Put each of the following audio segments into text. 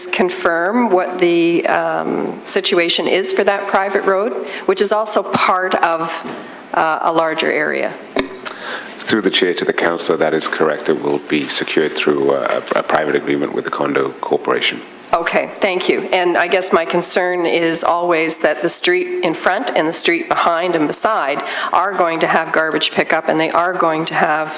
confirm what the situation is for that private road, which is also part of a larger area? Through the chair to the councillor, that is correct. It will be secured through a private agreement with the condo corporation. Okay, thank you. And I guess my concern is always that the street in front and the street behind and beside are going to have garbage pickup, and they are going to have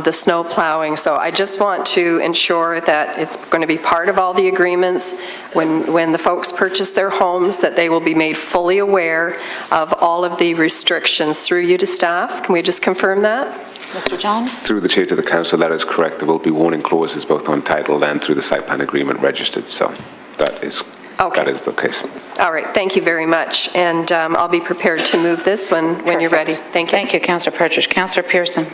the snow plowing. So I just want to ensure that it's going to be part of all the agreements when the folks purchase their homes, that they will be made fully aware of all of the restrictions. Through you to staff, can we just confirm that? Mr. John? Through the chair to the council, that is correct. There will be warning clauses both on title and through the site plan agreement registered. So that is the case. All right, thank you very much. And I'll be prepared to move this when you're ready. Thank you. Thank you, Councillor Partridge. Councillor Pearson.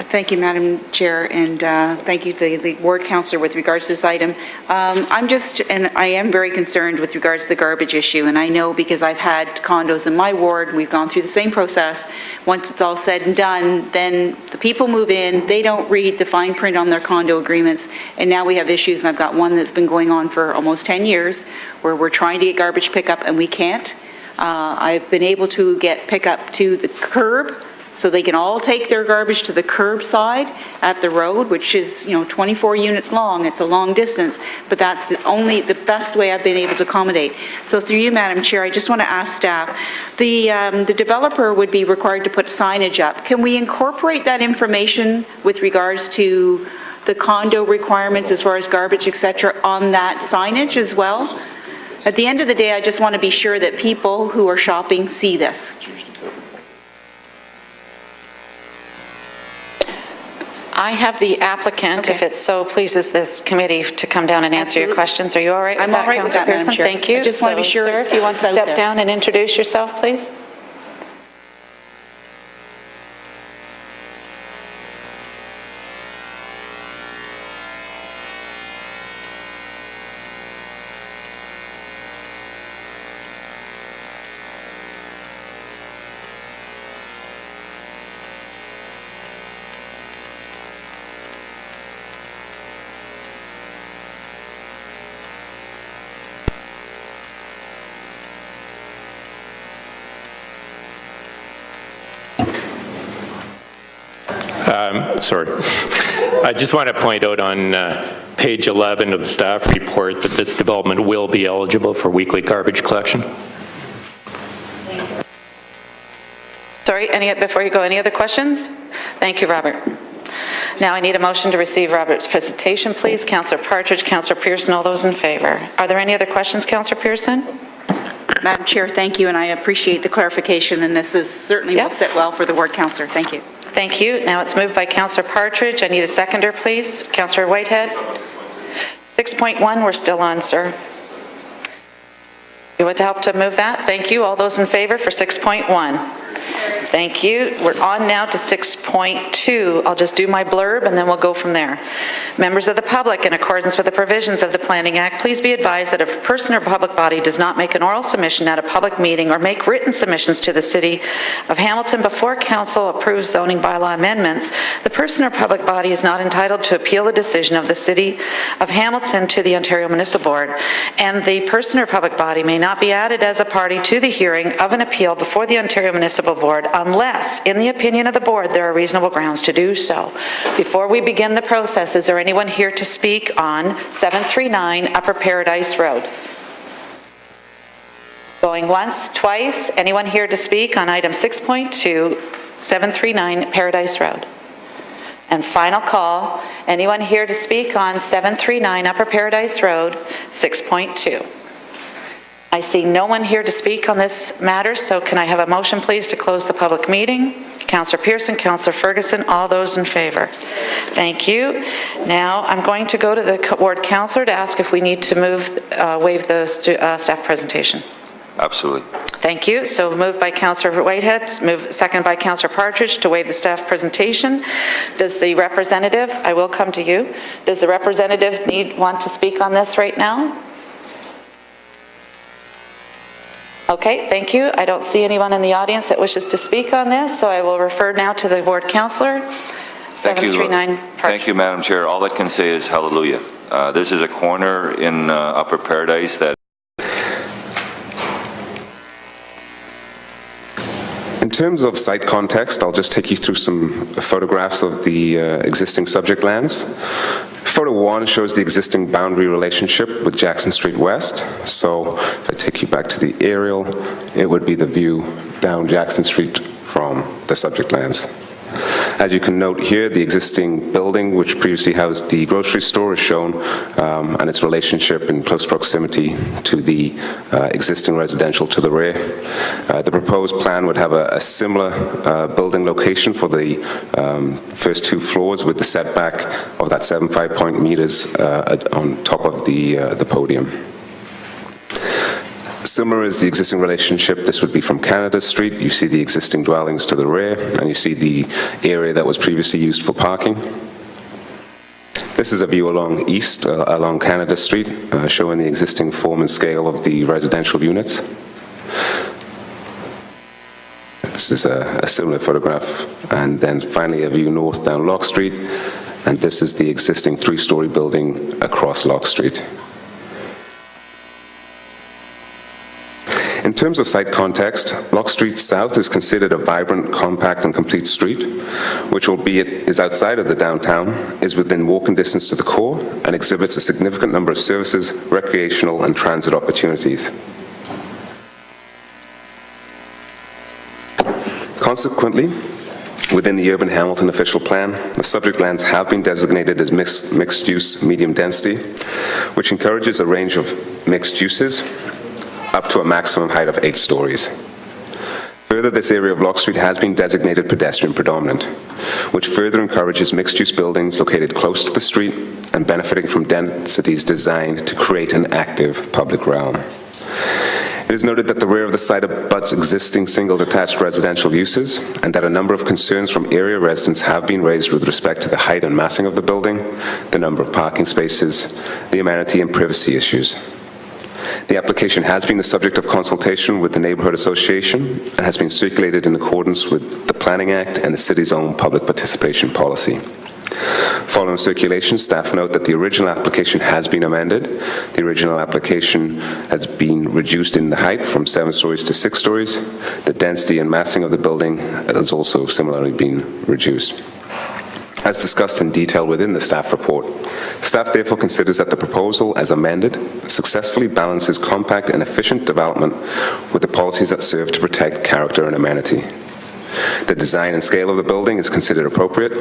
Thank you, Madam Chair, and thank you to the ward councillor with regards to this item. I am very concerned with regards to the garbage issue, and I know because I've had condos in my ward, we've gone through the same process. Once it's all said and done, then the people move in, they don't read the fine print on their condo agreements, and now we have issues, and I've got one that's been going on for almost 10 years, where we're trying to get garbage pickup and we can't. I've been able to get pickup to the curb, so they can all take their garbage to the curbside at the road, which is, 24 units long. It's a long distance, but that's the best way I've been able to accommodate. So through you, Madam Chair, I just want to ask staff, the developer would be required to put signage up. Can we incorporate that information with regards to the condo requirements as far as garbage, et cetera, on that signage as well? At the end of the day, I just want to be sure that people who are shopping see this. I have the applicant, if it so pleases this committee, to come down and answer your questions. Are you all right with that, Councillor Pearson? Thank you. I just want to be sure. Sir, if you want to step down and introduce yourself, please. Sorry. I just want to point out on page 11 of the staff report that this development will be eligible for weekly garbage collection. Sorry, before you go, any other questions? Thank you, Robert. Now I need a motion to receive Robert's presentation, please. Councillor Partridge, Councillor Pearson, all those in favor. Are there any other questions, Councillor Pearson? Madam Chair, thank you, and I appreciate the clarification, and this is certainly will sit well for the ward councillor. Thank you. Thank you. Now it's moved by Councillor Partridge. I need a seconder, please. Councillor Whitehead. 6.1, we're still on, sir. You want to help to move that? Thank you. All those in favor for 6.1? Thank you. We're on now to 6.2. I'll just do my blurb and then we'll go from there. Members of the public, in accordance with the provisions of the Planning Act, please be advised that if a person or public body does not make an oral submission at a public meeting or make written submissions to the City of Hamilton before Council approves zoning bylaw amendments, the person or public body is not entitled to appeal the decision of the City of Hamilton to the Ontario Municipal Board, and the person or public body may not be added as a party to the hearing of an appeal before the Ontario Municipal Board unless, in the opinion of the board, there are reasonable grounds to do so. Before we begin the process, is there anyone here to speak on 739 Upper Paradise Road? Going once, twice. Anyone here to speak on item 6.2, 739 Paradise Road? And final call, anyone here to speak on 739 Upper Paradise Road, 6.2? I see no one here to speak on this matter, so can I have a motion, please, to close the public meeting? Councillor Pearson, Councillor Ferguson, all those in favor. Thank you. Now I'm going to go to the ward councillor to ask if we need to waive the staff presentation. Absolutely. Thank you. So moved by Councillor Whitehead, second by Councillor Partridge to waive the staff presentation. Does the representative, I will come to you, does the representative want to speak on this right now? Okay, thank you. I don't see anyone in the audience that wishes to speak on this, so I will refer now to the ward councillor. 739. Thank you, Madam Chair. All I can say is hallelujah. This is a corner in Upper Paradise that In terms of site context, I'll just take you through some photographs of the existing subject lands. Photo 1 shows the existing boundary relationship with Jackson Street West. So if I take you back to the aerial, it would be the view down Jackson Street from the subject lands. As you can note here, the existing building, which previously housed the grocery store, is shown, and its relationship in close proximity to the existing residential to the rear. The proposed plan would have a similar building location for the first 2 floors, with the setback of that 75 meters on top of the podium. Similar is the existing relationship. This would be from Canada Street. You see the existing dwellings to the rear, and you see the area that was previously used for parking. This is a view along east, along Canada Street, showing the existing form and scale of the residential units. This is a similar photograph. And then finally a view north down Locke Street, and this is the existing 3-story building across Locke Street. In terms of site context, Locke Street South is considered a vibrant, compact, and complete street, which, albeit is outside of the downtown, is within walking distance to the core and exhibits a significant number of services, recreational, and transit opportunities. Consequently, within the Urban Hamilton official plan, the subject lands have been designated as mixed-use medium density, which encourages a range of mixed uses, up to a maximum height of 8 stories. Further, this area of Locke Street has been designated pedestrian predominant, which further encourages mixed-use buildings located close to the street and benefiting from densities designed to create an active public realm. It is noted that the rear of the site abuts existing single-detached residential uses, and that a number of concerns from area residents have been raised with respect to the height and massing of the building, the number of parking spaces, the amenity and privacy issues. The application has been the subject of consultation with the Neighbourhood Association and has been circulated in accordance with the Planning Act and the City's own public participation policy. Following circulation, staff note that the original application has been amended. The original application has been reduced in the height from 7 stories to 6 stories. The density and massing of the building has also similarly been reduced. As discussed in detail within the staff report, staff therefore considers that the proposal as amended successfully balances compact and efficient development with the policies that serve to protect character and amenity. The design and scale of the building is considered appropriate,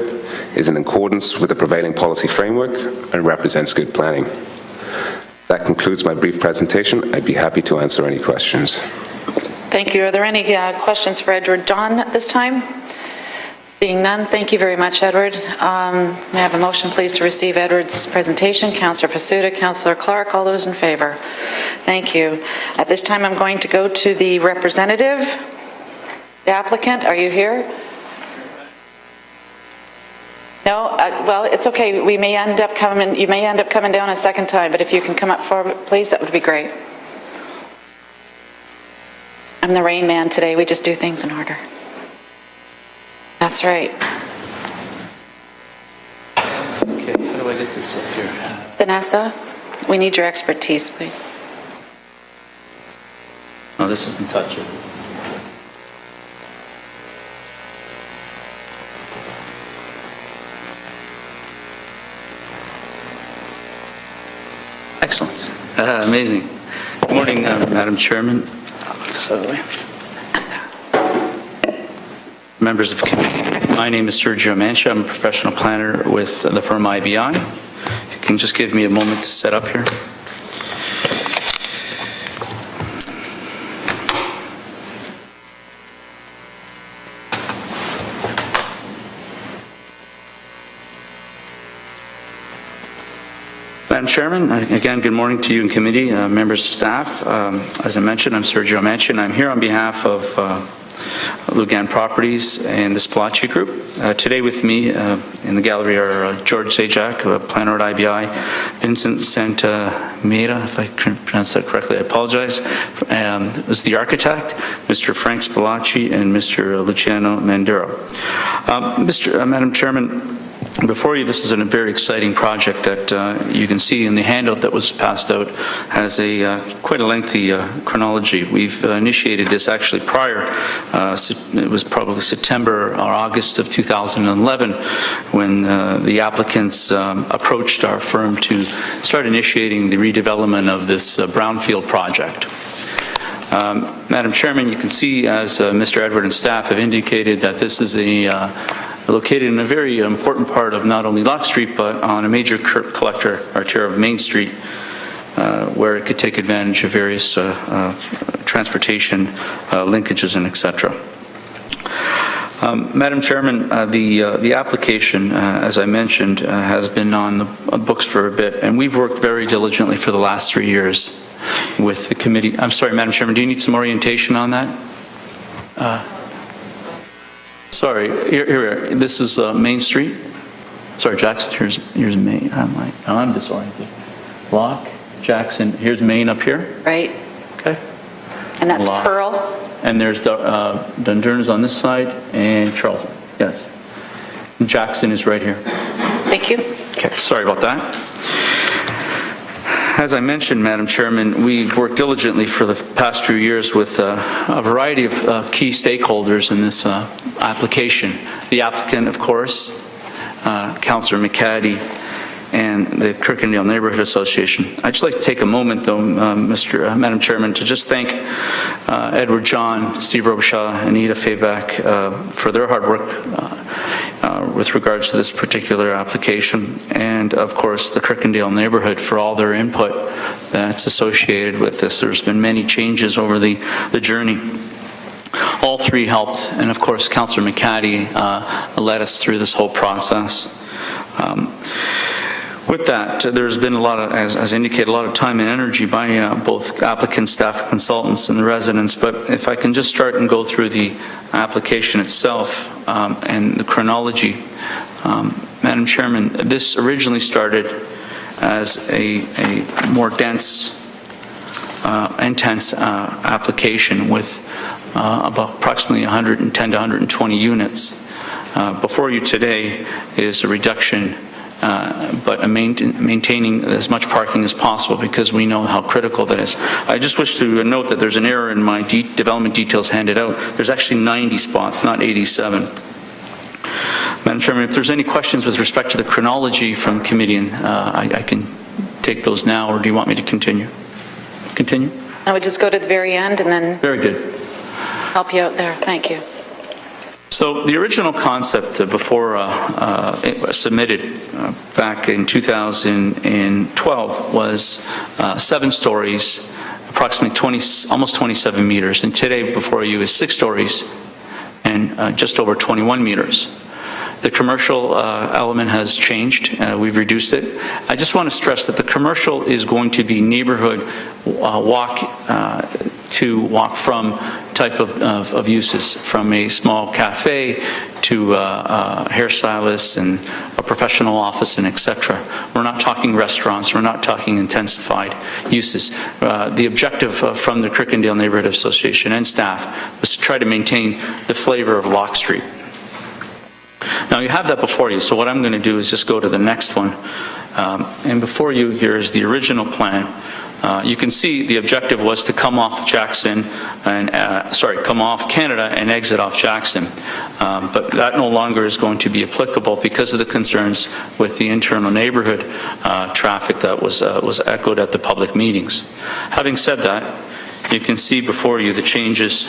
is in accordance with the prevailing policy framework, and represents good planning. That concludes my brief presentation. I'd be happy to answer any questions. Thank you. Are there any questions for Edward John at this time? Seeing none, thank you very much, Edward. May I have a motion, please, to receive Edward's presentation? Councillor Pasuta, Councillor Clark, all those in favour? Thank you. At this time, I'm going to go to the representative. The applicant, are you here? No? Well, it's okay. We may end up coming, you may end up coming down a second time, but if you can come up forward, please, that would be great. I'm the rain man today. We just do things in order. That's right. Okay, how do I get this up here? Vanessa, we need your expertise, please. No, this doesn't touch it. Excellent. Amazing. Good morning, Madam Chairman. I'll move this out of the way. Members of the committee, my name is Sergio Mancha. I'm a professional planner with the firm IBI. If you can just give me a moment to set up here. Madam Chairman, again, good morning to you and committee, members of staff. As I mentioned, I'm Sergio Mancha, and I'm here on behalf of Lugan Properties and the Spalachi Group. Today with me in the gallery are George Zajac, a planner at IBI, Vincent Santamaria, if I pronounced that correctly, I apologize, was the architect, Mr. Frank Spalachi, and Mr. Luciano Manduro. Madam Chairman, Before you, this is a very exciting project that you can see in the handout that was passed out, has a quite a lengthy chronology. We've initiated this actually prior, it was probably September or August of 2011, when the applicants approached our firm to start initiating the redevelopment of this brownfield project. Madam Chairman, you can see, as Mr. Edward and staff have indicated, that this is located in a very important part of not only Locke Street, but on a major collector artery of Main Street, where it could take advantage of various transportation linkages and etc. Madam Chairman, the application, as I mentioned, has been on the books for a bit, and we've worked very diligently for the last 3 years with the committee. I'm sorry, Madam Chairman, do you need some orientation on that? Sorry, here, this is Main Street. Sorry, Jackson, here's Main. I'm disoriented. Locke, Jackson, here's Main up here. Right? Okay. And that's Locke. Pearl? And there's Dundurn's on this side, and Charlton, yes. And Jackson is right here. Thank you. Okay, sorry about that. As I mentioned, Madam Chairman, we've worked diligently for the past few years with a variety of key stakeholders in this application. The applicant, of course, Councillor McCaddy, and the Kirkendale Neighborhood Association. I'd just like to take a moment, though, Madam Chairman, to just thank Edward John, Steve Robichaud, Anita Fayback for their hard work with regards to this particular application, and of course the Kirkendale neighborhood for all their input that's associated with this. There's been many changes over the journey. All three helped, and of course Councillor McCaddy led us through this whole process. With that, there's been a lot of, as indicated, a lot of time and energy by both applicants, staff, consultants, and the residents. But if I can just start and go through the application itself and the chronology. Madam Chairman, this originally started as a more dense, intense application with about approximately 110 to 120 units. Before you today is a reduction, but maintaining as much parking as possible, because we know how critical that is. I just wish to note that there's an error in my development details handed out. There's actually 90 spots, not 87. Madam Chairman, if there's any questions with respect to the chronology from committee, and I can take those now, or do you want me to continue? Continue? I would just go to the very end and then Very good. help you out there. Thank you. So the original concept before it was submitted back in 2012 was 7 stories, approximately almost 27 meters, and today before you is 6 stories and just over 21 meters. The commercial element has changed. We've reduced it. I just want to stress that the commercial is going to be neighborhood walk from type of uses, from a small cafe to hairstylists and a professional office and etc. We're not talking restaurants. We're not talking intensified uses. The objective from the Kirkendale Neighborhood Association and staff was to try to maintain the flavor of Locke Street. Now you have that before you, so what I'm going to do is just go to the next one. And before you here is the original plan. You can see the objective was to come off Jackson and, come off Canada and exit off Jackson. But that no longer is going to be applicable because of the concerns with the internal neighborhood traffic that was echoed at the public meetings. Having said that, you can see before you the changes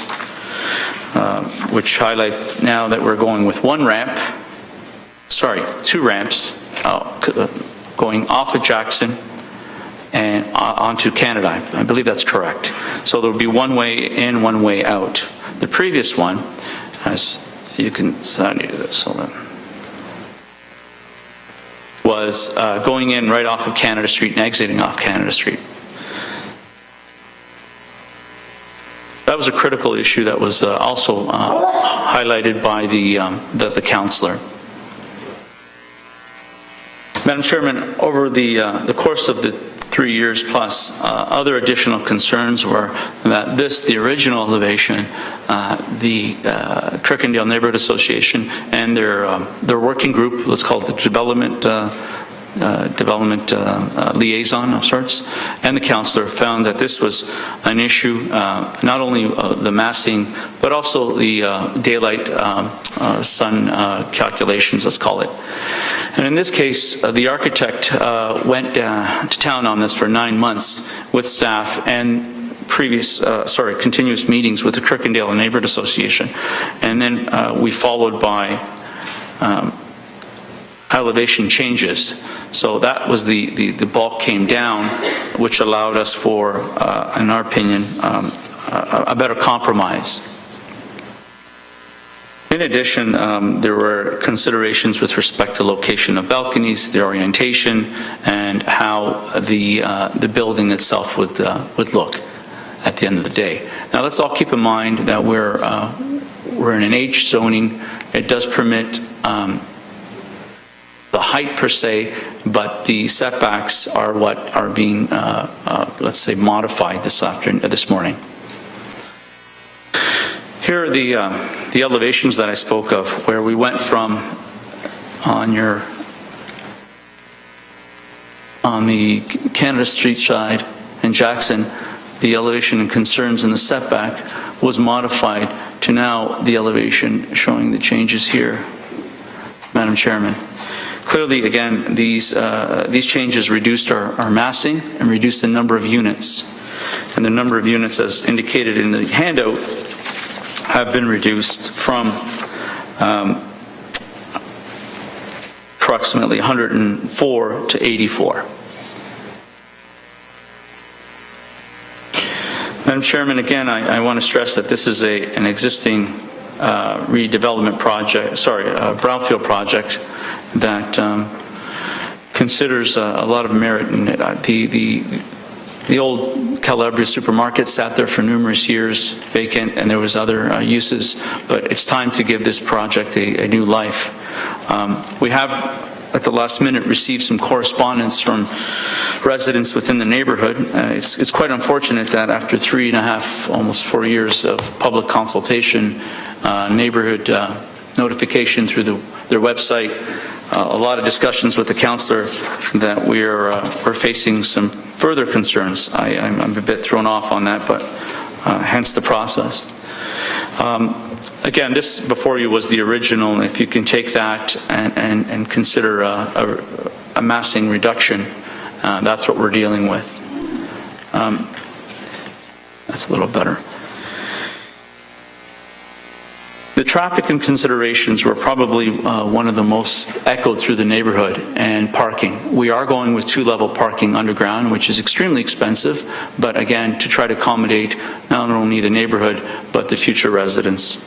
which highlight now that we're going with 2 ramps going off of Jackson and onto Canada. I believe that's correct. So there will be one way in, one way out. The previous one, as you can see this, hold on, was going in right off of Canada Street and exiting off Canada Street. That was a critical issue that was also highlighted by the councillor. Madam Chairman, over the course of the 3 years plus, other additional concerns were that the original elevation the Kirkendale Neighborhood Association and their working group, let's call it the development liaison of sorts, and the councillor found that this was an issue, not only the massing, but also the daylight sun calculations, let's call it. And in this case, the architect went to town on this for 9 months with staff and continuous meetings with the Kirkendale Neighborhood Association. And then we followed by elevation changes. So that was the bulk came down, which allowed us for, in our opinion, a better compromise. In addition, there were considerations with respect to location of balconies, the orientation, and how the building itself would look at the end of the day. Now, let's all keep in mind that we're in an H zoning. It does permit the height per se, but the setbacks are what are being, let's say, modified this morning. Here are the elevations that I spoke of, where we went from on the Canada Street side in Jackson, the elevation and concerns in the setback was modified to now the elevation showing the changes here, Madam Chairman. Clearly, again, these changes reduced our massing and reduced the number of units. And the number of units, as indicated in the handout, have been reduced from approximately 104 to 84. Madam Chairman, again, I want to stress that this is an existing redevelopment project, brownfield project that considers a lot of merit in it. The old Calabria supermarket sat there for numerous years vacant, and there was other uses, but it's time to give this project a new life. We have, at the last minute, received some correspondence from residents within the neighborhood. It's quite unfortunate that after 3.5, almost 4 years of public consultation, neighborhood notification through their website, a lot of discussions with the councillor, that we're facing some further concerns. I'm a bit thrown off on that, but hence the process. Again, this before you was the original, and if you can take that and consider a massing reduction, that's what we're dealing with. That's a little better. The traffic and considerations were probably one of the most echoed through the neighborhood, and parking. We are going with 2-level parking underground, which is extremely expensive, but again, to try to accommodate not only the neighborhood, but the future residents.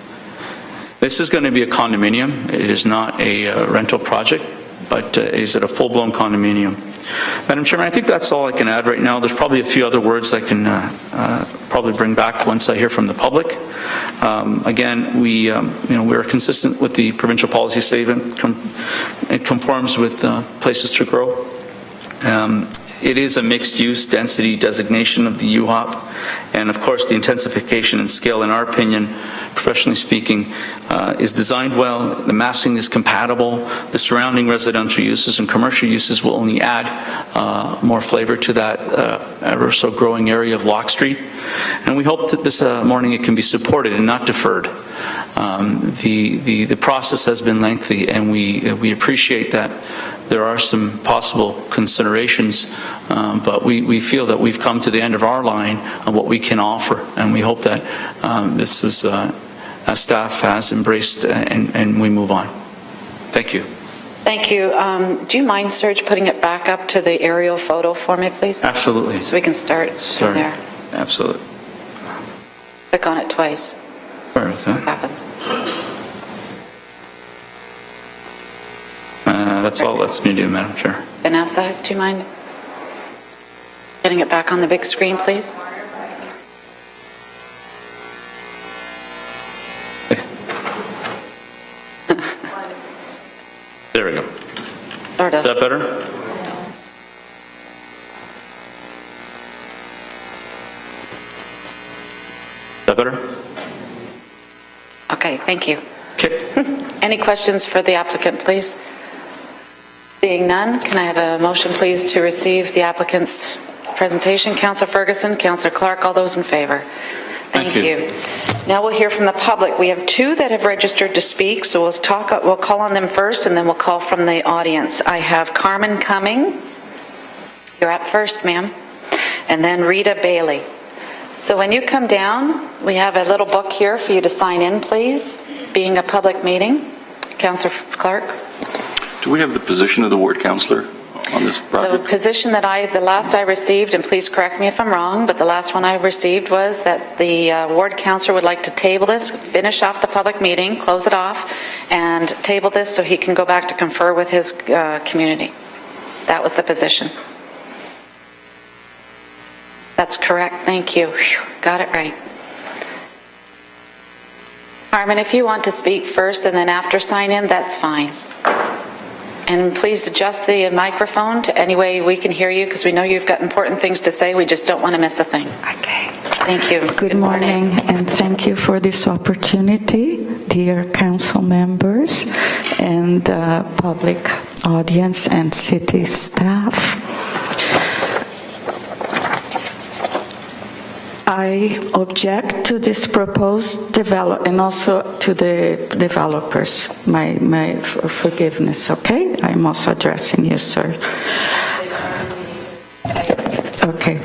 This is going to be a condominium. It is not a rental project, but is it a full-blown condominium? Madam Chairman, I think that's all I can add right now. There's probably a few other words I can probably bring back once I hear from the public. Again, we're consistent with the provincial policy statement. It conforms with places to grow. It is a mixed-use density designation of the UHOP, and of course the intensification and scale, in our opinion, professionally speaking, is designed well. The massing is compatible. The surrounding residential uses and commercial uses will only add more flavor to that ever so growing area of Locke Street. And we hope that this morning it can be supported and not deferred. The process has been lengthy, and we appreciate that there are some possible considerations, but we feel that we've come to the end of our line on what we can offer, and we hope that this is, as staff has embraced, and we move on. Thank you. Thank you. Do you mind, Serge, putting it back up to the aerial photo for me, please? Absolutely. So we can start from there. Absolutely. Click on it twice. Sorry about that. What happens? That's all lets me do, Madam Chair. Vanessa, do you mind getting it back on the big screen, please? There we go. Sort of. Is that better? Is that better? Okay, thank you. Okay. Any questions for the applicant, please? Seeing none, can I have a motion, please, to receive the applicant's presentation? Councillor Ferguson, Councillor Clark, all those in favor? Thank you. Now we'll hear from the public. We have two that have registered to speak, so we'll call on them first, and then we'll call from the audience. I have Carmen Cumming. You're up first, ma'am. And then Rita Bailey. So when you come down, we have a little book here for you to sign in, please, being a public meeting. Councillor Clark. Do we have the position of the ward councillor on this The project? position that the last I received, and please correct me if I'm wrong, but the last one I received was that the ward councillor would like to table this, finish off the public meeting, close it off, and table this so he can go back to confer with his community. That was the position. That's correct, thank you. Whew, got it right. Carmen, if you want to speak first and then after sign in, that's fine. And please adjust the microphone to any way we can hear you, because we know you've got important things to say. We just don't want to miss a thing. Okay. Thank you. Good morning, and thank you for this opportunity, dear council members and public audience and city staff. I object to this proposed and also to the developers. My forgiveness, okay? I'm also addressing you, sir. Okay.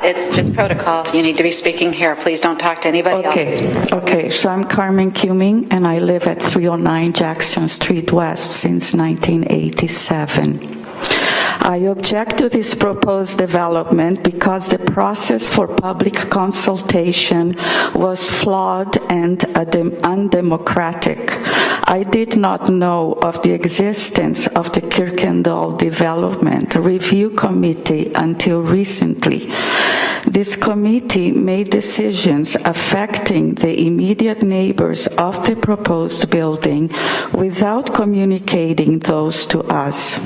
It's just protocol. You need to be speaking here. Please don't talk to anybody else. Okay, so I'm Carmen Cumming, and I live at 309 Jackson Street West since 1987. I object to this proposed development because the process for public consultation was flawed and undemocratic. I did not know of the existence of the Kirkendall Development Review Committee until recently. This committee made decisions affecting the immediate neighbors of the proposed building without communicating those to us.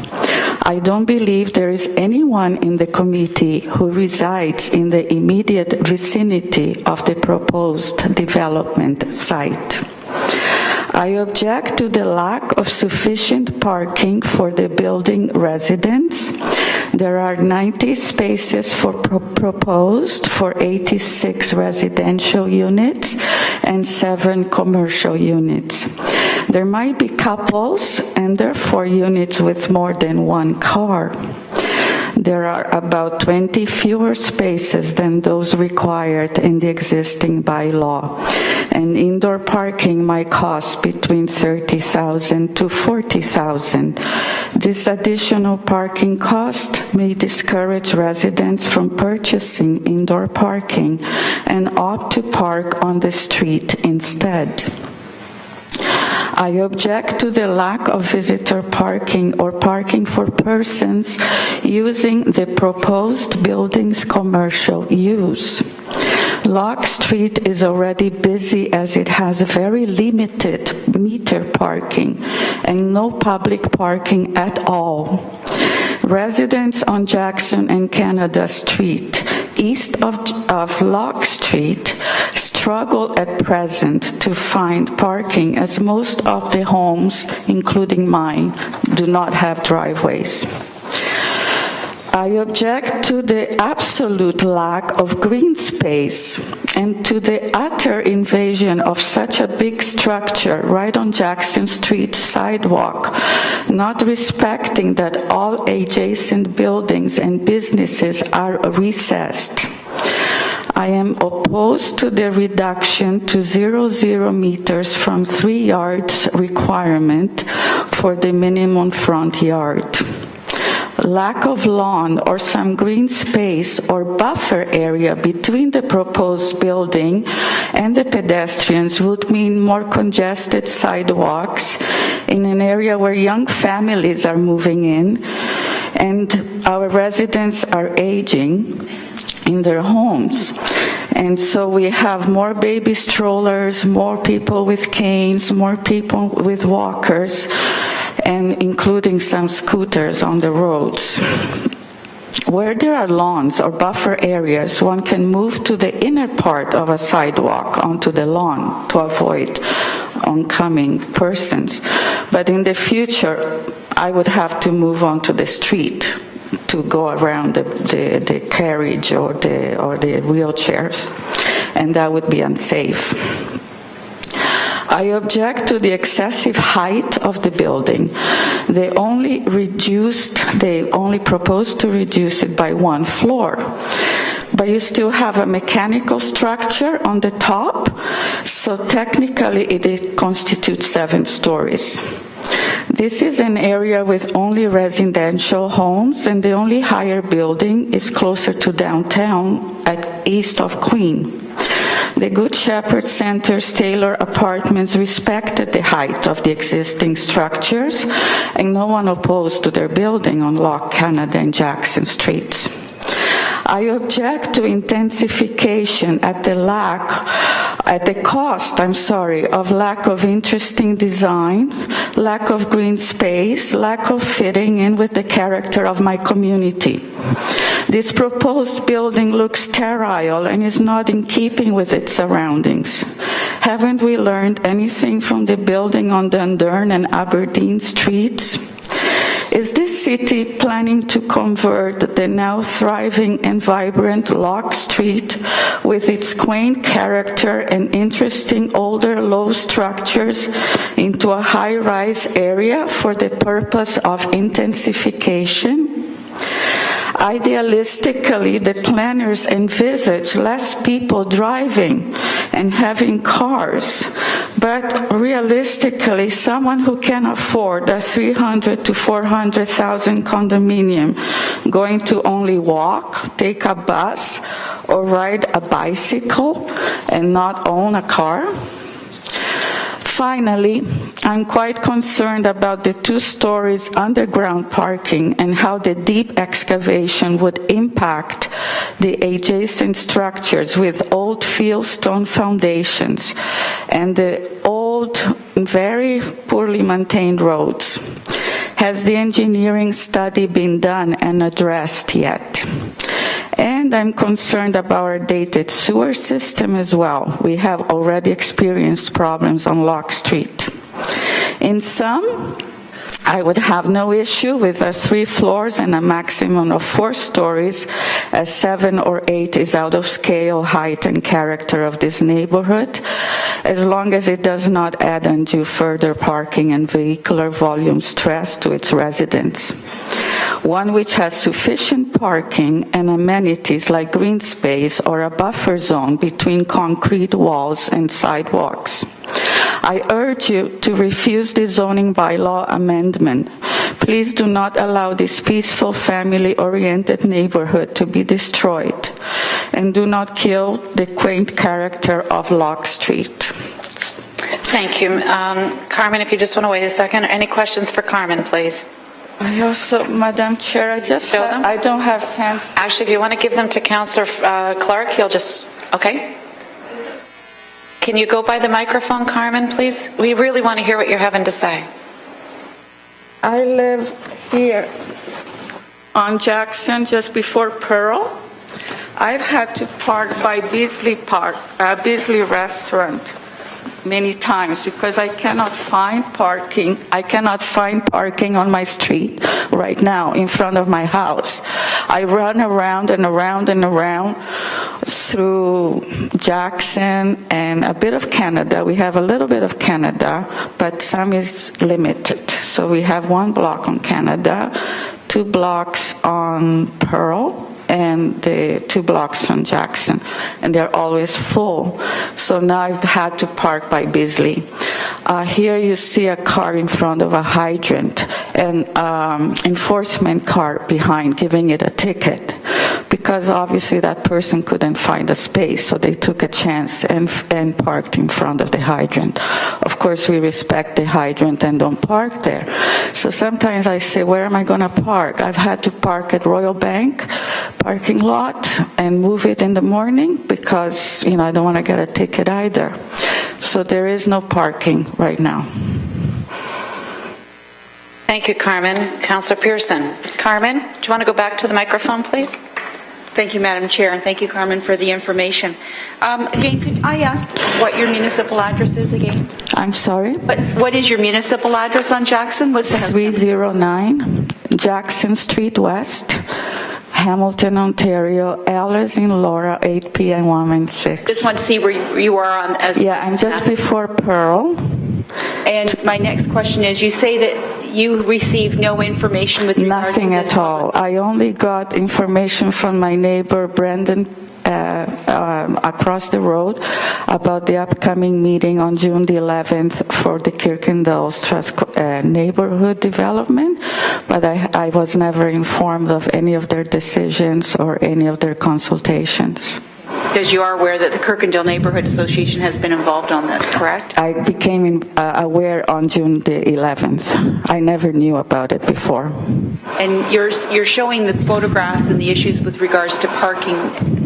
I don't believe there is anyone in the committee who resides in the immediate vicinity of the proposed development site. I object to the lack of sufficient parking for the building residents. There are 90 spaces proposed for 86 residential units and 7 commercial units. There might be couples and therefore units with more than one car. There are about 20 fewer spaces than those required in the existing bylaw, and indoor parking might cost between $30,000 to $40,000. This additional parking cost may discourage residents from purchasing indoor parking and opt to park on the street instead. I object to the lack of visitor parking or parking for persons using the proposed building's commercial use. Locke Street is already busy as it has very limited meter parking and no public parking at all. Residents on Jackson and Canada Street, east of Locke Street, struggle at present to find parking as most of the homes, including mine, do not have driveways. I object to the absolute lack of green space and to the utter invasion of such a big structure right on Jackson Street sidewalk, not respecting that all adjacent buildings and businesses are recessed. I am opposed to the reduction to 0 meters from 3 yards requirement for the minimum front yard. Lack of lawn or some green space or buffer area between the proposed building and the pedestrians would mean more congested sidewalks in an area where young families are moving in and our residents are aging in their homes. And so we have more baby strollers, more people with canes, more people with walkers, and including some scooters on the roads. Where there are lawns or buffer areas, one can move to the inner part of a sidewalk onto the lawn to avoid oncoming persons. But in the future, I would have to move onto the street to go around the carriage or the wheelchairs, and that would be unsafe. I object to the excessive height of the building. They only proposed to reduce it by 1 floor. But you still have a mechanical structure on the top, so technically it constitutes 7 stories. This is an area with only residential homes, and the only higher building is closer to downtown at east of Queen. The Good Shepherd Center's Taylor Apartments respected the height of the existing structures, and no one opposed to their building on Locke, Canada, and Jackson Streets. I object to intensification at the cost of lack of interesting design, lack of green space, lack of fitting in with the character of my community. This proposed building looks sterile and is not in keeping with its surroundings. Haven't we learned anything from the building on Dundurn and Aberdeen streets? Is this city planning to convert the now thriving and vibrant Locke Street with its quaint character and interesting older low structures into a high-rise area for the purpose of intensification? Idealistically, the planners envisage less people driving and having cars, but realistically, someone who can afford a $300,000 to $400,000 condominium going to only walk, take a bus, or ride a bicycle and not own a car? Finally, I'm quite concerned about the 2 stories underground parking and how the deep excavation would impact the adjacent structures with old fieldstone foundations and the old, very poorly maintained roads. Has the engineering study been done and addressed yet? And I'm concerned about our dated sewer system as well. We have already experienced problems on Locke Street. In sum, I would have no issue with 3 floors and a maximum of 4 stories, as 7 or 8 is out of scale, height, and character of this neighborhood, as long as it does not add undue further parking and vehicular volume stress to its residents. One which has sufficient parking and amenities like green space or a buffer zone between concrete walls and sidewalks. I urge you to refuse the zoning bylaw amendment. Please do not allow this peaceful, family-oriented neighborhood to be destroyed, and do not kill the quaint character of Locke Street. Thank you. Carmen, if you just want to wait a second. Any questions for Carmen, please? I also, Madam Chair, I don't have hands. Actually, if you want to give them to Councillor Clark, he'll just, okay. Can you go by the microphone, Carmen, please? We really want to hear what you're having to say. I live here on Jackson, just before Pearl. I've had to park by Beasley Restaurant many times because I cannot find parking. I cannot find parking on my street right now in front of my house. I run around and around and around through Jackson and a bit of Canada. We have a little bit of Canada, but some is limited. So we have 1 block on Canada, 2 blocks on Pearl, and the 2 blocks on Jackson, and they're always full. So now I've had to park by Beasley. Here you see a car in front of a hydrant, and enforcement car behind giving it a ticket, because obviously that person couldn't find a space, so they took a chance and parked in front of the hydrant. Of course, we respect the hydrant and don't park there. So sometimes I say, where am I going to park? I've had to park at Royal Bank parking lot and move it in the morning because, I don't want to get a ticket either. So there is no parking right now. Thank you, Carmen. Councillor Pearson. Carmen, do you want to go back to the microphone, please? Thank you, Madam Chair, and thank you, Carmen, for the information. Again, could I ask what your municipal address is again? I'm sorry? What is your municipal address on Jackson? What's the house number? 309 Jackson Street West, Hamilton, Ontario, L as in Laura, 8P116. Just want to see where you are on as. Yeah, I'm just before Pearl. And my next question is, you say that you received no information with regards to Nothing this at all. I only got information from my neighbor Brendan across the road about the upcoming meeting on June the 11th for the Kirkendall's Trust neighborhood development, but I was never informed of any of their decisions or any of their consultations. Because you are aware that the Kirkendall Neighborhood Association has been involved on this, correct? I became aware on June the 11th. I never knew about it before. And you're showing the photographs and the issues with regards to parking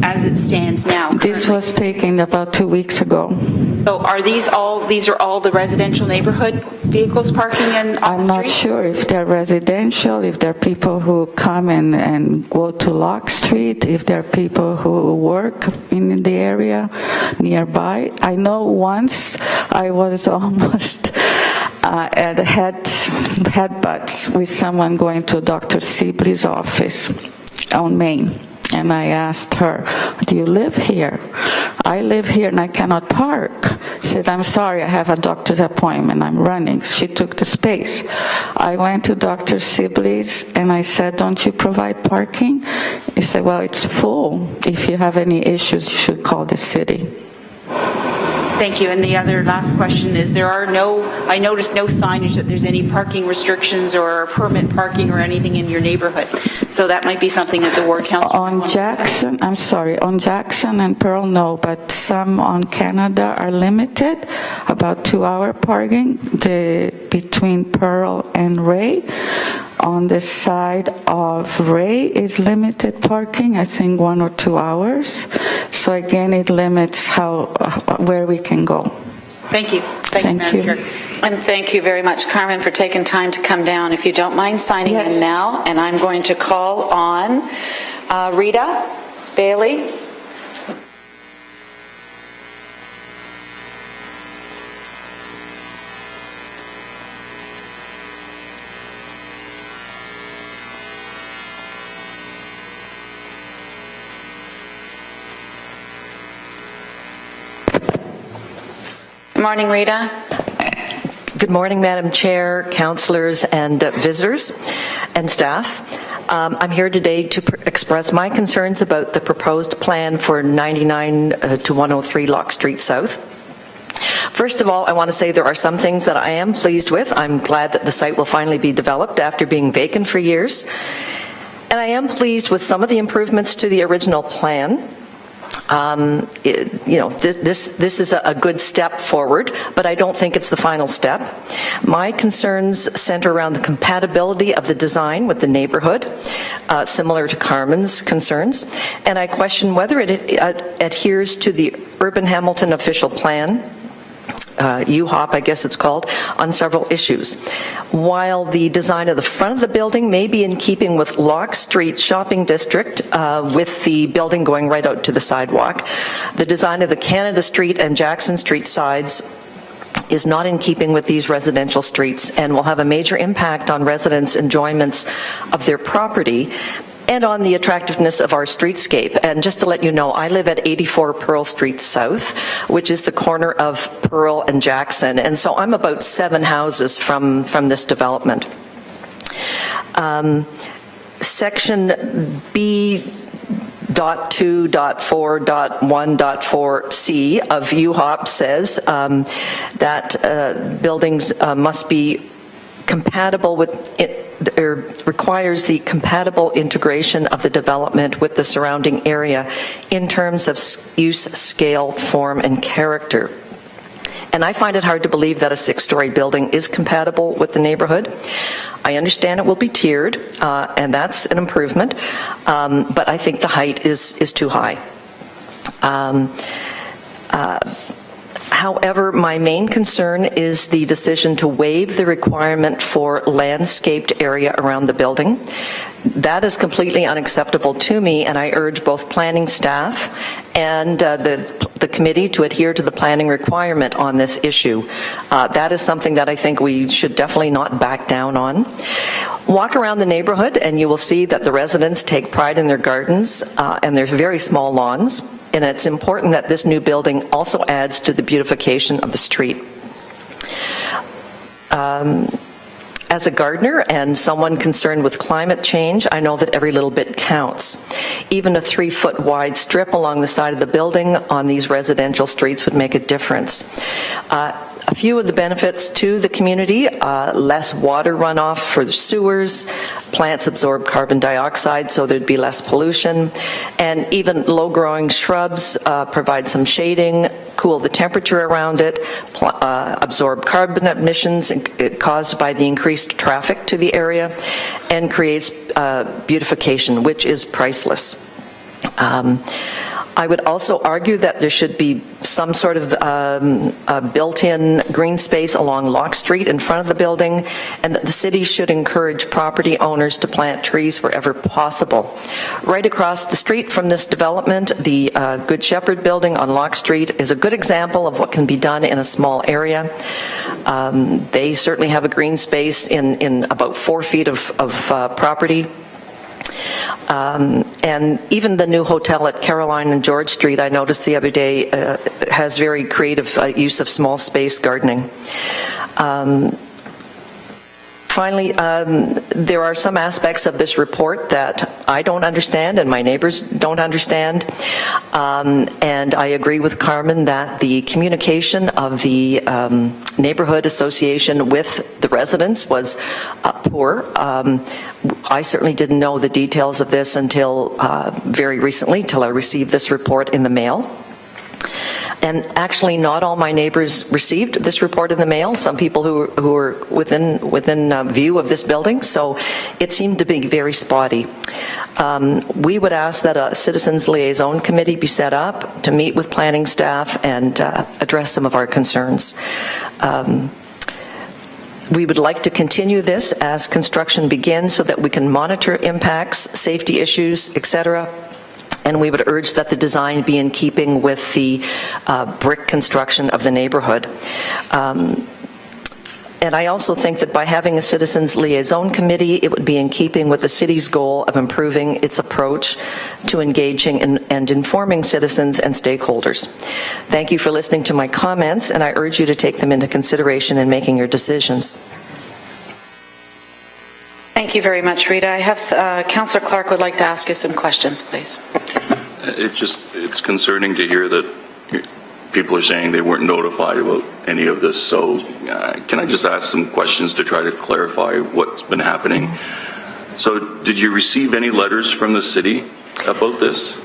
as it stands now. This was taken about 2 weeks ago. So are these are all the residential neighborhood vehicles parking on I'm the not street? sure if they're residential, if they're people who come and go to Locke Street, if they're people who work in the area nearby. I know once I was almost at headbutts with someone going to Dr. Sibley's office on Main. And I asked her, do you live here? I live here and I cannot park. She said, I'm sorry, I have a doctor's appointment, I'm running. She took the space. I went to Dr. Sibley's and I said, don't you provide parking? He said, well, it's full. If you have any issues, you should call the city. Thank you. And the other last question is, I noticed no signage that there's any parking restrictions or permit parking or anything in your neighborhood. So that might be something that the ward council. On Jackson, I'm sorry, on Jackson and Pearl, no, but some on Canada are limited, about 2-hour parking between Pearl and Ray. On the side of Ray is limited parking, I think 1 or 2 hours. So again, it limits where we can go. Thank you. Thank Madam you. Chair. And thank you very much, Carmen, for taking time to come down. If you don't mind signing Yes. in now, and I'm going to call on Rita Bailey. Good morning, Rita. Good morning, Madam Chair, councillors, and visitors and staff. I'm here today to express my concerns about the proposed plan for 99 to 103 Locke Street South. First of all, I want to say there are some things that I am pleased with. I'm glad that the site will finally be developed after being vacant for years. And I am pleased with some of the improvements to the original plan. This is a good step forward, but I don't think it's the final step. My concerns center around the compatibility of the design with the neighborhood, similar to Carmen's concerns, and I question whether it adheres to the Urban Hamilton official plan, UHOP, I guess it's called, on several issues. While the design of the front of the building may be in keeping with Locke Street Shopping District, with the building going right out to the sidewalk, the design of the Canada Street and Jackson Street sides is not in keeping with these residential streets and will have a major impact on residents' enjoyments of their property and on the attractiveness of our streetscape. And just to let you know, I live at 84 Pearl Street South, which is the corner of Pearl and Jackson, and so I'm about 7 houses from this development. Section B.2.4.1.4C of UHOP says that buildings must be compatible with requires the compatible integration of the development with the surrounding area in terms of use, scale, form, and character. And I find it hard to believe that a 6-story building is compatible with the neighborhood. I understand it will be tiered, and that's an improvement, but I think the height is too high. However, my main concern is the decision to waive the requirement for landscaped area around the building. That is completely unacceptable to me, and I urge both planning staff and the committee to adhere to the planning requirement on this issue. That is something that I think we should definitely not back down on. Walk around the neighborhood and you will see that the residents take pride in their gardens and their very small lawns, and it's important that this new building also adds to the beautification of the street. As a gardener and someone concerned with climate change, I know that every little bit counts. Even a 3-foot wide strip along the side of the building on these residential streets would make a difference. A few of the benefits to the community: less water runoff for the sewers, plants absorb carbon dioxide so there'd be less pollution, and even low-growing shrubs provide some shading, cool the temperature around it, absorb carbon emissions caused by the increased traffic to the area, and creates beautification, which is priceless. I would also argue that there should be some sort of built-in green space along Locke Street in front of the building, and that the city should encourage property owners to plant trees wherever possible. Right across the street from this development, the Good Shepherd building on Locke Street is a good example of what can be done in a small area. They certainly have a green space in about 4 feet of property. And even the new hotel at Caroline and George Street, I noticed the other day, has very creative use of small space gardening. Finally, there are some aspects of this report that I don't understand and my neighbors don't understand. And I agree with Carmen that the communication of the neighborhood association with the residents was poor. I certainly didn't know the details of this until very recently, till I received this report in the mail. And actually, not all my neighbors received this report in the mail, some people who were within view of this building, so it seemed to be very spotty. We would ask that a citizens liaison committee be set up to meet with planning staff and address some of our concerns. We would like to continue this as construction begins so that we can monitor impacts, safety issues, etc. And we would urge that the design be in keeping with the brick construction of the neighborhood. And I also think that by having a citizens liaison committee, it would be in keeping with the city's goal of improving its approach to engaging and informing citizens and stakeholders. Thank you for listening to my comments, and I urge you to take them into consideration in making your decisions. Thank you very much, Rita. I have Councillor Clark would like to ask you some questions, please. It's concerning to hear that people are saying they weren't notified about any of this. So can I just ask some questions to try to clarify what's been happening? So did you receive any letters from the city about this?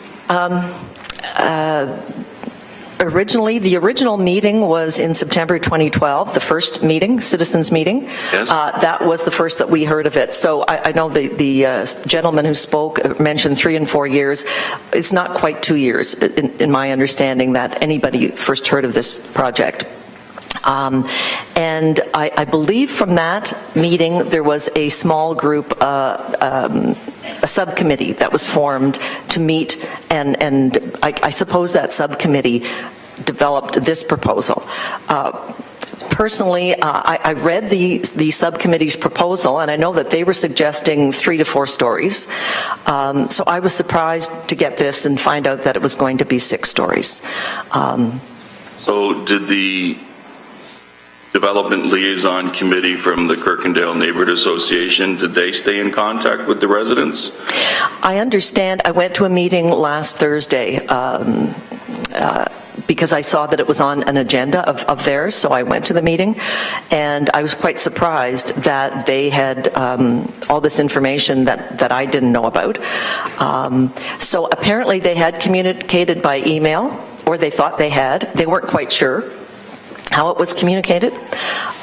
Originally, the original meeting was in September 2012, the first meeting, citizens meeting. Yes. That was the first that we heard of it. So I know the gentleman who spoke mentioned 3 and 4 years. It's not quite 2 years, in my understanding, that anybody first heard of this project. And I believe from that meeting there was a small group, a subcommittee that was formed to meet, and I suppose that subcommittee developed this proposal. Personally, I read the subcommittee's proposal, and I know that they were suggesting 3 to 4 stories. So I was surprised to get this and find out that it was going to be 6 stories. So did the Development Liaison Committee from the Kirkendale Neighborhood Association, did they stay in contact with the residents? I understand. I went to a meeting last Thursday because I saw that it was on an agenda of theirs, so I went to the meeting, and I was quite surprised that they had all this information that I didn't know about. So apparently they had communicated by email, or they thought they had. They weren't quite sure how it was communicated.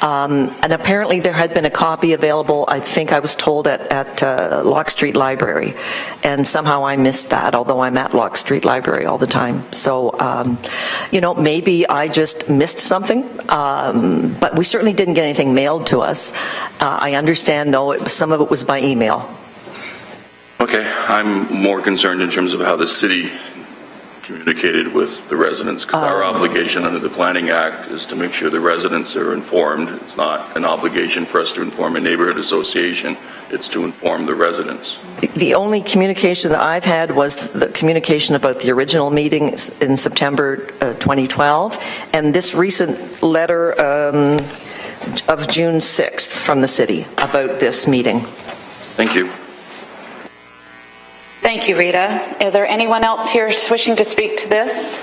And apparently there had been a copy available, I think I was told, at Locke Street Library. And somehow I missed that, although I'm at Locke Street Library all the time. So, maybe I just missed something, but we certainly didn't get anything mailed to us. I understand, though, some of it was by email. Okay, I'm more concerned in terms of how the city communicated with the residents, because our obligation under the Planning Act is to make sure the residents are informed. It's not an obligation for us to inform a neighborhood association, it's to inform the residents. The only communication that I've had was the communication about the original meeting in September 2012, and this recent letter of June 6th from the city about this meeting. Thank you. Thank you, Rita. Are there anyone else here wishing to speak to this?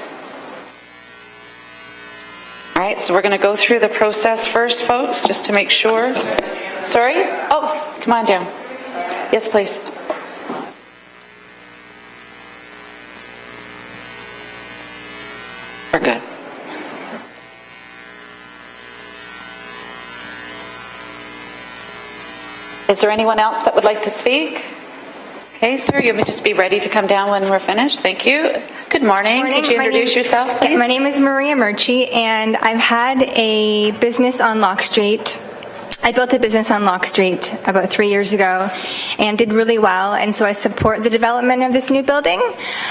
All right, so we're going to go through the process first, folks, just to make sure. Sorry? Oh, come on down. Yes, please. We're good. Is there anyone else that would like to speak? Okay, sir, you may just be ready to come down when we're finished. Thank you. Good morning. Could you introduce yourself, please? My name is Maria Murchie, and I've had a business on Locke Street. I built a business on Locke Street about 3 years ago and did really well, and so I support the development of this new building.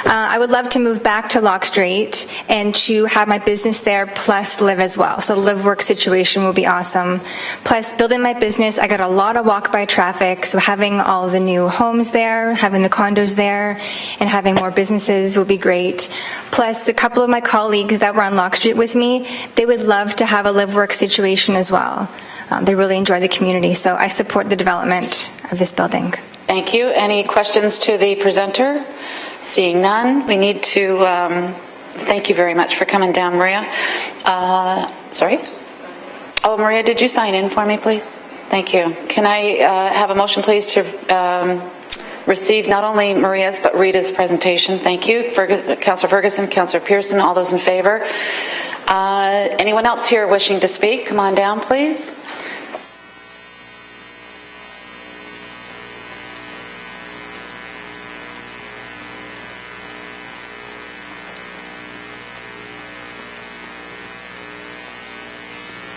I would love to move back to Locke Street and to have my business there plus live as well. So the live-work situation will be awesome. Plus, building my business, I got a lot of walk-by traffic, so having all the new homes there, having the condos there, and having more businesses will be great. Plus, a couple of my colleagues that were on Locke Street with me, they would love to have a live-work situation as well. They really enjoy the community, so I support the development of this building. Thank you. Any questions to the presenter? Seeing none, we need to, thank you very much for coming down, Maria. Sorry? Oh, Maria, did you sign in for me, please? Thank you. Can I have a motion, please, to receive not only Maria's but Rita's presentation? Thank you. Councillor Ferguson, Councillor Pearson, all those in favor? Anyone else here wishing to speak? Come on down, please.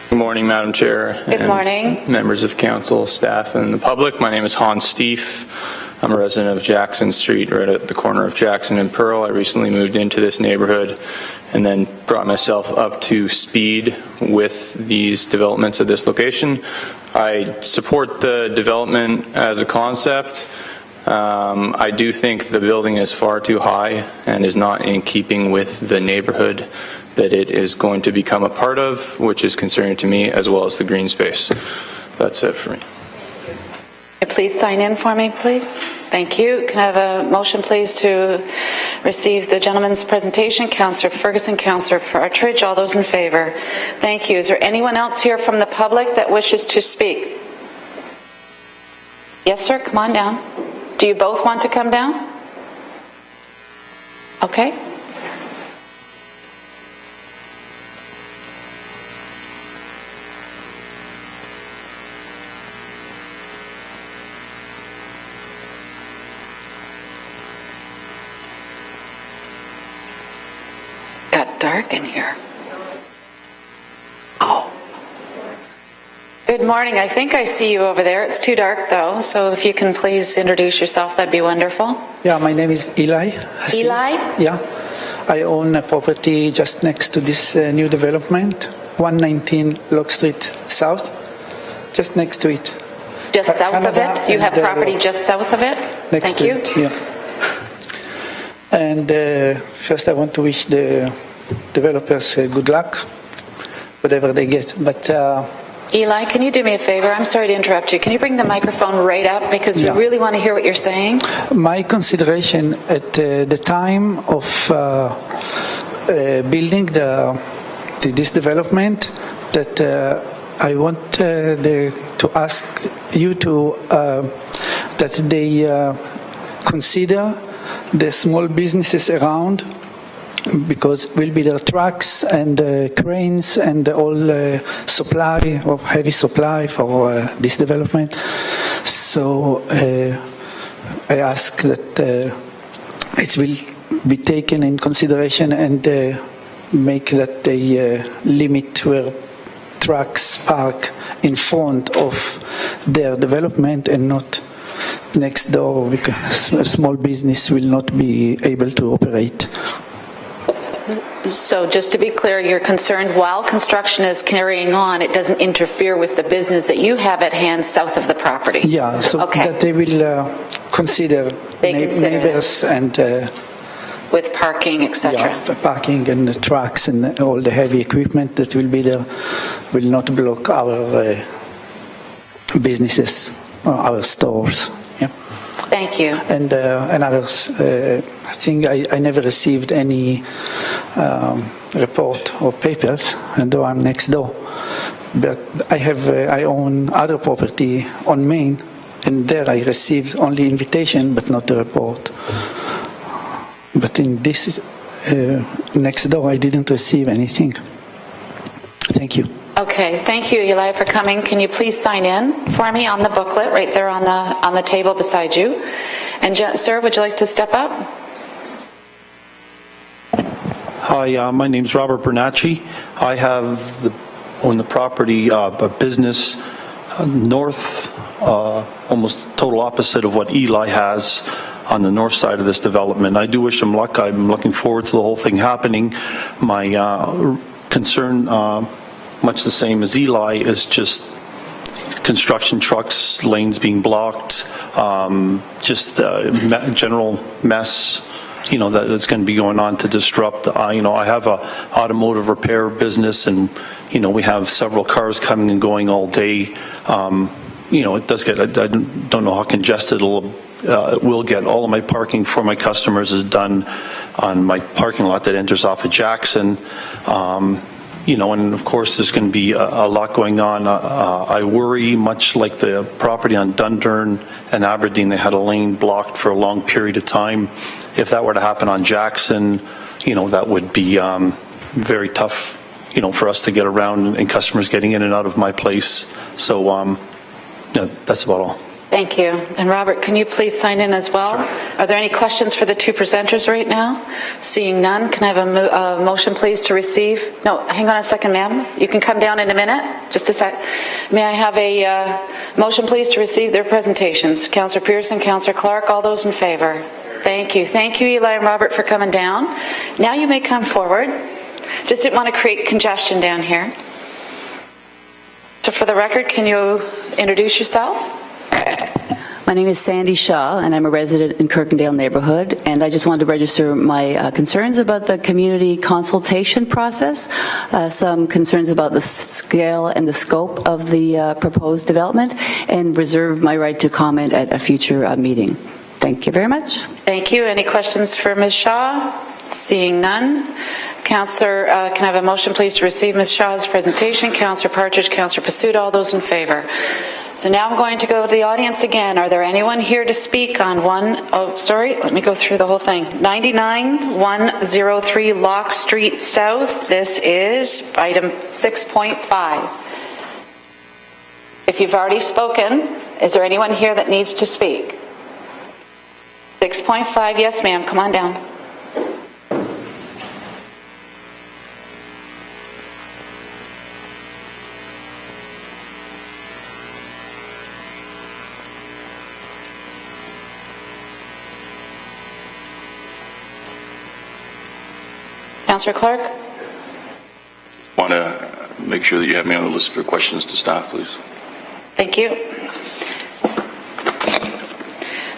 Good morning, Madam Chair. Good morning. Members of council, staff, and the public. My name is Hans Stief. I'm a resident of Jackson Street, right at the corner of Jackson and Pearl. I recently moved into this neighborhood and then brought myself up to speed with these developments at this location. I support the development as a concept. I do think the building is far too high and is not in keeping with the neighborhood that it is going to become a part of, which is concerning to me, as well as the green space. That's it for me. Please sign in for me, please. Thank you. Can I have a motion, please, to receive the gentleman's presentation? Councillor Ferguson, Councillor Partridge, all those in favor? Thank you. Is there anyone else here from the public that wishes to speak? Yes, sir, come on down. Do you both want to come down? Okay. Got dark in here. Oh. Good morning. I think I see you over there. It's too dark though, so if you can please introduce yourself, that'd be wonderful. Yeah, my name is Eli. Eli? Yeah. I own a property just next to this new development, 119 Locke Street South, just next to it. Just south Canada of it? You have property just south of it? Next Thank to you. it, yeah. And first I want to wish the developers good luck, whatever they get. But Eli, can you do me a favor? I'm sorry to interrupt you. Can you bring the microphone right up because we really want to hear what you're saying? My consideration at the time of building this development, that I want to ask you to that they consider the small businesses around because will be the trucks and cranes and all supply of heavy supply for this development. So I ask that it will be taken in consideration and make that they limit where trucks park in front of their development and not next door, because a small business will not be able to operate. So just to be clear, you're concerned while construction is carrying on, it doesn't interfere with the business that you have at hand south of the property? Yeah, so Okay. that they will consider neighbors and With parking, et cetera? the parking and the trucks and all the heavy equipment that will be there will not block our businesses or our stores. Yeah. Thank you. And another thing, I never received any report or papers, though I'm next door. But I own other property on Main, and there I received only invitation, but not the report. But in this next door, I didn't receive anything. Thank you. Okay, thank you, Eli, for coming. Can you please sign in for me on the booklet right there on the table beside you? And sir, would you like to step up? Hi, my name's Robert Bernacci. I own the property, a business north, almost total opposite of what Eli has on the north side of this development. I do wish him luck. I'm looking forward to the whole thing happening. My concern, much the same as Eli, is just construction trucks, lanes being blocked, just general mess, that is going to be going on to disrupt. I have a automotive repair business, and, we have several cars coming and going all day. It does get, I don't know how congested it will get. All of my parking for my customers is done on my parking lot that enters off of Jackson. And of course there's going to be a lot going on. I worry, much like the property on Dundurn and Aberdeen, they had a lane blocked for a long period of time. If that were to happen on Jackson, that would be very tough, for us to get around and customers getting in and out of my place. So that's about all. Thank you. And Robert, can you please sign in as well? Sure. Are there any questions for the two presenters right now? Seeing none, can I have a motion please to receive? No, hang on a second, ma'am. You can come down in a minute. Just a sec. May I have a motion please to receive their presentations? Councillor Pearson, Councillor Clark, all those in favor? Thank you. Thank you, Eli and Robert, for coming down. Now you may come forward. Just didn't want to create congestion down here. So for the record, can you introduce yourself? My name is Sandy Shaw, and I'm a resident in Kirkendale neighborhood, and I just wanted to register my concerns about the community consultation process, some concerns about the scale and the scope of the proposed development, and reserve my right to comment at a future meeting. Thank you very much. Thank you. Any questions for Ms. Shaw? Seeing none. Councillor, can I have a motion please to receive Ms. Shaw's presentation? Councillor Partridge, Councillor Pursuit, all those in favor? So now I'm going to go to the audience again. Are there anyone here to speak on let me go through the whole thing. 99103 Locke Street South. This is item 6.5. If you've already spoken, is there anyone here that needs to speak? 6.5, yes ma'am, come on down. Councillor Clark? Want to make sure that you have me on the list for questions to staff, please. Thank you.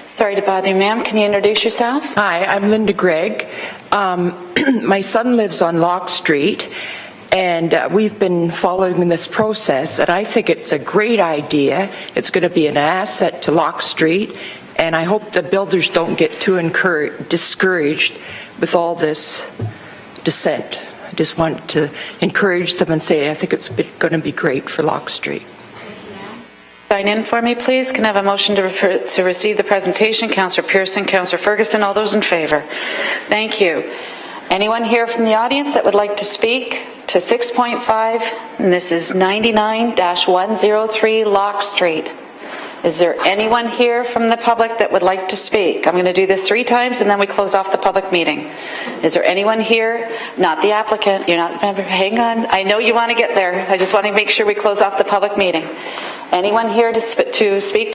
Sorry to bother you, ma'am. Can you introduce yourself? Hi, I'm Linda Gregg. My son lives on Locke Street, and we've been following this process, and I think it's a great idea. It's going to be an asset to Locke Street, and I hope the builders don't get too discouraged with all this dissent. I just want to encourage them and say I think it's going to be great for Locke Street. Sign in for me, please. Can I have a motion to receive the presentation? Councillor Pearson, Councillor Ferguson, all those in favor? Thank you. Anyone here from the audience that would like to speak to 6.5? And this is 99-103 Locke Street. Is there anyone here from the public that would like to speak? I'm going to do this 3 times and then we close off the public meeting. Is there anyone here? Not the applicant. You're not, remember, hang on. I know you want to get there. I just want to make sure we close off the public meeting. Anyone here to speak?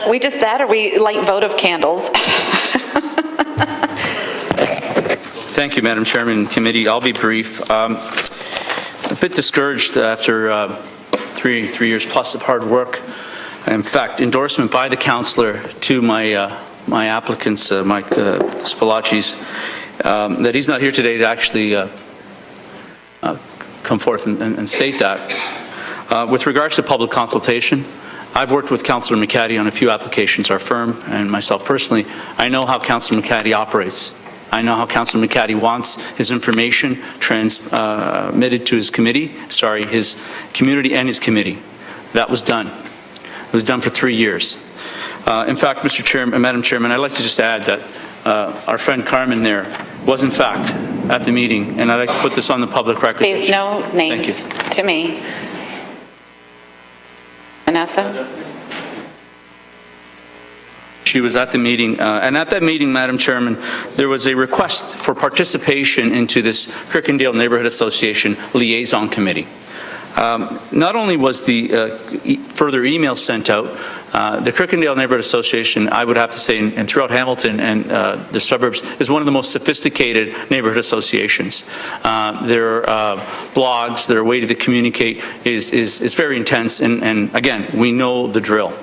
We just that, or we light vote of candles? Thank you, Madam Chairman and Committee. I'll be brief. A bit discouraged after 3 years plus of hard work. In fact, endorsement by the councillor to my applicants, Mike Spilacci's, that he's not here today to actually come forth and state that. With regards to public consultation, I've worked with Councillor McCaddy on a few applications, our firm and myself personally. I know how Councillor McCaddy operates. I know how Councillor McCaddy wants his information transmitted to his his community and his committee. That was done. It was done for 3 years. In fact, Mr. Chairman, Madam Chairman, I'd like to just add that our friend Carmen there was in fact at the meeting, and I'd like to put this on the public record. Please, no names to me. Vanessa? She was at the meeting, and at that meeting, Madam Chairman, there was a request for participation into this Kirkendale Neighbourhood Association Liaison Committee. Not only was the further email sent out, the Kirkendale Neighbourhood Association, I would have to say, and throughout Hamilton and the suburbs, is one of the most sophisticated neighbourhood associations. Their blogs, their way to communicate is very intense, and again, we know the drill.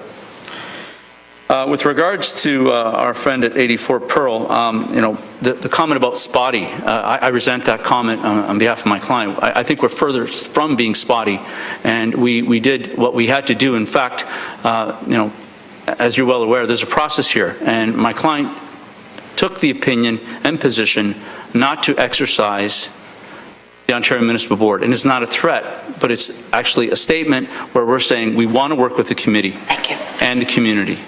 With regards to our friend at 84 Pearl, the comment about spotty, I resent that comment on behalf of my client. I think we're further from being spotty, and we did what we had to do. In fact, as you're well aware, there's a process here, and my client took the opinion and position not to exercise the Ontario Municipal Board. And it's not a threat, but it's actually a statement where we're saying we want to work with the committee and the community.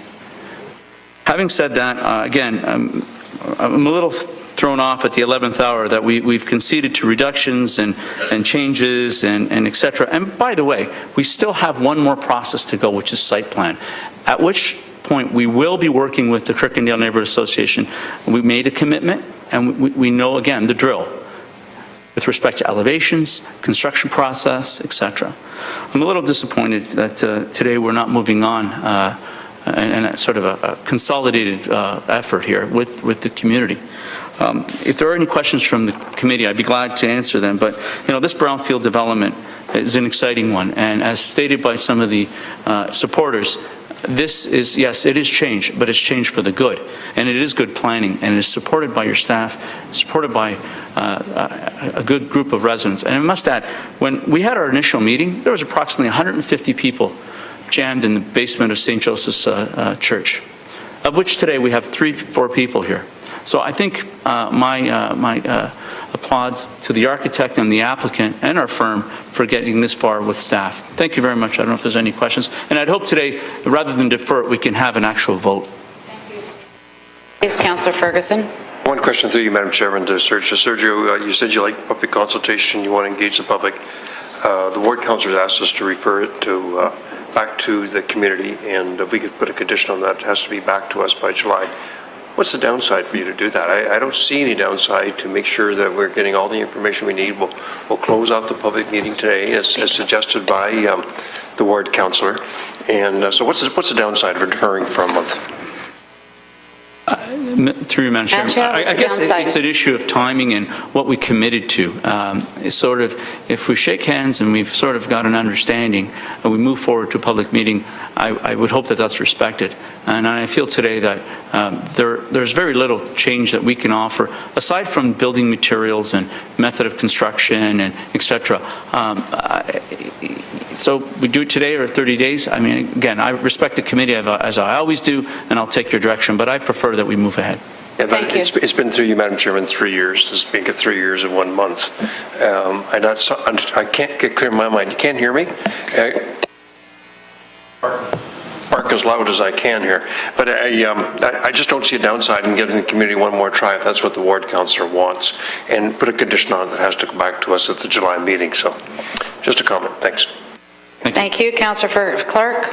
Having said that, again, I'm a little thrown off at the 11th hour that we've conceded to reductions and changes and et cetera. And by the way, we still have one more process to go, which is site plan, at which point we will be working with the Kirkendale Neighbourhood Association. We made a commitment, and we know, again, the drill with respect to elevations, construction process, et cetera. I'm a little disappointed that today we're not moving on and sort of a consolidated effort here with the community. If there are any questions from the committee, I'd be glad to answer them. But this brownfield development is an exciting one, and as stated by some of the supporters, this is, yes, it is change, but it's change for the good, and it is good planning, and it is supported by your staff, supported by a good group of residents. And I must add, when we had our initial meeting, there was approximately 150 people jammed in the basement of St. Joseph's Church, of which today we have 3-4 people here. So I think my applauds to the architect and the applicant and our firm for getting this far with staff. Thank you very much. I don't know if there's any questions. And I'd hope today, rather than defer it, we can have an actual vote. Please, Councillor Ferguson. One question through you, Madam Chairman, to Sergio. Sergio, you said you like public consultation, you want to engage the public. The ward councillors asked us to refer it to back to the community, and we could put a condition on that. It has to be back to us by July. What's the downside for you to do that? I don't see any downside to make sure that we're getting all the information we need. We'll close off the public meeting today, as suggested by the ward councillor. And so what's the downside for deferring for a month? Through you, Madam Chairman, I guess it's an issue of timing and what we committed to. It's sort of, if we shake hands and we've sort of got an understanding and we move forward to a public meeting, I would hope that that's respected. And I feel today that there's very little change that we can offer, aside from building materials and method of construction and et cetera. So we do it today or 30 days. I mean, again, I respect the committee as I always do, and I'll take your direction, but I prefer that we move ahead. Yeah, but it's been through you, Madam Chairman, 3 years. This being 3 years and 1 month. I can't get clear in my mind. You can't hear me? Mark, as loud as I can here. But I just don't see a downside in giving the community one more try if that's what the ward councillor wants, and put a condition on it that has to come back to us at the July meeting. So just a comment. Thanks. Thank you. Councillor Clark.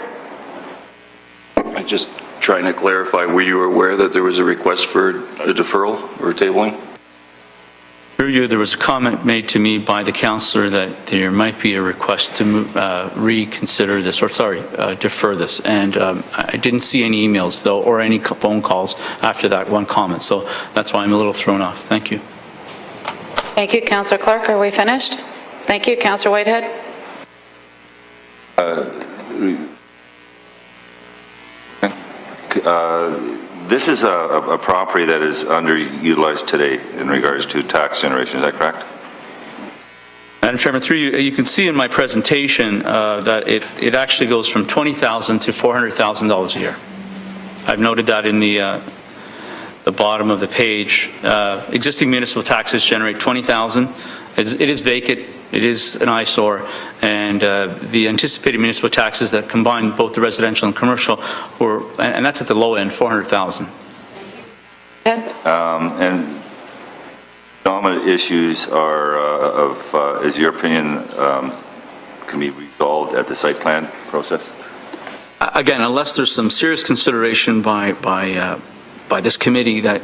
I just trying to clarify, were you aware that there was a request for a deferral or tabling? Through you, there was a comment made to me by the councillor that there might be a request to reconsider this, or defer this. And I didn't see any emails, though, or any phone calls after that one comment. So that's why I'm a little thrown off. Thank you. Thank you. Councillor Clark, are we finished? Thank you. Councillor Whitehead. This is a property that is underutilized today in regards to tax generation, is that correct? Madam Chairman, through you, you can see in my presentation that it actually goes from $20,000 to $400,000 a year. I've noted that in the bottom of the page. Existing municipal taxes generate $20,000. It is vacant. It is an eyesore, and the anticipated municipal taxes that combine both the residential and commercial, and that's at the low end, $400,000. And dominant issues are is your opinion, can be resolved at the site plan process? Again, unless there's some serious consideration by this committee that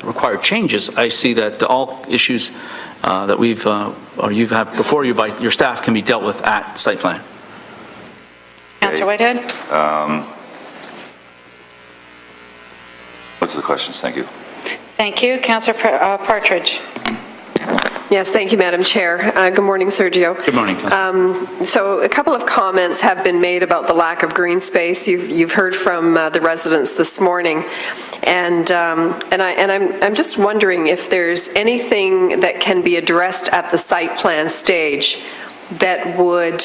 require changes, I see that all issues that you've had before you by your staff can be dealt with at site plan. Councillor Whitehead. What's the questions? Thank you. Thank you. Councillor Partridge. Yes, thank you, Madam Chair. Good morning, Sergio. Good morning, Councillor. So a couple of comments have been made about the lack of green space. You've heard from the residents this morning, and I'm just wondering if there's anything that can be addressed at the site plan stage that would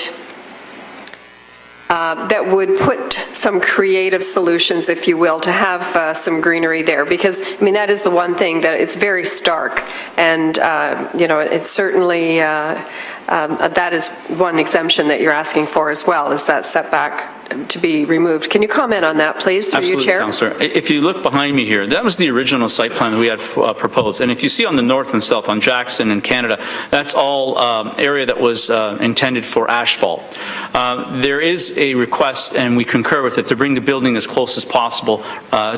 put some creative solutions, if you will, to have some greenery there. Because, I mean, that is the one thing that it's very stark. And, it's certainly, that is one exemption that you're asking for as well, is that setback to be removed. Can you comment on that, please, through you, Chair? Councillor. If you look behind me here, that was the original site plan that we had proposed. And if you see on the north and south, on Jackson and Canada, that's all area that was intended for asphalt. There is a request, and we concur with it, to bring the building as close as possible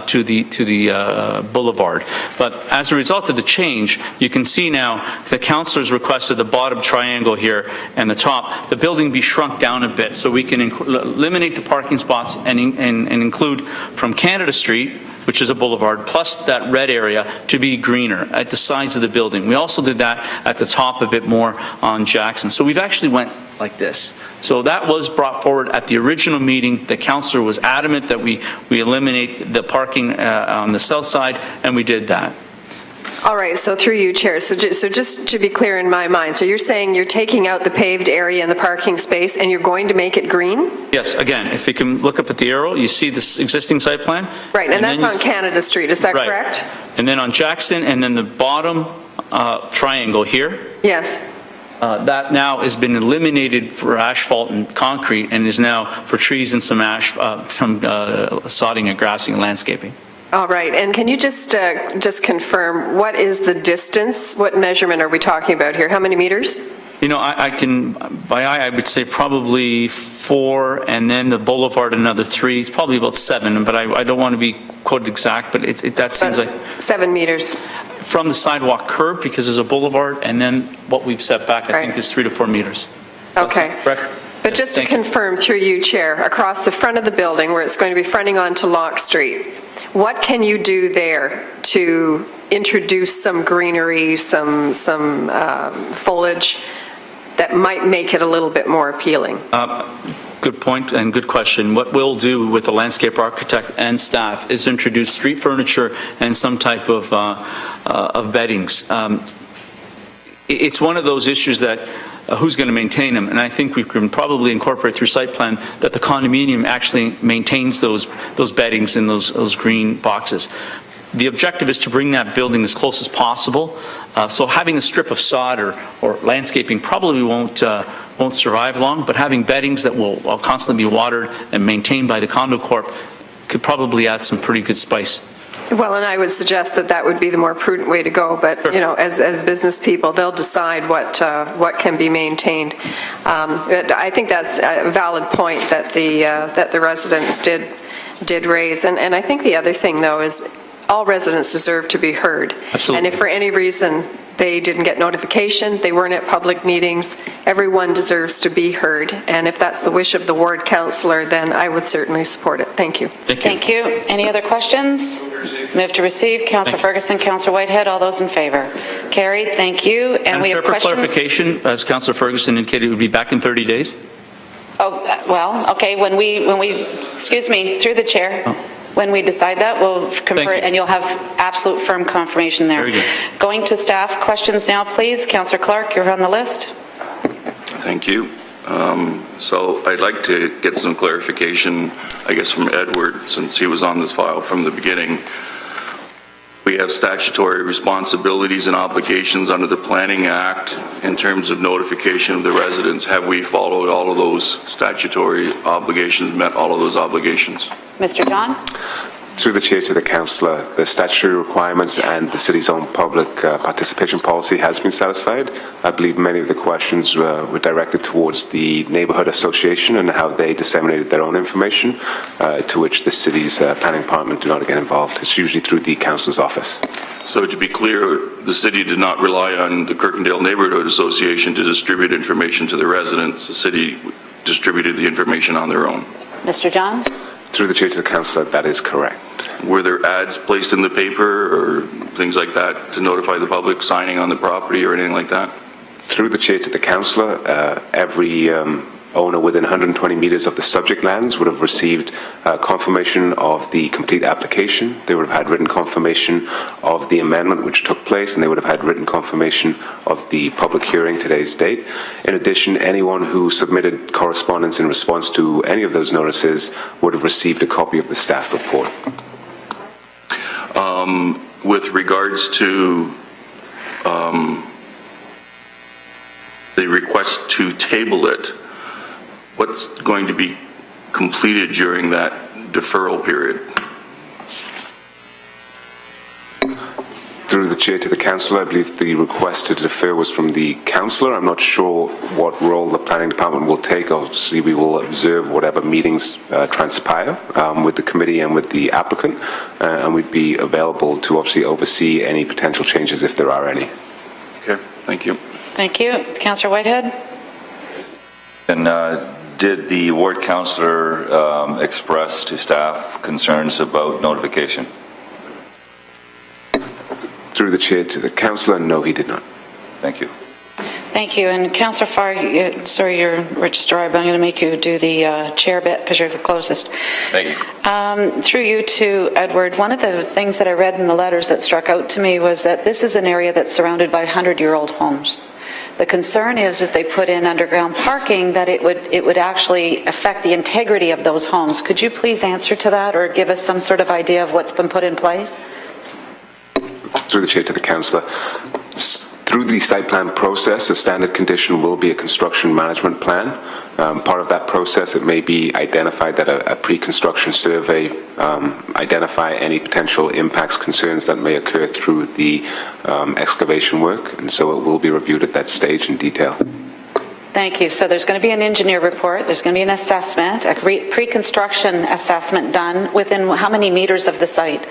to the boulevard. But as a result of the change, you can see now the councillors requested the bottom triangle here and the top, the building be shrunk down a bit so we can eliminate the parking spots and include from Canada Street, which is a boulevard, plus that red area to be greener at the sides of the building. We also did that at the top a bit more on Jackson. So we've actually went like this. So that was brought forward at the original meeting. The councillor was adamant that we eliminate the parking on the south side, and we did that. All right, so through you, Chair. So just to be clear in my mind, so you're saying you're taking out the paved area and the parking space, and you're going to make it green? Yes, again, if you can look up at the arrow, you see this existing site plan? Right, and that's on Canada Street, is that correct? And then on Jackson, and then the bottom triangle here. Yes. That now has been eliminated for asphalt and concrete, and is now for trees and some sodding and grassing and landscaping. All right, and can you just confirm, what is the distance? What measurement are we talking about here? How many meters? You know, I can, by eye, I would say probably 4, and then the boulevard another 3. It's probably about 7, but I don't want to be quoted exact, but that seems like 7 meters. From the sidewalk curb, because there's a boulevard, and then what we've set back, I think, is 3 to 4 meters. Okay. Correct? But just to confirm, through you, Chair, across the front of the building where it's going to be fronting onto Locke Street, what can you do there to introduce some greenery, some foliage that might make it a little bit more appealing? Good point and good question. What we'll do with the landscape architect and staff is introduce street furniture and some type of beddings. It's one of those issues that who's going to maintain them? And I think we can probably incorporate through site plan that the condominium actually maintains those beddings in those green boxes. The objective is to bring that building as close as possible. So having a strip of sod or landscaping probably won't won't survive long, but having beddings that will constantly be watered and maintained by the condo corp could probably add some pretty good spice. Well, and I would suggest that that would be the more prudent way to go, but, you know, as business people, they'll decide what can be maintained. But I think that's a valid point that the residents did raise. And I think the other thing, though, is all residents deserve to be heard. Absolutely. And if for any reason they didn't get notification, they weren't at public meetings, everyone deserves to be heard. And if that's the wish of the ward councillor, then I would certainly support it. Thank you. Thank you. Any other questions? Move to receive. Councillor Ferguson, Councillor Whitehead, all those in favor? Carried. Thank you. And we have for questions. clarification, as Councillor Ferguson indicated, it would be back in 30 days? Oh, well, okay, when we, excuse me, through the chair. When we decide that, we'll confer it, and you'll have absolute firm confirmation there. Very good. Going to staff questions now, please. Councillor Clark, you're on the list. Thank you. So I'd like to get some clarification, I guess, from Edward, since he was on this file from the beginning. We have statutory responsibilities and obligations under the Planning Act in terms of notification of the residents. Have we followed all of those statutory obligations, met all of those obligations? Mr. John? Through the chair to the councillor, the statutory requirements and the city's own public participation policy has been satisfied. I believe many of the questions were directed towards the neighbourhood association and how they disseminated their own information, to which the city's planning department do not get involved. It's usually through the councillor's office. So to be clear, the city did not rely on the Kirkendale Neighbourhood Association to distribute information to the residents. The city distributed the information on their own. Mr. John? Through the chair to the councillor, that is correct. Were there ads placed in the paper or things like that to notify the public signing on the property or anything like that? Through the chair to the councillor, every owner within 120 metres of the subject lands would have received confirmation of the complete application. They would have had written confirmation of the amendment which took place, and they would have had written confirmation of the public hearing, today's date. In addition, anyone who submitted correspondence in response to any of those notices would have received a copy of the staff report. With regards to the request to table it, what's going to be completed during that deferral period? Through the chair to the councillor, I believe the request to defer was from the councillor. I'm not sure what role the planning department will take. Obviously, we will observe whatever meetings transpire with the committee and with the applicant, and we'd be available to obviously oversee any potential changes if there are any. Okay, thank you. Thank you. Councillor Whitehead? And did the ward councillor express to staff concerns about notification? Through the chair to the councillor, no, he did not. Thank you. Thank you. And Councillor Farr, sorry, you're registrar, but I'm going to make you do the chair bit because you're the closest. Thank you. Through you to Edward, one of the things that I read in the letters that struck out to me was that this is an area that's surrounded by 100-year-old homes. The concern is if they put in underground parking that it would actually affect the integrity of those homes. Could you please answer to that or give us some sort of idea of what's been put in place? Through the chair to the councillor, through the site plan process, a standard condition will be a construction management plan. Part of that process, it may be identified that a pre-construction survey identify any potential impacts, concerns that may occur through the excavation work, and so it will be reviewed at that stage in detail. Thank you. So there's going to be an engineer report, there's going to be an assessment, a pre-construction assessment done within how many meters of the site?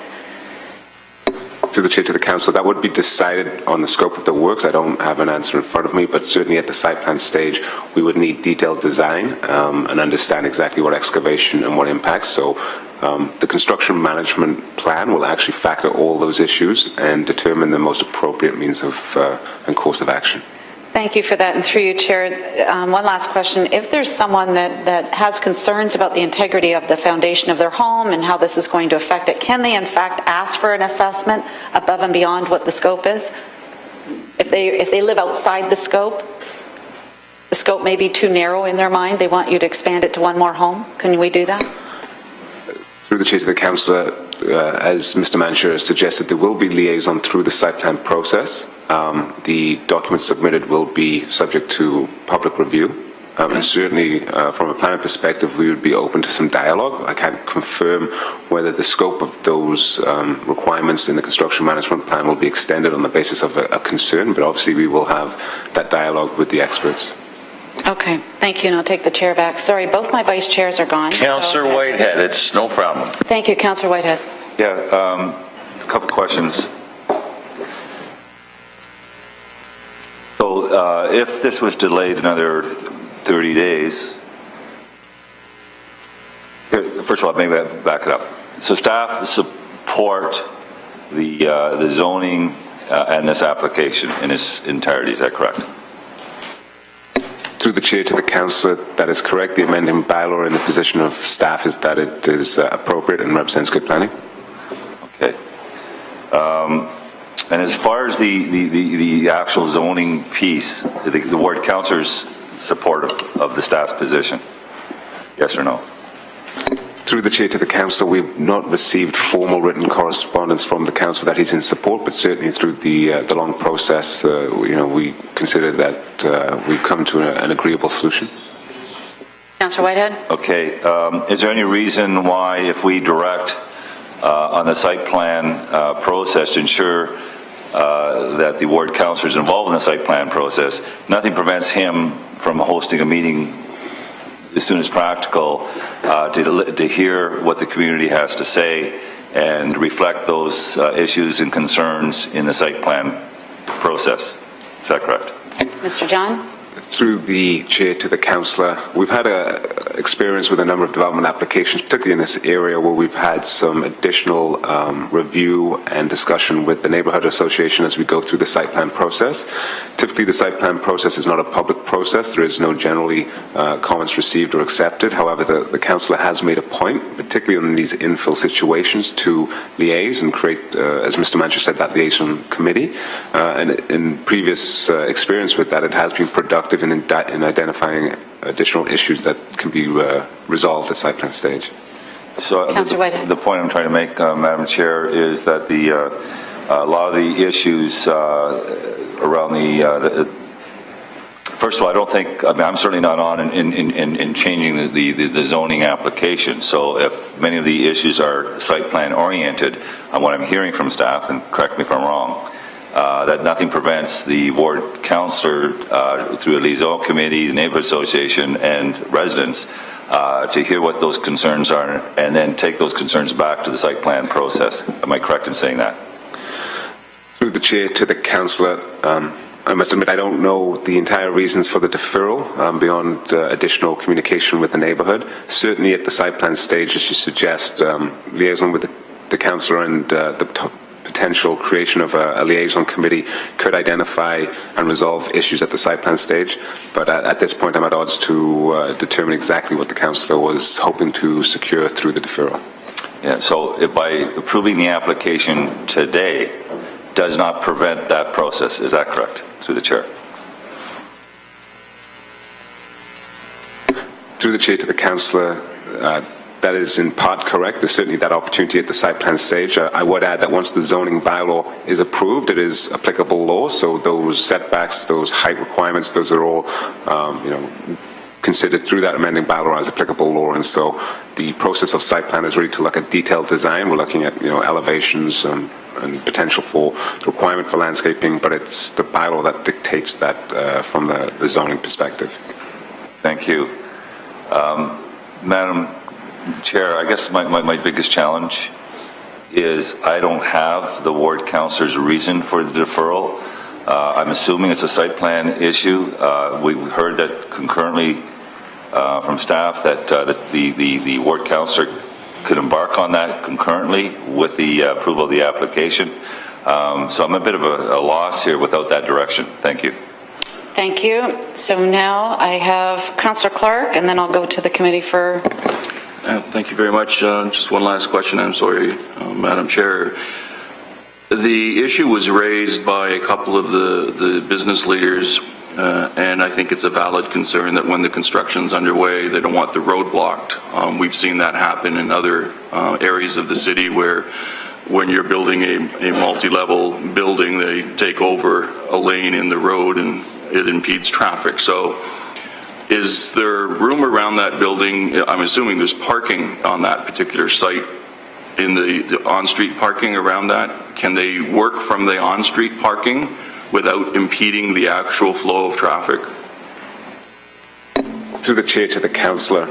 Through the chair to the council, that would be decided on the scope of the works. I don't have an answer in front of me, but certainly at the site plan stage, we would need detailed design and understand exactly what excavation and what impacts. So the construction management plan will actually factor all those issues and determine the most appropriate means of and course of action. Thank you for that. And through you, Chair, one last question. If there's someone that has concerns about the integrity of the foundation of their home and how this is going to affect it, can they in fact ask for an assessment above and beyond what the scope is? If they live outside the scope may be too narrow in their mind, they want you to expand it to one more home, can we do that? Through the chair to the councillor, as Mr. Mansher has suggested, there will be liaison through the site plan process. The documents submitted will be subject to public review, And certainly, from a planning perspective, we would be open to some dialogue. I can't confirm whether the scope of those requirements in the construction management plan will be extended on the basis of a concern, but obviously we will have that dialogue with the experts. Okay, thank you, and I'll take the chair back. Sorry, both my vice chairs are gone. Councillor Whitehead, it's no problem. Thank you, Councillor Whitehead. Yeah, a couple questions. So if this was delayed another 30 days, first of all, maybe I back it up. So staff support the zoning and this application in its entirety, is that correct? Through the chair to the councillor, that is correct. The amending bylaw in the position of staff is that it is appropriate and represents good planning. Okay. And as far as the actual zoning piece, the ward councillor's support of the staff's position, yes or no? Through the chair to the council, we've not received formal written correspondence from the council that he's in support, but certainly through the long process, we consider that we've come to an agreeable solution. Councillor Whitehead? Okay. Is there any reason why, if we direct on the site plan process to ensure that the ward councillor is involved in the site plan process, nothing prevents him from hosting a meeting as soon as practical to hear what the community has to say and reflect those issues and concerns in the site plan process. Is that correct? Mr. John? Through the chair to the councillor, we've had experience with a number of development applications, particularly in this area where we've had some additional review and discussion with the neighbourhood association as we go through the site plan process. Typically, the site plan process is not a public process. There is no generally comments received or accepted. However, the councillor has made a point, particularly in these infill situations, to liaise and create, as Mr. Mancher said, that liaison committee. And in previous experience with that, it has been productive in identifying additional issues that can be resolved at site plan stage. So the point I'm trying to make, Madam Chair, is that a lot of the issues around first of all, I don't think, I'm certainly not on in changing the zoning application. So if many of the issues are site plan oriented, what I'm hearing from staff, and correct me if I'm wrong, that nothing prevents the ward councillor through a liaison committee, the neighborhood association, and residents to hear what those concerns are and then take those concerns back to the site plan process. Am I correct in saying that? Through the chair to the councillor, I must admit I don't know the entire reasons for the deferral beyond additional communication with the neighbourhood. Certainly at the site plan stage, as you suggest, liaison with the councillor and the potential creation of a liaison committee could identify and resolve issues at the site plan stage, but at this point I'm at odds to determine exactly what the councillor was hoping to secure through the deferral. Yeah, so if by approving the application today does not prevent that process, is that correct, through the chair? Through the chair to the councillor, that is in part correct. There's certainly that opportunity at the site plan stage. I would add that once the zoning bylaw is approved, it is applicable law, so those setbacks, those height requirements, those are all considered through that amending bylaw as applicable law, and so the process of site plan is really to look at detailed design. We're looking at elevations and potential for the requirement for landscaping, but it's the bylaw that dictates that from the zoning perspective. Thank you. Madam Chair, I guess my biggest challenge is I don't have the ward councillor's reason for the deferral. I'm assuming it's a site plan issue. We heard that concurrently from staff that the ward councillor could embark on that concurrently with the approval of the application. So I'm a bit of a loss here without that direction. Thank you. Thank you. So now I have Councillor Clark, and then I'll go to the committee for... Thank you very much. Just one last question. I'm sorry, Madam Chair. The issue was raised by a couple of the business leaders, and I think it's a valid concern that when the construction's underway, they don't want the road blocked. We've seen that happen in other areas of the city where when you're building a multi-level building, they take over a lane in the road and it impedes traffic. So Is there room around that building? I'm assuming there's parking on that particular site, in the on-street parking around that. Can they work from the on-street parking without impeding the actual flow of traffic? Through the chair to the councillor,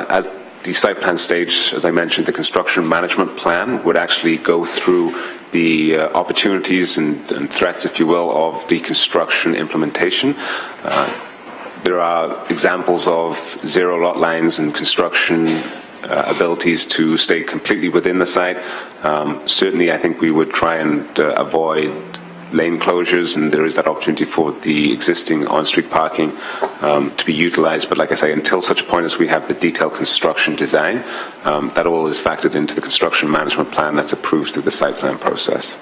at the site plan stage, as I mentioned, the construction management plan would actually go through the opportunities and threats, if you will, of the construction implementation. There are examples of zero lot lines and construction abilities to stay completely within the site. Certainly, I think we would try and avoid lane closures, and there is that opportunity for the existing on-street parking to be utilized. But like I say, until such point as we have the detailed construction design, that all is factored into the construction management plan that's approved through the site plan process.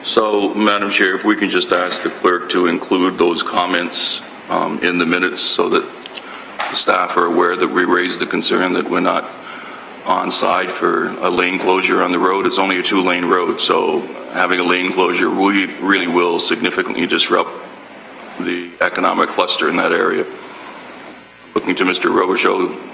So, Madam Chair, if we can just ask the clerk to include those comments in the minutes so that the staff are aware that we raised the concern that we're not on side for a lane closure on the road. It's only a 2-lane road, so having a lane closure really will significantly disrupt the economic cluster in that area. Looking to Mr. Robichaud.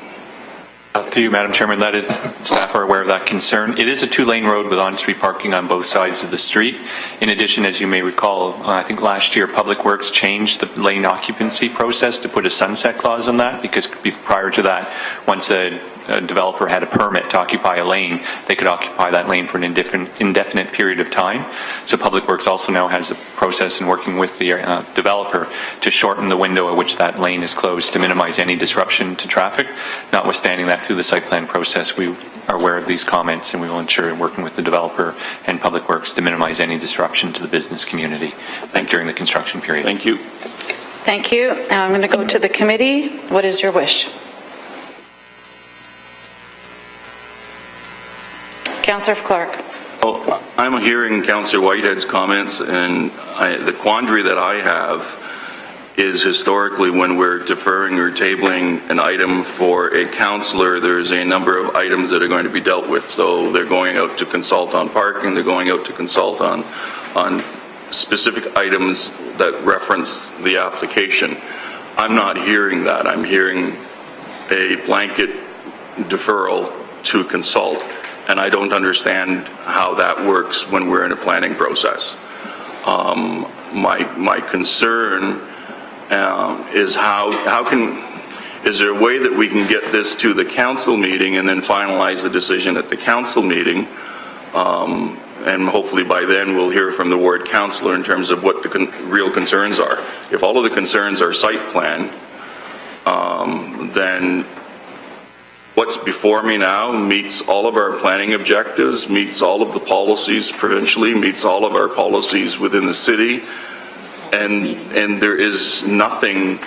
To you, Madam Chairman, that is, staff are aware of that concern. It is a 2-lane road with on-street parking on both sides of the street. In addition, as you may recall, I think last year Public Works changed the lane occupancy process to put a sunset clause on that, because prior to that, once a developer had a permit to occupy a lane, they could occupy that lane for an indefinite period of time. So Public Works also now has a process in working with the developer to shorten the window at which that lane is closed to minimize any disruption to traffic. Notwithstanding that, through the site plan process, we are aware of these comments, and we will ensure working with the developer and Public Works to minimize any disruption to the business community during the construction period. Thank you. Thank you. Now I'm going to go to the committee. What is your wish? Councillor Clark. Well, I'm hearing Councillor Whitehead's comments, and the quandary that I have is historically when we're deferring or tabling an item for a councillor, there's a number of items that are going to be dealt with. So they're going out to consult on parking, they're going out to consult on specific items that reference the application. I'm not hearing that. I'm hearing a blanket deferral to consult. And I don't understand how that works when we're in a planning process. My concern is is there a way that we can get this to the council meeting and then finalize the decision at the council meeting? And hopefully by then we'll hear from the ward councillor in terms of what the real concerns are. If all of the concerns are site plan, then what's before me now meets all of our planning objectives, meets all of the policies provincially, meets all of our policies within the city, and there is nothing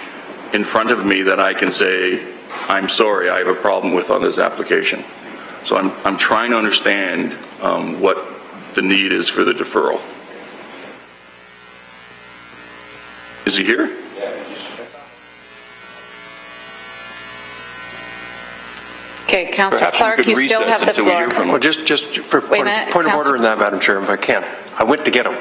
in front of me that I can say, I'm sorry, I have a problem with on this application. So I'm trying to understand what the need is for the deferral. Is he here? Okay, Councillor Clark, you still have the floor. Well, just for point of order in that, Madam Chair, if I can. I went to get him.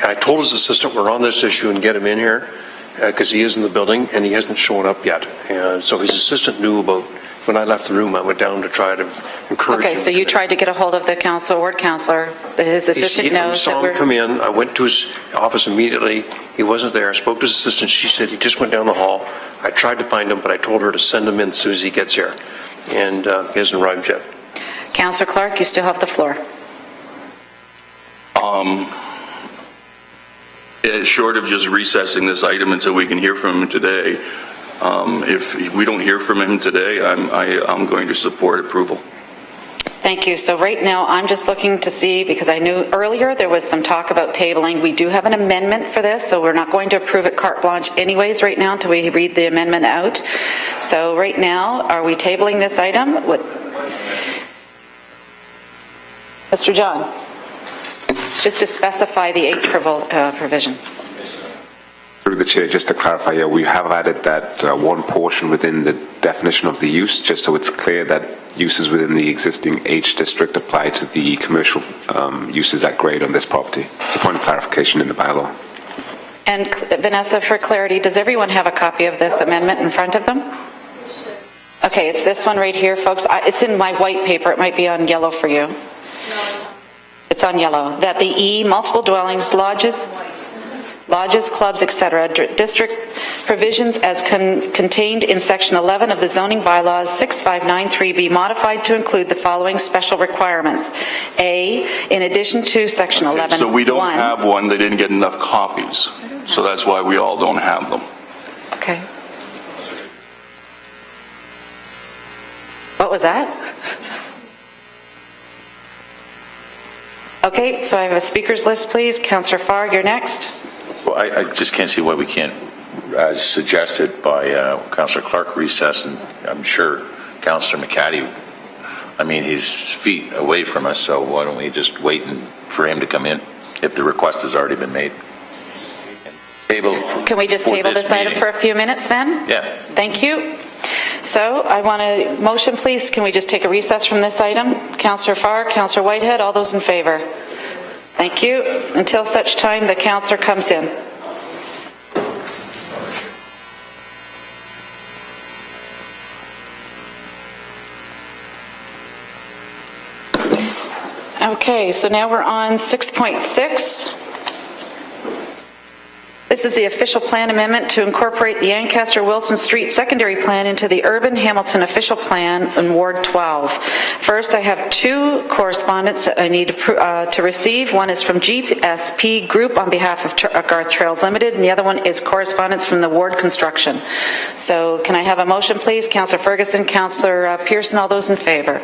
I told his assistant we're on this issue and get him in here because he is in the building and he hasn't shown up yet. And so his assistant knew about, when I left the room, I went down to try to encourage him. Okay, so you tried to get a hold of the ward councillor. His assistant knows that I saw him come in. I went to his office immediately. He wasn't there. I spoke to his assistant. She said he just went down the hall. I tried to find him, but I told her to send him in as soon as he gets here. And he hasn't arrived yet. Councillor Clark, you still have the floor. Short of just recessing this item until we can hear from him today, if we don't hear from him today, I'm going to support approval. Thank you. So right now, I'm just looking to see, because I knew earlier there was some talk about tabling. We do have an amendment for this, so we're not going to approve it carte blanche anyways right now until we read the amendment out. So right now, are we tabling this item? Mr. John, just to specify the H provision. Through the chair, just to clarify, yeah, we have added that one portion within the definition of the use, just so it's clear that uses within the existing H district apply to the commercial uses at grade on this property. It's a point of clarification in the bylaw. And Vanessa, for clarity, does everyone have a copy of this amendment in front of them? Okay, it's this one right here, folks. It's in my white paper. It might be on yellow for you. It's on yellow. That the E, multiple dwellings, lodges, clubs, etc., district provisions as contained in Section 11 of the zoning bylaws 6593 be modified to include the following special requirements. A, in addition to Section 11. So we don't have one, they didn't get enough copies. So that's why we all don't have them. Okay. What was that? Okay, so I have a speakers list, please. Councillor Farr, you're next. Well, I just can't see why we can't, as suggested by Councillor Clark, recess, and I'm sure Councillor McCaddy, I mean, he's feet away from us, so why don't we just wait for him to come in if the request has already been made? Can we just table this item for a few minutes then? Yeah. Thank you. So I want a motion, please. Can we just take a recess from this item? Councillor Farr, Councillor Whitehead, all those in favor? Thank you. Until such time the councillor comes in. Okay, so now we're on 6.6. This is the official plan amendment to incorporate the Ancaster-Wilson Street secondary plan into the Urban Hamilton official plan in Ward 12. First, I have two correspondence that I need to receive. One is from GSP Group on behalf of Garth Trails Limited, and the other one is correspondence from the Ward Construction. So can I have a motion, please? Councillor Ferguson, Councillor Pearson, all those in favor.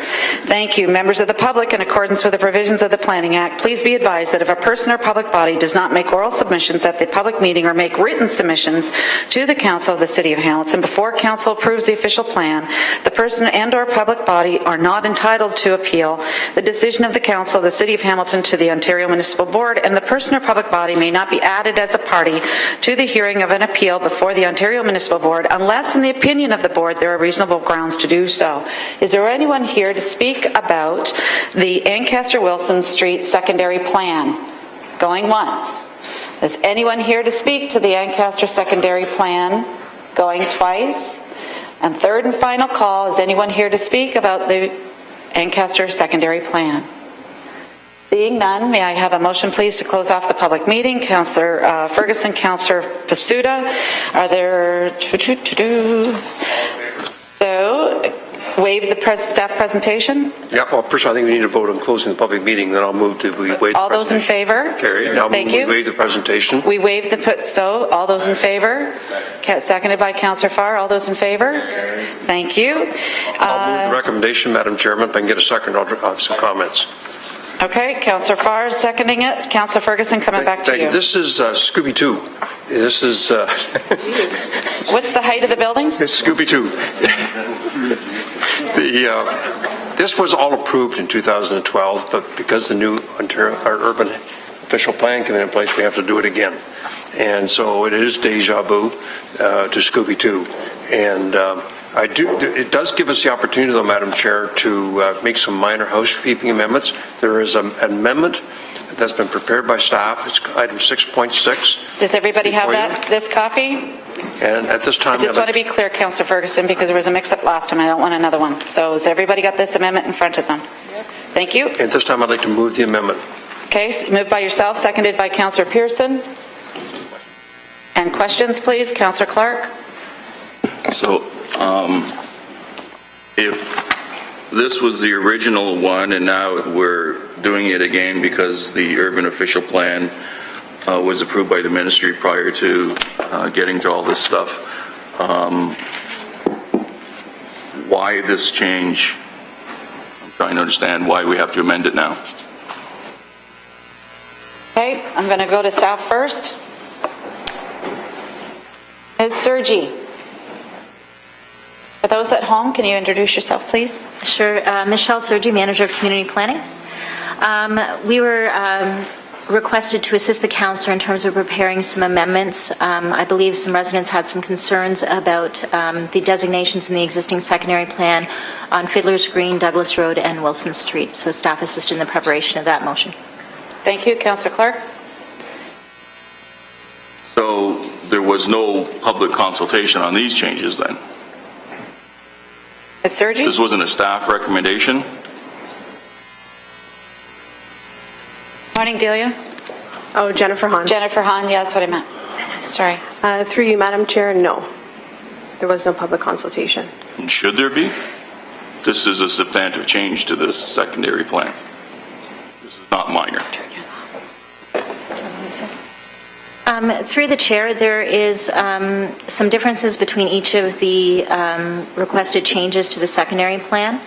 Thank you. Members of the public, in accordance with the provisions of the Planning Act, please be advised that if a person or public body does not make oral submissions at the public meeting or make written submissions to the Council of the City of Hamilton before Council approves the official plan, the person and or public body are not entitled to appeal the decision of the Council of the City of Hamilton to the Ontario Municipal Board, and the person or public body may not be added as a party to the hearing of an appeal before the Ontario Municipal Board unless, in the opinion of the Board, there are reasonable grounds to do so. Is there anyone here to speak about the Ancaster-Wilson Street secondary plan? Going once. Is anyone here to speak to the Ancaster secondary plan? Going twice. And third and final call, is anyone here to speak about the Ancaster secondary plan? Seeing none, may I have a motion, please, to close off the public meeting? Councillor Ferguson, Councillor Pasuda, are there... So, waive the staff presentation? Yeah, well, first I think we need to vote on closing the public meeting, then I'll move to we waive. All those in favor? Carried. Now Thank we you. waive the presentation. We waive the so all those in favor? Seconded by Councillor Farr. All those in favor? Thank you. I'll move the recommendation, Madam Chairman. If I can get a second, I'll have some comments. Okay, Councillor Farr is seconding it. Councillor Ferguson, coming back to you. This is Scooby-Doo. This is... What's the height of the buildings? It's Scooby-Doo. This was all approved in 2012, but because the new our urban official plan came in place, we have to do it again. And so it is deja vu to Scooby-Doo. And it does give us the opportunity, though, Madam Chair, to make some minor housekeeping amendments. There is an amendment that's been prepared by staff. It's item 6.6. Does everybody have this copy? And at this time, I just want to be clear, Councillor Ferguson, because there was a mix-up last time. I don't want another one. So has everybody got this amendment in front of them? Yep. Thank you. At this time, I'd like to move the amendment. Okay, moved by yourself, seconded by Councillor Pearson. And questions, please, Councillor Clark. So, if this was the original one and now we're doing it again because the urban official plan was approved by the ministry prior to getting to all this stuff, why this change? I'm trying to understand why we have to amend it now. Okay, I'm going to go to staff first. Ms. Sergi. For those at home, can you introduce yourself, please? Sure. Michelle Sergi, Manager of Community Planning. We were requested to assist the councillor in terms of preparing some amendments. I believe some residents had some concerns about the designations in the existing secondary plan on Fiddler's Green, Douglas Road, and Wilson Street. So staff assisted in the preparation of that motion. Thank you. Councillor Clark. So there was no public consultation on these changes then? Ms. Sergi? This wasn't a staff recommendation? Morning, Delia. Oh, Jennifer Hahn. Jennifer Hahn, yeah, that's what I meant. Sorry. Through you, Madam Chair, no. There was no public consultation. And should there be? This is a substantive change to this secondary plan. This is not minor. Through the chair, there is some differences between each of the requested changes to the secondary plan.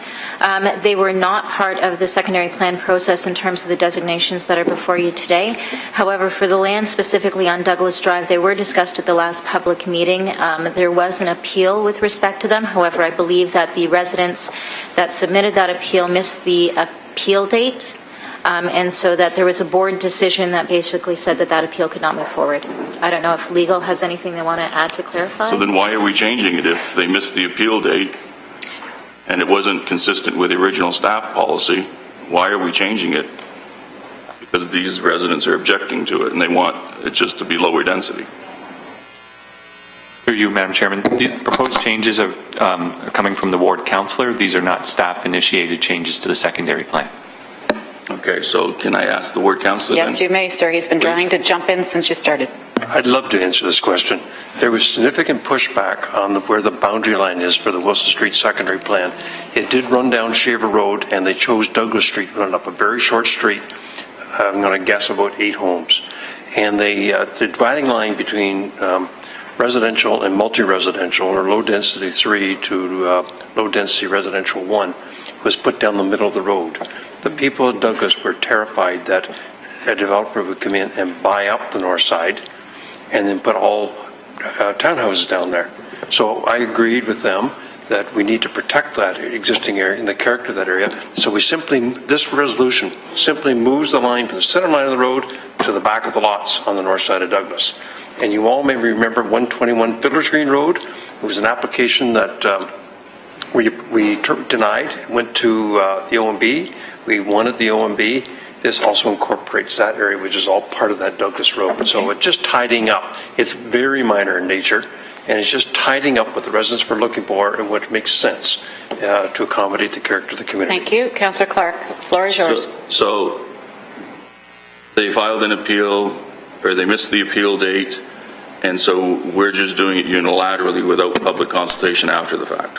They were not part of the secondary plan process in terms of the designations that are before you today. However, for the land specifically on Douglas Drive, they were discussed at the last public meeting. There was an appeal with respect to them. However, I believe that the residents that submitted that appeal missed the appeal date. And so that there was a board decision that basically said that that appeal could not move forward. I don't know if legal has anything they want to add to clarify. So then why are we changing it if they missed the appeal date and it wasn't consistent with the original staff policy? Why are we changing it? Because these residents are objecting to it and they want it just to be lower density. Through you, Madam Chairman, the proposed changes are coming from the ward councillor. These are not staff-initiated changes to the secondary plan. Okay, so can I ask the ward councillor Yes, then? you may, sir. He's been trying to jump in since you started. I'd love to answer this question. There was significant pushback on where the boundary line is for the Wilson Street secondary plan. It did run down Shaver Road, and they chose Douglas Street, run up a very short street. I'm going to guess about 8 homes. And the dividing line between residential and multi-residential, or low-density 3 to low-density residential 1, was put down the middle of the road. The people of Douglas were terrified that a developer would come in and buy up the north side and then put all townhouses down there. So I agreed with them that we need to protect that existing area and the character of that area. So this resolution simply moves the line from the center line of the road to the back of the lots on the north side of Douglas. And you all may remember 121 Fiddler's Green Road. It was an application that we denied, went to the OMB. We wanted the OMB. This also incorporates that area, which is all part of that Douglas Road. Okay. So it's just tidying up. It's very minor in nature, and it's just tidying up what the residents were looking for and what makes sense to accommodate the character of the community. Thank you. Councillor Clark, the floor is yours. So they filed an appeal, or they missed the appeal date, and so we're just doing it unilaterally without public consultation after the fact.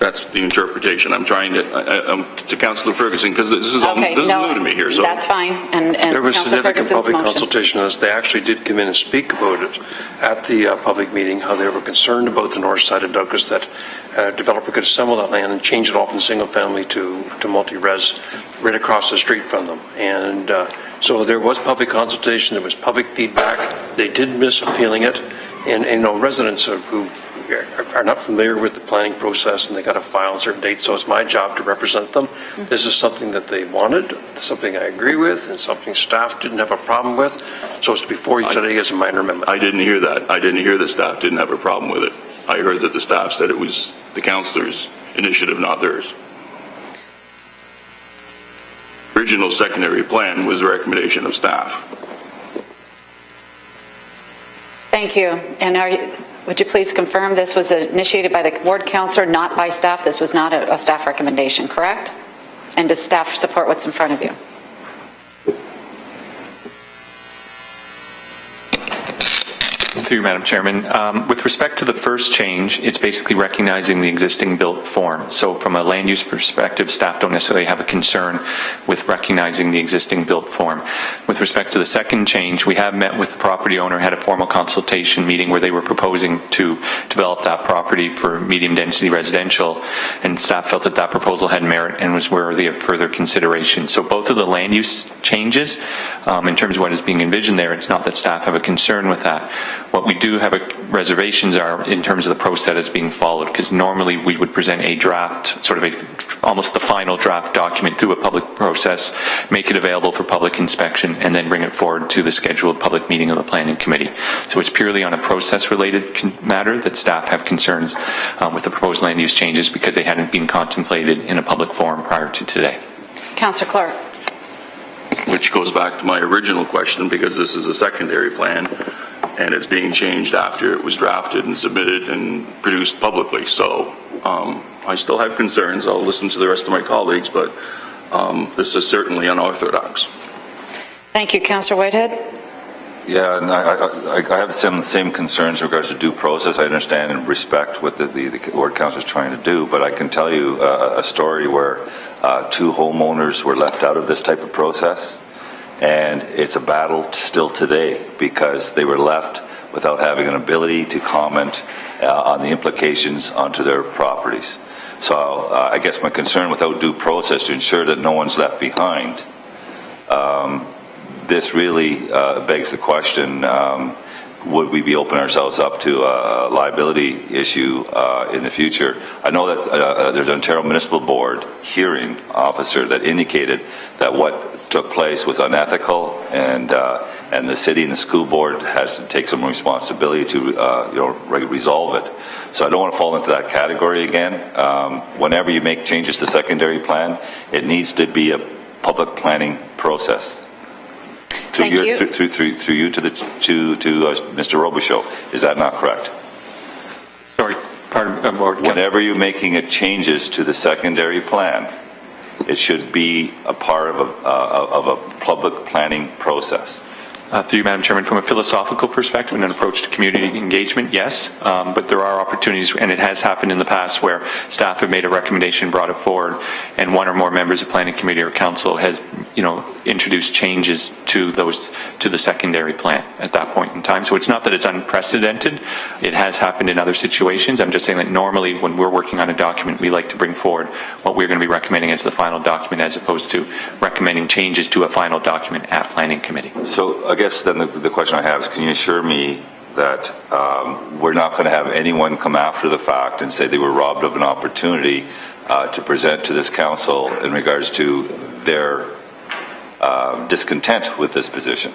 That's the interpretation. I'm trying to Councillor Ferguson, because this is new to me here. So that's fine. And there was Councillor significant Ferguson's public motion. consultation on this. They actually did come in and speak about it at the public meeting, how they were concerned about the north side of Douglas, that a developer could assemble that land and change it all from single family to multi-res right across the street from them. And so there was public consultation, there was public feedback. They did miss appealing it. And residents who are not familiar with the planning process and they got to file on certain dates, so it's my job to represent them. Mm-hmm. This is something that they wanted, something I agree with, and something staff didn't have a problem with. So it's before you today as a minor amendment. I didn't hear that. I didn't hear the staff didn't have a problem with it. I heard that the staff said it was the councillor's initiative, not theirs. Original secondary plan was a recommendation of staff. Thank you. And would you please confirm this was initiated by the ward councillor, not by staff? This was not a staff recommendation, correct? And does staff support what's in front of you? Through you, Madam Chairman. With respect to the first change, it's basically recognizing the existing built form. So from a land use perspective, staff don't necessarily have a concern with recognizing the existing built form. With respect to the second change, we have met with the property owner, had a formal consultation meeting where they were proposing to develop that property for medium density residential, and staff felt that that proposal had merit and was worthy of further consideration. So both of the land use changes, in terms of what is being envisioned there, it's not that staff have a concern with that. What we do have reservations are in terms of the process that is being followed, because normally we would present a draft, sort of almost the final draft document through a public process, make it available for public inspection, and then bring it forward to the scheduled public meeting of the Planning Committee. So it's purely on a process-related matter that staff have concerns with the proposed land use changes because they hadn't been contemplated in a public forum prior to today. Councillor Clark. which goes back to my original question, because this is a secondary plan, and it's being changed after it was drafted and submitted and produced publicly. So I still have concerns. I'll listen to the rest of my colleagues, but this is certainly unorthodox. Thank you. Councillor Whitehead? Yeah, and I have the same concerns in regards to due process. I understand and respect what the ward council is trying to do, but I can tell you a story where 2 homeowners were left out of this type of process, and it's a battle still today because they were left without having an ability to comment on the implications onto their properties. So I guess my concern without due process to ensure that no one's left behind, this really begs the question, would we be opening ourselves up to a liability issue in the future? I know that there's an Ontario Municipal Board hearing officer that indicated that what took place was unethical, and the city and the school board has to take some responsibility to resolve it. So I don't want to fall into that category again. Whenever you make changes to secondary plan, it needs to be a public planning process. Through you to Mr. Robichaud. Is that not correct? Sorry, pardon. Whenever you're making changes to the secondary plan, it should be a part of a public planning process. Through you, Madam Chairman, from a philosophical perspective and an approach to community engagement, yes, but there are opportunities, and it has happened in the past, where staff have made a recommendation, brought it forward, and one or more members of planning committee or council has, introduced changes to the secondary plan at that point in time. So it's not that it's unprecedented. It has happened in other situations. I'm just saying that normally when we're working on a document, we like to bring forward what we're going to be recommending as the final document, as opposed to recommending changes to a final document at planning committee. So I guess then the question I have is, can you assure me that we're not going to have anyone come after the fact and say they were robbed of an opportunity to present to this council in regards to their discontent with this position?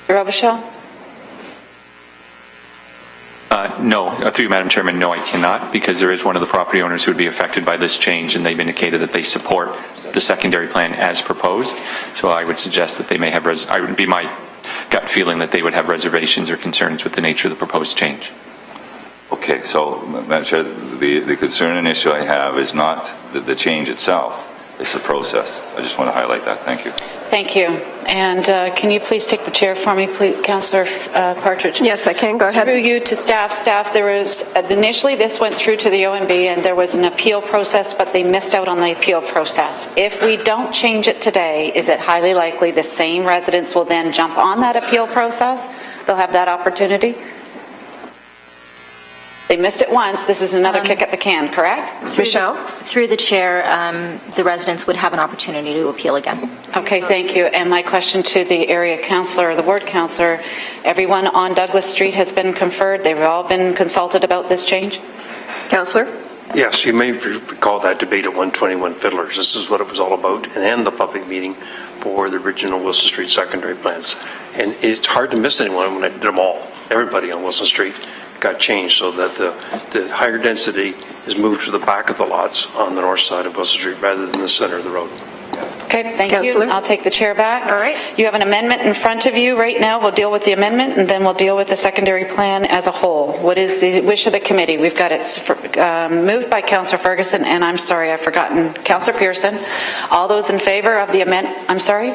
Robichaud? No, through you, Madam Chairman, no, I cannot, because there is one of the property owners who would be affected by this change, and they've indicated that they support the secondary plan as proposed. So I would suggest that they may have, I would be my gut feeling that they would have reservations or concerns with the nature of the proposed change. Okay, so Madam Chair, the concern and issue I have is not the change itself, it's the process. I just want to highlight that. Thank you. Thank you. And can you please take the chair for me, please, Councillor Partridge? Yes, I can. Go ahead. Through you to staff. Staff, there was, initially this went through to the OMB and there was an appeal process, but they missed out on the appeal process. If we don't change it today, is it highly likely the same residents will then jump on that appeal process? They'll have that opportunity? They missed it once. This is another kick at the can, correct? Michelle? Through the chair, the residents would have an opportunity to appeal again. Okay, thank you. And my question to the area councillor, or the ward councillor, everyone on Douglas Street has been conferred. They've all been consulted about this change? Councillor? Yes, you may recall that debate at 121 Fiddlers. This is what it was all about, and the public meeting for the original Wilson Street secondary plans. And it's hard to miss anyone when I did them all. Everybody on Wilson Street got changed so that the higher density is moved to the back of the lots on the north side of Wilson Street rather than the center of the road. Okay, thank Councillor? you. I'll take the chair back. All right. You have an amendment in front of you right now. We'll deal with the amendment, and then we'll deal with the secondary plan as a whole. What is the wish of the committee? We've got it moved by Councillor Ferguson, and I'm sorry, I've forgotten Councillor Pearson. All those in favor of the amendment? I'm sorry?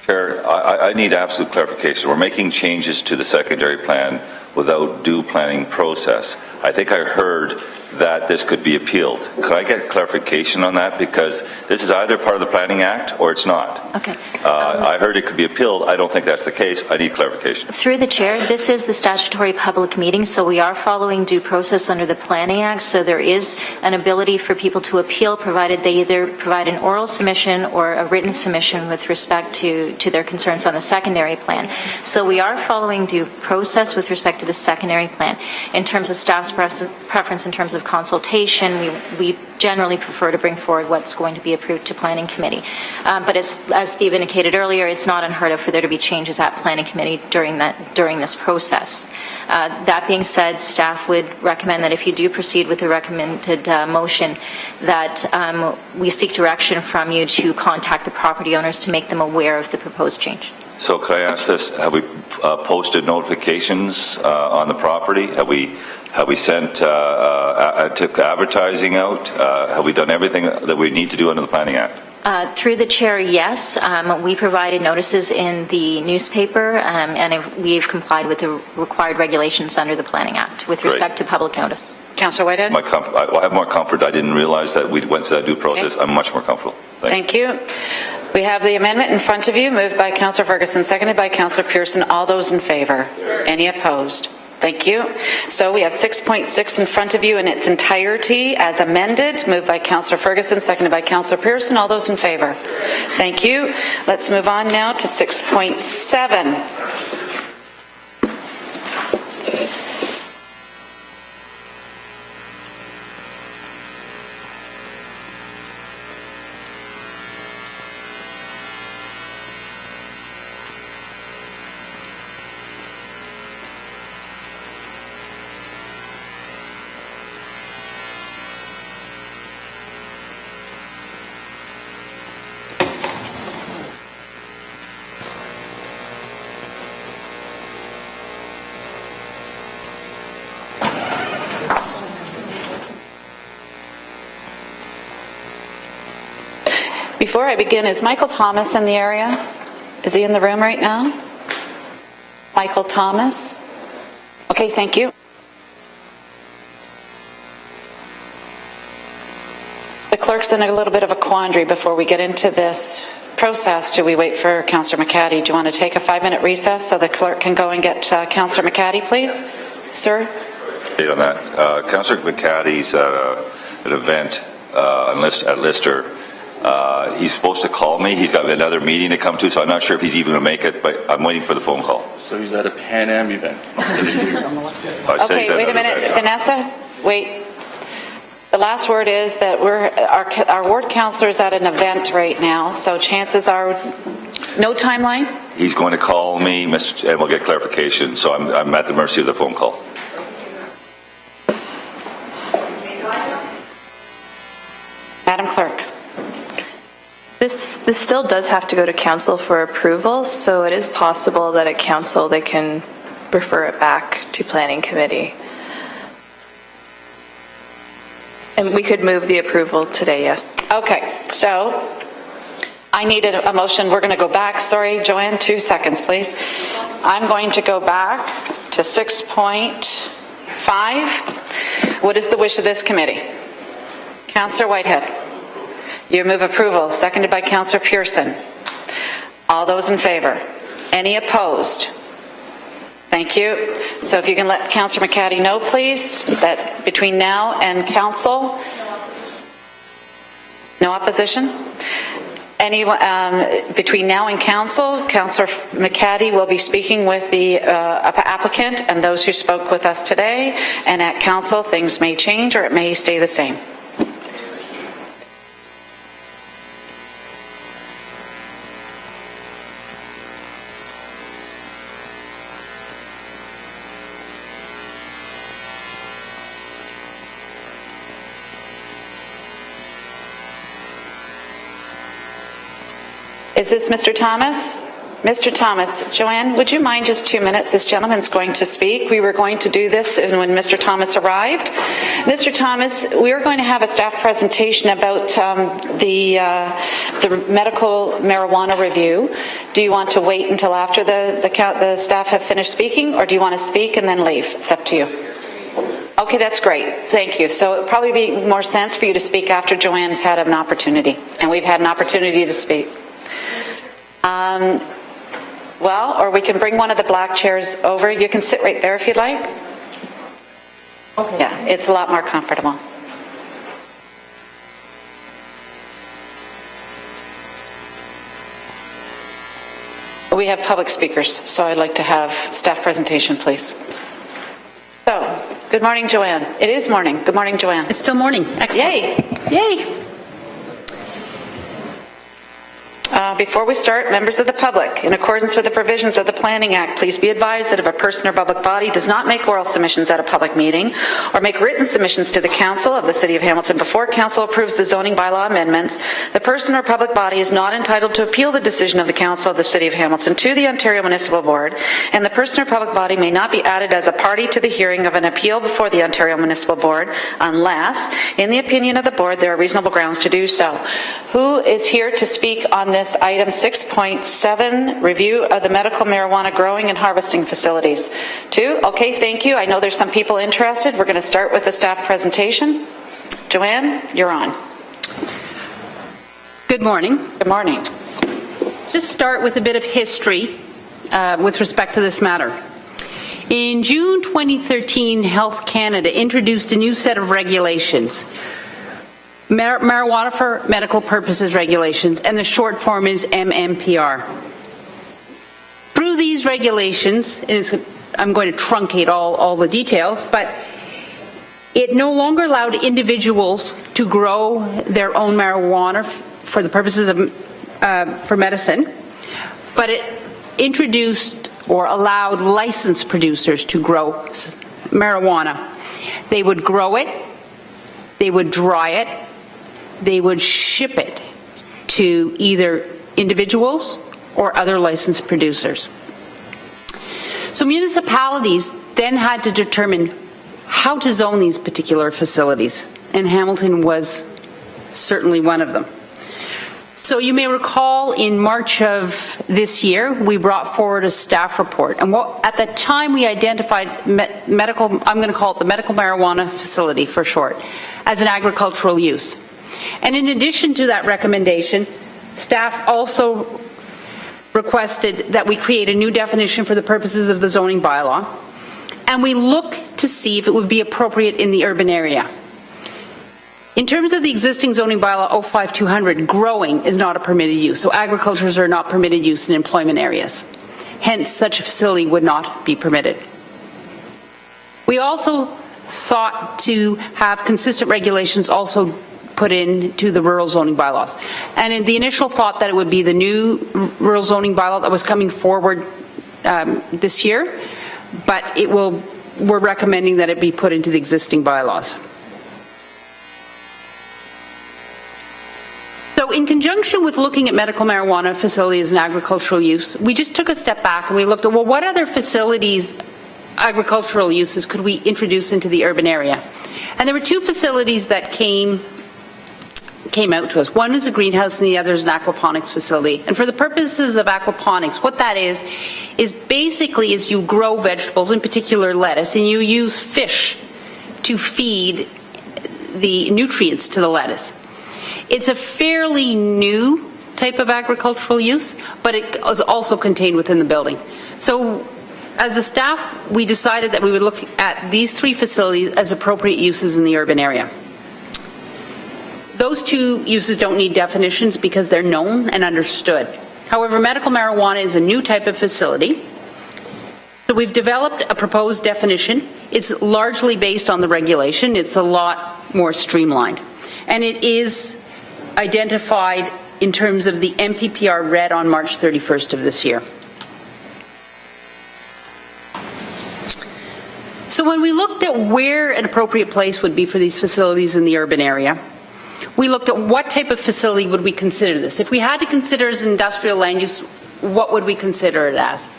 Chair, I need absolute clarification. We're making changes to the secondary plan without due planning process. I think I heard that this could be appealed. Could I get clarification on that? Because this is either part of the Planning Act or it's not. Okay. I heard it could be appealed. I don't think that's the case. I need clarification. Through the chair, this is the statutory public meeting, so we are following due process under the Planning Act, so there is an ability for people to appeal, provided they either provide an oral submission or a written submission with respect to their concerns on the secondary plan. So we are following due process with respect to the secondary plan. In terms of staff's preference in terms of consultation, we generally prefer to bring forward what's going to be approved to Planning Committee. But as Steve indicated earlier, it's not unheard of for there to be changes at Planning Committee during this process. That being said, staff would recommend that if you do proceed with the recommended motion, that we seek direction from you to contact the property owners to make them aware of the proposed change. So could I ask this, have we posted notifications on the property? Have we sent took advertising out? Have we done everything that we need to do under the Planning Act? Through the chair, yes. We provided notices in the newspaper, and we've complied with the required regulations under the Planning Act with respect to public notice. Councillor Whitehead? I have more comfort. I didn't realize that we went through that due process. Okay. I'm much more comfortable. Thank you. We have the amendment in front of you, moved by Councillor Ferguson, seconded by Councillor Pearson. All those in favour? Any opposed? Thank you. So we have 6.6 in front of you in its entirety as amended, moved by Councillor Ferguson, seconded by Councillor Pearson. All those in favour? Thank you. Let's move on now to 6.7. Before I begin, is Michael Thomas in the area? Is he in the room right now? Michael Thomas? Okay, thank you. The clerk's in a little bit of a quandary before we get into this process. Do we wait for Councillor McCaddy? Do you want to take a 5-minute recess so the clerk can go and get Councillor McCaddy, please? Sir? On that, Councillor McCaddy's at an event at Lister. He's supposed to call me. He's got another meeting to come to, so I'm not sure if he's even going to make it, but I'm waiting for the phone call. So he's at a Pan Am event. Okay, wait a minute. Vanessa, wait. The last word is that our ward councillor is at an event right now, so chances are, no timeline? He's going to call me, and we'll get clarification, so I'm at the mercy of the phone call. Madam Clerk. This still does have to go to council for approval, so it is possible that at council they can refer it back to Planning Committee. And we could move the approval today, yes. Okay, so I needed a motion. We're going to go back. Sorry, Joanne, 2 seconds, please. I'm going to go back to 6.5. What is the wish of this committee? Councillor Whitehead. You move approval, seconded by Councillor Pearson. All those in favour? Any opposed? Thank you. So if you can let Councillor McCaddy know, please, that between now and council, no opposition? Between now and council, Councillor McCaddy will be speaking with the applicant and those who spoke with us today, and at council things may change or it may stay the same. Is this Mr. Thomas? Mr. Thomas, Joanne, would you mind just 2 minutes? This gentleman's going to speak. We were going to do this when Mr. Thomas arrived. Mr. Thomas, we are going to have a staff presentation about the medical marijuana review. Do you want to wait until after the staff have finished speaking, or do you want to speak and then leave? It's up to you. Okay, that's great. Thank you. So it would probably be more sense for you to speak after Joanne's had an opportunity, and we've had an opportunity to speak. Well, or we can bring one of the black chairs over. You can sit right there if you'd like. Okay. Yeah, it's a lot more comfortable. We have public speakers, so I'd like to have staff presentation, please. So, Good morning, Joanne. It is morning. Good morning, Joanne. It's still morning. Excellent. Yay. Before we start, members of the public, in accordance with the provisions of the Planning Act, please be advised that if a person or public body does not make oral submissions at a public meeting or make written submissions to the Council of the City of Hamilton before Council approves the zoning bylaw amendments, the person or public body is not entitled to appeal the decision of the Council of the City of Hamilton to the Ontario Municipal Board, and the person or public body may not be added as a party to the hearing of an appeal before the Ontario Municipal Board unless, in the opinion of the Board, there are reasonable grounds to do so. Who is here to speak on this item 6.7, review of the medical marijuana growing and harvesting facilities? 2? Okay, thank you. I know there's some people interested. We're going to start with the staff presentation. Joanne, you're on. Good morning. Good morning. Just start with a bit of history with respect to this matter. In June 2013, Health Canada introduced a new set of regulations, marijuana for medical purposes regulations, and the short form is MMPR. Through these regulations, I'm going to truncate all the details, but it no longer allowed individuals to grow their own marijuana for the purposes of for medicine, but it introduced or allowed licensed producers to grow marijuana. They would grow it, they would dry it, they would ship it to either individuals or other licensed producers. So municipalities then had to determine how to zone these particular facilities, and Hamilton was certainly one of them. So you may recall in March of this year, we brought forward a staff report, and at the time we identified medical, I'm going to call it the medical marijuana facility for short, as an agricultural use. And in addition to that recommendation, staff also requested that we create a new definition for the purposes of the zoning bylaw, and we look to see if it would be appropriate in the urban area. In terms of the existing zoning bylaw 05200, growing is not a permitted use, so agricultures are not permitted use in employment areas. Hence, such a facility would not be permitted. We also sought to have consistent regulations also put into the rural zoning bylaws. And in the initial thought that it would be the new rural zoning bylaw that was coming forward this year, but we're recommending that it be put into the existing bylaws. So in conjunction with looking at medical marijuana facilities and agricultural use, we just took a step back and we looked at, well, what other facilities, agricultural uses, could we introduce into the urban area? And there were two facilities that came out to us. One was a greenhouse and the other is an aquaponics facility. And for the purposes of aquaponics, what that is basically is you grow vegetables, in particular lettuce, and you use fish to feed the nutrients to the lettuce. It's a fairly new type of agricultural use, but it is also contained within the building. So as a staff, we decided that we would look at these three facilities as appropriate uses in the urban area. Those two uses don't need definitions because they're known and understood. However, medical marijuana is a new type of facility. So we've developed a proposed definition. It's largely based on the regulation. It's a lot more streamlined. And it is identified in terms of the MPPR read on March 31st of this year. So when we looked at where an appropriate place would be for these facilities in the urban area, we looked at what type of facility would we consider this. If we had to consider it as an industrial land use, what would we consider it as?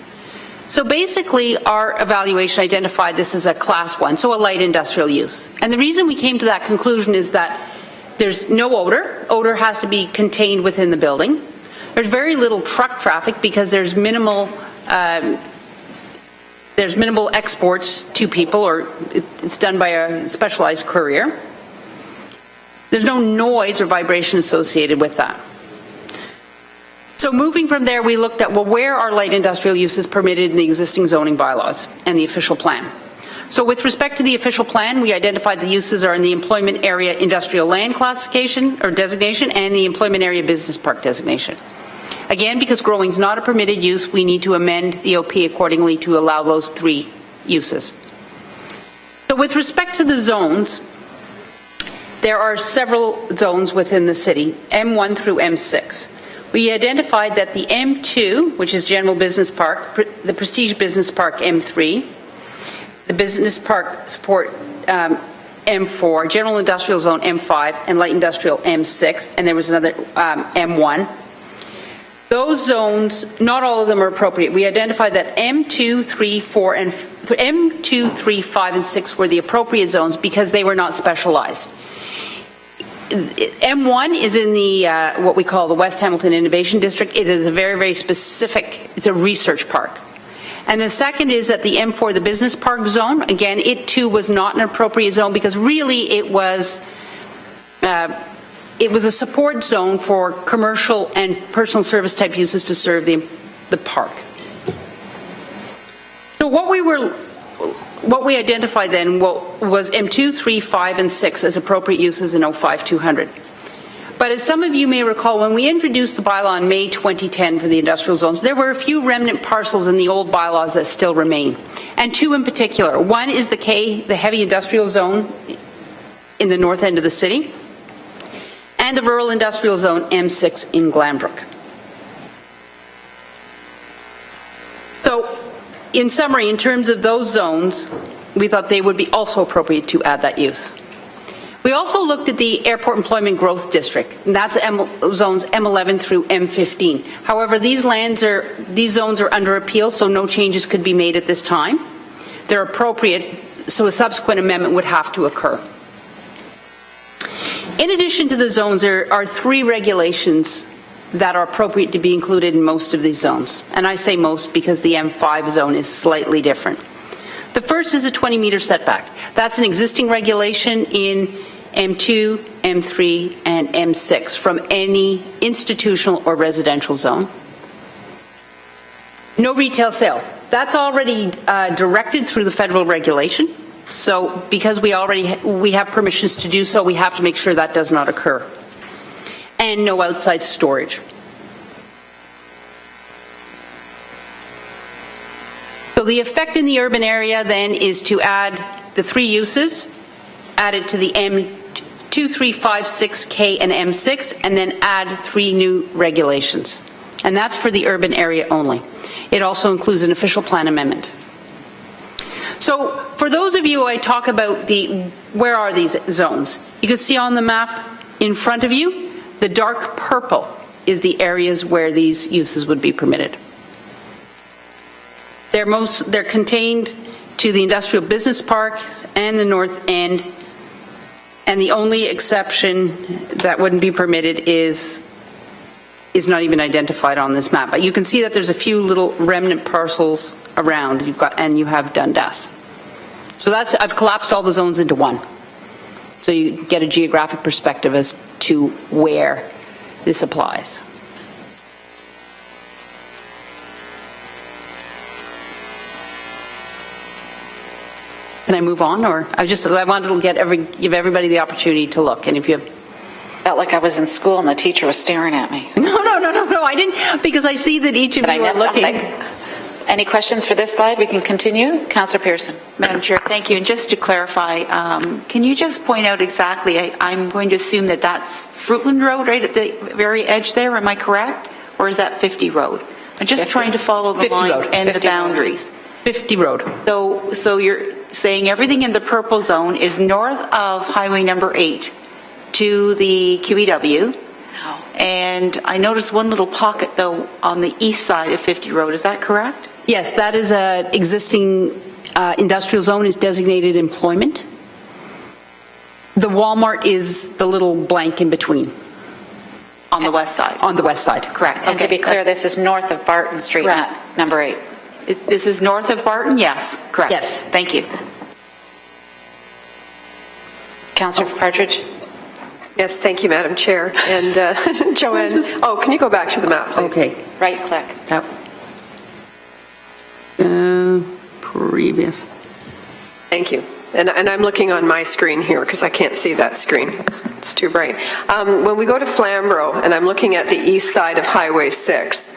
So basically, our evaluation identified this as a class 1, so a light industrial use. And the reason we came to that conclusion is that there's no odor. Odor has to be contained within the building. There's very little truck traffic because there's minimal exports to people, or it's done by a specialized courier. There's no noise or vibration associated with that. So moving from there, we looked at, well, where are light industrial uses permitted in the existing zoning bylaws and the official plan? So with respect to the official plan, we identified the uses are in the employment area industrial land classification or designation and the employment area business park designation. Again, because growing is not a permitted use, we need to amend the OP accordingly to allow those three uses. So with respect to the zones, there are several zones within the city, M1 through M6. We identified that the M2, which is General Business Park, the Prestige Business Park M3, the Business Park Support M4, General Industrial Zone M5, and Light Industrial M6, and there was another M1. Those zones, not all of them are appropriate. We identified that M2, 3, 4, and M2, 3, 5, and 6 were the appropriate zones because they were not specialized. M1 is in the what we call the West Hamilton Innovation District. It is a very, very specific, it's a research park. And the second is that the M4, the business park zone, again, it too was not an appropriate zone because really it was a support zone for commercial and personal service type uses to serve the park. So what we identified then was M2, 3, 5, and 6 as appropriate uses in 05-200. But as some of you may recall, when we introduced the bylaw in May 2010 for the industrial zones, there were a few remnant parcels in the old bylaws that still remain, and two in particular. One is the heavy industrial zone in the north end of the city, and the rural industrial zone M6 in Glanbrook. So, in summary, in terms of those zones, we thought they would be also appropriate to add that use. We also looked at the Airport Employment Growth District, and that's zones M11 through M15. However, these zones are under appeal, so no changes could be made at this time. They're appropriate, so a subsequent amendment would have to occur. In addition to the zones, there are 3 regulations that are appropriate to be included in most of these zones. And I say most because the M5 zone is slightly different. The first is a 20-meter setback. That's an existing regulation in M2, M3, and M6 from any institutional or residential zone. No retail sales. That's already directed through the federal regulation. So because we have permissions to do so, we have to make sure that does not occur. And no outside storage. So the effect in the urban area then is to add the 3 uses, add it to the M2, 3, 5, 6K and M6, and then add 3 new regulations. And that's for the urban area only. It also includes an official plan amendment. So for those of you who I talk about where are these zones, you can see on the map in front of you, the dark purple is the areas where these uses would be permitted. They're contained to the industrial business park and the north end, and the only exception that wouldn't be permitted is not even identified on this map. But you can see that there's a few little remnant parcels around. You have Dundas. So I've collapsed all the zones into one. So you get a geographic perspective as to where this applies. Can I move on, or I wanted to give everybody the opportunity to look, and if you Felt like I was in school and the teacher was staring at me. No, I didn't, because I see that each of you are looking. Any questions for this slide? We can continue. Councillor Pearson. Madam Chair, thank you. And just to clarify, can you just point out exactly, I'm going to assume that that's Fruitland Road right at the very edge there, am I correct? Or is that 50 Road? I'm just trying to follow the line and the boundaries. 50 Road. So you're saying everything in the purple zone is north of Highway number 8 to the QEW. And I noticed one little pocket, though, on the east side of 50 Road. Is that correct? Yes, that is an existing industrial zone, is designated employment. The Walmart is the little blank in between. On the west side? On the west side. Correct. And to be clear, this is north of Barton Street, not number 8. This is north of Barton? Yes, correct. Yes. Thank you. Councillor Partridge. Yes, thank you, Madam Chair. And Joanne, can you go back to the map, please? Okay. Right click. Yep. Previous. Thank you. And I'm looking on my screen here because I can't see that screen. It's too bright. When we go to Flamborough, and I'm looking at the east side of Highway 6,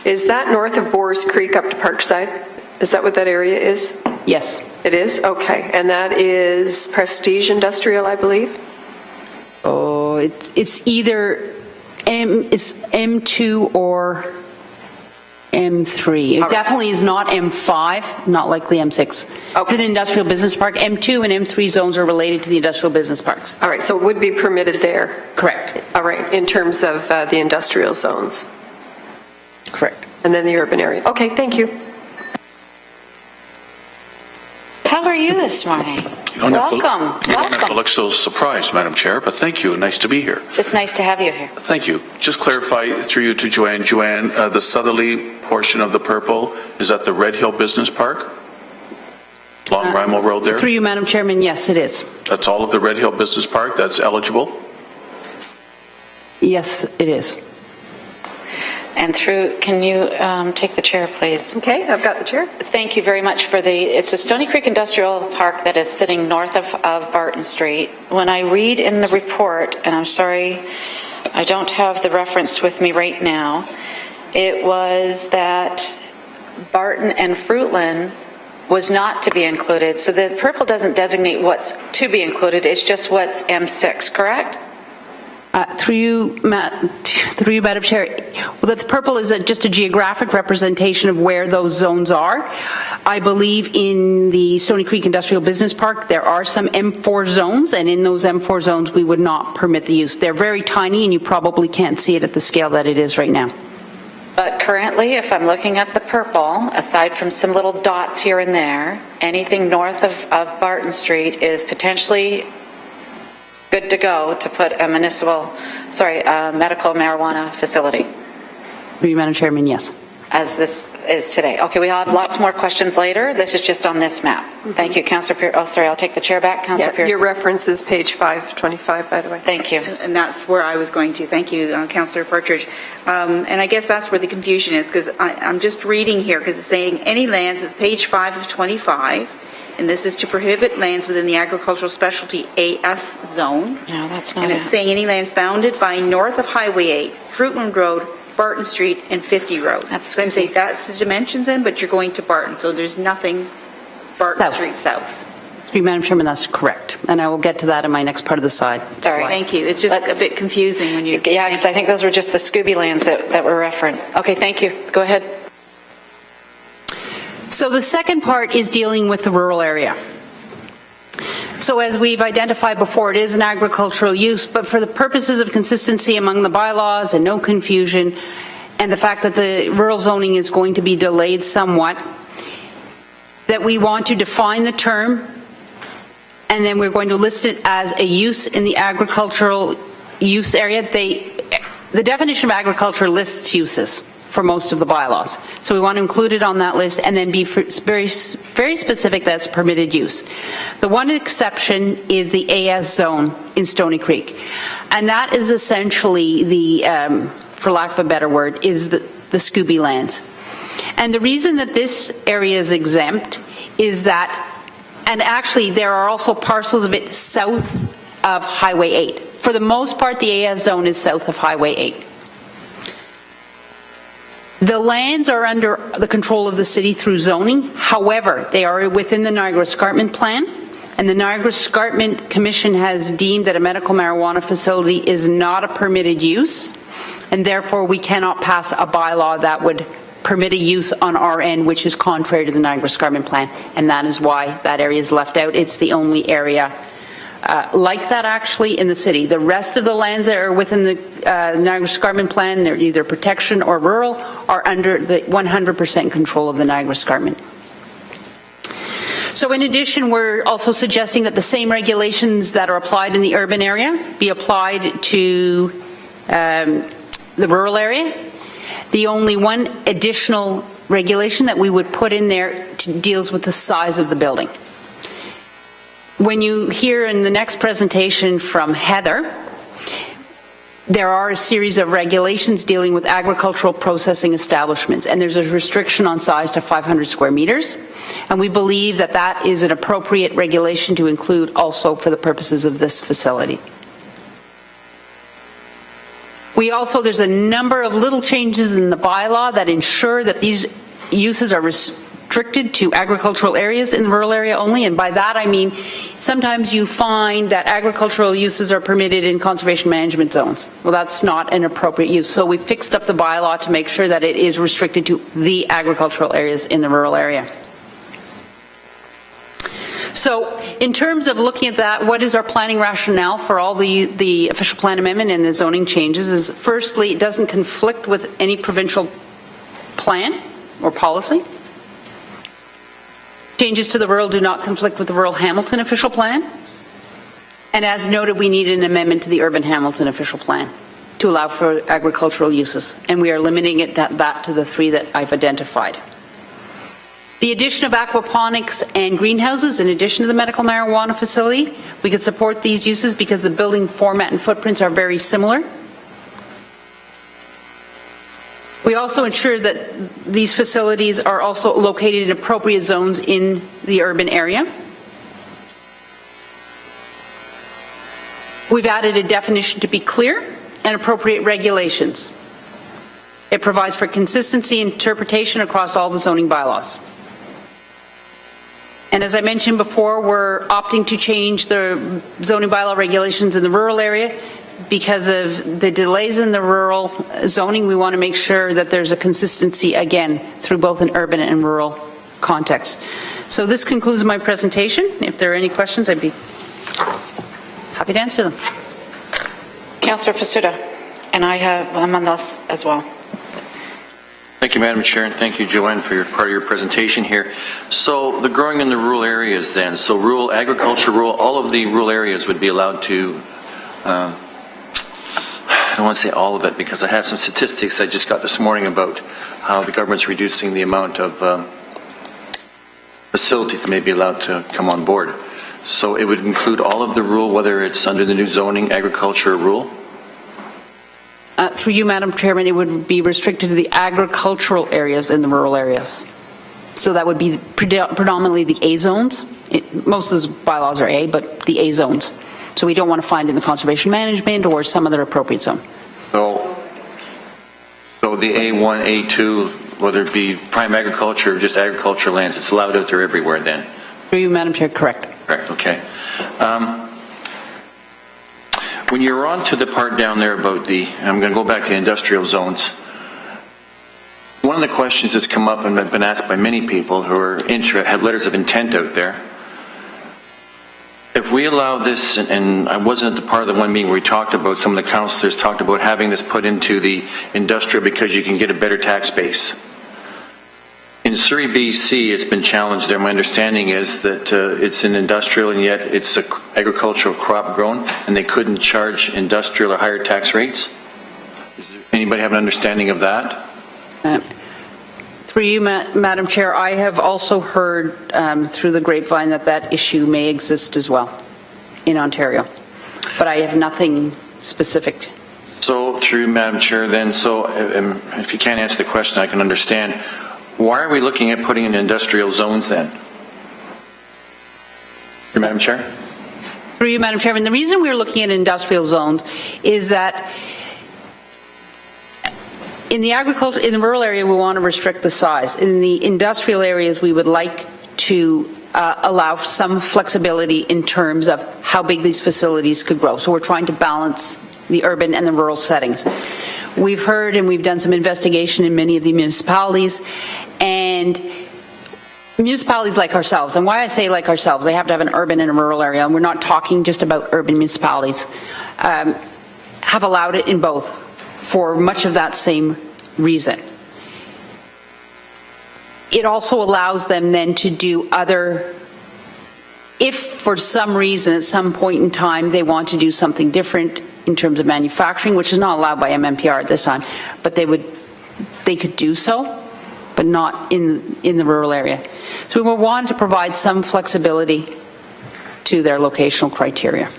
is that north of Boers Creek up to Parkside? Is that what that area is? Yes. It is? Okay. And that is Prestige Industrial, I believe? Oh, it's either it's M2 or M3. It definitely is not M5, not likely M6. It's an industrial business park. M2 and M3 zones are related to the industrial business parks. All right, so it would be permitted there? Correct. All right, in terms of the industrial zones? Correct. And then the urban area. Okay, thank you. How are you this morning? You don't Welcome. have to look so surprised, Madam Chair, but thank you. Nice to be here. Just nice to have you here. Thank you. Just clarify through you to Joanne. Joanne, the southerly portion of the purple, is that the Red Hill Business Park? Long Rimo Road there? Through you, Madam Chairman, yes, it is. That's all of the Red Hill Business Park that's eligible? Yes, it is. And through, can you take the chair, please? Okay, I've got the chair. Thank you very much for it's a Stony Creek Industrial Park that is sitting north of Barton Street. When I read in the report, and I'm sorry, I don't have the reference with me right now, it was that Barton and Fruitland was not to be included. So the purple doesn't designate what's to be included, it's just what's M6, correct? Through you, Madam Chair, well, the purple is just a geographic representation of where those zones are. I believe in the Stony Creek Industrial Business Park, there are some M4 zones, and in those M4 zones, we would not permit the use. They're very tiny, and you probably can't see it at the scale that it is right now. But currently, if I'm looking at the purple, aside from some little dots here and there, anything north of Barton Street is potentially good to go to put a medical marijuana facility. Through you, Madam Chairman, yes. As this is today. Okay, we have lots more questions later. This is just on this map. Thank you, Councillor Pierce. Oh, sorry, I'll take the chair back. Councillor Pierce. Your reference is page 525, by the way. Thank you. And that's where I was going to. Thank you, Councillor Partridge. And I guess that's where the confusion is, because I'm just reading here, because it's saying any lands, it's page 5 of 25, and this is to prohibit lands within the agricultural specialty AS zone. No, that's not And it's saying any lands bounded by north of Highway 8, Fruitland Road, Barton Street, and 50 Road. So I'm saying that's the dimensions in, but you're going to Barton, so there's nothing Barton Street South. Through you, Madam Chairman, that's correct. And I will get to that in my next part of the slide. Sorry. Thank you. It's just a bit confusing when you... Yeah, because I think those were just the Scooby lands that were referenced. Okay, thank you. Go ahead. So the second part is dealing with the rural area. So as we've identified before, it is an agricultural use, but for the purposes of consistency among the bylaws and no confusion, and the fact that the rural zoning is going to be delayed somewhat, that we want to define the term, and then we're going to list it as a use in the agricultural use area. The definition of agriculture lists uses for most of the bylaws. So we want to include it on that list and then be very specific that's permitted use. The one exception is the AS zone in Stony Creek. And that is essentially the, for lack of a better word, is the Scooby lands. And the reason that this area is exempt is that, and actually there are also parcels of it south of Highway 8. For the most part, the AS zone is south of Highway 8. The lands are under the control of the city through zoning. However, they are within the Niagara Escarpment Plan, and the Niagara Escarpment Commission has deemed that a medical marijuana facility is not a permitted use, and therefore we cannot pass a bylaw that would permit a use on our end which is contrary to the Niagara Escarpment Plan, and that is why that area is left out. It's the only area like that actually in the city. The rest of the lands that are within the Niagara Escarpment Plan, they're either protection or rural, are under the 100% control of the Niagara Escarpment. So in addition, we're also suggesting that the same regulations that are applied in the urban area be applied to the rural area. The only one additional regulation that we would put in there deals with the size of the building. When you hear in the next presentation from Heather, there are a series of regulations dealing with agricultural processing establishments, and there's a restriction on size to 500 square meters, and we believe that that is an appropriate regulation to include also for the purposes of this facility. There's a number of little changes in the bylaw that ensure that these uses are restricted restricted to agricultural areas in the rural area only, and by that I mean sometimes you find that agricultural uses are permitted in conservation management zones. Well, that's not an appropriate use, so we fixed up the bylaw to make sure that it is restricted to the agricultural areas in the rural area. So in terms of looking at that, what is our planning rationale for all the official plan amendment and the zoning changes is, firstly, it doesn't conflict with any provincial plan or policy. Changes to the rural do not conflict with the rural Hamilton official plan. And as noted, we need an amendment to the urban Hamilton official plan to allow for agricultural uses. And we are limiting it that to the 3 that I've identified. The addition of aquaponics and greenhouses, in addition to the medical marijuana facility, we could support these uses because the building format and footprints are very similar. We also ensure that these facilities are also located in appropriate zones in the urban area. We've added a definition to be clear and appropriate regulations. It provides for consistency and interpretation across all the zoning bylaws. And as I mentioned before, we're opting to change the zoning bylaw regulations in the rural area because of the delays in the rural zoning. We want to make sure that there's a consistency, again, through both an urban and rural context. So this concludes my presentation. If there are any questions, I'd be happy to answer them. Councillor Pasuda, and I'm on this as well. Thank you, Madam Chair, and thank you, Joanne, for part of your presentation here. So the growing in the rural areas then, so rural agriculture, all of the rural areas would be allowed to, I don't want to say all of it because I have some statistics I just got this morning about how the government's reducing the amount of facilities that may be allowed to come on board. So it would include all of the rural, whether it's under the new zoning, agriculture, or rural? Through you, Madam Chairman, it would be restricted to the agricultural areas in the rural areas. So that would be predominantly the A zones. Most of those bylaws are A, but the A zones. So we don't want to find it in the conservation management or some other appropriate zone. So the A1, A2, whether it be prime agriculture or just agricultural lands, it's allowed out there everywhere then? Through you, Madam Chair, correct. Correct, okay. When you're on to the part down there about I'm going to go back to industrial zones. One of the questions that's come up and been asked by many people who are have letters of intent out there, if we allow this, and I wasn't at the part of the one meeting where we talked about, some of the councillors talked about having this put into the industrial because you can get a better tax base. In Surrey, BC, it's been challenged there. My understanding is that it's an industrial and yet it's an agricultural crop grown and they couldn't charge industrial or higher tax rates. Anybody have an understanding of that? Through you, Madam Chair, I have also heard through the grapevine that issue may exist as well in Ontario, but I have nothing specific. So through Madam Chair then, so if you can't answer the question, I can understand. Why are we looking at putting in industrial zones then? Madam Chair? Through you, Madam Chairman, the reason we're looking at industrial zones is that in the agriculture, in the rural area, we want to restrict the size. In the industrial areas, we would like to allow some flexibility in terms of how big these facilities could grow. So we're trying to balance the urban and the rural settings. We've heard and we've done some investigation in many of the municipalities, and municipalities like ourselves, and why I say like ourselves, they have to have an urban and a rural area, and we're not talking just about urban municipalities, have allowed it in both for much of that same reason. It also allows them then to do other, if for some reason at some point in time they want to do something different in terms of manufacturing, which is not allowed by MMPR at this time, but they could do so, but not in the rural area. So we want to provide some flexibility to their locational criteria.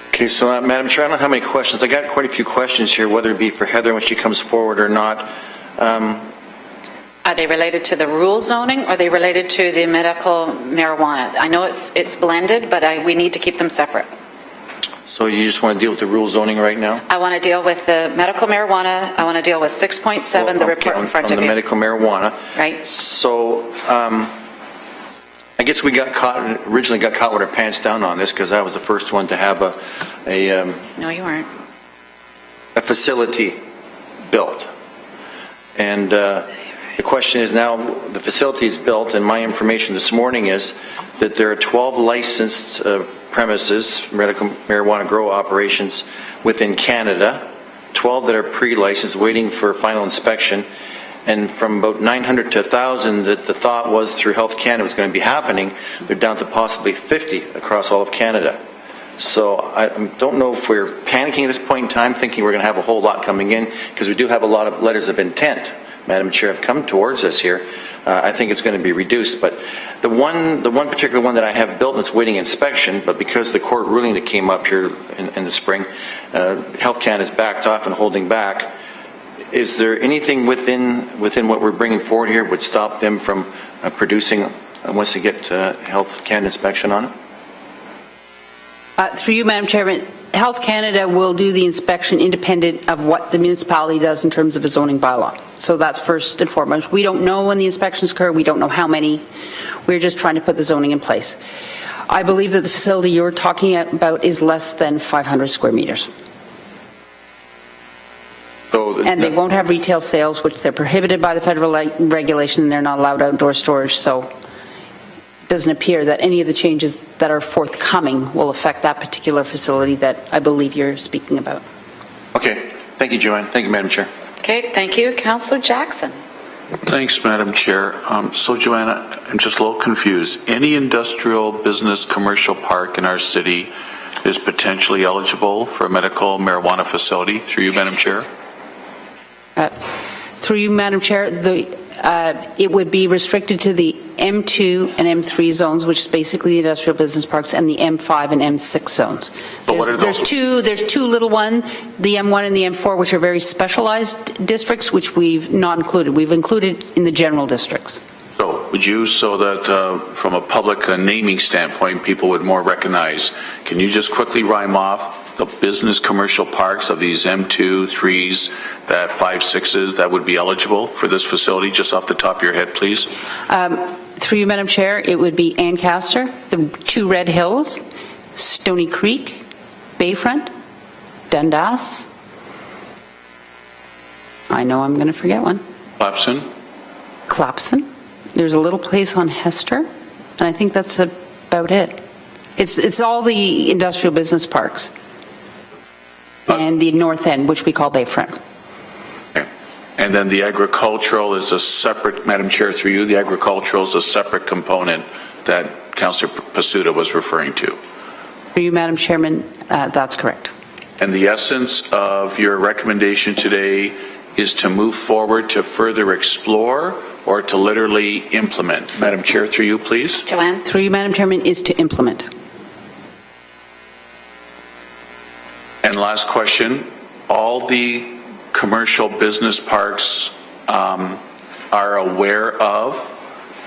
Okay, so Madam Chair, I don't know how many questions. I got quite a few questions here, whether it be for Heather when she comes forward or not. Are they related to the rural zoning or are they related to the medical marijuana? I know it's blended, but we need to keep them separate. So you just want to deal with the rural zoning right now? I want to deal with the medical marijuana. I want to deal with 6.7, the report in front on of the you. medical marijuana. Right. So I guess we originally got caught with our pants down on this because I was the first one to have No, you weren't. a facility built. And the question is now, the facility is built, and my information this morning is that there are 12 licensed premises, medical marijuana grow operations within Canada, 12 that are pre-licensed waiting for final inspection, and from about 900 to 1,000 that the thought was through Health Canada was going to be happening, they're down to possibly 50 across all of Canada. So I don't know if we're panicking at this point in time, thinking we're going to have a whole lot coming in, because we do have a lot of letters of intent, Madam Chair, have come towards us here. I think it's going to be reduced, but the one particular one that I have built and it's waiting inspection, but because of the court ruling that came up here in the spring, Health Canada is backed off and holding back. Is there anything within what we're bringing forward here would stop them from producing once they get Health Canada inspection on it? Through you, Madam Chairman, Health Canada will do the inspection independent of what the municipality does in terms of a zoning bylaw. So that's first and foremost. We don't know when the inspections occur. We don't know how many. We're just trying to put the zoning in place. I believe that the facility you're talking about is less than 500 square meters. And they won't have retail sales, which they're prohibited by the federal regulation. They're not allowed outdoor storage. So it doesn't appear that any of the changes that are forthcoming will affect that particular facility that I believe you're speaking about. Okay. Thank you, Joanne. Thank you, Madam Chair. Okay, thank you. Councillor Jackson. Thanks, Madam Chair. So, Joanna, I'm just a little confused. Any industrial, business, commercial park in our city is potentially eligible for a medical marijuana facility? Through you, Madam Chair. Through you, Madam Chair, it would be restricted to the M2 and M3 zones, which is basically the industrial business parks, and the M5 and M6 zones. There's two little ones, the M1 and the M4, which are very specialized districts, which we've not included. We've included in the general districts. So, would you, so that from a public naming standpoint, people would more recognize, can you just quickly rhyme off the business commercial parks of these M2, 3s, that 5, 6s that would be eligible for this facility, just off the top of your head, please? Through you, Madam Chair, it would be Ancaster, the 2 Red Hills, Stony Creek, Bayfront, Dundas. I know I'm going to forget one. Clapson. There's a little place on Hester, and I think that's about it. It's all the industrial business parks. And the north end, which we call Bayfront. Okay. And then the agricultural is a separate, Madam Chair, through you, the agricultural is a separate component that Councillor Pasuta was referring to. Through you, Madam Chairman, that's correct. And the essence of your recommendation today is to move forward to further explore or to literally implement? Madam Chair, through you, please. Joanne? Through you, Madam Chairman, is to implement. And last question, all the commercial business parks are aware of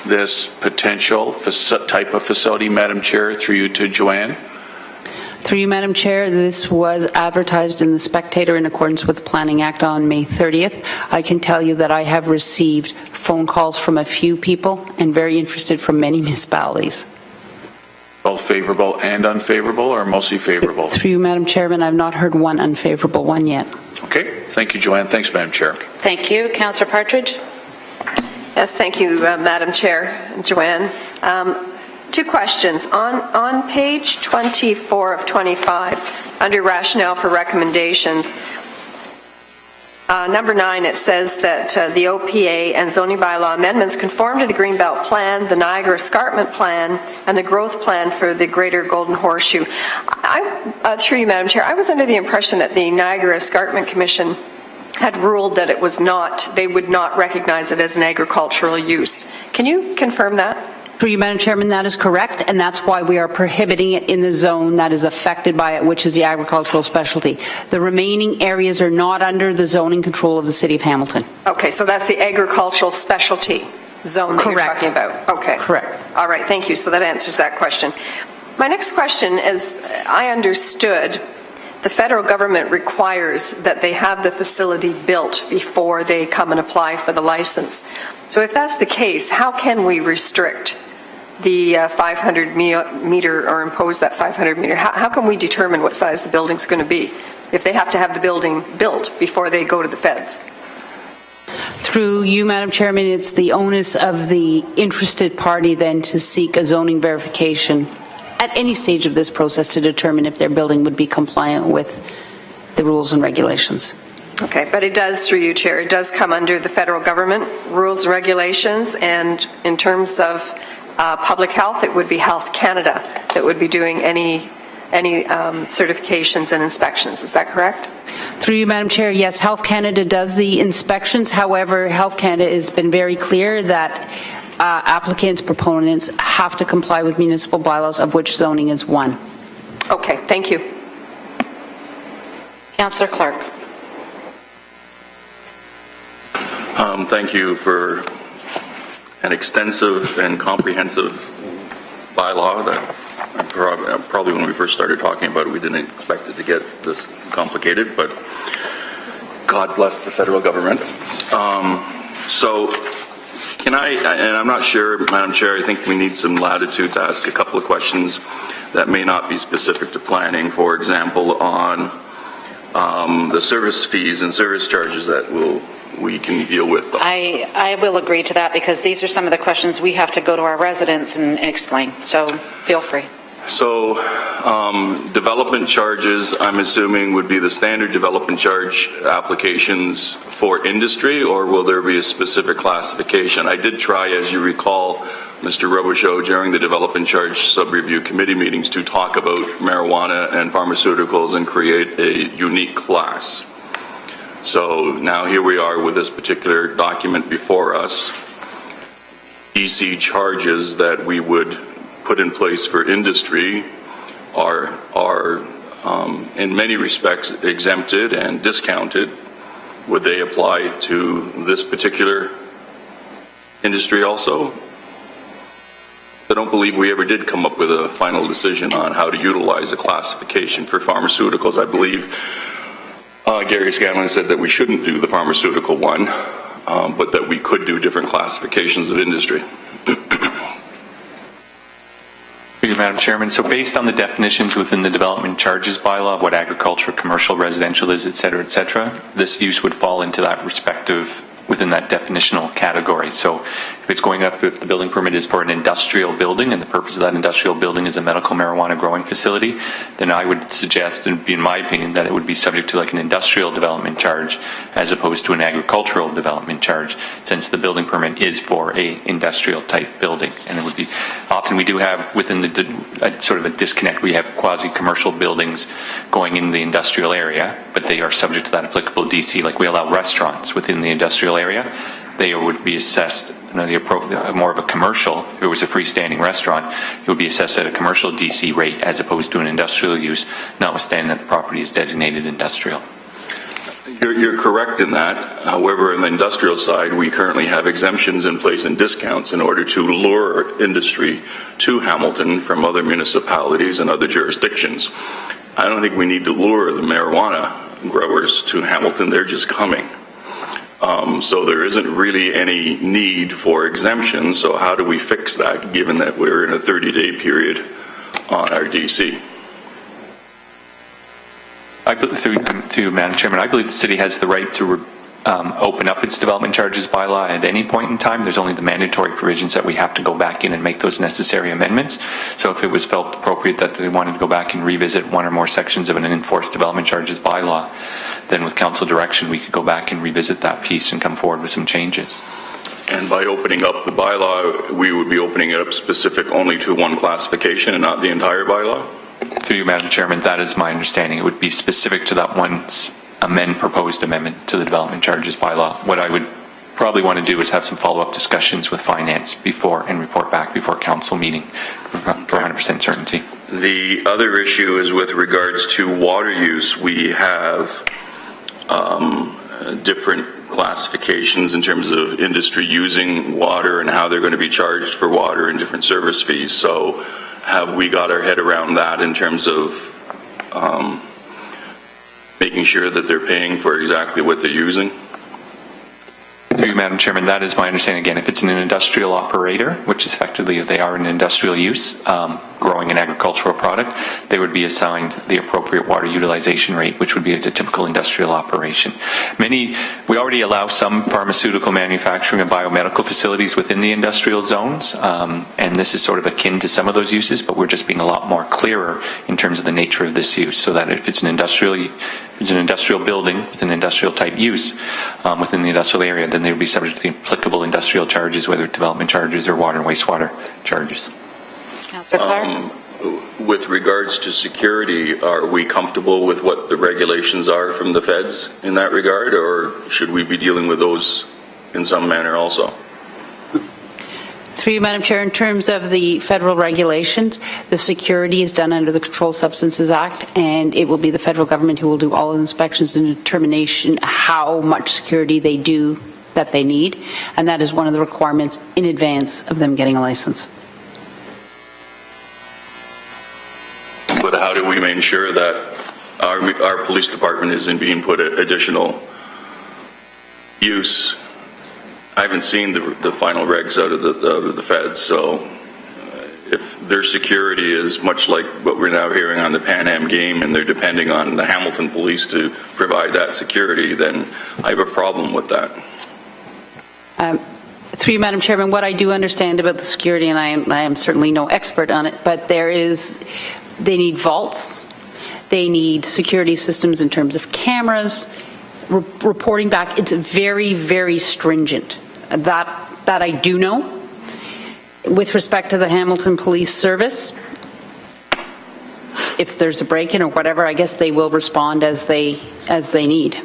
this potential type of facility, Madam Chair, through you to Joanne? Through you, Madam Chair, this was advertised in the Spectator in accordance with the Planning Act on May 30th. I can tell you that I have received phone calls from a few people and very interested from many municipalities. Both favorable and unfavorable, or mostly favorable? Through you, Madam Chairman, I've not heard one unfavorable one yet. Okay. Thank you, Joanne. Thanks, Madam Chair. Thank you. Councillor Partridge. Yes, thank you, Madam Chair, Joanne. 2 questions. On page 24 of 25, under rationale for recommendations, number 9, it says that the OPA and zoning bylaw amendments conform to the Greenbelt Plan, the Niagara Escarpment Plan, and the growth plan for the Greater Golden Horseshoe. Through you, Madam Chair, I was under the impression that the Niagara Escarpment Commission had ruled that it was not, they would not recognize it as an agricultural use. Can you confirm that? Through you, Madam Chairman, that is correct, and that's why we are prohibiting it in the zone that is affected by it, which is the agricultural specialty. The remaining areas are not under the zoning control of the City of Hamilton. Okay, so that's the agricultural specialty zone that you're talking about. Okay. Correct. All right, thank you. So that answers that question. My next question is, I understood the federal government requires that they have the facility built before they come and apply for the license. So if that's the case, how can we restrict the 500 meter or impose that 500 meter? How can we determine what size the building's going to be if they have to have the building built before they go to the feds? Through you, Madam Chairman, it's the onus of the interested party then to seek a zoning verification at any stage of this process to determine if their building would be compliant with the rules and regulations. Okay, but it does, through you, Chair, it does come under the federal government rules and regulations, and in terms of public health, it would be Health Canada that would be doing any certifications and inspections. Is that correct? Through you, Madam Chair, yes, Health Canada does the inspections. However, Health Canada has been very clear that applicants, proponents have to comply with municipal bylaws, of which zoning is one. Okay, thank you. Councillor Clark. Thank you for an extensive and comprehensive bylaw that probably when we first started talking about it, we didn't expect it to get this complicated, but God bless the federal government. So can I, and I'm not sure, Madam Chair, I think we need some latitude to ask a couple of questions that may not be specific to planning. For example, on the service fees and service charges that we can deal with. I will agree to that because these are some of the questions we have to go to our residents and explain. So feel free. So development charges, I'm assuming, would be the standard development charge applications for industry, or will there be a specific classification? I did try, as you recall, Mr. Robichaud, during the development charge sub-review committee meetings to talk about marijuana and pharmaceuticals and create a unique class. So now here we are with this particular document before us. DC charges that we would put in place for industry are in many respects exempted and discounted. Would they apply to this particular industry also? I don't believe we ever did come up with a final decision on how to utilize a classification for pharmaceuticals. I believe Gary Scanlon said that we shouldn't do the pharmaceutical one, but that we could do different classifications of industry. Thank you, Madam Chairman. So based on the definitions within the development charges bylaw of what agricultural, commercial, residential is, et cetera, this use would fall into that respective, within that definitional category. So if it's going up, if the building permit is for an industrial building and the purpose of that industrial building is a medical marijuana growing facility, then I would suggest, and in my opinion, that it would be subject to like an industrial development charge as opposed to an agricultural development charge, since the building permit is for a industrial type building. And it would be, often we do have within the sort of a disconnect, we have quasi-commercial buildings going in the industrial area, but they are subject to that applicable DC, like we allow restaurants within the industrial area. They would be assessed, more of a commercial, if it was a freestanding restaurant, it would be assessed at a commercial DC rate as opposed to an industrial use, notwithstanding that the property is designated industrial. You're correct in that. However, on the industrial side, we currently have exemptions in place and discounts in order to lure industry to Hamilton from other municipalities and other jurisdictions. I don't think we need to lure the marijuana growers to Hamilton. They're just coming. So there isn't really any need for exemptions. So how do we fix that, given that we're in a 30-day period on our DC? Through Madam Chairman, I believe the city has the right to open up its development charges bylaw at any point in time. There's only the mandatory provisions that we have to go back in and make those necessary amendments. So if it was felt appropriate that they wanted to go back and revisit one or more sections of an enforced development charges bylaw, then with council direction, we could go back and revisit that piece and come forward with some changes. And by opening up the bylaw, we would be opening it up specific only to one classification and not the entire bylaw? Through you, Madam Chairman, that is my understanding. It would be specific to that one proposed amendment to the development charges bylaw. What I would probably want to do is have some follow-up discussions with finance before and report back before council meeting for 100% certainty. The other issue is with regards to water use. We have different classifications in terms of industry using water and how they're going to be charged for water and different service fees. So have we got our head around that in terms of making sure that they're paying for exactly what they're using? Through you, Madam Chairman, that is my understanding. Again, if it's an industrial operator, which is effectively they are in industrial use, growing an agricultural product, they would be assigned the appropriate water utilization rate, which would be a typical industrial operation. We already allow some pharmaceutical manufacturing and biomedical facilities within the industrial zones, and this is sort of akin to some of those uses, but we're just being a lot more clearer in terms of the nature of this use, so that if it's an industrial building with an industrial type use within the industrial area, then they would be subject to the applicable industrial charges, whether development charges or water and wastewater charges. Councillor Clark? With regards to security, are we comfortable with what the regulations are from the feds in that regard, or should we be dealing with those in some manner also? Through you, Madam Chair, in terms of the federal regulations, the security is done under the Controlled Substances Act, and it will be the federal government who will do all inspections and determination how much security they do that they need, and that is one of the requirements in advance of them getting a license. But how do we make sure that our police department isn't being put at additional use? I haven't seen the final regs out of the feds, so if their security is much like what we're now hearing on the Pan Am game, and they're depending on the Hamilton police to provide that security, then I have a problem with that. Through you, Madam Chairman, what I do understand about the security, and I am certainly no expert on it, but they need vaults, they need security systems in terms of cameras, reporting back. It's very, very stringent. That I do know. With respect to the Hamilton Police Service, if there's a break-in or whatever, I guess they will respond as they need.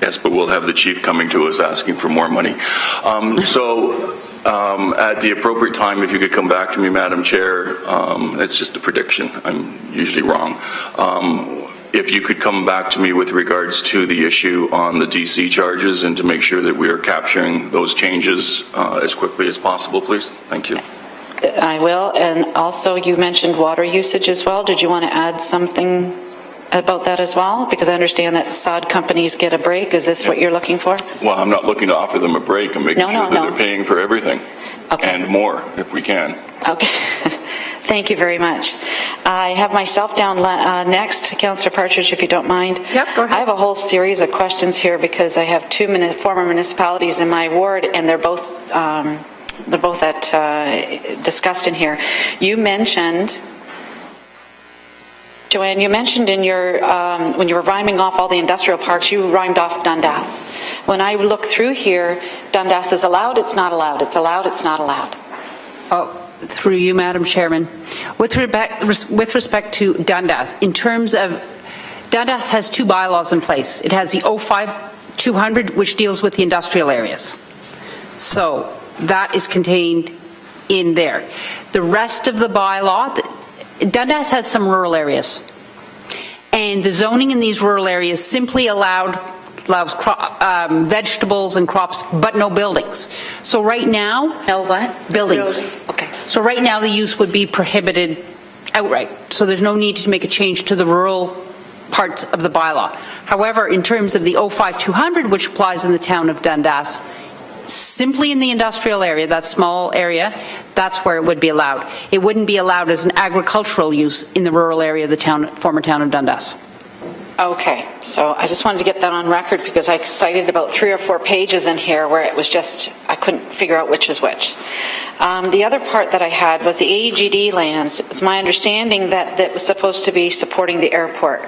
Yes, but we'll have the chief coming to us asking for more money. At the appropriate time, if you could come back to me, Madam Chair, it's just a prediction. I'm usually wrong. If you could come back to me with regards to the issue on the DC charges and to make sure that we are capturing those changes as quickly as possible, please. Thank you. I will. And also, you mentioned water usage as well. Did you want to add something about that as well? Because I understand that sod companies get a break. Is this what you're looking for? Well, I'm not looking to offer them a break. I'm making sure that they're paying for everything and more if we can. Okay. Thank you very much. I have myself down next, Councillor Partridge, if you don't mind. Yep, go ahead. I have a whole series of questions here because I have two former municipalities in my ward, and they're both discussed in here. You mentioned, Joanne, you mentioned in your, when you were rhyming off all the industrial parks, you rhymed off Dundas. When I look through here, Dundas is allowed, it's not allowed, it's allowed, it's not allowed. Oh. Through you, Madam Chairman, with respect to Dundas, in terms of, Dundas has two bylaws in place. It has the 05-200, which deals with the industrial areas. So that is contained in there. The rest of the bylaw, Dundas has some rural areas. And the zoning in these rural areas simply allows vegetables and crops, but no buildings. So right now... No what? Buildings. Okay. So right now the use would be prohibited outright. So there's no need to make a change to the rural parts of the bylaw. However, in terms of the 05-200, which applies in the town of Dundas, simply in the industrial area, that small area, that's where it would be allowed. It wouldn't be allowed as an agricultural use in the rural area of the former town of Dundas. Okay, so I just wanted to get that on record because I cited about 3 or 4 pages in here where it was just, I couldn't figure out which is which. The other part that I had was the AGD lands. It was my understanding that that was supposed to be supporting the airport.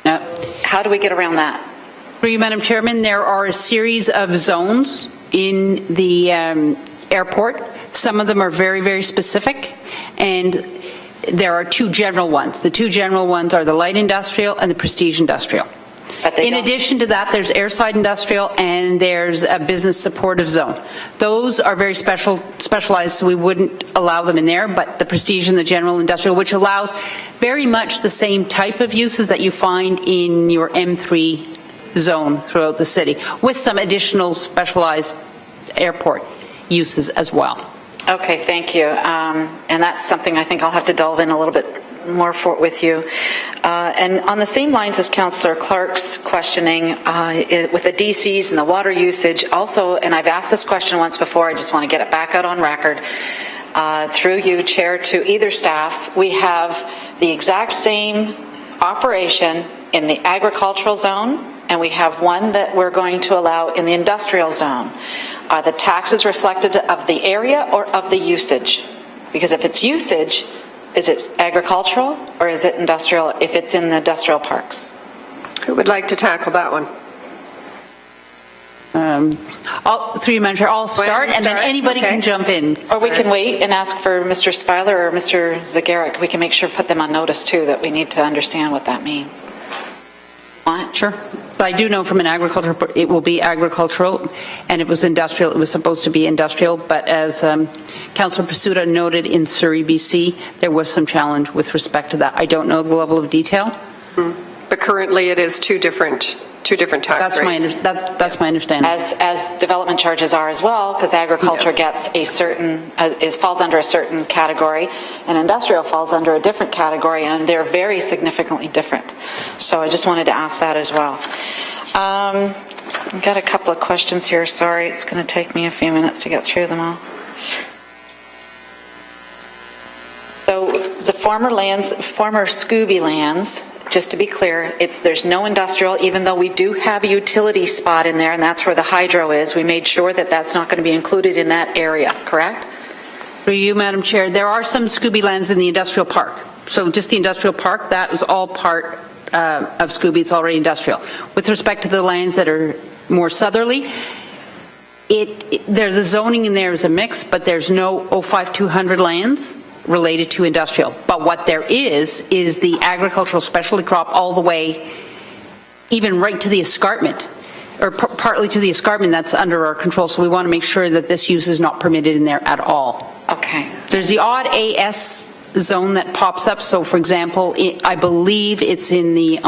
How do we get around that? Through you, Madam Chairman, there are a series of zones in the airport. Some of them are very, very specific, and there are 2 general ones. The 2 general ones are the light industrial and the prestige industrial. In addition to that, there's airside industrial and there's a business supportive zone. Those are very specialized, so we wouldn't allow them in there, but the prestige and the general industrial, which allows very much the same type of uses that you find in your M3 zone throughout the city, with some additional specialized airport uses as well. Okay, thank you. And that's something I think I'll have to delve in a little bit more with you. And on the same lines as Councillor Clark's questioning, with the DCs and the water usage, also, and I've asked this question once before, I just want to get it back out on record, through you, Chair, to either staff, we have the exact same operation in the agricultural zone, and we have one that we're going to allow in the industrial zone. Are the taxes reflected of the area or of the usage? Because if it's usage, is it agricultural or is it industrial if it's in the industrial parks? Who would like to tackle that one? Through you, Madam Chair, I'll start, and then anybody can jump in. Or we can wait and ask for Mr. Speiler or Mr. Zagarek. We can make sure, put them on notice too, that we need to understand what that means. What? Sure. But I do know from an agricultural, it will be agricultural, and it was industrial. It was supposed to be industrial, but as Councillor Pasuta noted in Surrey, BC, there was some challenge with respect to that. I don't know the level of detail. But currently it is two different tax rates. That's my understanding. As development charges are as well, because agriculture gets a certain, falls under a certain category, and industrial falls under a different category, and they're very significantly different. So I just wanted to ask that as well. I've got a couple of questions here. Sorry, it's going to take me a few minutes to get through them all. So the former Scooby lands, just to be clear, there's no industrial, even though we do have a utility spot in there, and that's where the hydro is. We made sure that that's not going to be included in that area, correct? For you, Madam Chair, there are some Scooby lands in the industrial park. So just the industrial park, that was all part of Scooby. It's already industrial. With respect to the lands that are more southerly, there's the zoning in there is a mix, but there's no 05200 lands related to industrial. But what there is the agricultural specialty crop all the way, even right to the escarpment, or partly to the escarpment that's under our control. So we want to make sure that this use is not permitted in there at all. Okay. There's the odd AS zone that pops up. So for example, I believe it's in the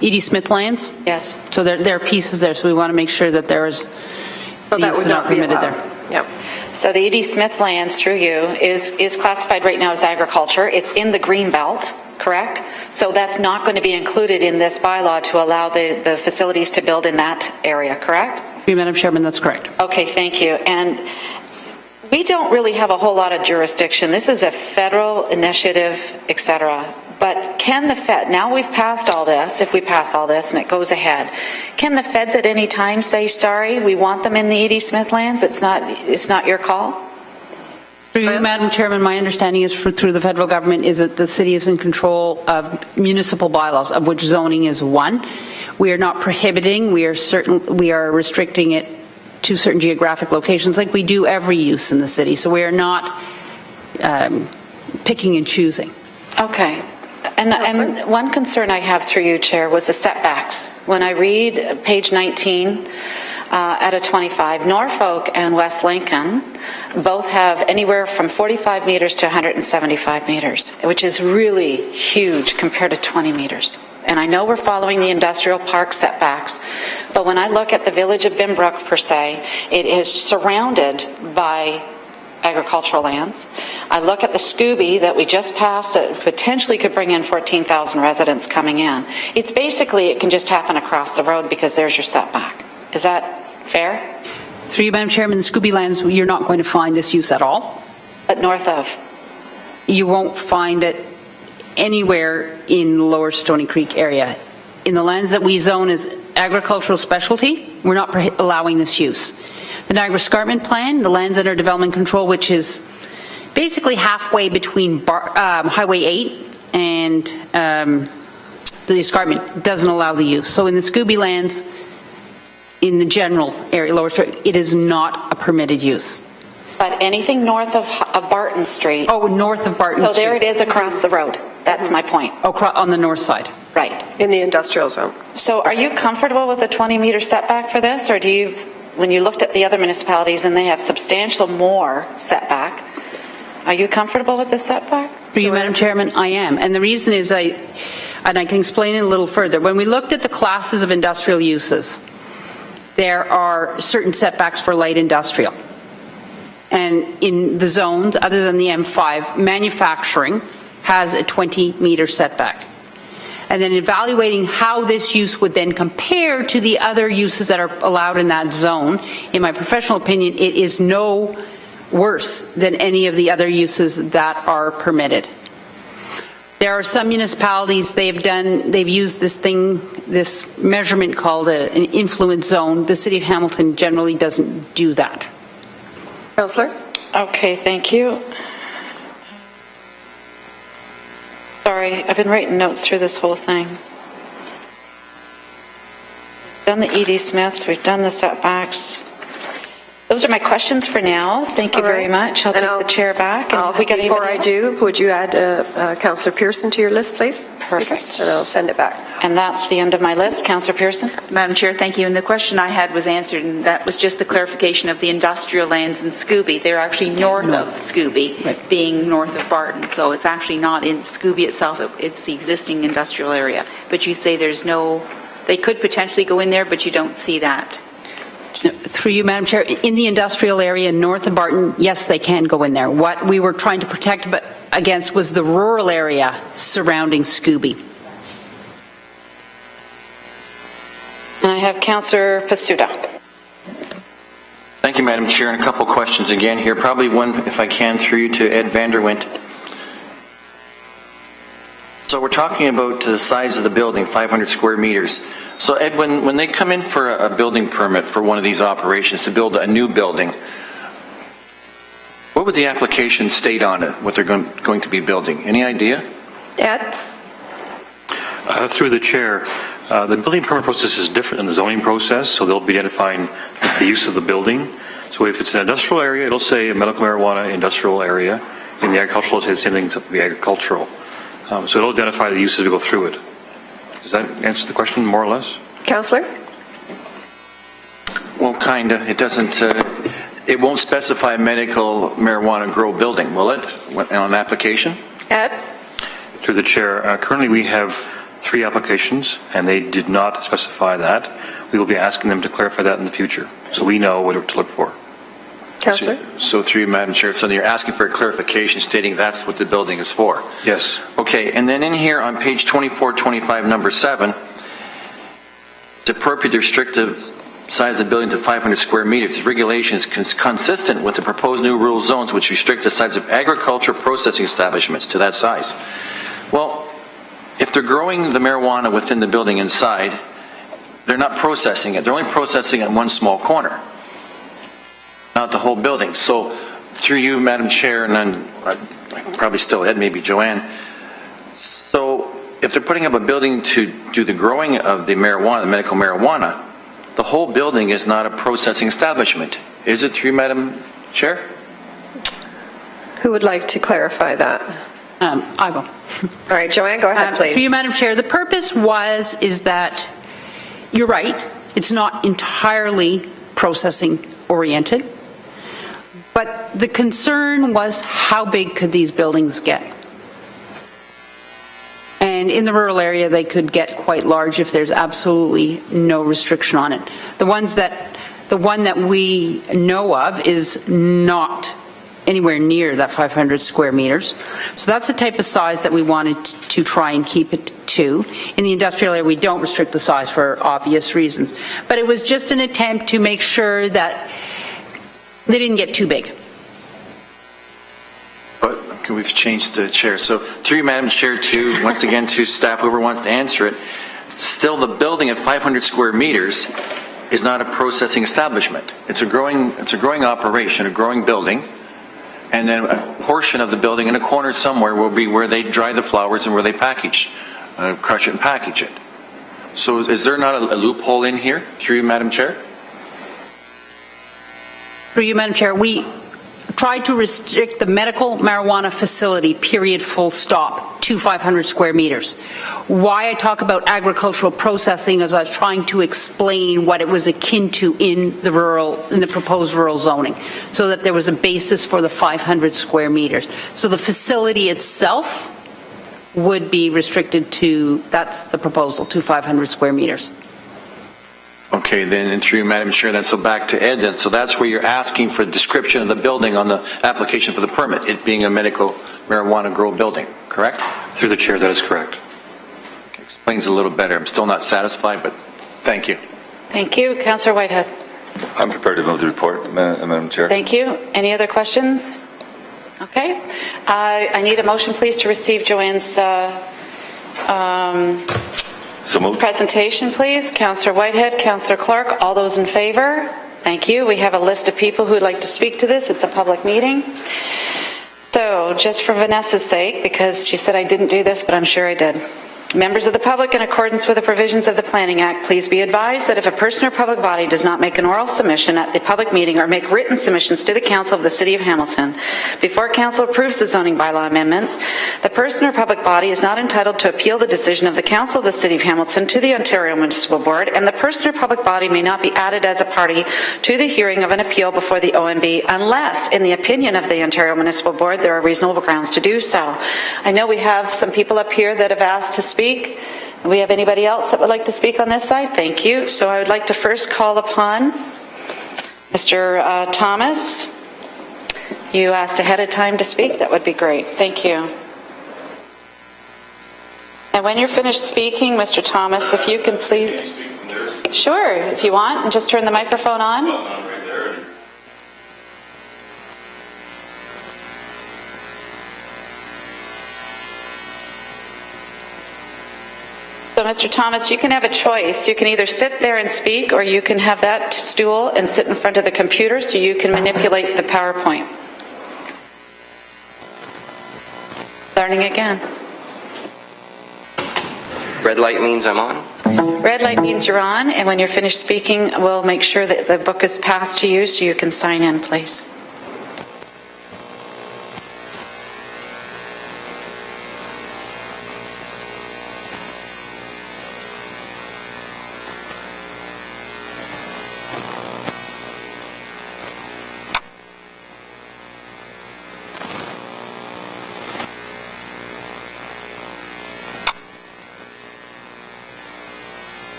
E.D. Smith lands. Yes. So there are pieces there. So we want to make sure that there's that would not be permitted allowed. there. Yep. So the E.D. Smith lands through you is classified right now as agriculture. It's in the green belt, correct? So that's not going to be included in this bylaw to allow the facilities to build in that area, correct? Madam Chairman, that's correct. Okay, thank you. And we don't really have a whole lot of jurisdiction. This is a federal initiative, et cetera. But can the Fed, now we've passed all this, if we pass all this and it goes ahead, can the Feds at any time say, sorry, we want them in the E.D. Smith lands? It's not your call? Through you, Madam Chairman, my understanding is through the federal government is that the city is in control of municipal bylaws, of which zoning is one. We are not prohibiting, we are restricting it to certain geographic locations like we do every use in the city. So we are not picking and choosing. Okay. And one concern I have through you, Chair, was the setbacks. When I read page 19 out of 25, Norfolk and West Lincoln both have anywhere from 45 meters to 175 meters, which is really huge compared to 20 meters. And I know we're following the industrial park setbacks, but when I look at the village of Binbrook per se, it is surrounded by agricultural lands. I look at the Scooby that we just passed that potentially could bring in 14,000 residents coming in. It's basically, it can just happen across the road because there's your setback. Is that fair? Through you, Madam Chairman, the Scooby lands, you're not going to find this use at all. But north of? You won't find it anywhere in the Lower Stony Creek area. In the lands that we zone as agricultural specialty, we're not allowing this use. The Niagara Escarpment Plan, the lands under development control, which is basically halfway between Highway 8 and the escarpment, doesn't allow the use. So in the Scooby lands, in the general area, Lower Stony, it is not a permitted use. But anything north of Barton Street. Oh, north of Barton Street. So there it is across the road. That's my point. Oh, on the north side. Right. In the industrial zone. So are you comfortable with a 20-meter setback for this, or do you, when you looked at the other municipalities and they have substantial more setback, are you comfortable with this setback? For you, Madam Chairman, I am. And the reason is I and I can explain it a little further. When we looked at the classes of industrial uses, there are certain setbacks for light industrial. And in the zones, other than the M5, manufacturing has a 20-meter setback. And then evaluating how this use would then compare to the other uses that are allowed in that zone, in my professional opinion, it is no worse than any of the other uses that are permitted. There are some municipalities, they've used this measurement called an influence zone. The City of Hamilton generally doesn't do that. Councillor? Okay, thank you. Sorry, I've been writing notes through this whole thing. We've done the E.D. Smiths, we've done the setbacks. Those are my questions for now. Thank you very much. I'll take the chair back. And if we got Before I anybody else? do, would you add Councillor Pearson to your list, please? Perfect. And I'll send it back. And that's the end of my list. Councillor Pearson? Madam Chair, thank you. And the question I had was answered, and that was just the clarification of the industrial lands in Scooby. They're actually north of Scooby, being north of Barton. So it's actually not in Scooby itself. It's the existing industrial area. But you say they could potentially go in there, but you don't see that. Through you, Madam Chair, in the industrial area north of Barton, yes, they can go in there. What we were trying to protect against was the rural area surrounding Scooby. And I have Councillor Pasuta. Thank you, Madam Chair, and a couple questions again here. Probably one, if I can, through you to Ed Vanderwint. So we're talking about the size of the building, 500 square meters. So Ed, when they come in for a building permit for one of these operations to build a new building, what would the application state on it, what they're going to be building? Any idea? Ed? Through the chair, the building permit process is different than the zoning process, so they'll be identifying the use of the building. So if it's an industrial area, it'll say a medical marijuana industrial area. In the agricultural, it'll say the same thing, it'll be agricultural. So it'll identify the uses as we go through it. Does that answer the question, more or less? Councillor? Well, kind of. It doesn't, it won't specify medical marijuana grow building, will it, on an application? Ed? Through the chair, currently we have 3 applications, and they did not specify that. We will be asking them to clarify that in the future, so we know what to look for. Councillor? So through you, Madam Chair, so you're asking for a clarification stating that's what the building is for? Yes. Okay, and then in here on page 2425, number 7, it's appropriate to restrict the size of the building to 500 square meters. Regulations consistent with the proposed new rural zones which restrict the size of agriculture processing establishments to that size. Well, if they're growing the marijuana within the building inside, they're not processing it. They're only processing it in one small corner, not the whole building. So through you, Madam Chair, and then probably still Ed, maybe Joanne. So if they're putting up a building to do the growing of the marijuana, the medical marijuana, the whole building is not a processing establishment. Is it through you, Madam Chair? Who would like to clarify that? I will. All right, Joanne, go ahead, please. Through you, Madam Chair, the purpose is that, you're right, it's not entirely processing oriented, but the concern was how big could these buildings get? And in the rural area, they could get quite large if there's absolutely no restriction on it. The one that we know of is not anywhere near that 500 square meters. So that's the type of size that we wanted to try and keep it to. In the industrial area, we don't restrict the size for obvious reasons. But it was just an attempt to make sure that they didn't get too big. But we've changed the chair. So through you, Madam Chair, once again to staff, whoever wants to answer it, still the building at 500 square meters is not a processing establishment. It's a growing operation, a growing building, and then a portion of the building in a corner somewhere will be where they dry the flowers and where they crush it and package it. So is there not a loophole in here, through you, Madam Chair? Through you, Madam Chair, we tried to restrict the medical marijuana facility, period, full stop, to 500 square meters. Why I talk about agricultural processing is I was trying to explain what it was akin to in the proposed rural zoning, so that there was a basis for the 500 square meters. So the facility itself would be restricted to, that's the proposal, to 500 square meters. Okay, then, and through you, Madam Chair, then, so back to Ed, then. So that's where you're asking for the description of the building on the application for the permit, it being a medical marijuana grow building, correct? Through the chair, that is correct. Okay, explains a little better. I'm still not satisfied, but thank you. Thank you. Councillor Whitehead. I'm prepared to move the report, Madam Chair. Thank you. Any other questions? Okay. I need a motion, please, to receive Joanne's So moved. presentation, please. Councillor Whitehead, Councillor Clark, all those in favor? Thank you. We have a list of people who would like to speak to this. It's a public meeting. So, just for Vanessa's sake, because she said I didn't do this, but I'm sure I did. Members of the public, in accordance with the provisions of the Planning Act, please be advised that if a person or public body does not make an oral submission at the public meeting or make written submissions to the Council of the City of Hamilton before Council approves the zoning bylaw amendments, the person or public body is not entitled to appeal the decision of the Council of the City of Hamilton to the Ontario Municipal Board, and the person or public body may not be added as a party to the hearing of an appeal before the OMB unless, in the opinion of the Ontario Municipal Board, there are reasonable grounds to do so. I know we have some people up here that have asked to speak. Do we have anybody else that would like to speak on this side? Thank you. So I would like to first call upon Mr. Thomas. You asked ahead of time to speak. That would be great. Thank you. And when you're finished speaking, Mr. Thomas, if you can please... Sure, if you want, and just turn the microphone on. So, Mr. Thomas, you can have a choice. You can either sit there and speak, or you can have that stool and sit in front of the computer so you can manipulate the PowerPoint. Starting again. Red light means I'm on? Red light means you're on, and when you're finished speaking, we'll make sure that the book is passed to you so you can sign in, please.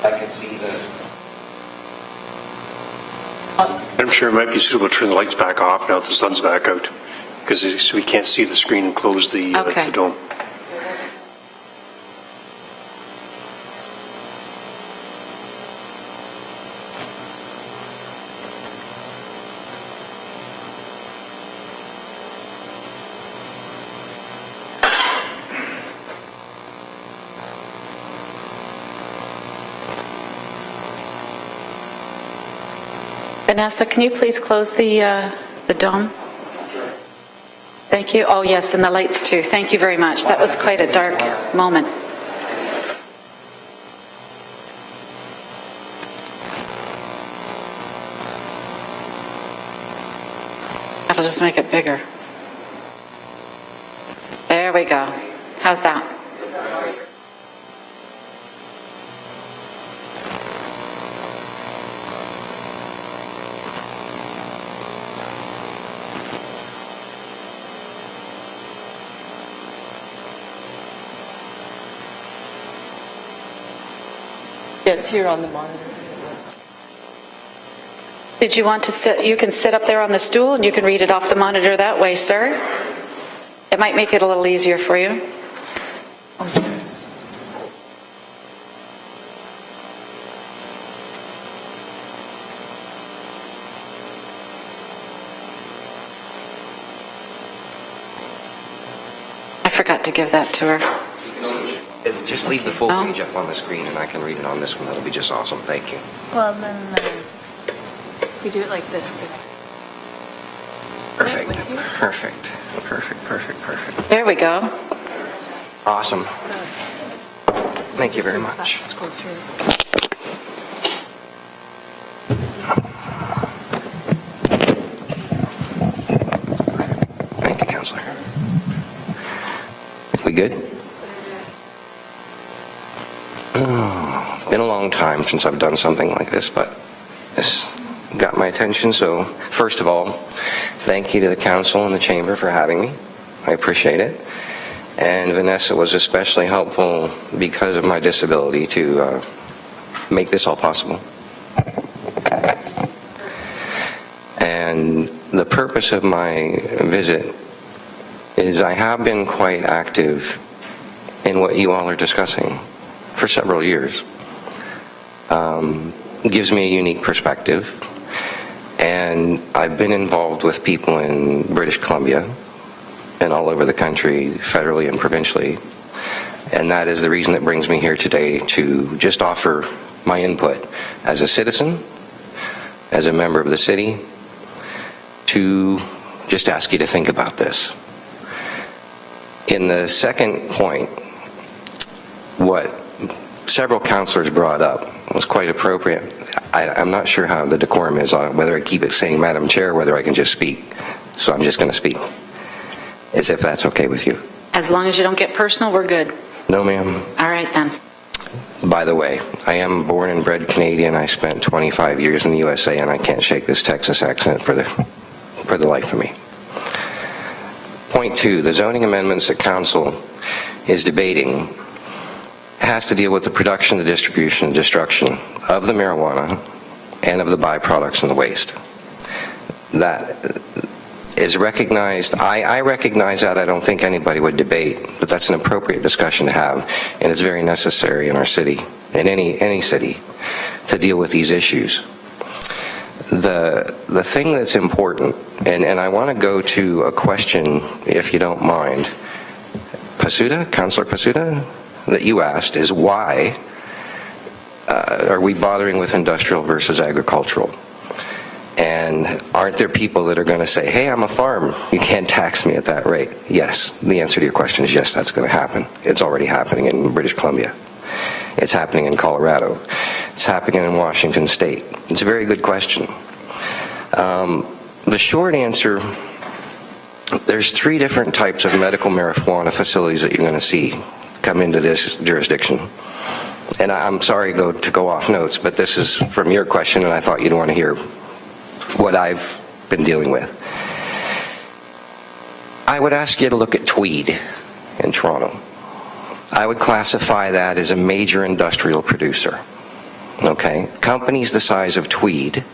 I can see the... Madam Chair, it might be suitable to turn the lights back off now that the sun's back out, because we can't see the screen and close the dome. Vanessa, can you please close the dome? Thank you. Oh, yes, and the lights too. Thank you very much. That was quite a dark moment. That'll just make it bigger. There we go. How's that? It's here on the monitor. Did you want to sit? You can sit up there on the stool and you can read it off the monitor that way, sir. It might make it a little easier for you. I forgot to give that to her. Just leave the full page up on the screen and I can read it on this one. That'll be just awesome. Thank you. Well, then we do it like this. Perfect. Perfect. Perfect. Perfect. Perfect. There we go. Awesome. Thank you very much. Scroll through. We good? Been a long time since I've done something like this, but this got my attention. So first of all, thank you to the council and the chamber for having me. I appreciate it. And Vanessa was especially helpful because of my disability to make this all possible. And the purpose of my visit is I have been quite active in what you all are discussing for several years. It gives me a unique perspective. And I've been involved with people in British Columbia and all over the country, federally and provincially. And that is the reason that brings me here today, to just offer my input as a citizen, as a member of the city, to just ask you to think about this. In the second point, what several councillors brought up was quite appropriate. I'm not sure how the decorum is, whether I keep it saying Madam Chair, or whether I can just speak. So I'm just going to speak, as if that's okay with you. As long as you don't get personal, we're good. No, ma'am. All right, then. By the way, I am born and bred Canadian. I spent 25 years in the USA, and I can't shake this Texas accent for the life of me. Point 2, the zoning amendments that council is debating has to deal with the production, the distribution, and destruction of the marijuana and of the byproducts and the waste. That is recognized. I recognize that. I don't think anybody would debate, but that's an appropriate discussion to have, and it's very necessary in our city, in any city, to deal with these issues. The thing that's important, and I want to go to a question, if you don't mind, Councillor Pasuda, that you asked, is why are we bothering with industrial versus agricultural? And aren't there people that are going to say, hey, I'm a farm, you can't tax me at that rate? Yes, the answer to your question is yes, that's going to happen. It's already happening in British Columbia. It's happening in Colorado. It's happening in Washington State. It's a very good question. The short answer, there's 3 different types of medical marijuana facilities that you're going to see come into this jurisdiction. And I'm sorry to go off notes, but this is from your question, and I thought you'd want to hear what I've been dealing with. I would ask you to look at Tweed in Toronto. I would classify that as a major industrial producer. Okay? Companies the size of Tweed,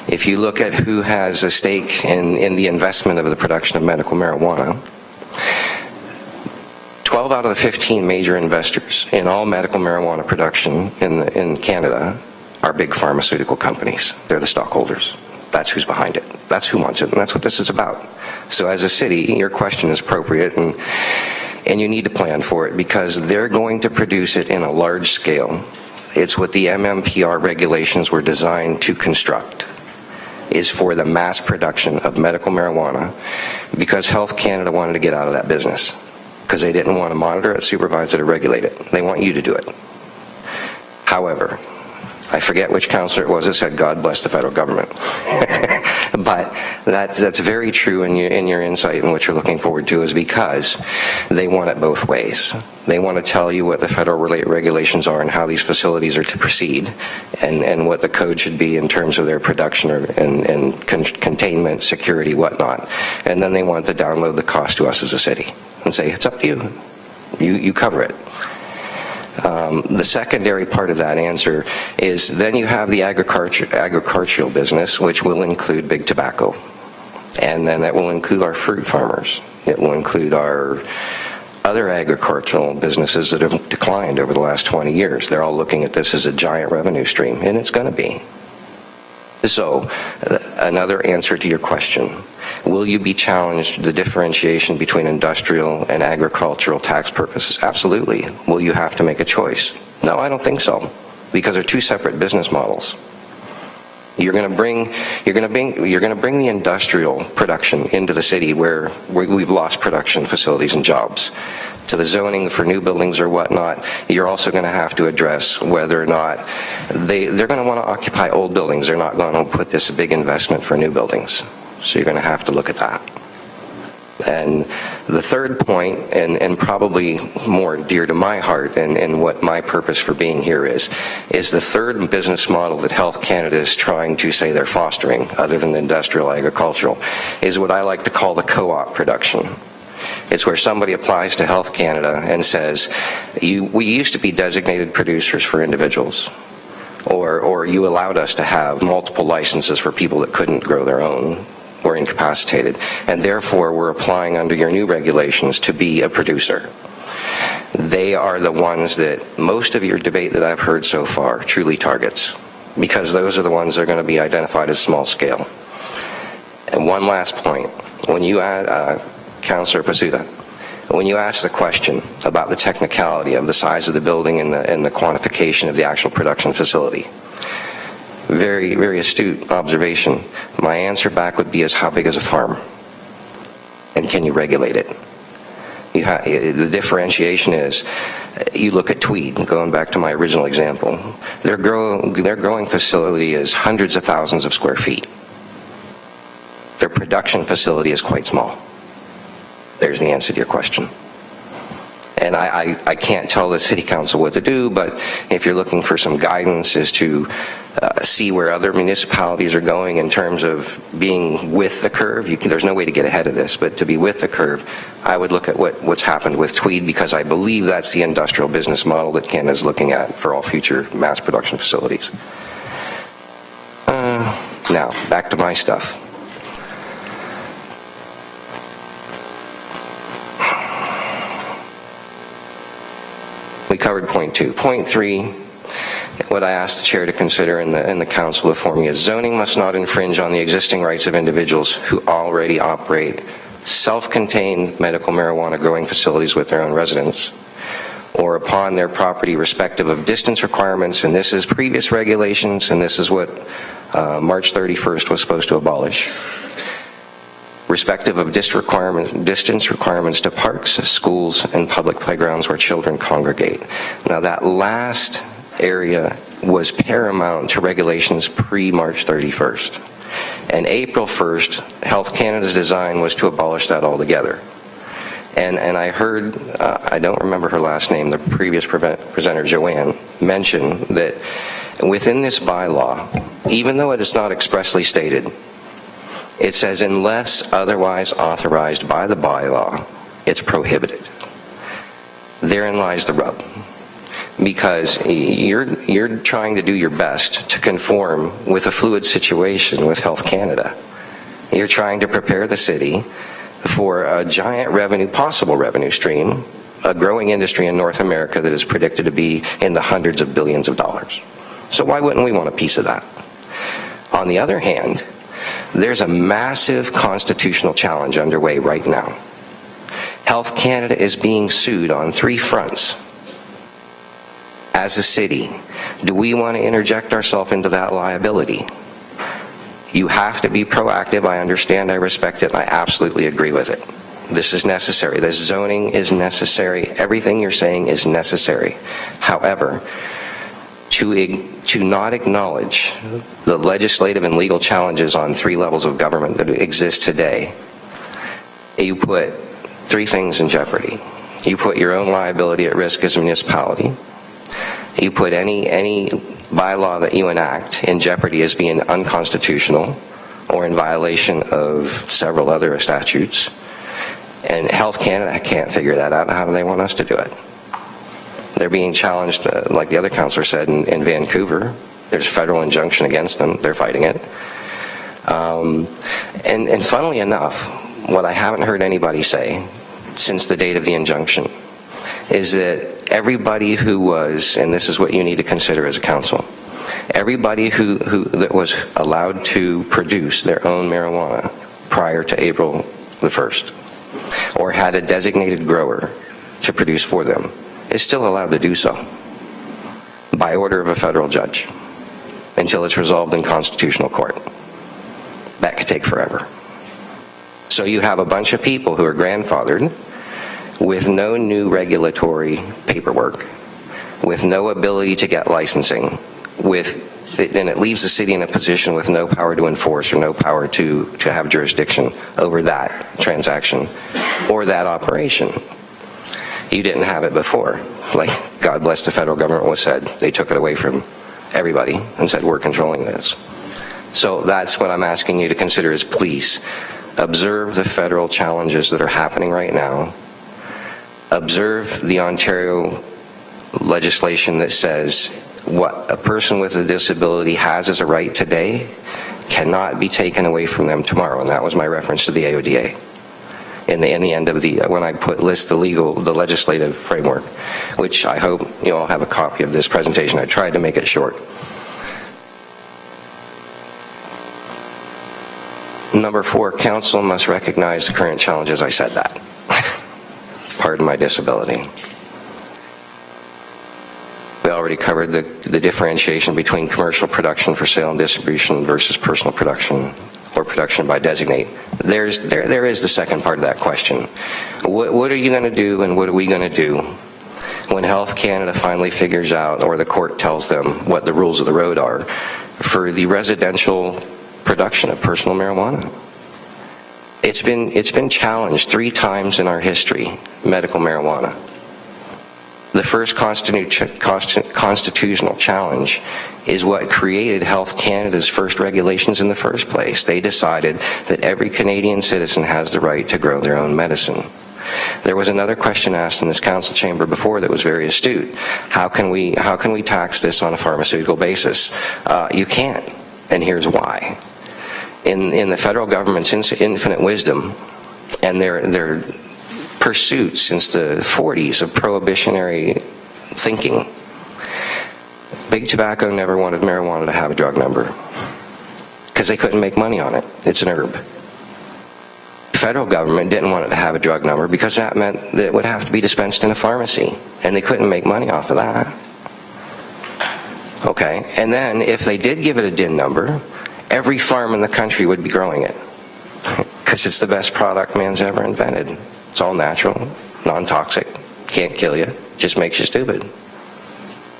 if you look at who has a stake in the investment of the production of medical marijuana, 12 out of the 15 major investors in all medical marijuana production in Canada are big pharmaceutical companies. They're the stockholders. That's who's behind it. That's who wants it, and that's what this is about. So as a city, your question is appropriate, and you need to plan for it, because they're going to produce it in a large scale. It's what the MMPR regulations were designed to construct, is for the mass production of medical marijuana, because Health Canada wanted to get out of that business, because they didn't want to monitor it, supervise it, or regulate it. They want you to do it. However, I forget which councillor it was that said, God bless the federal government. But that's very true in your insight, and what you're looking forward to is because they want it both ways. They want to tell you what the federal regulations are and how these facilities are to proceed, and what the code should be in terms of their production and containment, security, whatnot. And then they want to download the cost to us as a city and say, it's up to you. You cover it. The secondary part of that answer is then you have the agricultural business, which will include big tobacco. And then that will include our fruit farmers. It will include our other agricultural businesses that have declined over the last 20 years. They're all looking at this as a giant revenue stream, and it's going to be. So, another answer to your question, will you be challenged the differentiation between industrial and agricultural tax purposes? Absolutely. Will you have to make a choice? No, I don't think so, because they're 2 separate business models. You're going to bring the industrial production into the city where we've lost production facilities and jobs. To the zoning for new buildings or whatnot, you're also going to have to address whether or not they're going to want to occupy old buildings. They're not going to put this big investment for new buildings. So you're going to have to look at that. And the third point, and probably more dear to my heart and what my purpose for being here is the third business model that Health Canada is trying to say they're fostering, other than industrial agricultural, is what I like to call the co-op production. It's where somebody applies to Health Canada and says, we used to be designated producers for individuals, or you allowed us to have multiple licenses for people that couldn't grow their own, or incapacitated, and therefore we're applying under your new regulations to be a producer. They are the ones that most of your debate that I've heard so far truly targets, because those are the ones that are going to be identified as small scale. And one last point, when you Councillor Pasuta, when you ask the question about the technicality of the size of the building and the quantification of the actual production facility, very, very astute observation. My answer back would be is how big is a farm? And can you regulate it? The differentiation is, you look at Tweed, going back to my original example, their growing facility is hundreds of thousands of square feet. Their production facility is quite small. There's the answer to your question. And I can't tell the City Council what to do, but if you're looking for some guidance as to see where other municipalities are going in terms of being with the curve, there's no way to get ahead of this, but to be with the curve, I would look at what's happened with Tweed, because I believe that's the industrial business model that Canada's looking at for all future mass production facilities. Now, back to my stuff. We covered point 2. Point 3, what I asked the chair to consider in the council before me is zoning must not infringe on the existing rights of individuals who already operate self-contained medical marijuana growing facilities with their own residents, or upon their property respective of distance requirements, and this is previous regulations, and this is what March 31st was supposed to abolish. Respective of distance requirements to parks, schools, and public playgrounds where children congregate. Now that last area was paramount to regulations pre-March 31st. And April 1st, Health Canada's design was to abolish that altogether. And I heard, I don't remember her last name, the previous presenter, Joanne, mention that within this bylaw, even though it is not expressly stated, it says, unless otherwise authorized by the bylaw, it's prohibited. Therein lies the rub. Because you're trying to do your best to conform with a fluid situation with Health Canada. You're trying to prepare the city for a giant possible revenue stream, a growing industry in North America that is predicted to be in the hundreds of billions of dollars. So why wouldn't we want a piece of that? On the other hand, there's a massive constitutional challenge underway right now. Health Canada is being sued on 3 fronts. As a city, do we want to interject ourselves into that liability? You have to be proactive. I understand, I respect it, I absolutely agree with it. This is necessary. This zoning is necessary. Everything you're saying is necessary. However, to not acknowledge the legislative and legal challenges on 3 levels of government that exist today, you put 3 things in jeopardy. You put your own liability at risk as a municipality. You put any bylaw that you enact in jeopardy as being unconstitutional or in violation of several other statutes. And Health Canada can't figure that out. How do they want us to do it? They're being challenged, like the other councillor said, in Vancouver. There's a federal injunction against them. They're fighting it. And funnily enough, what I haven't heard anybody say since the date of the injunction is that everybody who was, and this is what you need to consider as a council, everybody who that was allowed to produce their own marijuana prior to April the 1st, or had a designated grower to produce for them, is still allowed to do so by order of a federal judge until it's resolved in constitutional court. That could take forever. So you have a bunch of people who are grandfathered with no new regulatory paperwork, with no ability to get licensing, with and it leaves the city in a position with no power to enforce or no power to have jurisdiction over that transaction or that operation. You didn't have it before. Like, God bless the federal government was said. They took it away from everybody and said, we're controlling this. So that's what I'm asking you to consider is please observe the federal challenges that are happening right now. Observe the Ontario legislation that says what a person with a disability has as a right today cannot be taken away from them tomorrow. And that was my reference to the AODA. In the end of the, when I list the legislative framework, which I hope you all have a copy of this presentation. I tried to make it short. Number 4, council must recognize the current challenges. I said that. Pardon my disability. We already covered the differentiation between commercial production for sale and distribution versus personal production or production by designate. There is the second part of that question. What are you going to do and what are we going to do when Health Canada finally figures out, or the court tells them what the rules of the road are for the residential production of personal marijuana? It's been challenged 3 times in our history, medical marijuana. The first constitutional challenge is what created Health Canada's first regulations in the first place. They decided that every Canadian citizen has the right to grow their own medicine. There was another question asked in this council chamber before that was very astute. How can we tax this on a pharmaceutical basis? You can't, and here's why. In the federal government's infinite wisdom and their pursuit since the 40s of prohibitionary thinking, Big Tobacco never wanted marijuana to have a drug number because they couldn't make money on it. It's an herb. Federal government didn't want it to have a drug number because that meant that it would have to be dispensed in a pharmacy, and they couldn't make money off of that. Okay, and then if they did give it a DIN number, every farm in the country would be growing it because it's the best product man's ever invented. It's all natural, non-toxic, can't kill you, just makes you stupid.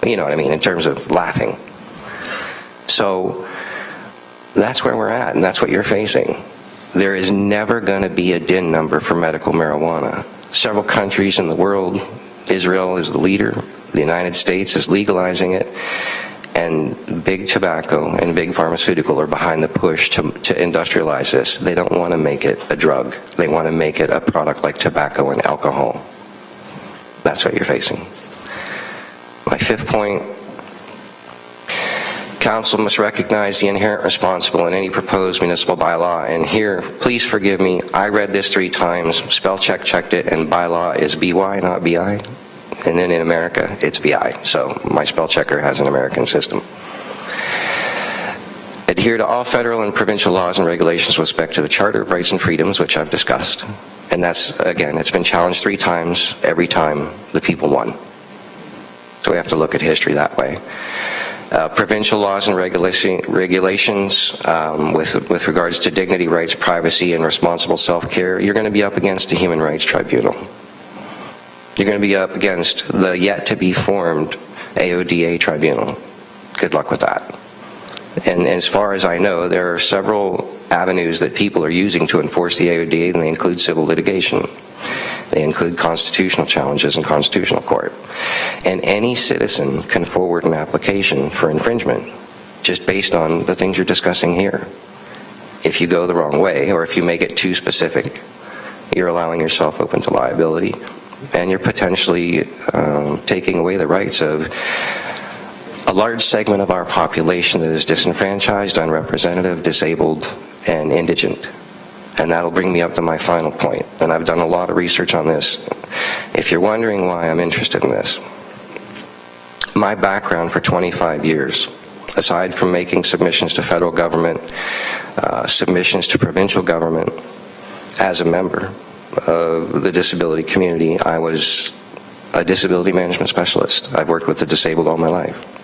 You know what I mean, in terms of laughing. So that's where we're at, and that's what you're facing. There is never going to be a DIN number for medical marijuana. Several countries in the world, Israel is the leader, the United States is legalizing it, and Big Tobacco and Big Pharmaceutical are behind the push to industrialize this. They don't want to make it a drug. They want to make it a product like tobacco and alcohol. That's what you're facing. My 5th point, council must recognize the inherent responsible in any proposed municipal bylaw. And here, please forgive me, I read this 3 times, spell checked it, and bylaw is BY, not BI. And then in America, it's BI. So my spell checker has an American system. Adhere to all federal and provincial laws and regulations with respect to the Charter of Rights and Freedoms, which I've discussed. And that's, again, it's been challenged 3 times. Every time, the people won. So we have to look at history that way. Provincial laws and regulations with regards to dignity, rights, privacy, and responsible self-care, you're going to be up against the Human Rights Tribunal. You're going to be up against the yet-to-be-formed AODA tribunal. Good luck with that. And as far as I know, there are several avenues that people are using to enforce the AODA, and they include civil litigation. They include constitutional challenges in constitutional court. And any citizen can forward an application for infringement just based on the things you're discussing here. If you go the wrong way, or if you make it too specific, you're allowing yourself open to liability, and you're potentially taking away the rights of a large segment of our population that is disenfranchised, unrepresentative, disabled, and indigent. And that'll bring me up to my final point. And I've done a lot of research on this. If you're wondering why I'm interested in this, my background for 25 years, aside from making submissions to federal government, submissions to provincial government, as a member of the disability community, I was a disability management specialist. I've worked with the disabled all my life.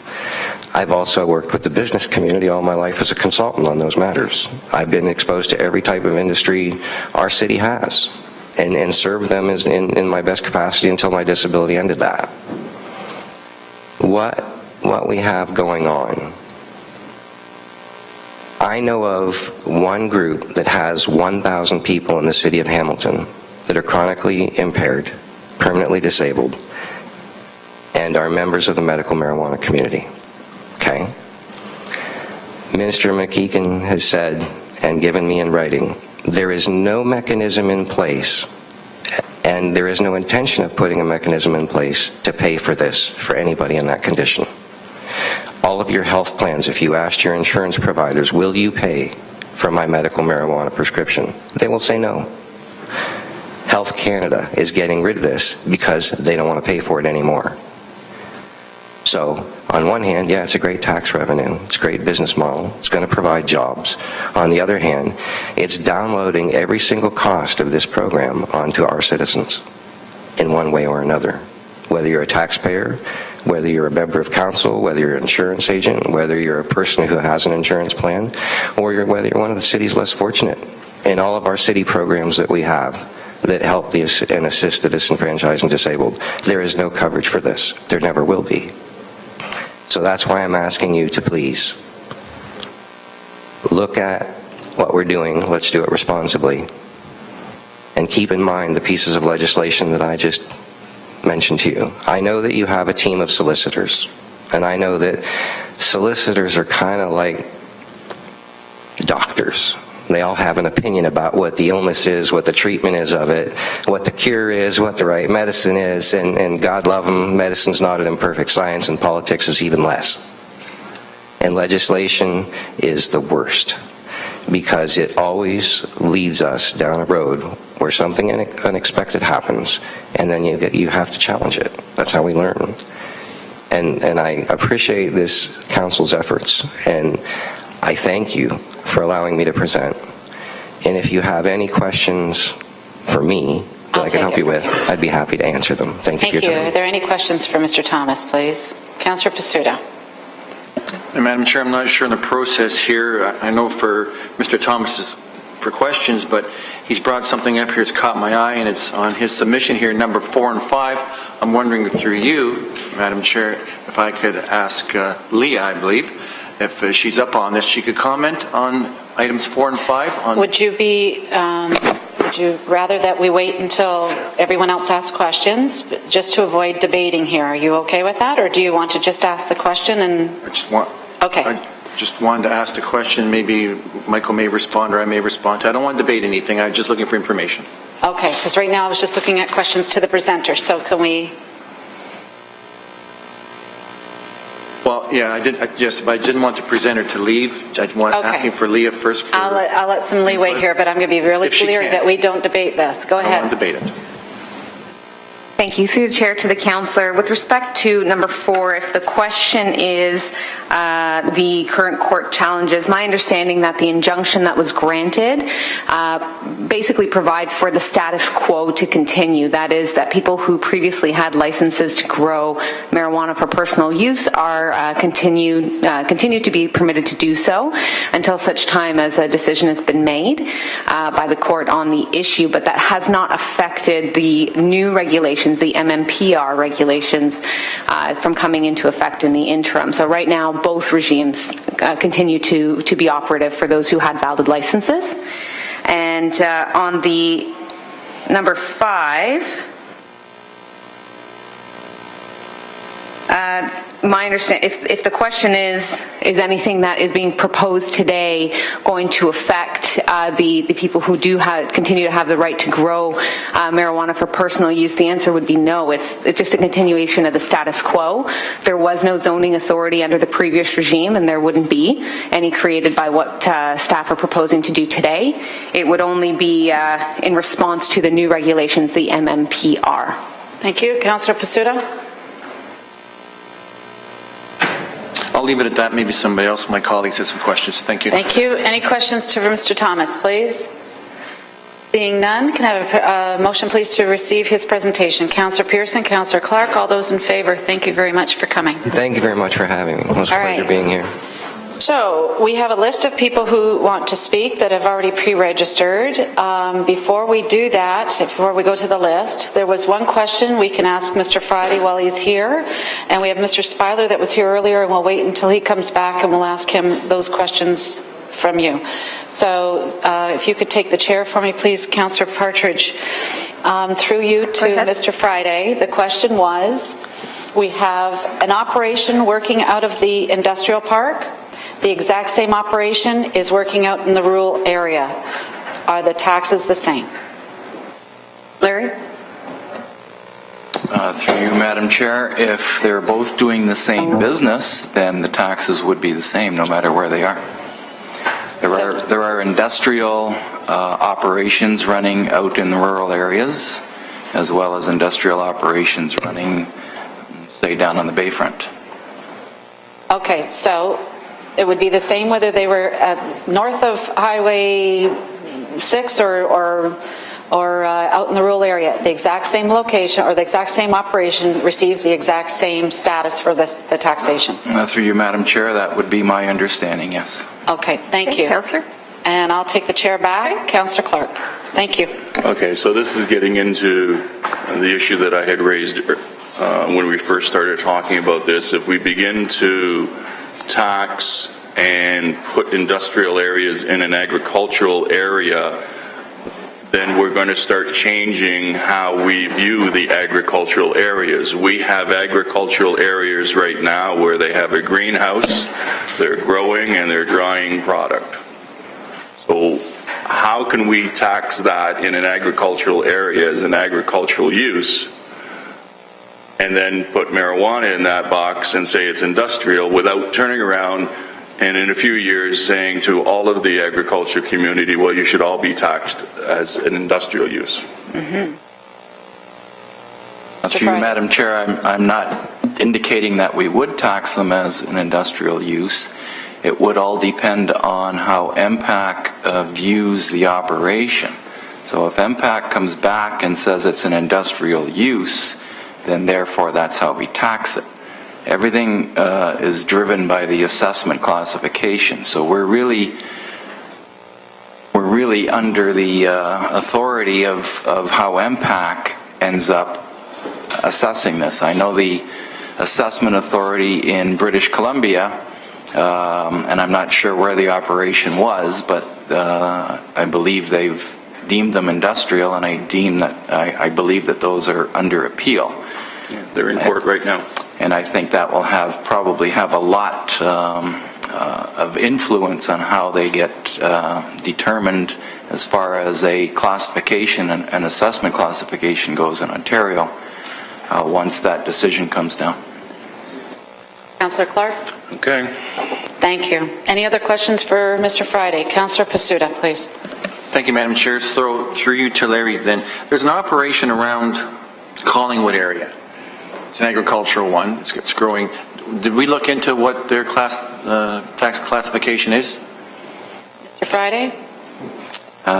I've also worked with the business community all my life as a consultant on those matters. I've been exposed to every type of industry our city has, and served them in my best capacity until my disability ended that. What we have going on I know of one group that has 1,000 people in the city of Hamilton that are chronically impaired, permanently disabled, and are members of the medical marijuana community. Okay? Minister McKeegan has said, and given me in writing, there is no mechanism in place, and there is no intention of putting a mechanism in place to pay for this for anybody in that condition. All of your health plans, if you asked your insurance providers, will you pay for my medical marijuana prescription? They will say no. Health Canada is getting rid of this because they don't want to pay for it anymore. So, on one hand, yeah, it's a great tax revenue. It's a great business model. It's going to provide jobs. On the other hand, it's downloading every single cost of this program onto our citizens in one way or another. Whether you're a taxpayer, whether you're a member of council, whether you're an insurance agent, whether you're a person who has an insurance plan, or whether you're one of the city's less fortunate. In all of our city programs that we have that help and assist the disenfranchised and disabled, there is no coverage for this. There never will be. So that's why I'm asking you to please look at what we're doing. Let's do it responsibly. And keep in mind the pieces of legislation that I just mentioned to you. I know that you have a team of solicitors, and I know that solicitors are kind of like doctors. They all have an opinion about what the illness is, what the treatment is of it, what the cure is, what the right medicine is, and God love them, medicine's not an imperfect science, and politics is even less. And legislation is the worst, because it always leads us down a road where something unexpected happens, and then you have to challenge it. That's how we learn. And I appreciate this council's efforts, and I thank you for allowing me to present. And if you have any questions for me that I can help you with, I'd be happy to answer them. Thank you for your time. Are there any questions for Mr. Thomas, please? Councillor Pasuda. And Madam Chair, I'm not sure in the process here. I know for Mr. Thomas for questions, but he's brought something up here that's caught my eye, and it's on his submission here, number 4 and 5. I'm wondering through you, Madam Chair, if I could ask Leah, I believe, if she's up on this, she could comment on items 4 and 5. Would you rather that we wait until everyone else asks questions, just to avoid debating here? Are you okay with that, or do you want to just ask the question and... I just wanted to ask the question. Maybe Michael may respond or I may respond to it. I don't want to debate anything. I'm just looking for information. Okay, because right now I was just looking at questions to the presenter, so can we... Well, yeah, yes, but I didn't want the presenter to leave. I want asking for Leah first. I'll let some leeway here, but I'm going to be really clear that we don't debate this. Go ahead. I don't debate it. Thank you. Through the chair to the councillor. With respect to number 4, if the question is the current court challenges, my understanding that the injunction that was granted basically provides for the status quo to continue. That is, that people who previously had licenses to grow marijuana for personal use are continue to be permitted to do so until such time as a decision has been made by the court on the issue. But that has not affected the new regulations, the MMPR regulations, from coming into effect in the interim. So right now, both regimes continue to be operative for those who had valid licenses. And on the number 5, my understanding, if the question is anything that is being proposed today going to affect the people who do continue to have the right to grow marijuana for personal use, the answer would be no. It's just a continuation of the status quo. There was no zoning authority under the previous regime, and there wouldn't be any created by what staff are proposing to do today. It would only be in response to the new regulations, the MMPR. Thank you. Councillor Pasuda. I'll leave it at that. Maybe somebody else, my colleagues, has some questions. Thank you. Thank you. Any questions to Mr. Thomas, please? Seeing none, can I have a motion, please, to receive his presentation? Councillor Pearson, Councillor Clark, all those in favour, thank you very much for coming. Thank you very much for having me. It was a pleasure being here. So we have a list of people who want to speak that have already pre-registered. Before we do that, before we go to the list, there was one question we can ask Mr. Friday while he's here, and we have Mr. Speiler that was here earlier, and we'll wait until he comes back and we'll ask him those questions from you. So if you could take the chair for me, please, Councillor Partridge. Through you to Mr. Friday, the question was, we have an operation working out of the industrial park. The exact same operation is working out in the rural area. Are the taxes the same? Larry? Through you, Madam Chair, if they're both doing the same business, then the taxes would be the same no matter where they are. There are industrial operations running out in the rural areas, as well as industrial operations running, say, down on the bayfront. Okay, so it would be the same whether they were north of Highway 6 or out in the rural area. The exact same location or the exact same operation receives the exact same status for the taxation. Through you, Madam Chair, that would be my understanding, yes. Okay, thank you. Councillor? And I'll take the chair back. Councillor Clark. Thank you. Okay, so this is getting into the issue that I had raised when we first started talking about this. If we begin to tax and put industrial areas in an agricultural area, then we're going to start changing how we view the agricultural areas. We have agricultural areas right now where they have a greenhouse, they're growing and they're drying product. So how can we tax that in an agricultural area as an agricultural use and then put marijuana in that box and say it's industrial without turning around and in a few years saying to all of the agriculture community, well, you should all be taxed as an industrial use? Mm-hmm. Through you, Madam Chair, I'm not indicating that we would tax them as an industrial use. It would all depend on how MPAC views the operation. So if MPAC comes back and says it's an industrial use, then therefore that's how we tax it. Everything is driven by the assessment classification. So we're really under the authority of how MPAC ends up assessing this. I know the assessment authority in British Columbia, and I'm not sure where the operation was, but I believe they've deemed them industrial, and I believe that those are under appeal. Yeah, they're in court right now. And I think that will probably have a lot of influence on how they get determined as far as a classification and an assessment classification goes in Ontario once that decision comes down. Councillor Clark? Okay. Thank you. Any other questions for Mr. Friday? Councillor Pasuta, please. Thank you, Madam Chair. Through you to Larry then. There's an operation around Collingwood area. It's an agricultural one. It's growing. Did we look into what their tax classification is? Mr. Friday?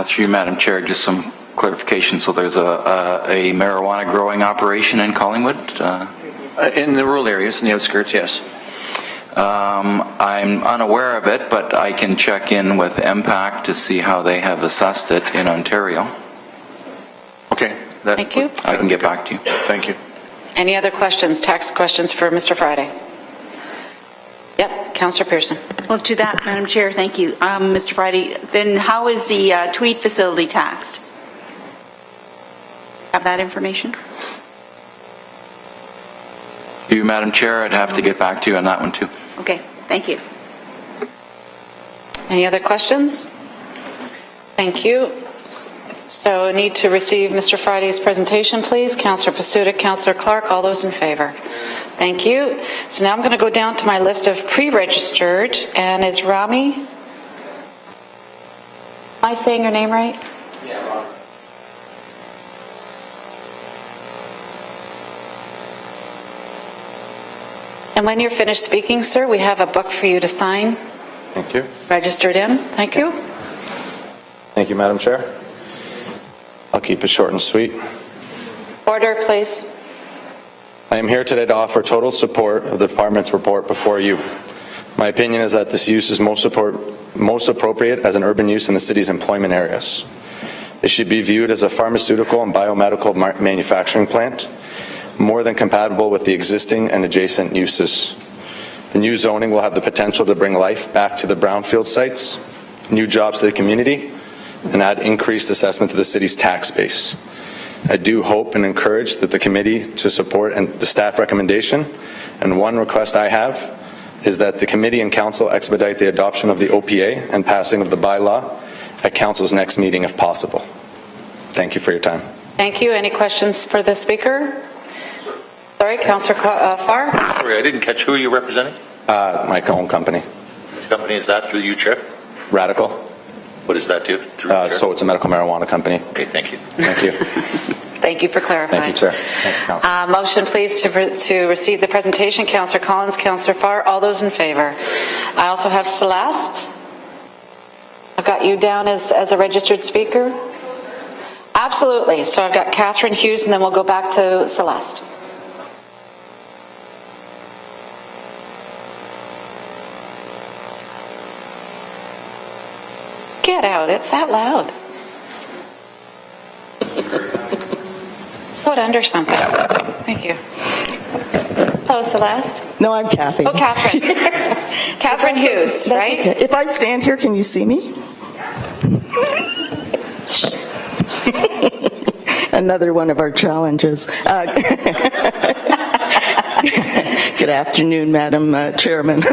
Through you, Madam Chair, just some clarification. So there's a marijuana growing operation in Collingwood? In the rural areas, in the outskirts, yes. I'm unaware of it, but I can check in with MPAC to see how they have assessed it in Ontario. Okay. Thank you. I can get back to you. Thank you. Any other questions, tax questions for Mr. Friday? Yep, Councillor Pearson. Well, to that, Madam Chair, thank you. Mr. Friday, then how is the Tweed facility taxed? Have that information? You, Madam Chair, I'd have to get back to you on that one too. Okay, thank you. Any other questions? Thank you. So I need to receive Mr. Friday's presentation, please. Councillor Pasuta, Councillor Clark, all those in favor. Thank you. So now I'm going to go down to my list of pre-registered, and is Rami? Am I saying your name right? Yeah. And when you're finished speaking, sir, we have a book for you to sign. Thank you. Registered in. Thank you. Thank you, Madam Chair. I'll keep it short and sweet. Order, please. I am here today to offer total support of the department's report before you. My opinion is that this use is most appropriate as an urban use in the city's employment areas. It should be viewed as a pharmaceutical and biomedical manufacturing plant, more than compatible with the existing and adjacent uses. The new zoning will have the potential to bring life back to the brownfield sites new jobs to the community, and add increased assessment to the city's tax base. I do hope and encourage that the committee to support and the staff recommendation. And one request I have is that the committee and council expedite the adoption of the OPA and passing of the bylaw at council's next meeting if possible. Thank you for your time. Thank you. Any questions for the speaker? Sorry, Councillor Farr? Sorry, I didn't catch who you're representing. My own company. Which company is that through you, Chair? Radical. What does that do? Through you, Chair? So it's a medical marijuana company. Okay, thank you. Thank you. Thank you for clarifying. Thank you, Chair. Thank you, Council. Motion, please, to receive the presentation. Councillor Collins, Councillor Farr, all those in favour. I also have Celeste. I've got you down as a registered speaker. Absolutely. So I've got Catherine Hughes, and then we'll go back to Celeste. Get out. It's that loud. Put under something. Thank you. Hello, Celeste. No, I'm Kathy. Oh, Catherine. Catherine Hughes, right? Okay. If I stand here, can you see me? Another one of our challenges. Good afternoon, Madam Chairman.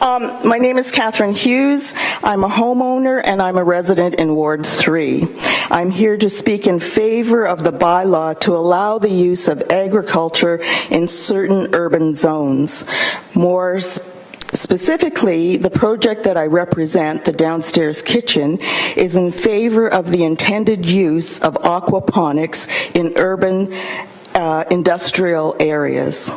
My name is Catherine Hughes. I'm a homeowner and I'm a resident in Ward 3. I'm here to speak in favor of the bylaw to allow the use of agriculture in certain urban zones. More specifically, the project that I represent, the downstairs kitchen, is in favor of the intended use of aquaponics in urban industrial areas.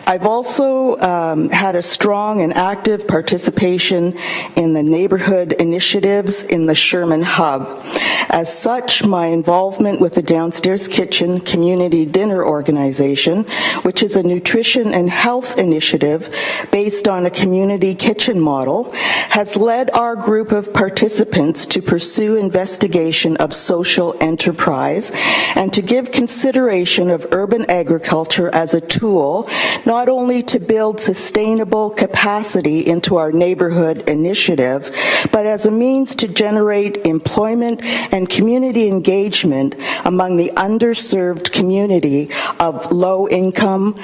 I've also had a strong and active participation in the neighborhood initiatives in the Sherman Hub. As such, my involvement with the Downstairs Kitchen Community Dinner Organization, which is a nutrition and health initiative based on a community kitchen model, has led our group of participants to pursue investigation of social enterprise and to give consideration of urban agriculture as a tool, not only to build sustainable capacity into our neighborhood initiative, but as a means to generate employment and community engagement among the underserved community of low-income,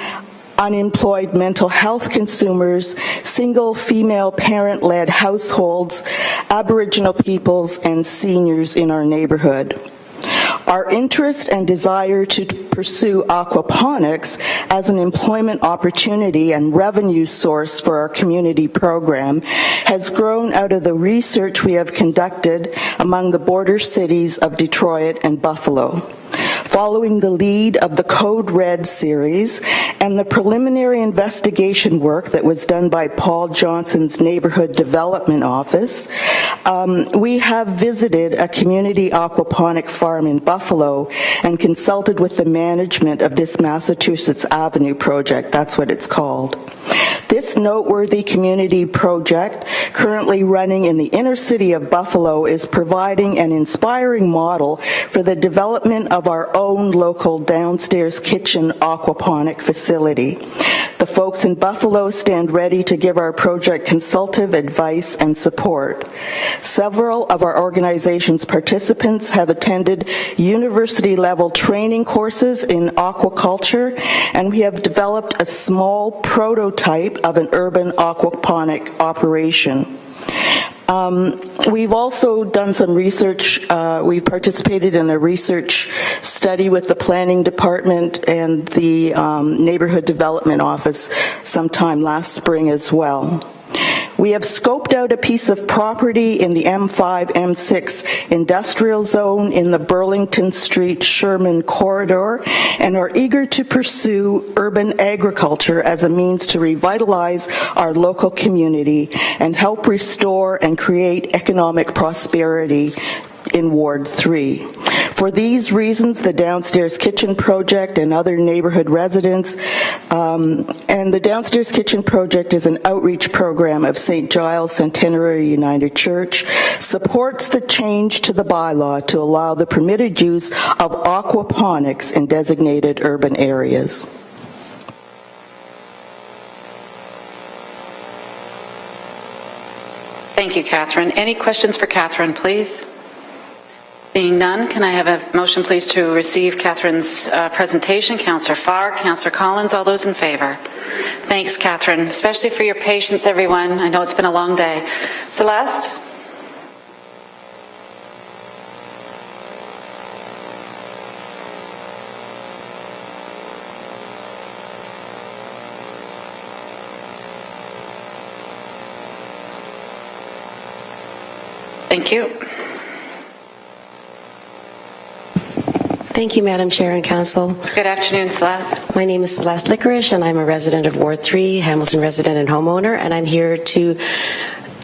unemployed mental health consumers, single female parent-led households, Aboriginal peoples, and seniors in our neighborhood. Our interest and desire to pursue aquaponics as an employment opportunity and revenue source for our community program has grown out of the research we have conducted among the border cities of Detroit and Buffalo. Following the lead of the Code Red series and the preliminary investigation work that was done by Paul Johnson's Neighborhood Development Office, we have visited a community aquaponic farm in Buffalo and consulted with the management of this Massachusetts Avenue project. That's what it's called. This noteworthy community project, currently running in the inner city of Buffalo, is providing an inspiring model for the development of our own local downstairs kitchen aquaponic facility. The folks in Buffalo stand ready to give our project consultative advice and support. Several of our organization's participants have attended university-level training courses in aquaculture, and we have developed a small prototype of an urban aquaponic operation. We've also done some research. We participated in a research study with the planning department and the neighborhood development office sometime last spring as well. We have scoped out a piece of property in the M5, M6 industrial zone in the Burlington Street Sherman corridor and are eager to pursue urban agriculture as a means to revitalize our local community and help restore and create economic prosperity in Ward 3. For these reasons, the Downstairs Kitchen Project and other neighborhood residents, and the Downstairs Kitchen Project is an outreach program of St. Giles Centenary United Church, supports the change to the bylaw to allow the permitted use of aquaponics in designated urban areas. Thank you, Catherine. Any questions for Catherine, please? Seeing none, can I have a motion, please, to receive Catherine's presentation? Councillor Farr, Councillor Collins, all those in favour? Thanks, Catherine, especially for your patience, everyone. I know it's been a long day. Celeste? Thank you. Thank you, Madam Chair and Council. Good afternoon, Celeste. My name is Celeste Licorice, and I'm a resident of Ward 3, Hamilton resident and homeowner, and I'm here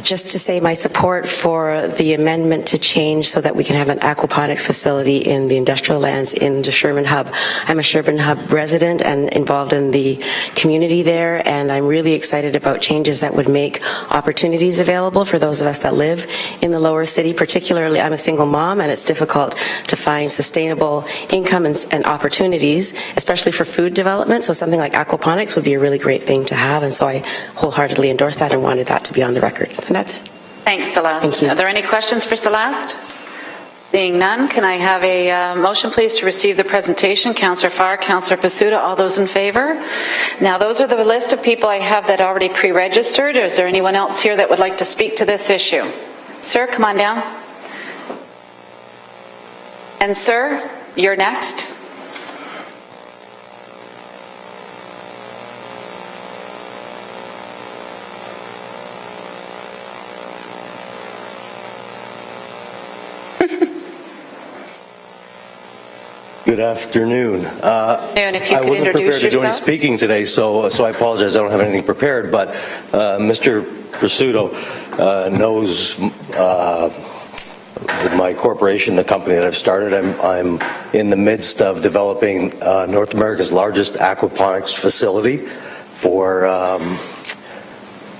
just to say my support for the amendment to change so that we can have an aquaponics facility in the industrial lands in the Sherman Hub. I'm a Sherman Hub resident and involved in the community there, and I'm really excited about changes that would make opportunities available for those of us that live in the lower city. Particularly, I'm a single mom, and it's difficult to find sustainable income and opportunities, especially for food development. So something like aquaponics would be a really great thing to have, and so I wholeheartedly endorse that and wanted that to be on the record. And that's it. Thanks, Celeste. Thank you. Are there any questions for Celeste? Seeing none, can I have a motion, please, to receive the presentation? Councillor Farr, Councillor Pasuta, all those in favour? Now, those are the list of people I have that already pre-registered. Is there anyone else here that would like to speak to this issue? Sir, come on down. And sir, you're next. Good afternoon. If you I could wasn't prepared introduce to join yourself. speaking today, so I apologize. I don't have anything prepared, but Mr. Pursuto knows with my corporation, the company that I've started, I'm in the midst of developing North America's largest aquaponics facility for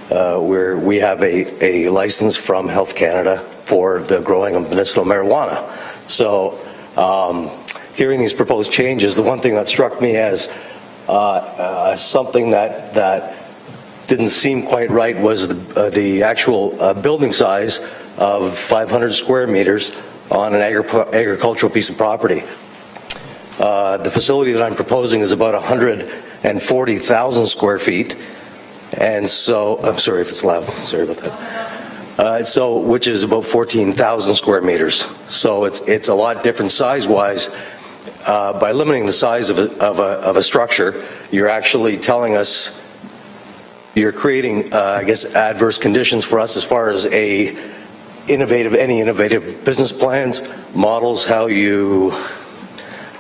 where we have a license from Health Canada for the growing of medicinal marijuana. So hearing these proposed changes, the one thing that struck me as something that didn't seem quite right was the actual building size of 500 square meters on an agricultural piece of property. The facility that I'm proposing is about 140,000 square feet, and so, I'm sorry if it's loud, sorry about that. Which is about 14,000 square meters. So it's a lot different size-wise. By limiting the size of a structure, you're actually telling us you're creating, I guess, adverse conditions for us as far as any innovative business plans, models, how you,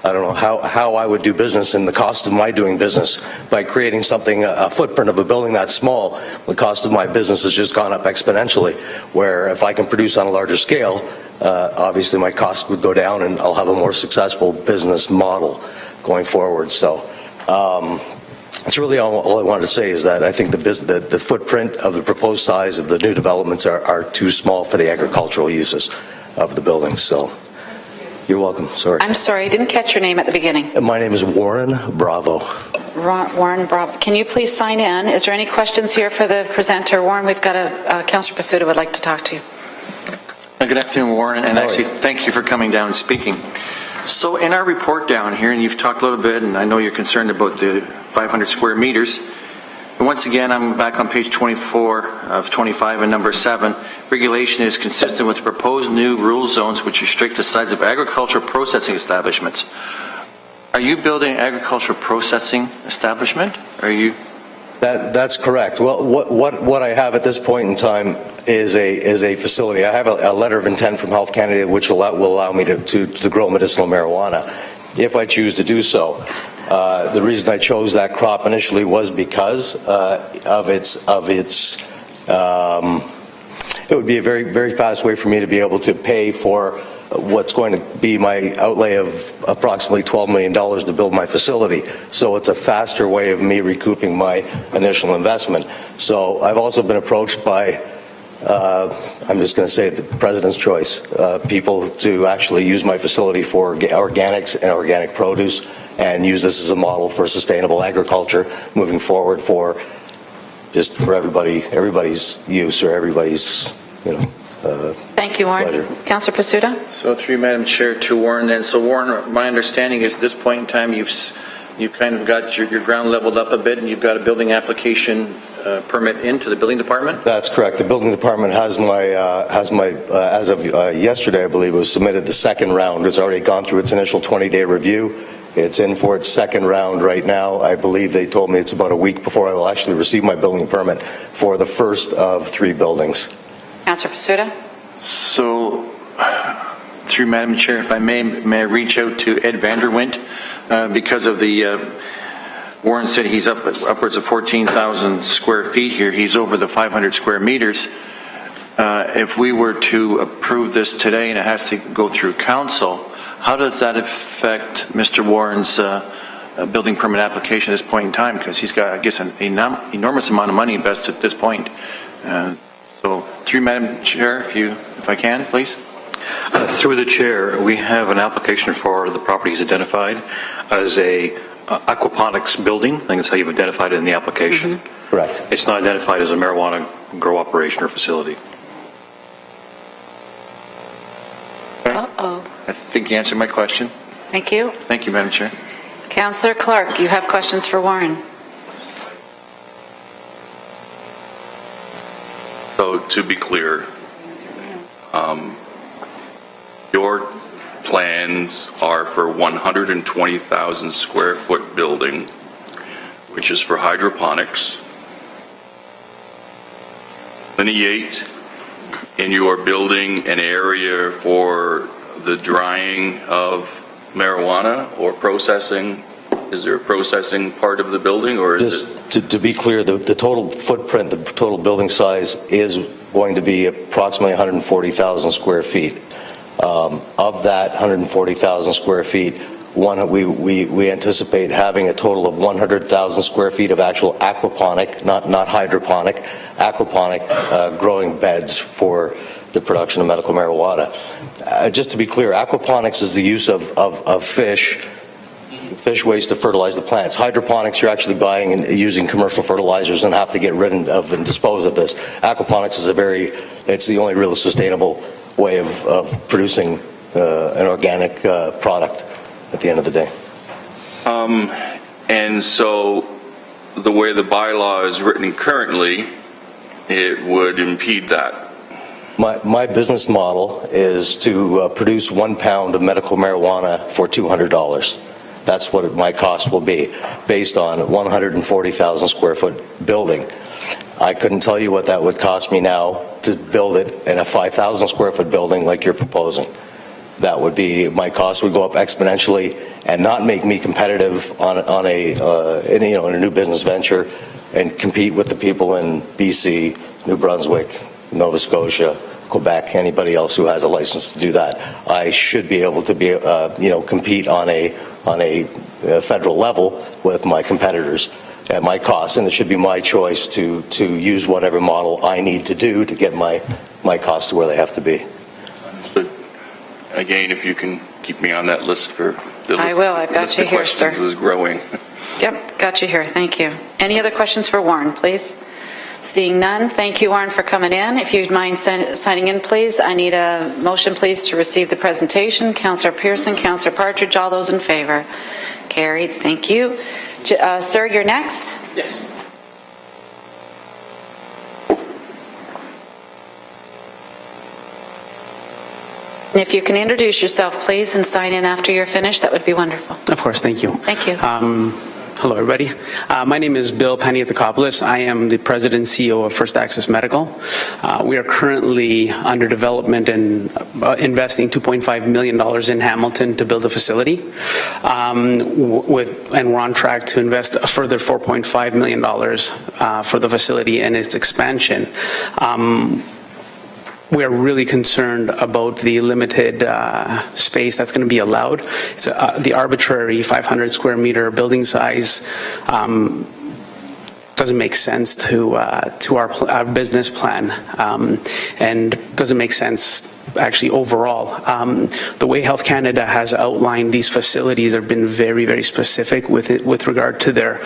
I don't know, how I would do business and the cost of my doing business by creating something, a footprint of a building that small. The cost of my business has just gone up exponentially, where if I can produce on a larger scale, obviously my cost would go down and I'll have a more successful business model going forward. So that's really all I wanted to say, is that I think the footprint of the proposed size of the new developments are too small for the agricultural uses of the buildings. So you're welcome. Sorry. I'm sorry, I didn't catch your name at the beginning. My name is Warren Bravo. Warren Bravo. Can you please sign in? Is there any questions here for the presenter? Warren, we've got Councillor Pasuta would like to talk to you. Good afternoon, Warren, and actually thank you for coming down and speaking. So in our report down here, and you've talked a little bit, and I know you're concerned about the 500 square meters. And once again, I'm back on page 24 of 25 and number 7. Regulation is consistent with the proposed new rule zones which restrict the size of agricultural processing establishments. Are you building an agricultural processing establishment? Are you? That's correct. Well, what I have at this point in time is a facility. I have a letter of intent from Health Canada which will allow me to grow medicinal marijuana if I choose to do so. The reason I chose that crop initially was because of its it would be a very, very fast way for me to be able to pay for what's going to be my outlay of approximately $12 million to build my facility. So it's a faster way of me recouping my initial investment. So I've also been approached by, I'm just going to say the President's choice, people to actually use my facility for organics and organic produce and use this as a model for sustainable agriculture moving forward for everybody's use or everybody's Thank you, Warren. Pleasure. Councillor Pasuta? So through Madam Chair to Warren then. So Warren, my understanding is at this point in time, you've kind of got your ground leveled up a bit and you've got a building application permit into the building department? That's correct. The building department has my as of yesterday, I believe, it was submitted the second round. It's already gone through its initial 20-day review. It's in for its second round right now. I believe they told me it's about a week before I will actually receive my building permit for the first of 3 buildings. Councillor Pasuta? So, through Madam Chair, if I may I reach out to Ed Vanderwint because of the, Warren said he's upwards of 14,000 square feet here. He's over the 500 square meters. If we were to approve this today and it has to go through council, how does that affect Mr. Warren's building permit application at this point in time? Because he's got, I guess, an enormous amount of money invested at this point. So, through Madam Chair, if I can, please. Through the chair, we have an application for the property he's identified as a aquaponics building. I think that's how you've identified it in the application. Mm-hmm. Correct. It's not identified as a marijuana grow operation or facility. Uh-oh. I think you answered my question. Thank you. Thank you, Madam Chair. Councillor Clark, you have questions for Warren. So to be clear, your plans are for 120,000 square foot building, which is for hydroponics. Delineate in your building an area for the drying of marijuana or processing. Is there a processing part of the building, or is it? To be clear, the total footprint, the total building size is going to be approximately 140,000 square feet. Of that 140,000 square feet, we anticipate having a total of 100,000 square feet of actual aquaponic, not hydroponic, aquaponic growing beds for the production of medical marijuana. Just to be clear, aquaponics is the use of fish waste to fertilize the plants. Hydroponics, you're actually buying and using commercial fertilizers and have to get rid of and dispose of this. Aquaponics is it's the only really sustainable way of producing an organic product at the end of the day. And so the way the bylaw is written currently, it would impede that. My business model is to produce 1 pound of medical marijuana for $200. That's what my cost will be, based on a 140,000 square foot building. I couldn't tell you what that would cost me now to build it in a 5,000 square foot building like you're proposing. That would be, my cost would go up exponentially and not make me competitive in a new business venture and compete with the people in BC, New Brunswick, Nova Scotia, Quebec, anybody else who has a license to do that. I should be able to compete on a federal level with my competitors at my cost, and it should be my choice to use whatever model I need to do to get my costs to where they have to be. Understood. Again, if you can keep me on that list for the list. I will. I've got you here, sir. This is growing. Yep, got you here. Thank you. Any other questions for Warren, please? Seeing none, thank you, Warren, for coming in. If you'd mind signing in, please. I need a motion, please, to receive the presentation. Councillor Pearson, Councillor Partridge, all those in favor? Carried. Thank you. Sir, you're next. Yes. And if you can introduce yourself, please, and sign in after you're finished, that would be wonderful. Of course, thank you. Thank you. Hello, everybody. My name is Bill Paniathakopoulos. I am the President and CEO of First Access Medical. We are currently under development and investing $2.5 million in Hamilton to build a facility. And we're on track to invest a further $4.5 million for the facility and its expansion. We are really concerned about the limited space that's going to be allowed. It's the arbitrary 500 square meter building size doesn't make sense to our business plan, and doesn't make sense actually overall. The way Health Canada has outlined these facilities have been very, very specific with regard to their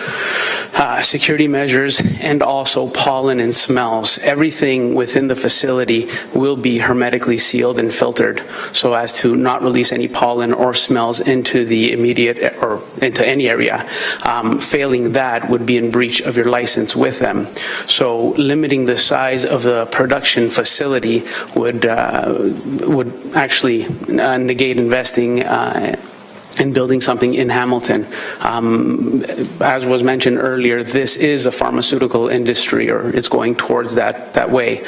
security measures and also pollen and smells. Everything within the facility will be hermetically sealed and filtered so as to not release any pollen or smells into the immediate or into any area. Failing that would be in breach of your license with them. So limiting the size of the production facility would actually negate investing in building something in Hamilton. As was mentioned earlier, this is a pharmaceutical industry, or it's going towards that way.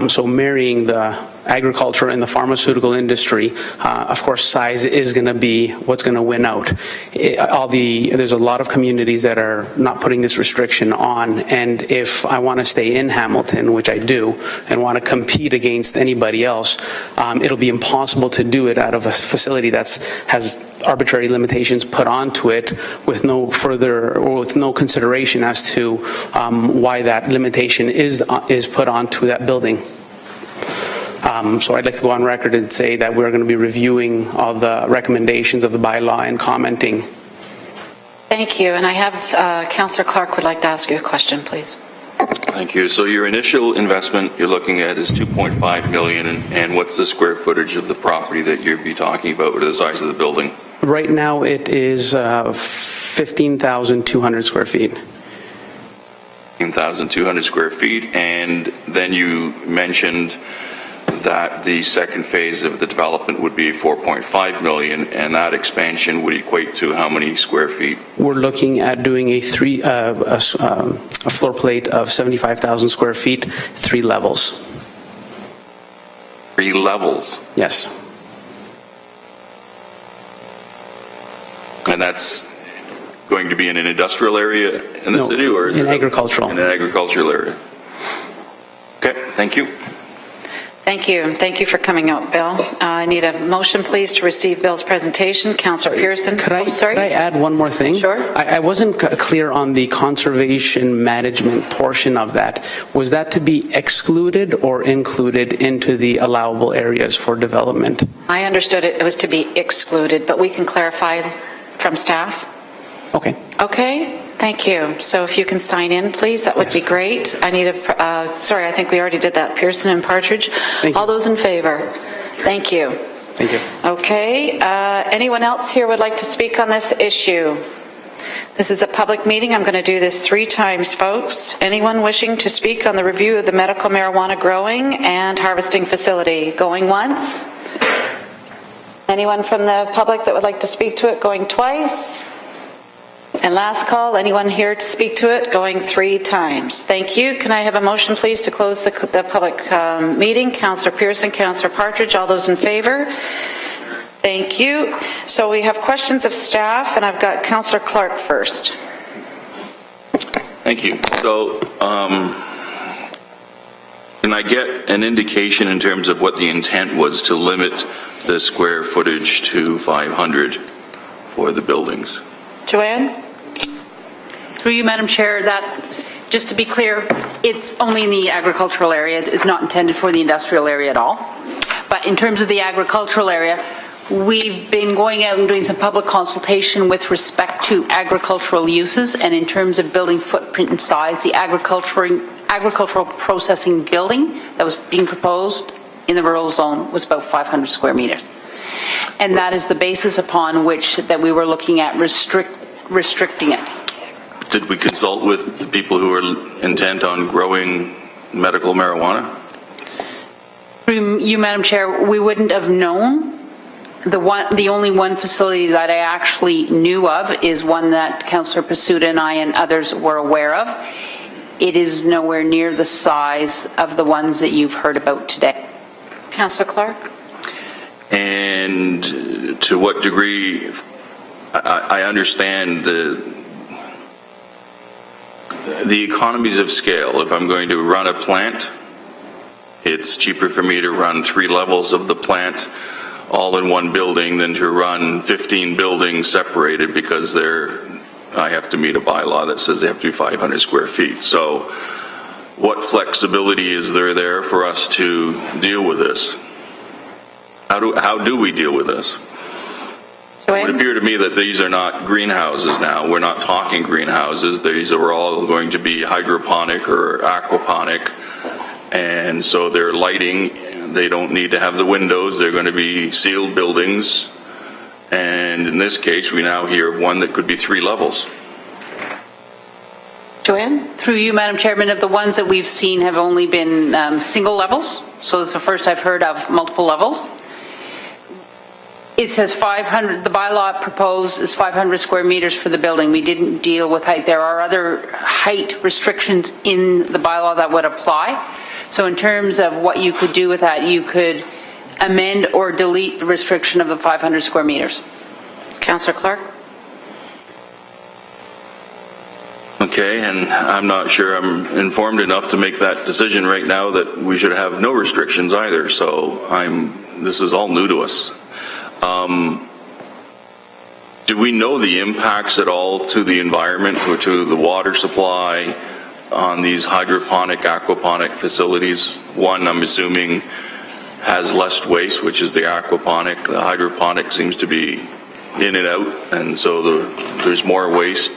So marrying the agriculture and the pharmaceutical industry, of course, size is going to be what's going to win out. There's a lot of communities that are not putting this restriction on, and if I want to stay in Hamilton, which I do, and want to compete against anybody else, it'll be impossible to do it out of a facility that has arbitrary limitations put onto it with no further or with no consideration as to why that limitation is put onto that building. So I'd like to go on record and say that we're going to be reviewing all the recommendations of the bylaw and commenting. Thank you. And I have Councillor Clark would like to ask you a question, please. Thank you. So your initial investment you're looking at is $2.5 million, and what's the square footage of the property that you'd be talking about, or the size of the building? Right now it is 15,200 square feet. 15,200 square feet, and then you mentioned that the second phase of the development would be 4.5 million, and that expansion would equate to how many square feet? We're looking at doing a floor plate of 75,000 square feet, 3 levels. 3 levels? Yes. And that's going to be in an industrial area in the city, or is in it agricultural? In an agricultural area. Okay, thank you. Thank you. Thank you for coming out, Bill. I need a motion, please, to receive Bill's presentation. Councillor Pearson. Could I add one more thing? Sure. I wasn't clear on the conservation management portion of that. Was that to be excluded or included into the allowable areas for development? I understood it was to be excluded, but we can clarify from staff. Okay. Okay. Thank you. So if you can sign in, please, that would be great. I need sorry, I think we already did that. Pearson and Partridge. All those in favor? Thank you. Thank you. Okay. Anyone else here would like to speak on this issue? This is a public meeting. I'm going to do this 3 times, folks. Anyone wishing to speak on the review of the medical marijuana growing and harvesting facility? Going once? Anyone from the public that would like to speak to it? Going twice? And last call, anyone here to speak to it? Going 3 times. Thank you. Can I have a motion, please, to close the public meeting? Councillor Pearson, Councillor Partridge, all those in favor? Thank you. So we have questions of staff, and I've got Councillor Clark first. Thank you. So, can I get an indication in terms of what the intent was to limit the square footage to 500 for the buildings? Joanne? Through you, Madam Chair, that, just to be clear, it's only in the agricultural area. It's not intended for the industrial area at all. But in terms of the agricultural area, we've been going out and doing some public consultation with respect to agricultural uses, and in terms of building footprint and size, the agricultural processing building that was being proposed in the rural zone was about 500 square meters. And that is the basis upon which that we were looking at restricting it. Did we consult with the people who are intent on growing medical marijuana? Through you, Madam Chair, we wouldn't have known. The only one facility that I actually knew of is one that Councillor Pasuta and I and others were aware of. It is nowhere near the size of the ones that you've heard about today. Councillor Clark? And to what degree, I understand the economies of scale. If I'm going to run a plant, it's cheaper for me to run 3 levels of the plant all in one building than to run 15 buildings separated, because I have to meet a bylaw that says they have to be 500 square feet. So what flexibility is there for us to deal with this? How do we deal with this? It would appear to me that these are not greenhouses now. We're not talking greenhouses. These are all going to be hydroponic or aquaponic. And so they're lighting. They don't need to have the windows. They're going to be sealed buildings. And in this case, we now hear of one that could be 3 levels. Joanne? Through you, Madam Chairman, of the ones that we've seen have only been single levels. So it's the first I've heard of multiple levels. It says 500, the bylaw proposed is 500 square meters for the building. We didn't deal with height. There are other height restrictions in the bylaw that would apply. So in terms of what you could do with that, you could amend or delete the restriction of the 500 square meters. Councillor Clark? Okay, and I'm not sure I'm informed enough to make that decision right now that we should have no restrictions either. So this is all new to us. Do we know the impacts at all to the environment or to the water supply on these hydroponic, aquaponic facilities? One, I'm assuming, has less waste, which is the aquaponic. The hydroponic seems to be in and out, and so there's more waste.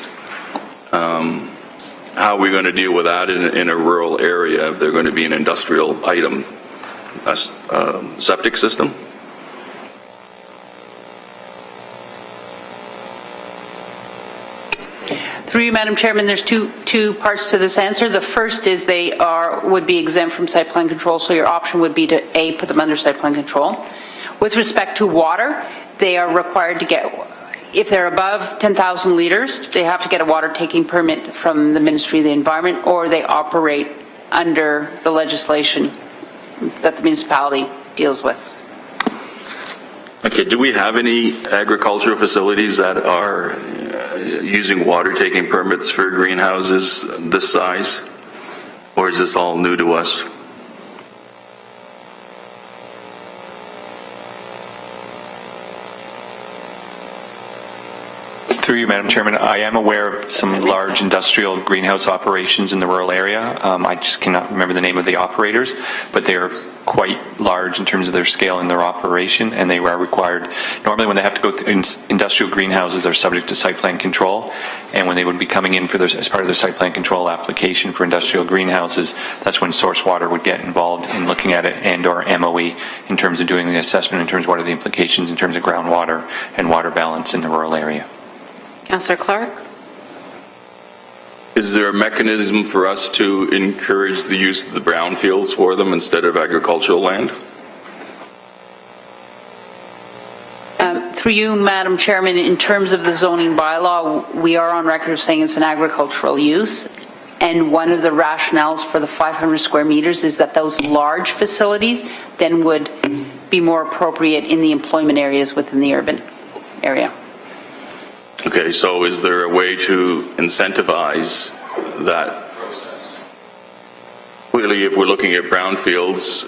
How are we going to deal with that in a rural area if they're going to be an industrial item, a septic system? Through you, Madam Chairman, there's two parts to this answer. The first is they would be exempt from site plan control, so your option would be to A, put them under site plan control. With respect to water, they are required to get, if they're above 10,000 liters, they have to get a water taking permit from the Ministry of the Environment, or they operate under the legislation that the municipality deals with. Okay, do we have any agricultural facilities that are using water taking permits for greenhouses this size? Or is this all new to us? Through you, Madam Chairman, I am aware of some large industrial greenhouse operations in the rural area. I just cannot remember the name of the operators, but they are quite large in terms of their scale and their operation, and they are required. Normally, when they have to go through industrial greenhouses, are subject to site plan control, and when they would be coming in for as part of their site plan control application for industrial greenhouses, that's when Source Water would get involved in looking at it, and/or MOE in terms of doing the assessment in terms of what are the implications in terms of groundwater and water balance in the rural area. Councillor Clark? Is there a mechanism for us to encourage the use of the brownfields for them instead of agricultural land? Through you, Madam Chairman, in terms of the zoning bylaw, we are on record of saying it's an agricultural use. And one of the rationales for the 500 square meters is that those large facilities then would be more appropriate in the employment areas within the urban area. Okay, so is there a way to incentivize that? Clearly, if we're looking at brownfields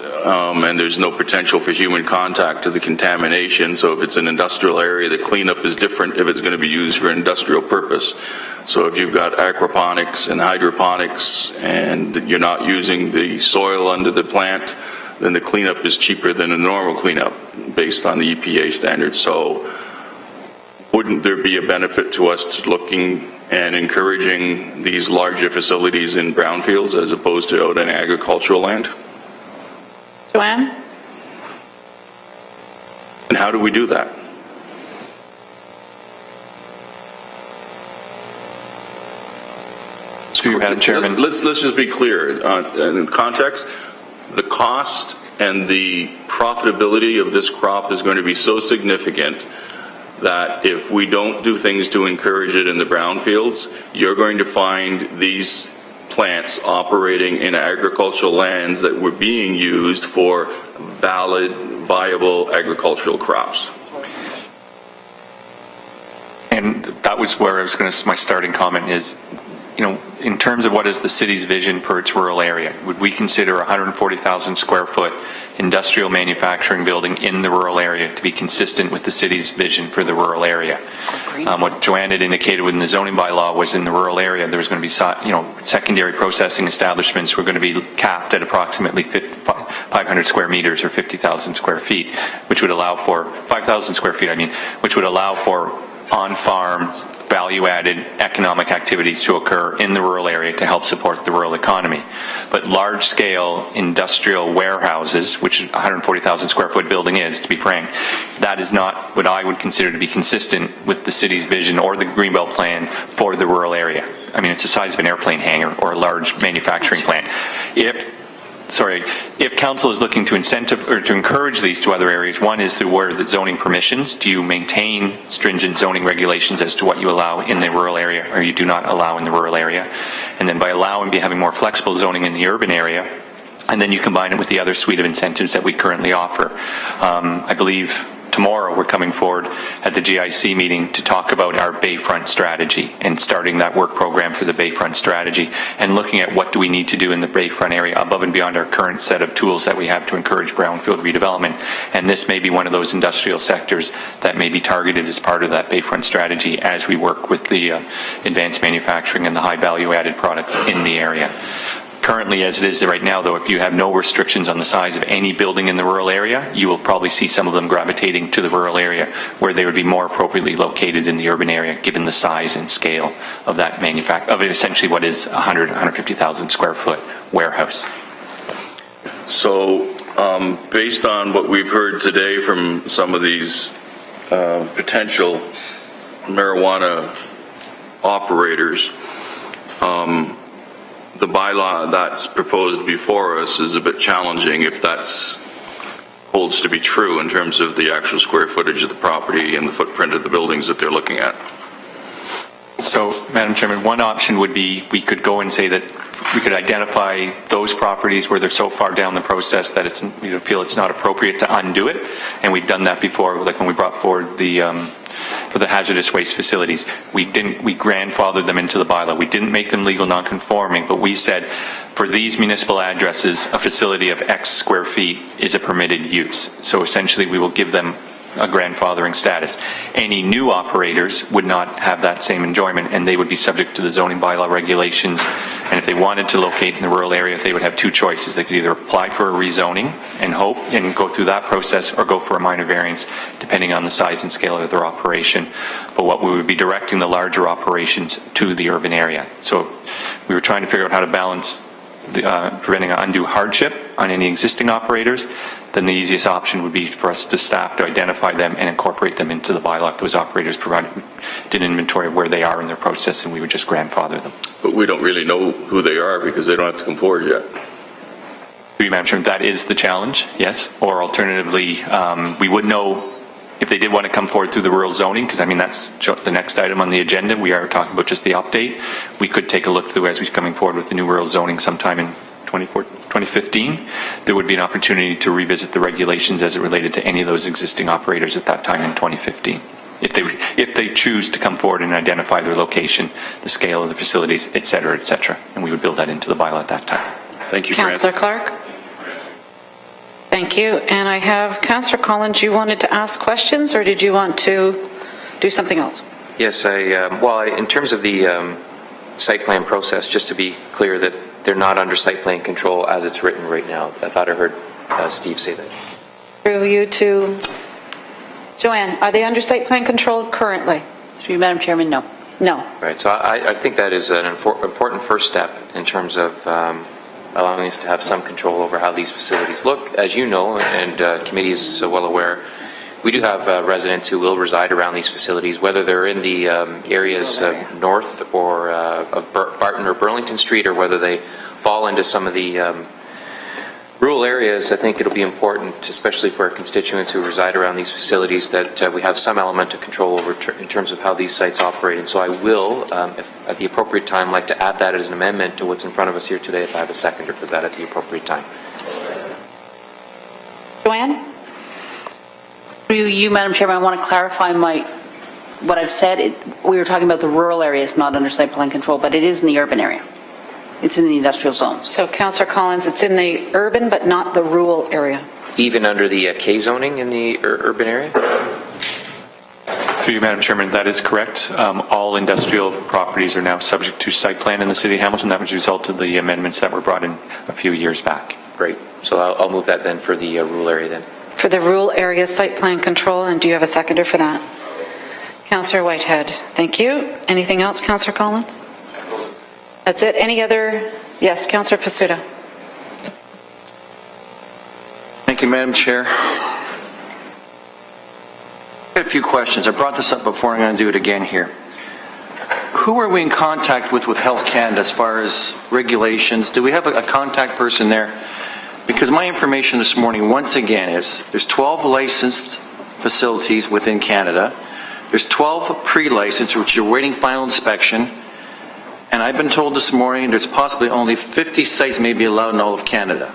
and there's no potential for human contact to the contamination, so if it's an industrial area, the cleanup is different if it's going to be used for industrial purpose. So if you've got aquaponics and hydroponics and you're not using the soil under the plant, then the cleanup is cheaper than a normal cleanup based on the EPA standards. So wouldn't there be a benefit to us to looking and encouraging these larger facilities in brownfields as opposed to out in agricultural land? Joanne? And how do we do that? Madam Chairman. Let's just be clear. In context, the cost and the profitability of this crop is going to be so significant that if we don't do things to encourage it in the brownfields, you're going to find these plants operating in agricultural lands that were being used for valid, viable agricultural crops. And that was where I was going to, my starting comment is, you know, in terms of what is the city's vision for its rural area, would we consider a 140,000 square foot industrial manufacturing building in the rural area to be consistent with the city's vision for the rural area? What Joanne had indicated within the zoning bylaw was in the rural area there was going to be, secondary processing establishments were going to be capped at approximately 500 square meters or 50,000 square feet, which would allow for 5,000 square feet, which would allow for on-farm, value-added economic activities to occur in the rural area to help support the rural economy. But large-scale industrial warehouses, which 140,000 square foot building is, to be frank, that is not what I would consider to be consistent with the city's vision or the Greenbelt plan for the rural area. It's the size of an airplane hangar or a large manufacturing plant. If council is looking to incentive or to encourage these to other areas, one is through where the zoning permissions. Do you maintain stringent zoning regulations as to what you allow in the rural area or you do not allow in the rural area? And then by having more flexible zoning in the urban area, and then you combine it with the other suite of incentives that we currently offer. I believe tomorrow we're coming forward at the GIC meeting to talk about our Bayfront strategy and starting that work program for the Bayfront strategy and looking at what do we need to do in the Bayfront area above and beyond our current set of tools that we have to encourage brownfield redevelopment. And this may be one of those industrial sectors that may be targeted as part of that Bayfront strategy as we work with the advanced manufacturing and the high value added products in the area. Currently, as it is right now, though, if you have no restrictions on the size of any building in the rural area, you will probably see some of them gravitating to the rural area where they would be more appropriately located in the urban area, given the size and scale of that of essentially what is 150,000 square foot warehouse. So, based on what we've heard today from some of these potential marijuana operators, the bylaw that's proposed before us is a bit challenging if that's holds to be true in terms of the actual square footage of the property and the footprint of the buildings that they're looking at. So, Madam Chairman, one option would be we could go and say that we could identify those properties where they're so far down the process that we feel it's not appropriate to undo it, and we've done that before, like when we brought forward for the hazardous waste facilities. We grandfathered them into the bylaw. We didn't make them legal non-conforming, but we said for these municipal addresses, a facility of X square feet is a permitted use. So essentially we will give them a grandfathering status. Any new operators would not have that same enjoyment, and they would be subject to the zoning bylaw regulations. And if they wanted to locate in the rural area, they would have two choices. They could either apply for a rezoning and go through that process, or go for a minor variance, depending on the size and scale of their operation. But what we would be directing the larger operations to the urban area. So we were trying to figure out how to balance preventing an undue hardship on any existing operators. Then the easiest option would be for us to staff to identify them and incorporate them into the bylaw if those operators did an inventory of where they are in their process, and we would just grandfather them. But we don't really know who they are because they don't have to come forward yet. Madam Chairman, that is the challenge, yes. Or alternatively, we would know if they did want to come forward through the rural zoning, because that's the next item on the agenda. We are talking about just the update. We could take a look through as we're coming forward with the new rural zoning sometime in 2015. There would be an opportunity to revisit the regulations as it related to any of those existing operators at that time in 2015. If they choose to come forward and identify their location, the scale of the facilities, et cetera, and we would build that into the bylaw at that time. Thank you, Councillor Clark. Thank you. And I have Councillor Collins. You wanted to ask questions, or did you want to do something else? Yes, in terms of the site plan process, just to be clear that they're not under site plan control as it's written right now. I thought I heard Steve say that. Through you to Joanne, are they under site plan control currently? Through you, Madam Chairman, no. No. Right, so I think that is an important first step in terms of allowing us to have some control over how these facilities look. As you know, and committee is well aware, we do have residents who will reside around these facilities, whether they're in the areas north or of Barton or Burlington Street, or whether they fall into some of the rural areas. I think it'll be important, especially for our constituents who reside around these facilities, that we have some element of control over in terms of how these sites operate. And so I will, if at the appropriate time, like to add that as an amendment to what's in front of us here today, if I have a seconder for that at the appropriate time. Joanne? Through you, Madam Chairman, I want to clarify what I've said. We were talking about the rural areas not under site plan control, but it is in the urban area. It's in the industrial zone. So Councillor Collins, it's in the urban but not the rural area. Even under the K zoning in the urban area? Through you, Madam Chairman, that is correct. All industrial properties are now subject to site plan in the City of Hamilton. That was a result of the amendments that were brought in a few years back. Great. So I'll move that then for the rural area then. For the rural area site plan control, and do you have a seconder for that? Councillor Whitehead, thank you. Anything else, Councillor Collins? That's it. Any other? Yes, Councillor Pasuta. Thank you, Madam Chair. I have a few questions. I brought this up before. I'm going to do it again here. Who are we in contact with Health Canada as far as regulations? Do we have a contact person there? Because my information this morning, once again, is there's 12 licensed facilities within Canada. There's 12 pre-licensed, which are waiting final inspection. And I've been told this morning there's possibly only 50 sites may be allowed in all of Canada.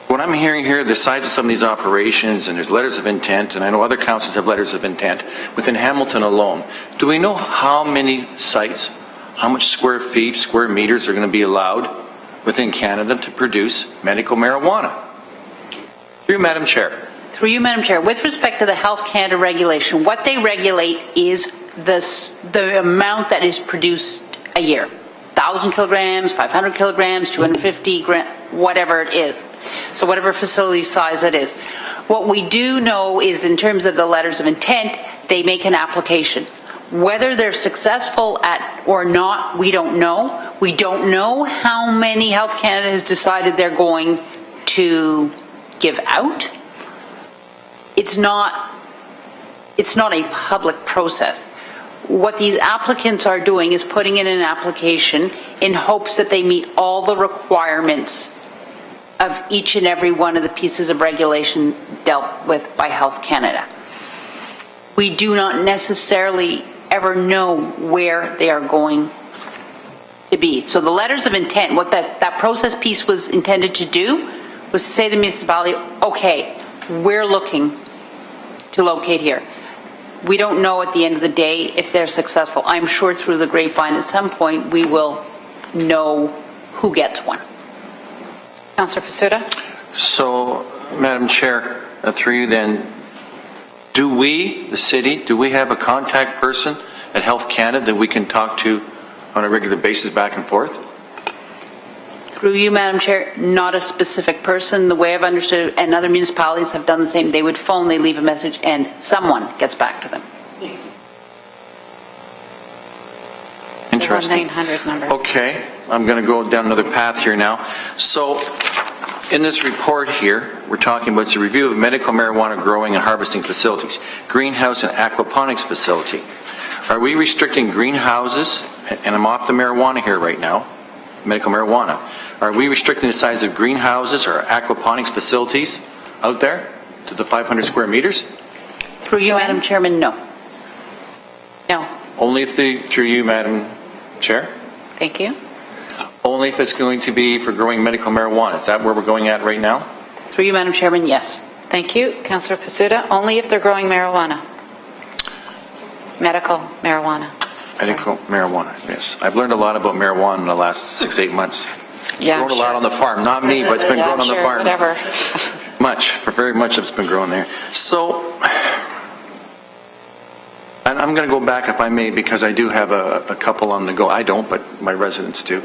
What I'm hearing here, the size of some of these operations, and there's letters of intent, and I know other councils have letters of intent, within Hamilton alone, do we know how many sites, how much square feet, square meters are going to be allowed within Canada to produce medical marijuana? Through you, Madam Chair. Through you, Madam Chair, with respect to the Health Canada regulation, what they regulate is the amount that is produced a year. 1,000 kilograms, 500 kilograms, 250 grams, whatever it is. So whatever facility size it is. What we do know is in terms of the letters of intent, they make an application. Whether they're successful at or not, we don't know. We don't know how many Health Canada has decided they're going to give out. It's not a public process. What these applicants are doing is putting in an application in hopes that they meet all the requirements of each and every one of the pieces of regulation dealt with by Health Canada. We do not necessarily ever know where they are going to be. So the letters of intent, what that process piece was intended to do was to say to the municipality, okay, we're looking to locate here. We don't know at the end of the day if they're successful. I'm sure through the grapevine at some point we will know who gets one. Councillor Pasuta. So, Madam Chair, through you then, do we, the city, do we have a contact person at Health Canada that we can talk to on a regular basis back and forth? Through you, Madam Chair, not a specific person. The way I've understood it, and other municipalities have done the same, they would phone, they leave a message, and someone gets back to them. Interesting. 1-900 number. Okay, I'm going to go down another path here now. So, in this report here, we're talking about it's a review of medical marijuana growing and harvesting facilities, greenhouse and aquaponics facility. Are we restricting greenhouses, and I'm off the marijuana here right now, medical marijuana. Are we restricting the size of greenhouses or aquaponics facilities out there to the 500 square meters? Through you, Madam Chairman, no. No. Only if through you, Madam Chair? Thank you. Only if it's going to be for growing medical marijuana. Is that where we're going at right now? Through you, Madam Chairman, yes. Thank you. Councillor Pasuta. Only if they're growing marijuana. Medical marijuana. Medical marijuana, yes. I've learned a lot about marijuana in the last 6-8 months. Yeah, grown a lot on the farm. Not me, but it's been grown on the farm. Whatever. Very much it's been grown there. So, and I'm going to go back if I may, because I do have a couple on the go. I don't, but my residents do.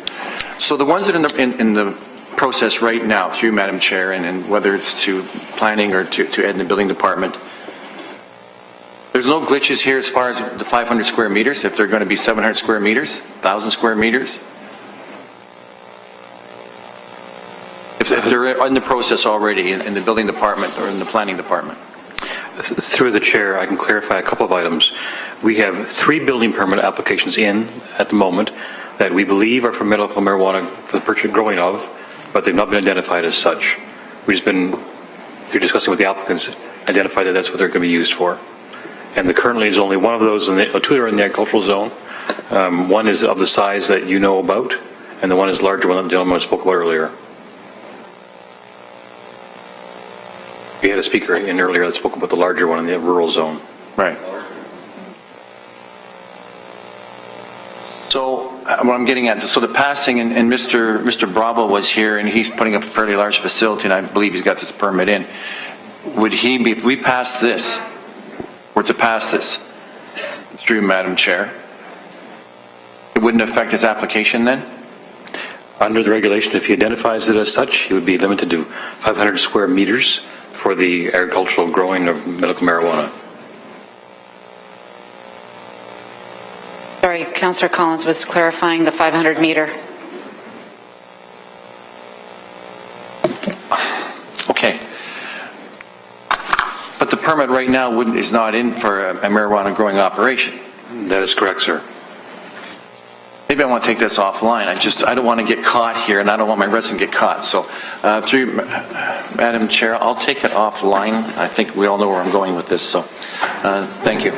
So the ones that are in the process right now, through Madam Chair, and whether it's to planning or to Ed in the building department, there's no glitches here as far as the 500 square meters, if they're going to be 700 square meters, 1,000 square meters? If they're in the process already in the building department or in the planning department? Through the chair, I can clarify a couple of items. We have 3 building permit applications in at the moment that we believe are for medical marijuana for the purchase growing of, but they've not been identified as such. We've just been, through discussing with the applicants, identified that that's what they're going to be used for. And currently is only one of those, 2 are in the agricultural zone. One is of the size that you know about, and the one is larger one that the gentleman spoke about earlier. We had a speaker in earlier that spoke about the larger one in the rural zone. Right. So, what I'm getting at, so the passing, and Mr. Bravo was here, and he's putting up a fairly large facility, and I believe he's got this permit in. Would he be, if we pass this, were to pass this, through Madam Chair, it wouldn't affect his application then? Under the regulation, if he identifies it as such, he would be limited to 500 square meters for the agricultural growing of medical marijuana. Sorry, Councillor Collins was clarifying the 500 meter. Okay. But the permit right now is not in for a marijuana growing operation. That is correct, sir. Maybe I want to take this offline. I don't want to get caught here, and I don't want my resident to get caught. So, through Madam Chair, I'll take it offline. I think we all know where I'm going with this. So, thank you.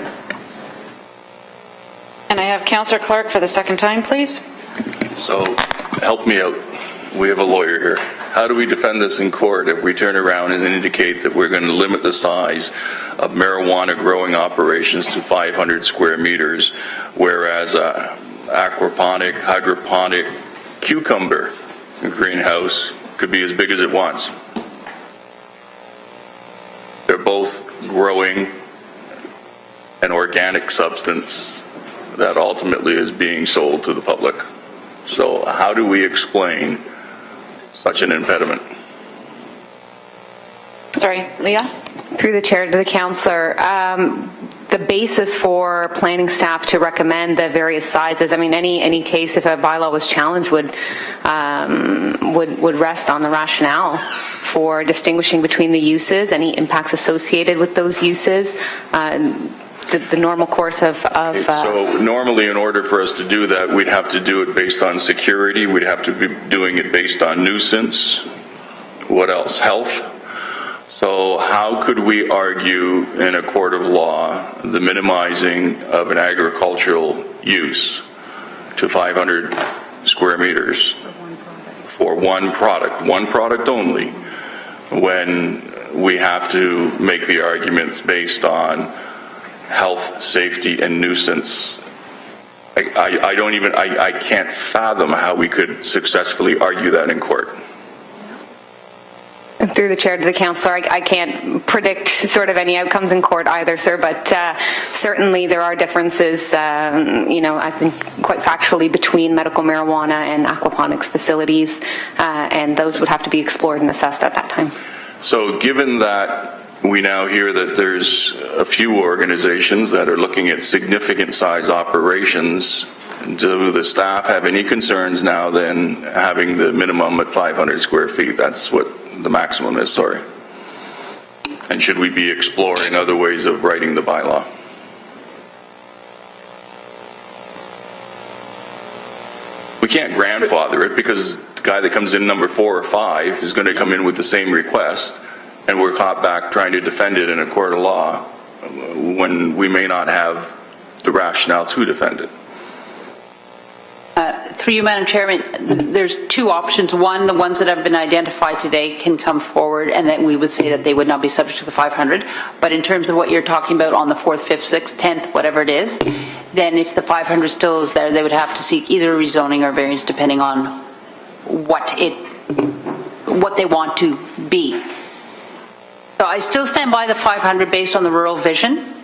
And I have Councillor Clark for the second time, please. So, help me out. We have a lawyer here. How do we defend this in court if we turn around and indicate that we're going to limit the size of marijuana growing operations to 500 square meters, whereas aquaponic, hydroponic, cucumber greenhouse could be as big as it wants? They're both growing an organic substance that ultimately is being sold to the public. So how do we explain such an impediment? Sorry, Leah? Through the chair to the councillor, the basis for planning staff to recommend the various sizes, I mean, any case if a bylaw was challenged would rest on the rationale for distinguishing between the uses, any impacts associated with those uses, the normal course of So normally, in order for us to do that, we'd have to do it based on security. We'd have to be doing it based on nuisance. What else? Health. So how could we argue in a court of law the minimizing of an agricultural use to 500 square meters for one product only, when we have to make the arguments based on health, safety, and nuisance? I can't fathom how we could successfully argue that in court. Through the chair to the councillor, I can't predict sort of any outcomes in court either, sir, but certainly there are differences, I think quite factually between medical marijuana and aquaponics facilities, and those would have to be explored and assessed at that time. So given that we now hear that there's a few organizations that are looking at significant size operations, do the staff have any concerns now then having the minimum at 500 square feet? That's what the maximum is, sorry. And should we be exploring other ways of writing the bylaw? We can't grandfather it because the guy that comes in number 4 or 5 is going to come in with the same request, and we're caught back trying to defend it in a court of law when we may not have the rationale to defend it. Through you, Madam Chairman, there's two options. One, the ones that have been identified today can come forward, and then we would say that they would not be subject to the 500. But in terms of what you're talking about on the 4th, 5th, 6th, 10th, whatever it is, then if the 500 still is there, they would have to seek either rezoning or variance depending on what they want to be. So I still stand by the 500 based on the rural vision.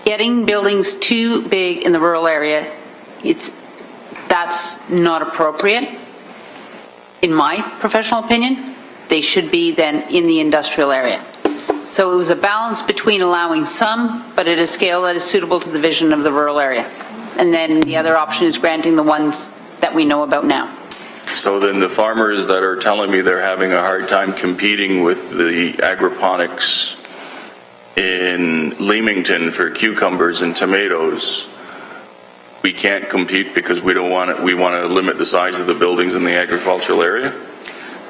Getting buildings too big in the rural area, that's not appropriate. In my professional opinion, they should be then in the industrial area. So it was a balance between allowing some, but at a scale that is suitable to the vision of the rural area. And then the other option is granting the ones that we know about now. So then the farmers that are telling me they're having a hard time competing with the agroponics in Leamington for cucumbers and tomatoes, we can't compete because we want to limit the size of the buildings in the agricultural area?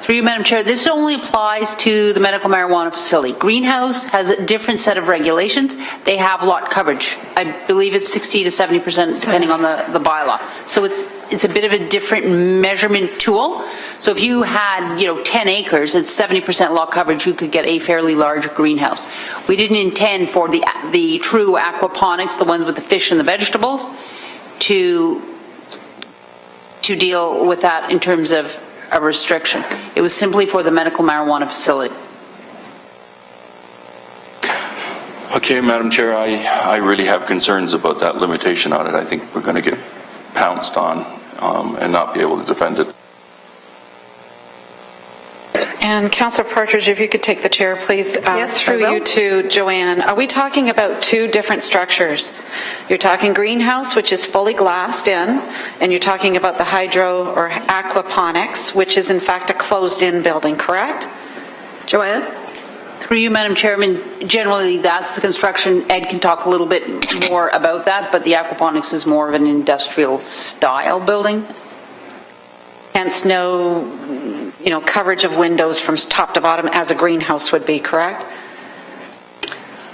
Through you, Madam Chair, this only applies to the medical marijuana facility. Greenhouse has a different set of regulations. They have lot coverage. I believe it's 60 to 70% depending on the bylaw. So it's a bit of a different measurement tool. So if you had, 10 acres, it's 70% lot coverage, you could get a fairly large greenhouse. We didn't intend for the true aquaponics, the ones with the fish and the vegetables, to deal with that in terms of a restriction. It was simply for the medical marijuana facility. Okay, Madam Chair, I really have concerns about that limitation on it. I think we're going to get pounced on and not be able to defend it. And Councillor Partridge, if you could take the chair, please. Yes, through I will. you to Joanne. Are we talking about two different structures? You're talking greenhouse, which is fully glassed in, and you're talking about the hydro or aquaponics, which is in fact a closed-in building, correct? Joanne? Through you, Madam Chairman, generally that's the construction. Ed can talk a little bit more about that, but the aquaponics is more of an industrial style building. Hence no, coverage of windows from top to bottom as a greenhouse would be, correct?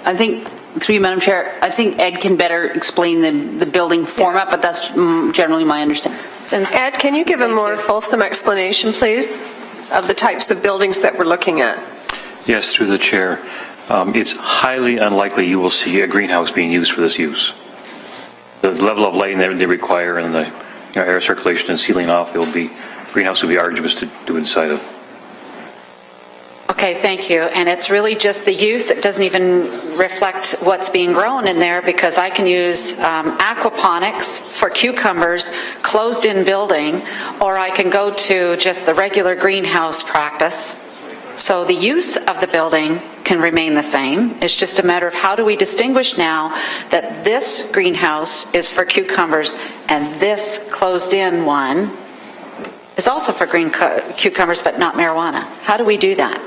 I think, through you, Madam Chair, I think Ed can better explain the building format, but that's generally my understanding. Ed, can you give a more fulsome explanation, please, of the types of buildings that we're looking at? Yes, through the chair. It's highly unlikely you will see a greenhouse being used for this use. The level of lighting that they require and the air circulation and sealing off, greenhouse will be arduous to do inside of. Okay, thank you. And it's really just the use. It doesn't even reflect what's being grown in there, because I can use aquaponics for cucumbers, closed-in building, or I can go to just the regular greenhouse practice. So the use of the building can remain the same. It's just a matter of how do we distinguish now that this greenhouse is for cucumbers and this closed-in one is also for cucumbers but not marijuana. How do we do that?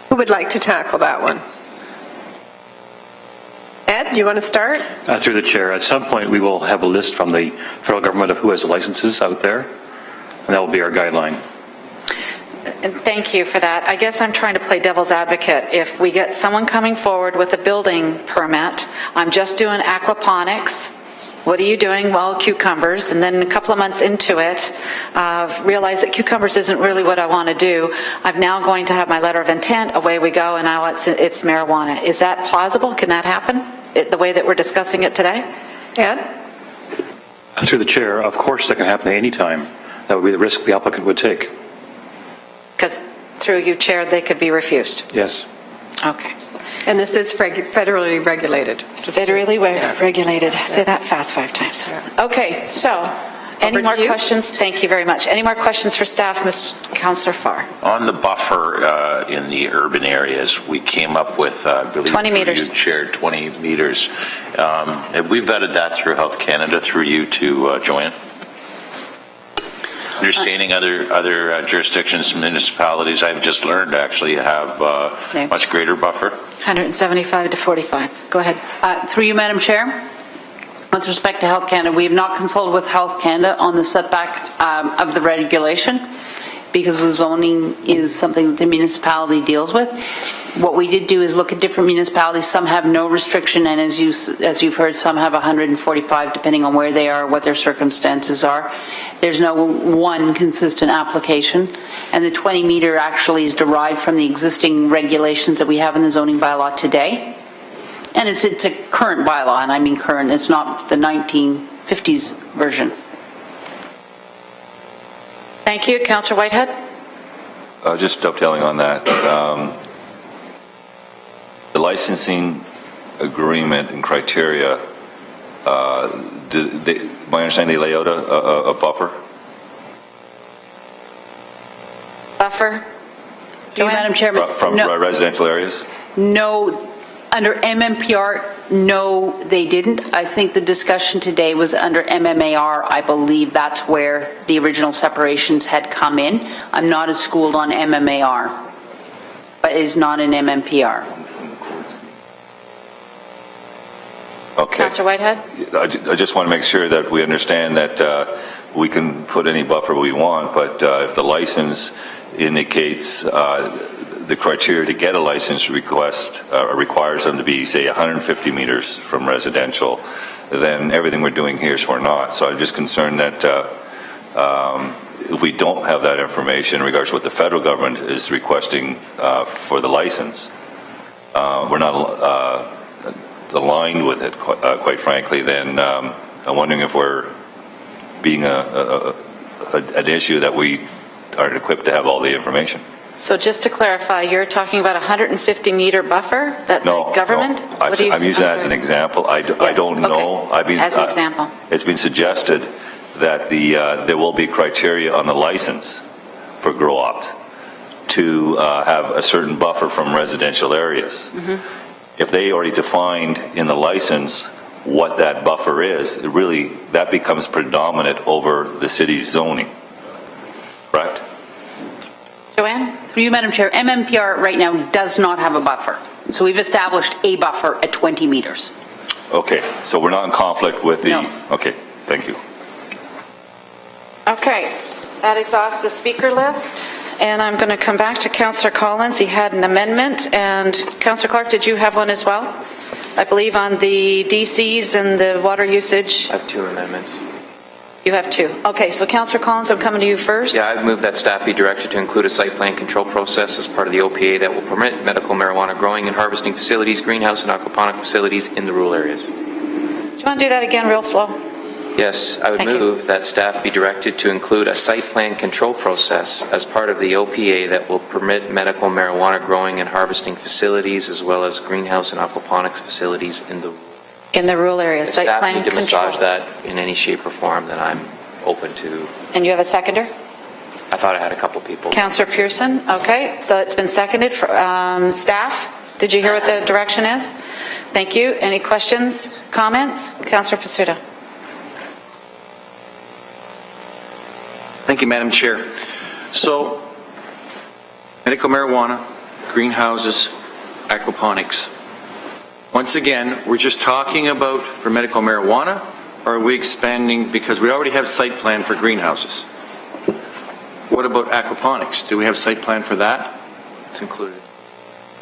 Who would like to tackle that one? Ed, do you want to start? Through the chair, at some point we will have a list from the federal government of who has the licenses out there, and that will be our guideline. And thank you for that. I guess I'm trying to play devil's advocate. If we get someone coming forward with a building permit, I'm just doing aquaponics. What are you doing? Well, cucumbers. And then a couple of months into it, realize that cucumbers isn't really what I want to do. I'm now going to have my letter of intent. Away we go, and now it's marijuana. Is that plausible? Can that happen? The way that we're discussing it today? Ed? Through the chair, of course that can happen at any time. That would be the risk the applicant would take. Because through you, Chair, they could be refused. Yes. Okay. And this is federally regulated. Federally regulated. Say that fast 5 times. Okay, so any more questions? Thank you very much. Any more questions for staff, Mr. Councillor Farr? On the buffer in the urban areas, we came up with, I believe 20 meters. You chaired 20 meters. Have we vetted that through Health Canada, through you to Joanne? Understanding other jurisdictions, municipalities, I've just learned actually have much greater buffer. 175 to 45. Go ahead. Through you, Madam Chair, with respect to Health Canada, we have not consulted with Health Canada on the setback of the regulation, because the zoning is something that the municipality deals with. What we did do is look at different municipalities. Some have no restriction, and as you've heard, some have 145, depending on where they are, what their circumstances are. There's no one consistent application, and the 20-meter actually is derived from the existing regulations that we have in the zoning bylaw today. And it's a current bylaw, and I mean current. It's not the 1950s version. Thank you. Councillor Whitehead? Just dovetailing on that, the licensing agreement and criteria, my understanding, they lay out a buffer? Buffer? Madam Chairman? From residential areas? No. Under MMPR, no, they didn't. I think the discussion today was under MMAR. I believe that's where the original separations had come in. I'm not as schooled on MMAR, but it is not an MMPR. Okay. Councillor Whitehead? I just want to make sure that we understand that we can put any buffer we want, but if the license indicates the criteria to get a license request requires them to be, say, 150 meters from residential, then everything we're doing here is for naught. So I'm just concerned that if we don't have that information in regards to what the federal government is requesting for the license, we're not aligned with it, quite frankly, then I'm wondering if we're being an issue that we aren't equipped to have all the information. So just to clarify, you're talking about a 150-meter buffer that the government? No, I'm using that as an example. I don't know. Okay. As an example. It's been suggested that there will be criteria on the license for grow-ops to have a certain buffer from residential areas. Mm-hmm. If they already defined in the license what that buffer is, that becomes predominant over the city's zoning. Correct? Joanne? For you, Madam Chair, MMPR right now does not have a buffer. So we've established a buffer at 20 meters. Okay, so we're not in conflict with the... No. Okay, thank you. Okay, that exhausts the speaker list. And I'm going to come back to Councillor Collins. He had an amendment. And Councillor Clark, did you have one as well? I believe on the DCs and the water usage. I have 2 amendments. You have 2. Okay, so Councillor Collins, I'm coming to you first. Yeah, I've moved that staff be directed to include a site plan control process as part of the OPA that will permit medical marijuana growing and harvesting facilities, greenhouse and aquaponic facilities in the rural areas. Do you want to do that again real slow? Yes, I would move that staff be directed to include a site plan control process as part of the OPA that will permit medical marijuana growing and harvesting facilities as well as greenhouse and aquaponics facilities in the rural areas. Site staff plan need to control. massage that in any shape or form, then I'm open to. And you have a seconder? I thought I had a couple people. Councillor Pearson, okay. So it's been seconded. For, staff, did you hear what the direction is? Thank you. Any questions, comments? Councillor Pasuda. Thank you, Madam Chair. So, medical marijuana, greenhouses, aquaponics. Once again, we're just talking about for medical marijuana, or are we expanding, because we already have site plan for greenhouses? What about aquaponics? Do we have site plan for that? It's included.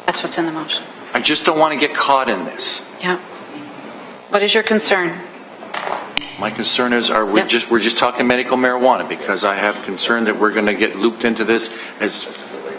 That's what's in the motion. I just don't want to get caught in this. Yeah. What is your concern? My concern is, we're just talking medical marijuana, because I have concern that we're going to get looped into this as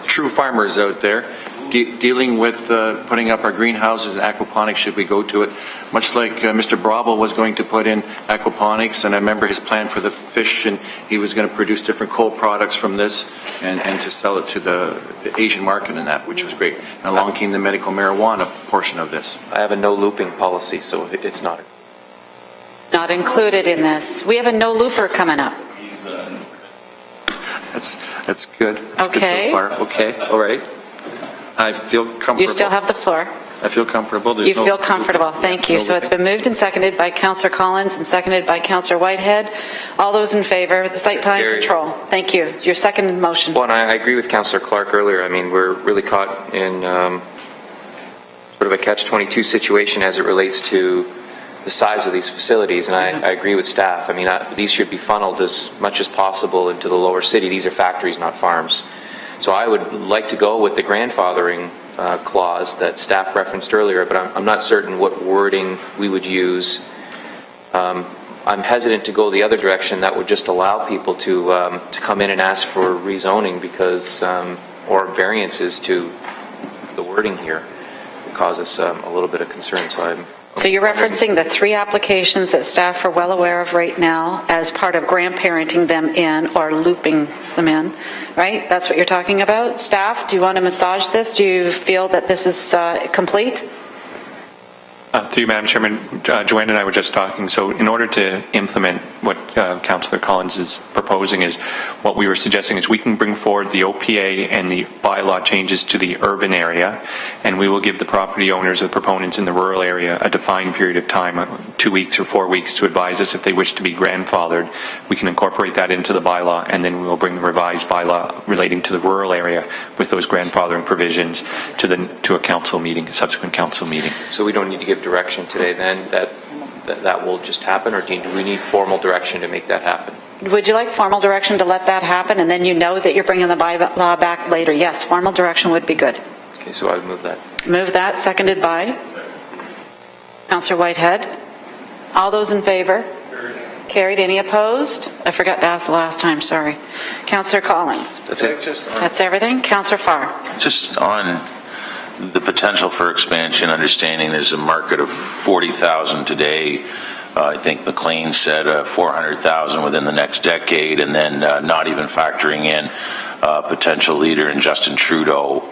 true farmers out there, dealing with putting up our greenhouses and aquaponics should we go to it. Much like Mr. Bravo was going to put in aquaponics, and I remember his plan for the fish, and he was going to produce different co-products from this and to sell it to the Asian market and that, which was great. And along came the medical marijuana portion of this. I have a no looping policy, so it's not. Not included in this. We have a no looper coming up. That's good. That's Okay. good so far. Okay, all right. I feel comfortable. You still have the floor. I feel comfortable. There's You no- feel comfortable. Thank you. no So it's been moved and seconded by Councillor Collins and seconded by Councillor Whitehead. All those in favor of the site plan Carried. control. Thank you. Your second motion. Well, and I agree with Councillor Clark earlier. I mean, we're really caught in sort of a catch-22 situation as it relates to the size of these facilities, and I agree with staff. I mean, these should be funneled as much as possible into the lower city. These are factories, not farms. So I would like to go with the grandfathering clause that staff referenced earlier, but I'm not certain what wording we would use. I'm hesitant to go the other direction that would just allow people to come in and ask for rezoning because, or variances to the wording here. It causes a little bit of concern, So you're referencing the 3 applications that staff are well aware of right now as part of grandparenting them in or looping them in, right? That's what you're talking about? Staff, do you want to massage this? Do you feel that this is complete? Through you, Madam Chairman, Joanne and I were just talking. So in order to implement what Councillor Collins is proposing is what we were suggesting is we can bring forward the OPA and the bylaw changes to the urban area, and we will give the property owners, the proponents in the rural area, a defined period of time, 2 weeks or 4 weeks, to advise us if they wish to be grandfathered. We can incorporate that into the bylaw, and then we will bring the revised bylaw relating to the rural area with those grandfathering provisions to a council meeting, a subsequent council meeting. So we don't need to give direction today then that will just happen, or do we need formal direction to make that happen? Would you like formal direction to let that happen and then you know that you're bringing the bylaw back later? Yes, formal direction would be good. Okay, so I would move that. Move that, seconded by Councillor Whitehead. All those in favor? Carried. Any opposed? I forgot to ask the last time, sorry. Councillor Collins. That's it. That's everything? Councillor Farr. Just on the potential for expansion, understanding there's a market of 40,000 today. I think McLean said 400,000 within the next decade, and then not even factoring in potential leader in Justin Trudeau.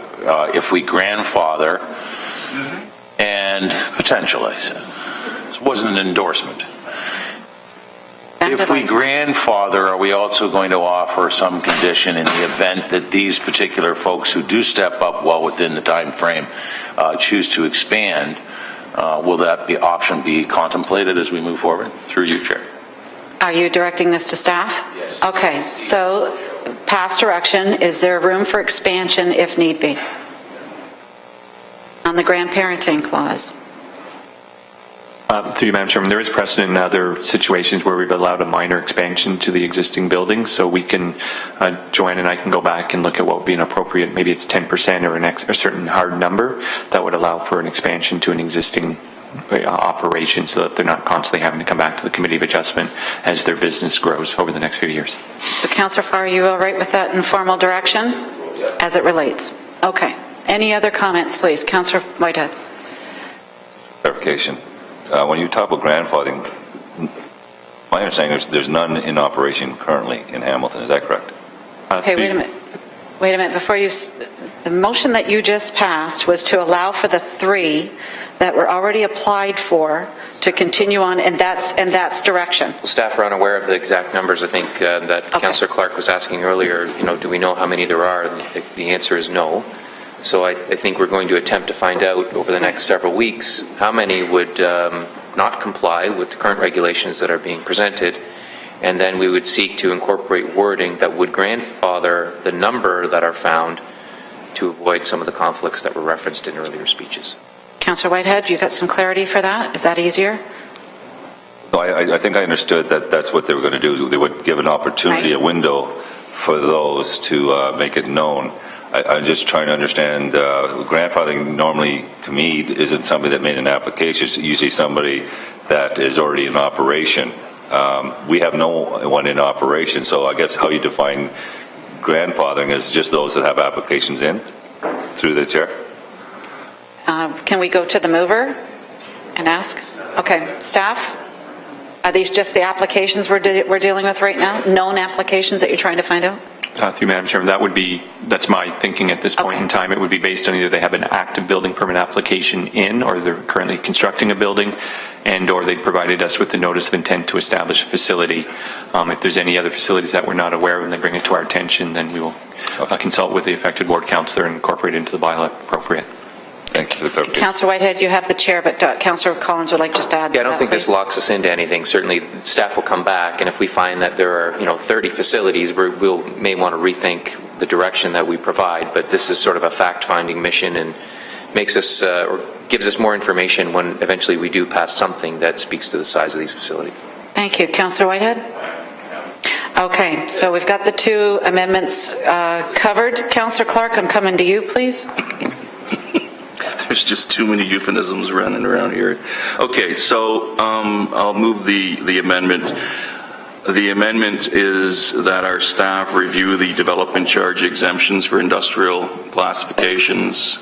If we grandfather, and potential, I said, this wasn't an endorsement. If we grandfather, are we also going to offer some condition in the event that these particular folks who do step up well within the time frame choose to expand? Will that option be contemplated as we move forward? Through you, Chair. Are you directing this to staff? Yes. Okay, so past direction, is there room for expansion if need be? On the grandparenting clause. Through you, Madam Chairman, there is precedent in other situations where we've allowed a minor expansion to the existing building, so we can, Joanne and I can go back and look at what would be an appropriate, maybe it's 10% or a certain hard number that would allow for an expansion to an existing operation so that they're not constantly having to come back to the Committee of Adjustment as their business grows over the next few years. So Councillor Farr, are you all right with that informal direction as it relates? Okay. Any other comments, please? Councillor Whitehead. Clarification. When you talk about grandfathering, my understanding is there's none in operation currently in Hamilton. Is that correct? Okay, wait a minute. Wait a minute. Before you, the motion that you just passed was to allow for the 3 that were already applied for to continue on, and that's direction. Well, staff are unaware of the exact numbers. I think that Councillor Clark was asking earlier. Do we know how many there are? The answer is no. So I think we're going to attempt to find out over the next several weeks how many would not comply with the current regulations that are being presented, and then we would seek to incorporate wording that would grandfather the number that are found to avoid some of the conflicts that were referenced in earlier speeches. Councillor Whitehead, you got some clarity for that? Is that easier? No, I think I understood that that's what they were going to do. They would give an opportunity, a window for those to make it known. I'm just trying to understand, grandfathering normally, to me, isn't somebody that made an application. It's usually somebody that is already in operation. We have no one in operation, so I guess how you define grandfathering is just those that have applications in, through the chair? Can we go to the mover and ask? Okay, staff? Are these just the applications we're dealing with right now? Known applications that you're trying to find out? Through Madam Chairman, that's my thinking at this point in time. It would be based on either they have an active building permit application in, or they're currently constructing a building, and or they provided us with the notice of intent to establish a facility. If there's any other facilities that we're not aware of and they bring it to our attention, then we will consult with the affected ward councillor and incorporate it into the bylaw if appropriate. Thank you for the clarification. Councillor Whitehead, you have the chair, but Councillor Collins would like just to add Yeah, I don't think this locks us into anything. Certainly, staff will come back, and if we find that there are, 30 facilities, we may want to rethink the direction that we provide. But this is sort of a fact-finding mission, and makes us or gives us more information when eventually we do pass something that speaks to the size of these facilities. Thank you, Councillor Whitehead. Okay, so we've got the 2 amendments covered. Councillor Clark, I'm coming to you, please. There's just too many euphemisms running around here. Okay, so I'll move the amendment. The amendment is that our staff review the development charge exemptions for industrial classifications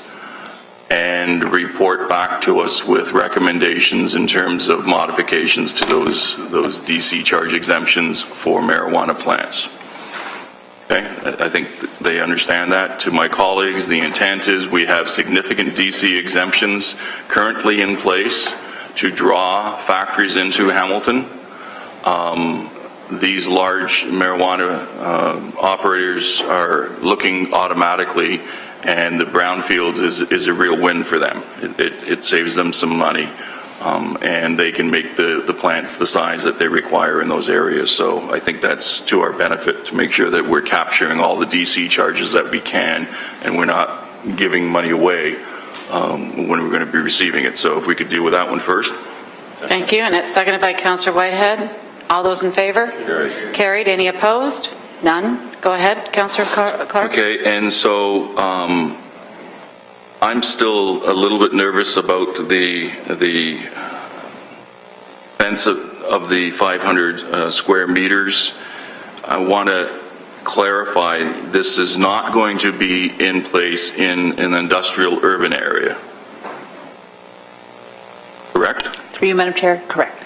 and report back to us with recommendations in terms of modifications to those DC charge exemptions for marijuana plants. Okay, I think they understand that. To my colleagues, the intent is we have significant DC exemptions currently in place to draw factories into Hamilton. These large marijuana operators are looking automatically, and the brownfields is a real win for them. It saves them some money. And they can make the plants the size that they require in those areas. So I think that's to our benefit to make sure that we're capturing all the DC charges that we can, and we're not giving money away when we're going to be receiving it. So if we could deal with that one first. Thank you, and it's seconded by Councillor Whitehead. All those in favor? Carried. Any opposed? None. Go ahead, Councillor Clark. Okay, and so I'm still a little bit nervous about the fence of the 500 square meters. I want to clarify, this is not going to be in place in an industrial urban area. Correct? Through you, Madam Chair, correct.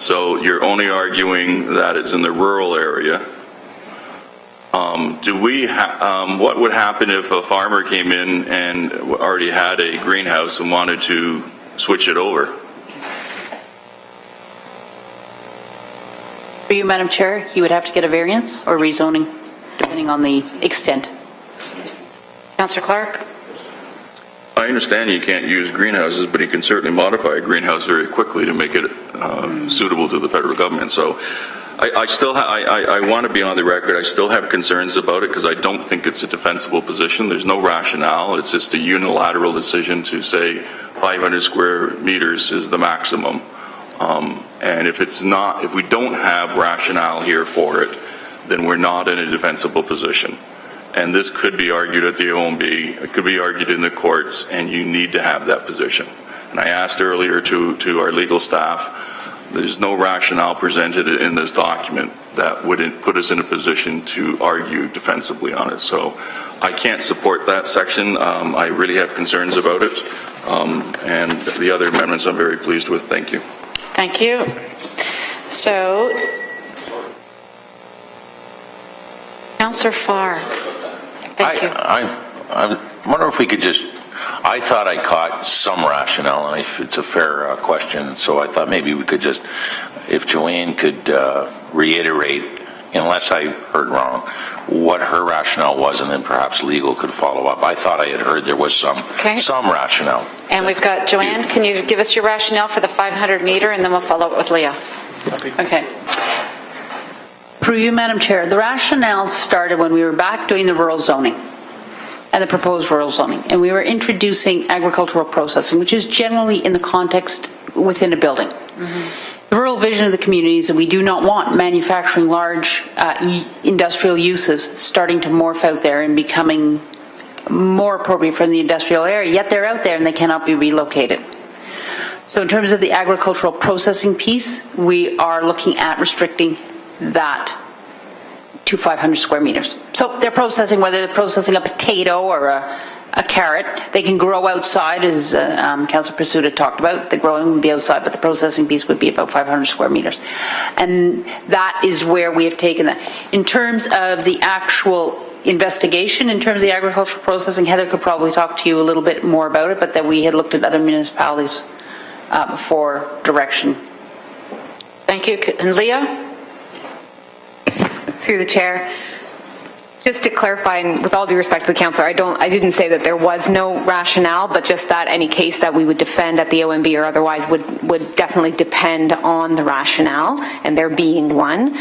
So you're only arguing that it's in the rural area. What would happen if a farmer came in and already had a greenhouse and wanted to switch it over? Through you, Madam Chair, he would have to get a variance or rezoning, depending on the extent. Councillor Clark? I understand you can't use greenhouses, but you can certainly modify a greenhouse very quickly to make it suitable to the federal government. So I want to be on the record. I still have concerns about it because I don't think it's a defensible position. There's no rationale. It's just a unilateral decision to say 500 square meters is the maximum. And if we don't have rationale here for it, then we're not in a defensible position. And this could be argued at the OMB, it could be argued in the courts, and you need to have that position. And I asked earlier to our legal staff, there's no rationale presented in this document that would put us in a position to argue defensively on it. So I can't support that section. I really have concerns about it. And the other amendments I'm very pleased with. Thank you. Thank you. So, Councillor Farr. Thank you. I wonder if we could just, I thought I caught some rationale, and if it's a fair question, so I thought maybe we could just, if Joanne could reiterate, unless I heard wrong, what her rationale was, and then perhaps legal could follow up. I thought I had heard there was some rationale. And we've got Joanne. Can you give us your rationale for the 500 meter, and then we'll follow up with Leah. Okay. Through you, Madam Chair, the rationale started when we were back doing the rural zoning and the proposed rural zoning, and we were introducing agricultural processing, which is generally in the context within a building. The rural vision of the community is that we do not want manufacturing large industrial uses starting to morph out there and becoming more appropriate for the industrial area, yet they're out there and they cannot be relocated. So in terms of the agricultural processing piece, we are looking at restricting that to 500 square meters. So they're processing, whether they're processing a potato or a carrot, they can grow outside, as Councillor Pursuta talked about. The growing would be outside, but the processing piece would be about 500 square meters. And that is where we have taken that. In terms of the actual investigation, in terms of the agricultural processing, Heather could probably talk to you a little bit more about it, but that we had looked at other municipalities for direction. Thank you. And Leah? Through the chair, just to clarify, and with all due respect to the councillor, I didn't say that there was no rationale, but just that any case that we would defend at the OMB or otherwise would definitely depend on the rationale, and there being one.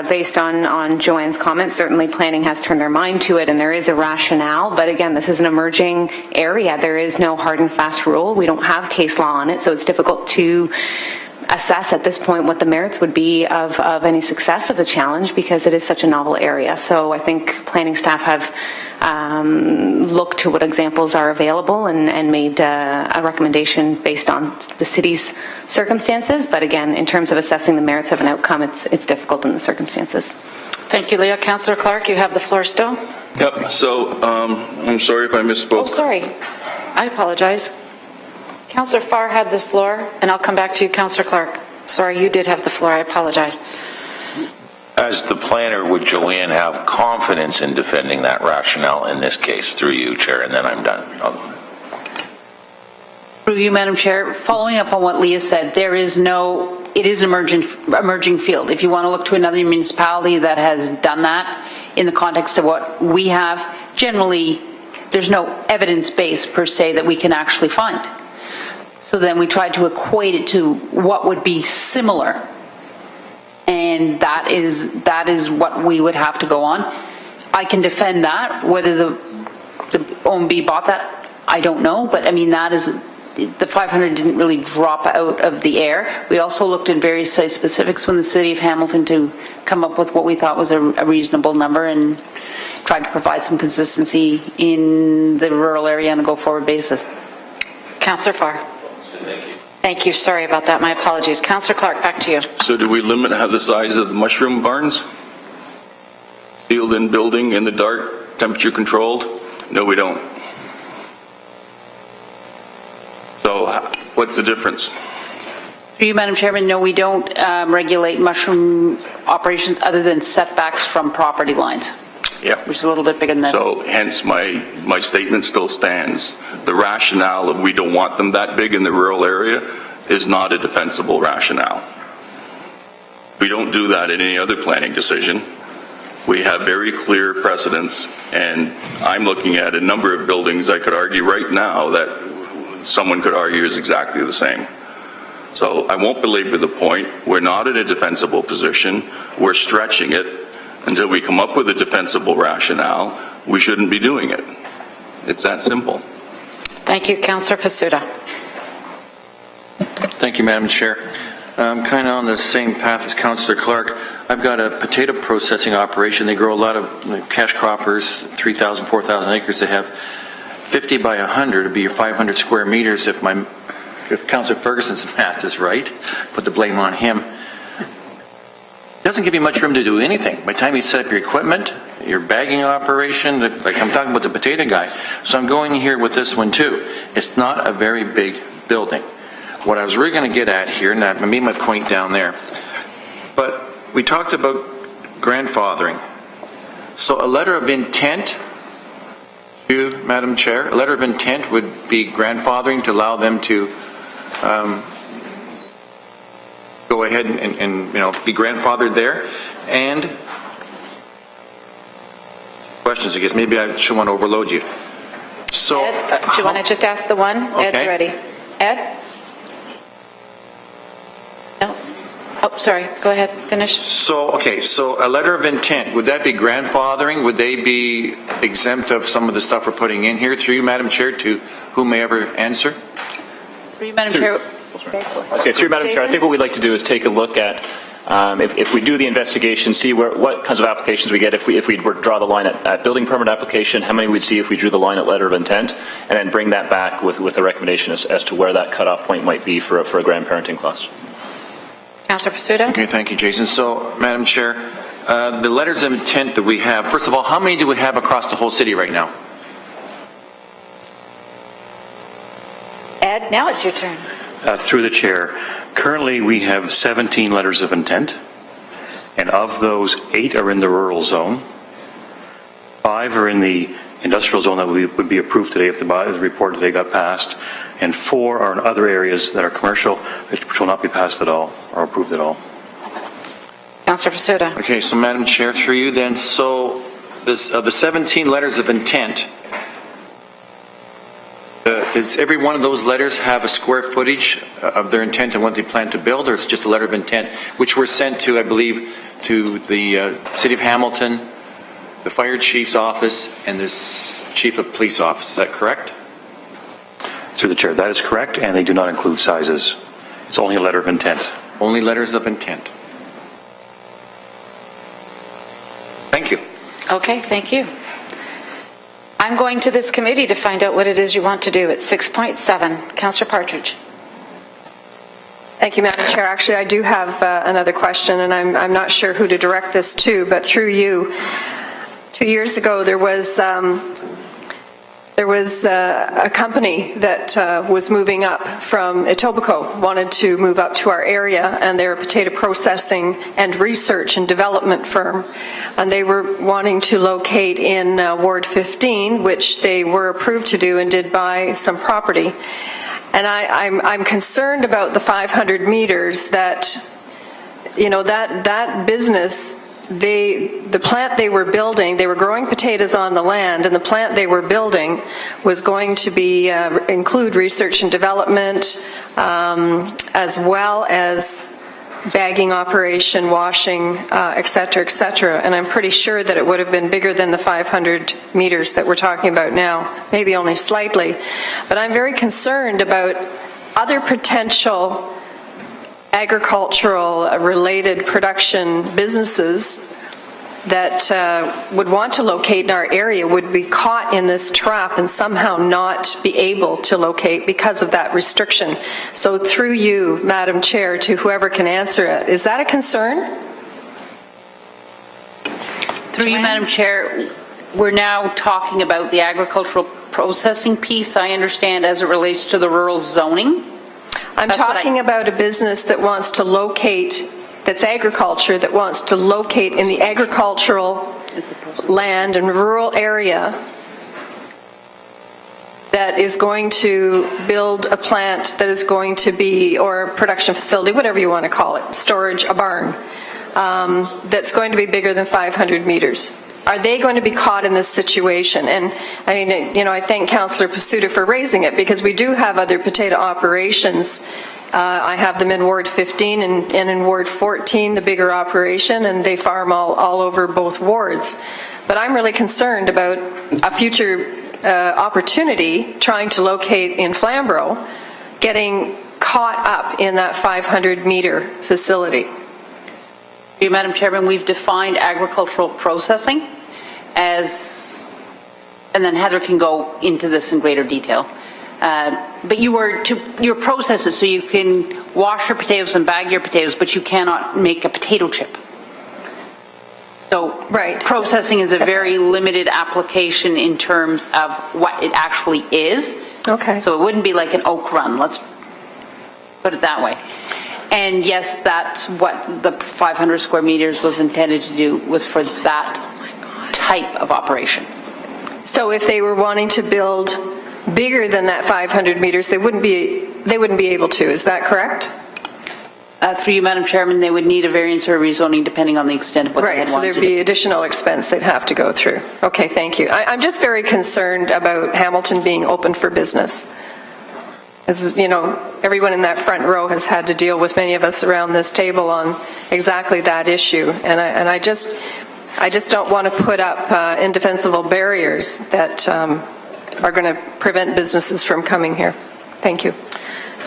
Based on Joanne's comments, certainly planning has turned their mind to it, and there is a rationale. But again, this is an emerging area. There is no hard and fast rule. We don't have case law on it, so it's difficult to assess at this point what the merits would be of any success of the challenge, because it is such a novel area. So I think planning staff have looked to what examples are available and made a recommendation based on the city's circumstances. But again, in terms of assessing the merits of an outcome, it's difficult in the circumstances. Thank you, Leah. Councillor Clark, you have the floor still. Yep. So I'm sorry if I misspoke. Oh, sorry. I apologize. Councillor Farr had the floor, and I'll come back to you, Councillor Clark. Sorry, you did have the floor. I apologize. As the planner, would Joanne have confidence in defending that rationale in this case? Through you, Chair, and then I'm done. Through you, Madam Chair, following up on what Leah said, it is an emerging field. If you want to look to another municipality that has done that in the context of what we have, generally there's no evidence base per se that we can actually find. So then we tried to equate it to what would be similar, and that is what we would have to go on. I can defend that. Whether the OMB bought that, I don't know, but I mean, that is, the 500 didn't really drop out of the air. We also looked at various site specifics when the City of Hamilton to come up with what we thought was a reasonable number, and tried to provide some consistency in the rural area on a go-forward basis. Councillor Farr. Thank you. Sorry about that. My apologies. Councillor Clark, back to you. So do we have the size of the mushroom barns? sealed-in building in the dark, temperature controlled? No, we don't. So what's the difference? Through you, Madam Chairman, no, we don't regulate mushroom operations other than setbacks from property lines. Yeah. Which is a little bit bigger than this. So hence my statement still stands. The rationale of we don't want them that big in the rural area is not a defensible rationale. We don't do that in any other planning decision. We have very clear precedents, and I'm looking at a number of buildings I could argue right now that someone could argue is exactly the same. So I won't belabor the point. We're not in a defensible position. We're stretching it. Until we come up with a defensible rationale, we shouldn't be doing it. It's that simple. Thank you, Councillor Pasuta. Thank you, Madam Chair. I'm kind of on the same path as Councillor Clark. I've got a potato processing operation. They grow a lot of cash croppers, 3,000, 4,000 acres. They have 50 by 100 to be your 500 square meters if Councillor Ferguson's math is right. Put the blame on him. It doesn't give you much room to do anything. By the time you set up your equipment, your bagging operation, like I'm talking about the potato guy. So I'm going here with this one too. It's not a very big building. What I was really going to get at here, and I made my point down there, but we talked about grandfathering. So a letter of intent, to Madam Chair, a letter of intent would be grandfathering to allow them to go ahead and be grandfathered there. And questions, I guess. Maybe I should want to overload you. So, Ed, do you want to just ask the one? Okay. Ed's ready. Ed? No? Oh, sorry. Go ahead. Finish. So a letter of intent, would that be grandfathering? Would they be exempt of some of the stuff we're putting in here? Through you, Madam Chair, to whom may ever answer? Through you, Madam Chair. Okay, through Madam Chair, I think what we'd like to do is take a look at, if we do the investigation, see what kinds of applications we get. If we were to draw the line at building permit application, how many we'd see if we drew the line at letter of intent, and then bring that back with a recommendation as to where that cutoff point might be for a grandparenting clause. Councillor Pasuta. Okay, thank you, Jason. So, Madam Chair, the letters of intent that we have, first of all, how many do we have across the whole city right now? Ed, now it's your turn. Through the chair, currently we have 17 letters of intent, and of those, 8 are in the rural zone, 5 are in the industrial zone that would be approved today if the report today got passed, and 4 are in other areas that are commercial, which will not be passed at all or approved at all. Councillor Pasuta. Okay, so Madam Chair, through you then, so this, of the 17 letters of intent, does every one of those letters have a square footage of their intent and what they plan to build, or it's just a letter of intent, which were sent to, I believe, to the City of Hamilton, the Fire Chief's office, and the Chief of Police office? Is that correct? Through the chair, that is correct, and they do not include sizes. It's only a letter of intent. Only letters of intent. Thank you. Okay, thank you. I'm going to this committee to find out what it is you want to do. It's 6.7. Councillor Partridge. Thank you, Madam Chair. Actually, I do have another question, and I'm not sure who to direct this to, but through you, 2 years ago there was a company that was moving up from Etobicoke, wanted to move up to our area, and they're a potato processing and research and development firm. And they were wanting to locate in Ward 15, which they were approved to do and did buy some property. And I'm concerned about the 500 meters that, that business, the plant they were building, they were growing potatoes on the land, and the plant they were building was going to be include research and development, as well as bagging operation, washing, et cetera, and I'm pretty sure that it would have been bigger than the 500 meters that we're talking about now, maybe only slightly. But I'm very concerned about other potential agricultural related production businesses that would want to locate in our area would be caught in this trap and somehow not be able to locate because of that restriction. So through you, Madam Chair, to whoever can answer it, is that a concern? Through you, Madam Chair, we're now talking about the agricultural processing piece, I understand, as it relates to the rural zoning. I'm talking about a business that wants to locate, that's agriculture, that wants to locate in the agricultural land and rural area that is going to build a plant that is going to be, or a production facility, whatever you want to call it, storage, a barn, that's going to be bigger than 500 meters. Are they going to be caught in this situation? And I mean, you know, I thank Councillor Pasuta for raising it, because we do have other potato operations. I have them in Ward 15 and in Ward 14, the bigger operation, and they farm all over both wards. But I'm really concerned about a future opportunity trying to locate in Flamborough, getting caught up in that 500-meter facility. Madam Chairman, we've defined agricultural processing as, and then Heather can go into this in greater detail. But your process is so you can wash your potatoes and bag your potatoes, but you cannot make a potato chip. So processing is a very limited application in terms of what it actually is. Okay. So it wouldn't be like an oak run, let's put it that way. And yes, that's what the 500 square meters was intended to do, was for that type of operation. So if they were wanting to build bigger than that 500 meters, they wouldn't be able to, is that correct? Through you, Madam Chairman, they would need a variance or a rezoning depending on the extent of what they had Right, so wanted there'd to do. be additional expense they'd have to go through. Okay, thank you. I'm just very concerned about Hamilton being open for business. As you know, everyone in that front row has had to deal with many of us around this table on exactly that issue. And I just don't want to put up indefensible barriers that are going to prevent businesses from coming here. Thank you.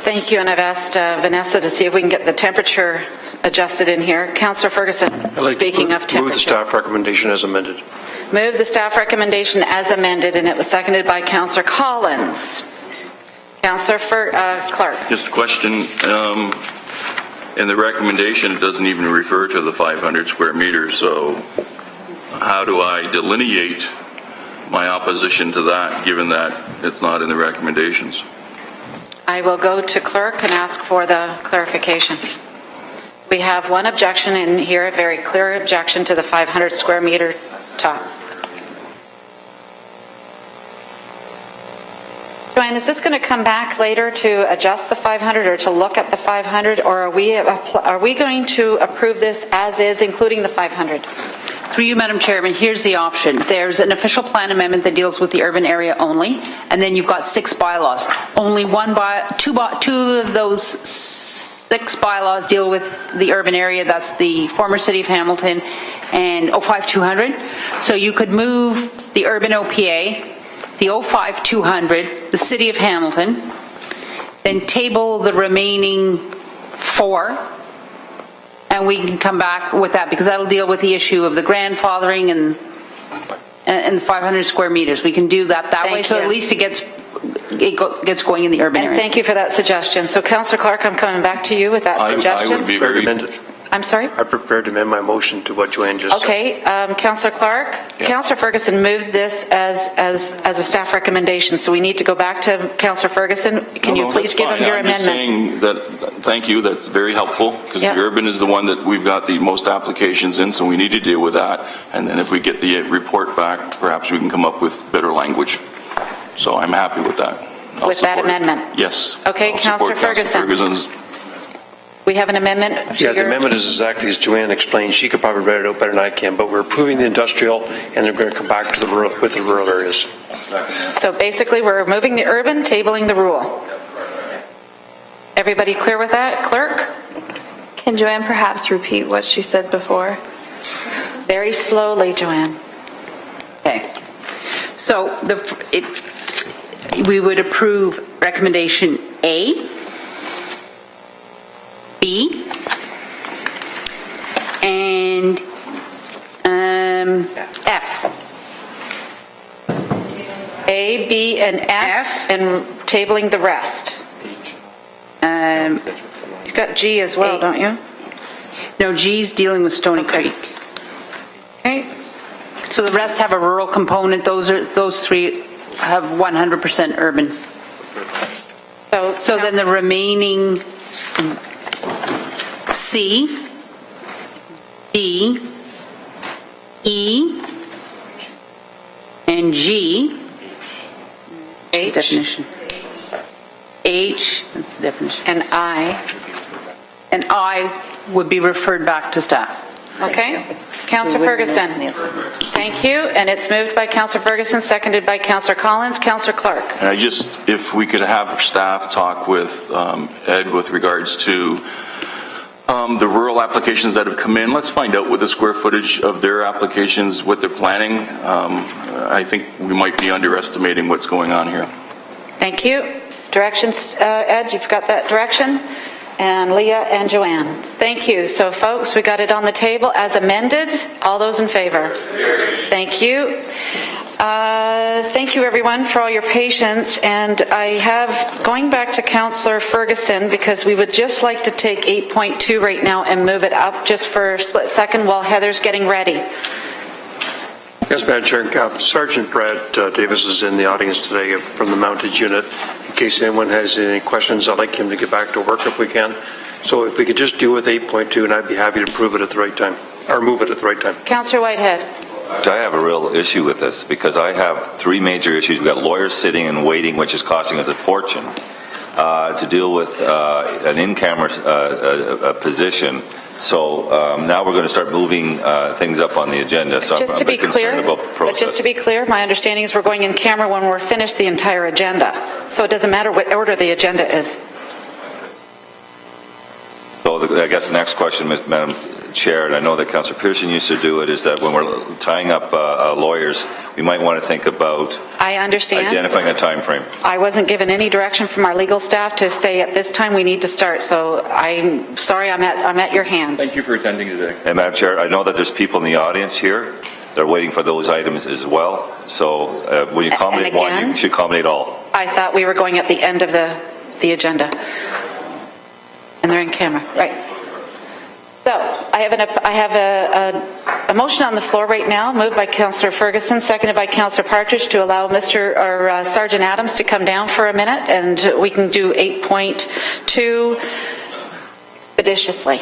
Thank you, and I've asked Vanessa to see if we can get the temperature adjusted in here. Councillor Ferguson, speaking of temperature. Move the staff recommendation as amended. Move the staff recommendation as amended, and it was seconded by Councillor Collins. Councillor Clark. Just a question. In the recommendation, it doesn't even refer to the 500 square meters, so how do I delineate my opposition to that, given that it's not in the recommendations? I will go to clerk and ask for the clarification. We have one objection in here, a very clear objection to the 500 square meter top. Joanne, is this going to come back later to adjust the 500 or to look at the 500, or are we going to approve this as is, including the 500? Through you, Madam Chairman, here's the option. There's an official plan amendment that deals with the urban area only, and then you've got 6 bylaws. Only two of those 6 bylaws deal with the urban area. That's the former City of Hamilton and 05200. So you could move the urban OPA, the 05200, the City of Hamilton, then table the remaining 4, and we can come back with that, because that'll deal with the issue of the grandfathering and the 500 square meters. We can do that way, so at least it gets going in the urban area. Thank you for that suggestion. So, Councillor Clark, I'm coming back to you with that suggestion. I would be very amended. I'm sorry? I'm prepared to amend my motion to what Joanne just said. Okay, Councillor Clark. Yeah. Councillor Ferguson moved this as a staff recommendation, so we need to go back to Councillor Ferguson. Can you please give him your amendment? I'm just saying that, thank you, that's very helpful, because the urban is the one that we've got the most applications in, so we need to deal with that. And then if we get the report back, perhaps we can come up with better language. So I'm happy with that. With that amendment? Yes. Okay, Councillor Ferguson. We have an amendment. Yeah, the amendment is exactly as Joanne explained. She could probably write it out better than I can, but we're approving the industrial, and they're going to come back to the rural, with the rural areas. So basically, we're moving the urban, tabling the rural. Everybody clear with that? Clerk? Can Joanne perhaps repeat what she said before? Very slowly, Joanne. Okay. So we would approve recommendation A, B, and F. A, B, and F, and tabling the rest. You've got G as well, don't you? No, G's dealing with Stony Creek. Okay. So the rest have a rural component. Those three have 100% urban. So then the remaining C, D, E, and G. H. Definition. H, that's the definition. And I. And I would be referred back to staff. Okay. Councillor Ferguson. Thank you. And it's moved by Councillor Ferguson, seconded by Councillor Collins. Councillor Clark. And if we could have staff talk with Ed with regards to the rural applications that have come in. Let's find out what the square footage of their applications, what they're planning. I think we might be underestimating what's going on here. Thank you. Directions, Ed, you've got that direction. And Leah and Joanne. Thank you. So folks, we got it on the table as amended. All those in favor? Thank you. Thank you everyone for all your patience. And I have, going back to Councillor Ferguson, because we would just like to take 8.2 right now and move it up just for a split second while Heather's getting ready. Yes, Madam Chair. Sergeant Brad Davis is in the audience today from the Mounted Unit. In case anyone has any questions, I'd like him to get back to work if we can. So if we could just deal with 8.2, and I'd be happy to approve it at the right time, or move it at the right time. Councillor Whitehead. I have a real issue with this because I have three major issues. We've got lawyers sitting and waiting, which is costing us a fortune, to deal with an in-camera position. So now we're going to start moving things up on the agenda. So Just to be clear, but just to be clear, my understanding is we're going in camera when we're finished the entire agenda. So it doesn't matter what order the agenda is. So I guess the next question, Madam Chair, and I know that Councillor Pearson used to do it, is that when we're tying up lawyers, we might want to think about I understand. Identifying a time frame. I wasn't given any direction from our legal staff to say at this time we need to start, so I'm sorry, I'm at your hands. Thank you for attending today. And Madam Chair, I know that there's people in the audience here that are waiting for those items as well. So when you accommodate one, you should accommodate all. I thought we were going at the end of the agenda. And they're in camera, right. So I have a motion on the floor right now, moved by Councillor Ferguson, seconded by Councillor Partridge, to allow Sergeant Adams to come down for a minute, and we can do 8.2 expeditiously.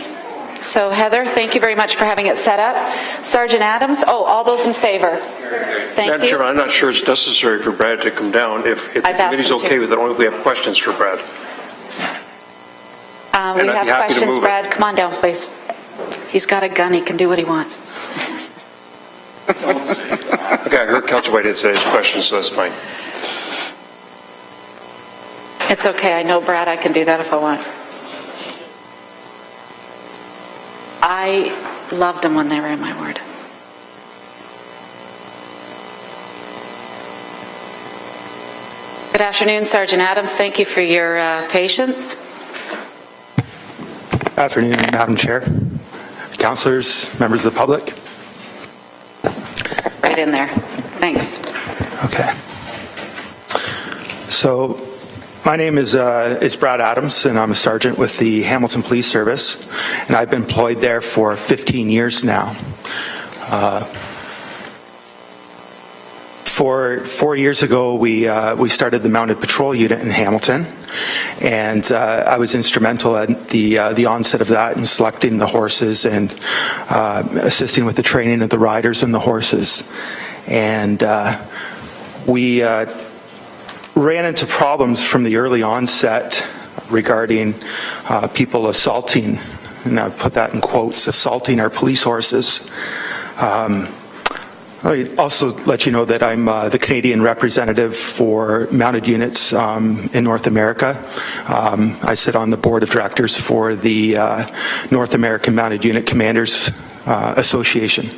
So Heather, thank you very much for having it set up. Sergeant Adams, all those in favor? Thank Madam you. Chairman, I'm not sure it's necessary for Brad to come down. If the committee's okay with it, only if we have questions for Brad. We have questions, Brad. Come on down, please. He's got a gun. He can do what he wants. Okay, I heard Councillor Whitehead say his questions, so that's fine. It's okay. I know, Brad, I can do that if I want. I loved them when they were in my ward. Good afternoon, Sergeant Adams. Thank you for your patience. Afternoon, Madam Chair, councillors, members of the public. Right in there. Thanks. Okay. So my name is Brad Adams, and I'm a sergeant with the Hamilton Police Service, and I've been employed there for 15 years now. 4 years ago, we started the Mounted Patrol Unit in Hamilton, and I was instrumental at the onset of that in selecting the horses and assisting with the training of the riders and the horses. And we ran into problems from the early onset regarding people assaulting, and I put that in quotes, assaulting our police horses. I'd also let you know that I'm the Canadian representative for mounted units in North America. I sit on the board of directors for the North American Mounted Unit Commanders Association.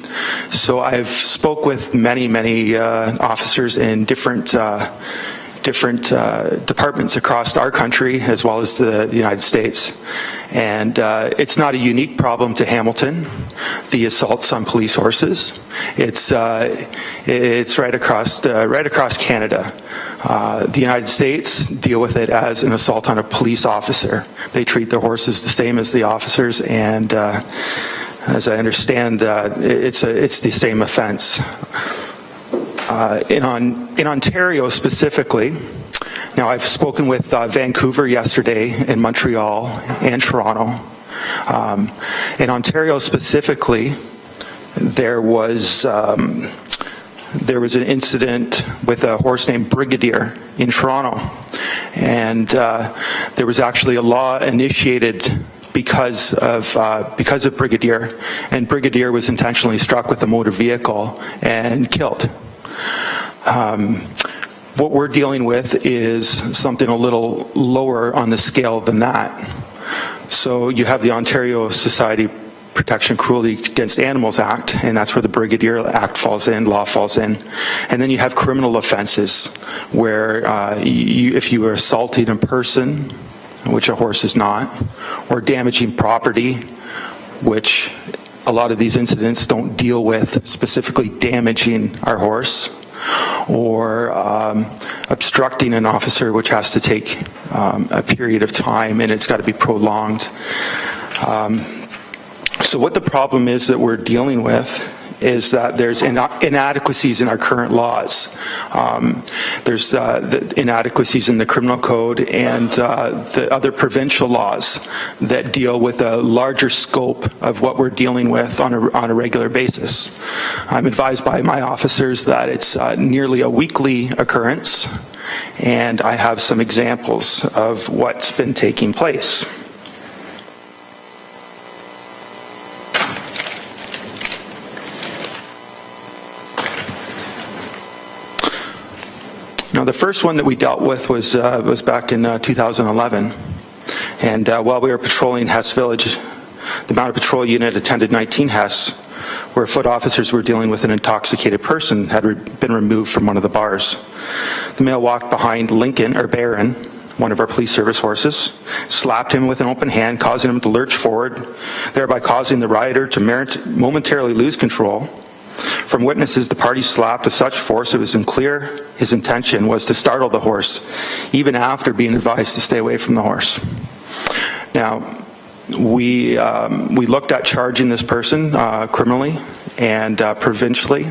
So I've spoke with many officers in different departments across our country as well as the United States. And it's not a unique problem to Hamilton, the assaults on police horses. It's right across Canada. The United States deal with it as an assault on a police officer. They treat their horses the same as the officers, and As I understand, it's the same offense. In Ontario specifically, now I've spoken with Vancouver yesterday, and Montreal, and Toronto. In Ontario specifically, there was an incident with a horse named Brigadier in Toronto, and there was actually a law initiated because of Brigadier, and Brigadier was intentionally struck with a motor vehicle and killed. What we're dealing with is something a little lower on the scale than that. So you have the Ontario Society Protection Cruelty Against Animals Act, and that's where the Brigadier Act falls in, law falls in. And then you have criminal offenses where if you are assaulting a person, which a horse is not, or damaging property, which a lot of these incidents don't deal with specifically damaging our horse, or obstructing an officer, which has to take a period of time, and it's got to be prolonged. So what the problem is that we're dealing with is that there's inadequacies in our current laws. There's the inadequacies in the criminal code and the other provincial laws that deal with a larger scope of what we're dealing with on a regular basis. I'm advised by my officers that it's nearly a weekly occurrence, and I have some examples of what's been taking place. Now, the first one that we dealt with was back in 2011, and while we were patrolling Hess Village, the Mounted Patrol Unit attended 19 Hess, where foot officers were dealing with an intoxicated person had been removed from one of the bars. The male walked behind Lincoln, or Baron, one of our police service horses, slapped him with an open hand, causing him to lurch forward, thereby causing the rider to momentarily lose control. From witnesses, the party slapped with such force it was unclear his intention was to startle the horse, even after being advised to stay away from the horse. Now, we looked at charging this person criminally and provincially,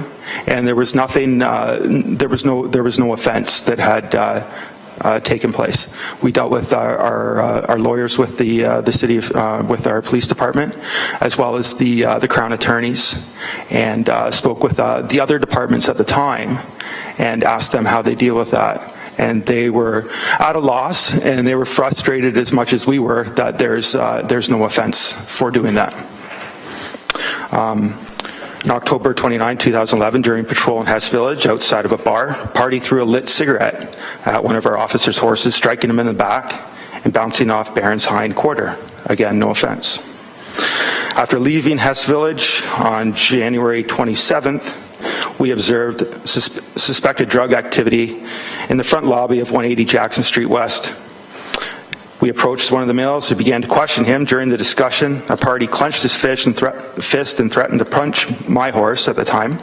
and there was nothing. There was no offense that had taken place. We dealt with our lawyers with the city with our police department, as well as the Crown attorneys, and spoke with the other departments at the time and asked them how they deal with that. And they were at a loss, and they were frustrated as much as we were that there's no offense for doing that. On October 29, 2011, during patrol in Hess Village, outside of a bar, party threw a lit cigarette at one of our officers' horses, striking him in the back and bouncing off Baron's hind quarter. Again, no offense. After leaving Hess Village on January 27th, we observed suspected drug activity in the front lobby of 180 Jackson Street West. We approached one of the males who began to question him. During the discussion, a party clenched his fist and threatened to punch my horse at the time,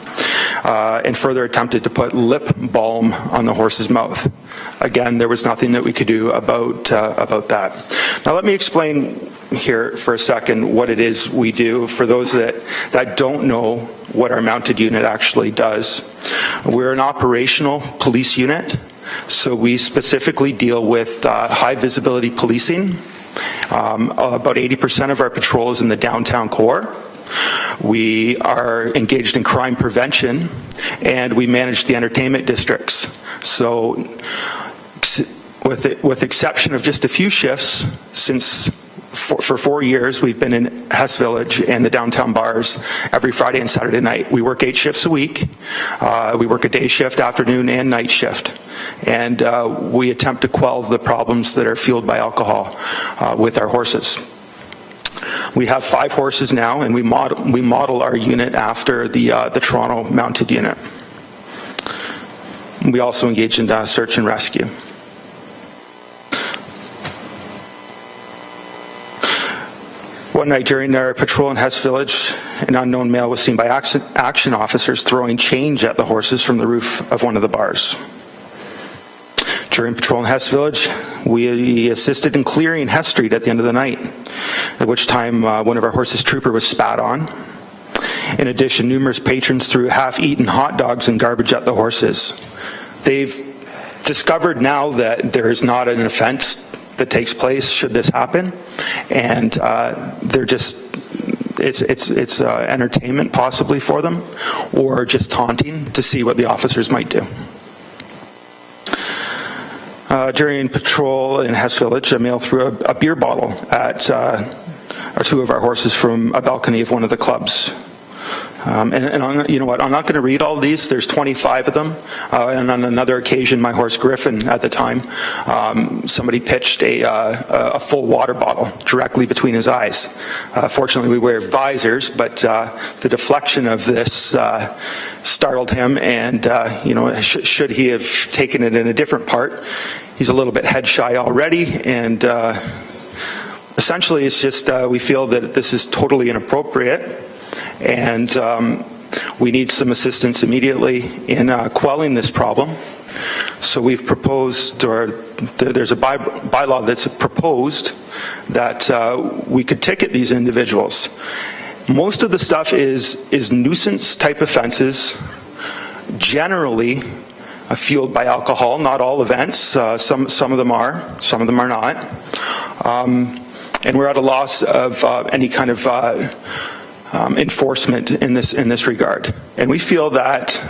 and further attempted to put lip balm on the horse's mouth. Again, there was nothing that we could do about that. Now, let me explain here for a second what it is we do for those that don't know what our mounted unit actually does. We're an operational police unit. So we specifically deal with high visibility policing. About 80% of our patrol is in the downtown core. We are engaged in crime prevention, and we manage the entertainment districts. So with exception of just a few shifts, for 4 years, we've been in Hess Village and the downtown bars every Friday and Saturday night. We work 8 shifts a week. We work a day shift, afternoon, and night shift. And we attempt to quell the problems that are fueled by alcohol with our horses. We have 5 horses now, and we model our unit after the Toronto Mounted Unit. We also engage in search and rescue. One night during our patrol in Hess Village, an unknown male was seen by action officers throwing change at the horses from the roof of one of the bars. During patrol in Hess Village, we assisted in clearing Hess Street at the end of the night, at which time one of our horses' trooper was spat on. In addition, numerous patrons threw half-eaten hot dogs and garbage at the horses. They've discovered now that there is not an offense that takes place should this happen, and they're just it's entertainment possibly for them, or just taunting to see what the officers might do. During patrol in Hess Village, a male threw a beer bottle at two of our horses from a balcony of one of the clubs. You know what, I'm not going to read all of these. There's 25 of them. And on another occasion, my horse Griffin at the time, somebody pitched a full water bottle directly between his eyes. Fortunately, we wear visors, but the deflection of this startled him, and should he have taken it in a different part, he's a little bit head shy already, and essentially it's just we feel that this is totally inappropriate. And we need some assistance immediately in quelling this problem. So we've proposed, or there's a bylaw that's proposed that we could ticket these individuals. Most of the stuff is nuisance type offenses, generally fueled by alcohol. Not all events. Some of them are. Some of them are not. And we're at a loss of any kind of enforcement in this regard. And we feel that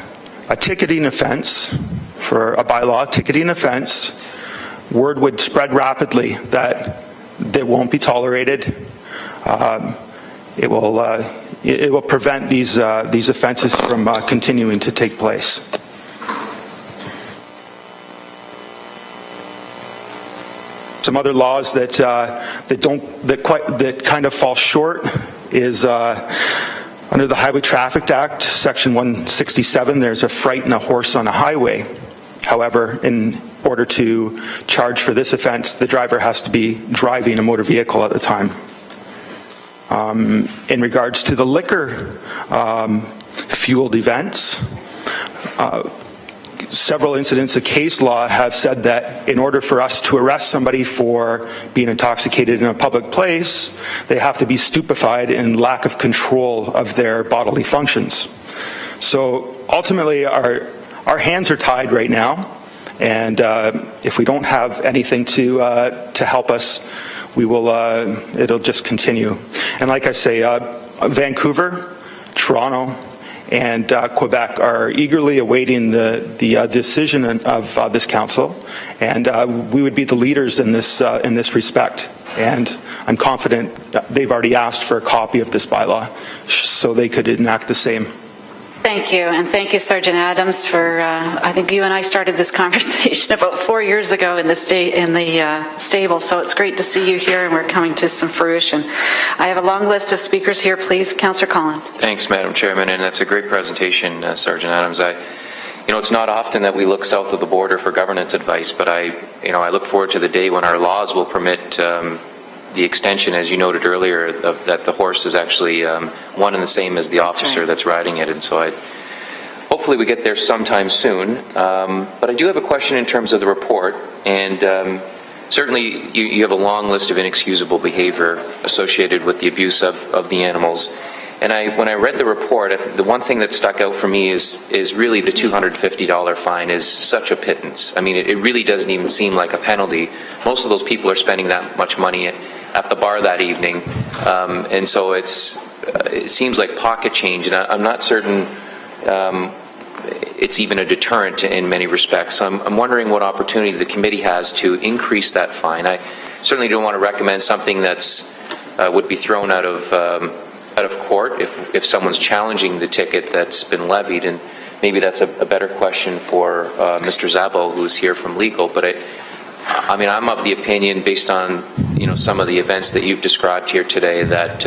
a ticketing offense, for a bylaw ticketing offense, word would spread rapidly that they won't be tolerated. It will prevent these offenses from continuing to take place. Some other laws that kind of fall short is under the Highway Traffic Act, Section 167, there's a frighten a horse on a highway. However, in order to charge for this offense, the driver has to be driving a motor vehicle at the time. In regards to the liquor fueled events, several incidents of case law have said that in order for us to arrest somebody for being intoxicated in a public place, they have to be stupefied and lack of control of their bodily functions. So ultimately, our hands are tied right now, and if we don't have anything to help us, we will. It'll just continue. And like I say, Vancouver, Toronto, and Quebec are eagerly awaiting the decision of this council, and we would be the leaders in this respect. And I'm confident they've already asked for a copy of this bylaw, so they could enact the same. Thank you, and thank you, Sergeant Adams, for, I think you and I started this conversation about 4 years ago in the stable, so it's great to see you here, and we're coming to some fruition. I have a long list of speakers here. Please, Councillor Collins. Thanks, Madam Chairman, and that's a great presentation, Sergeant Adams. It's not often that we look south of the border for governance advice, but I look forward to the day when our laws will permit the extension, as you noted earlier, that the horse is actually one and the same as the officer that's riding it. And so hopefully we get there sometime soon. But I do have a question in terms of the report. And certainly you have a long list of inexcusable behavior associated with the abuse of the animals. And when I read the report, the one thing that stuck out for me is really the $250 fine is such a pittance. I mean, it really doesn't even seem like a penalty. Most of those people are spending that much money at the bar that evening, and so it seems like pocket change, and I'm not certain it's even a deterrent in many respects. So I'm wondering what opportunity the committee has to increase that fine. I certainly don't want to recommend something that's would be thrown out of court if someone's challenging the ticket that's been levied, and maybe that's a better question for Mr. Szabo, who's here from legal. But I'm of the opinion, based on some of the events that you've described here today, that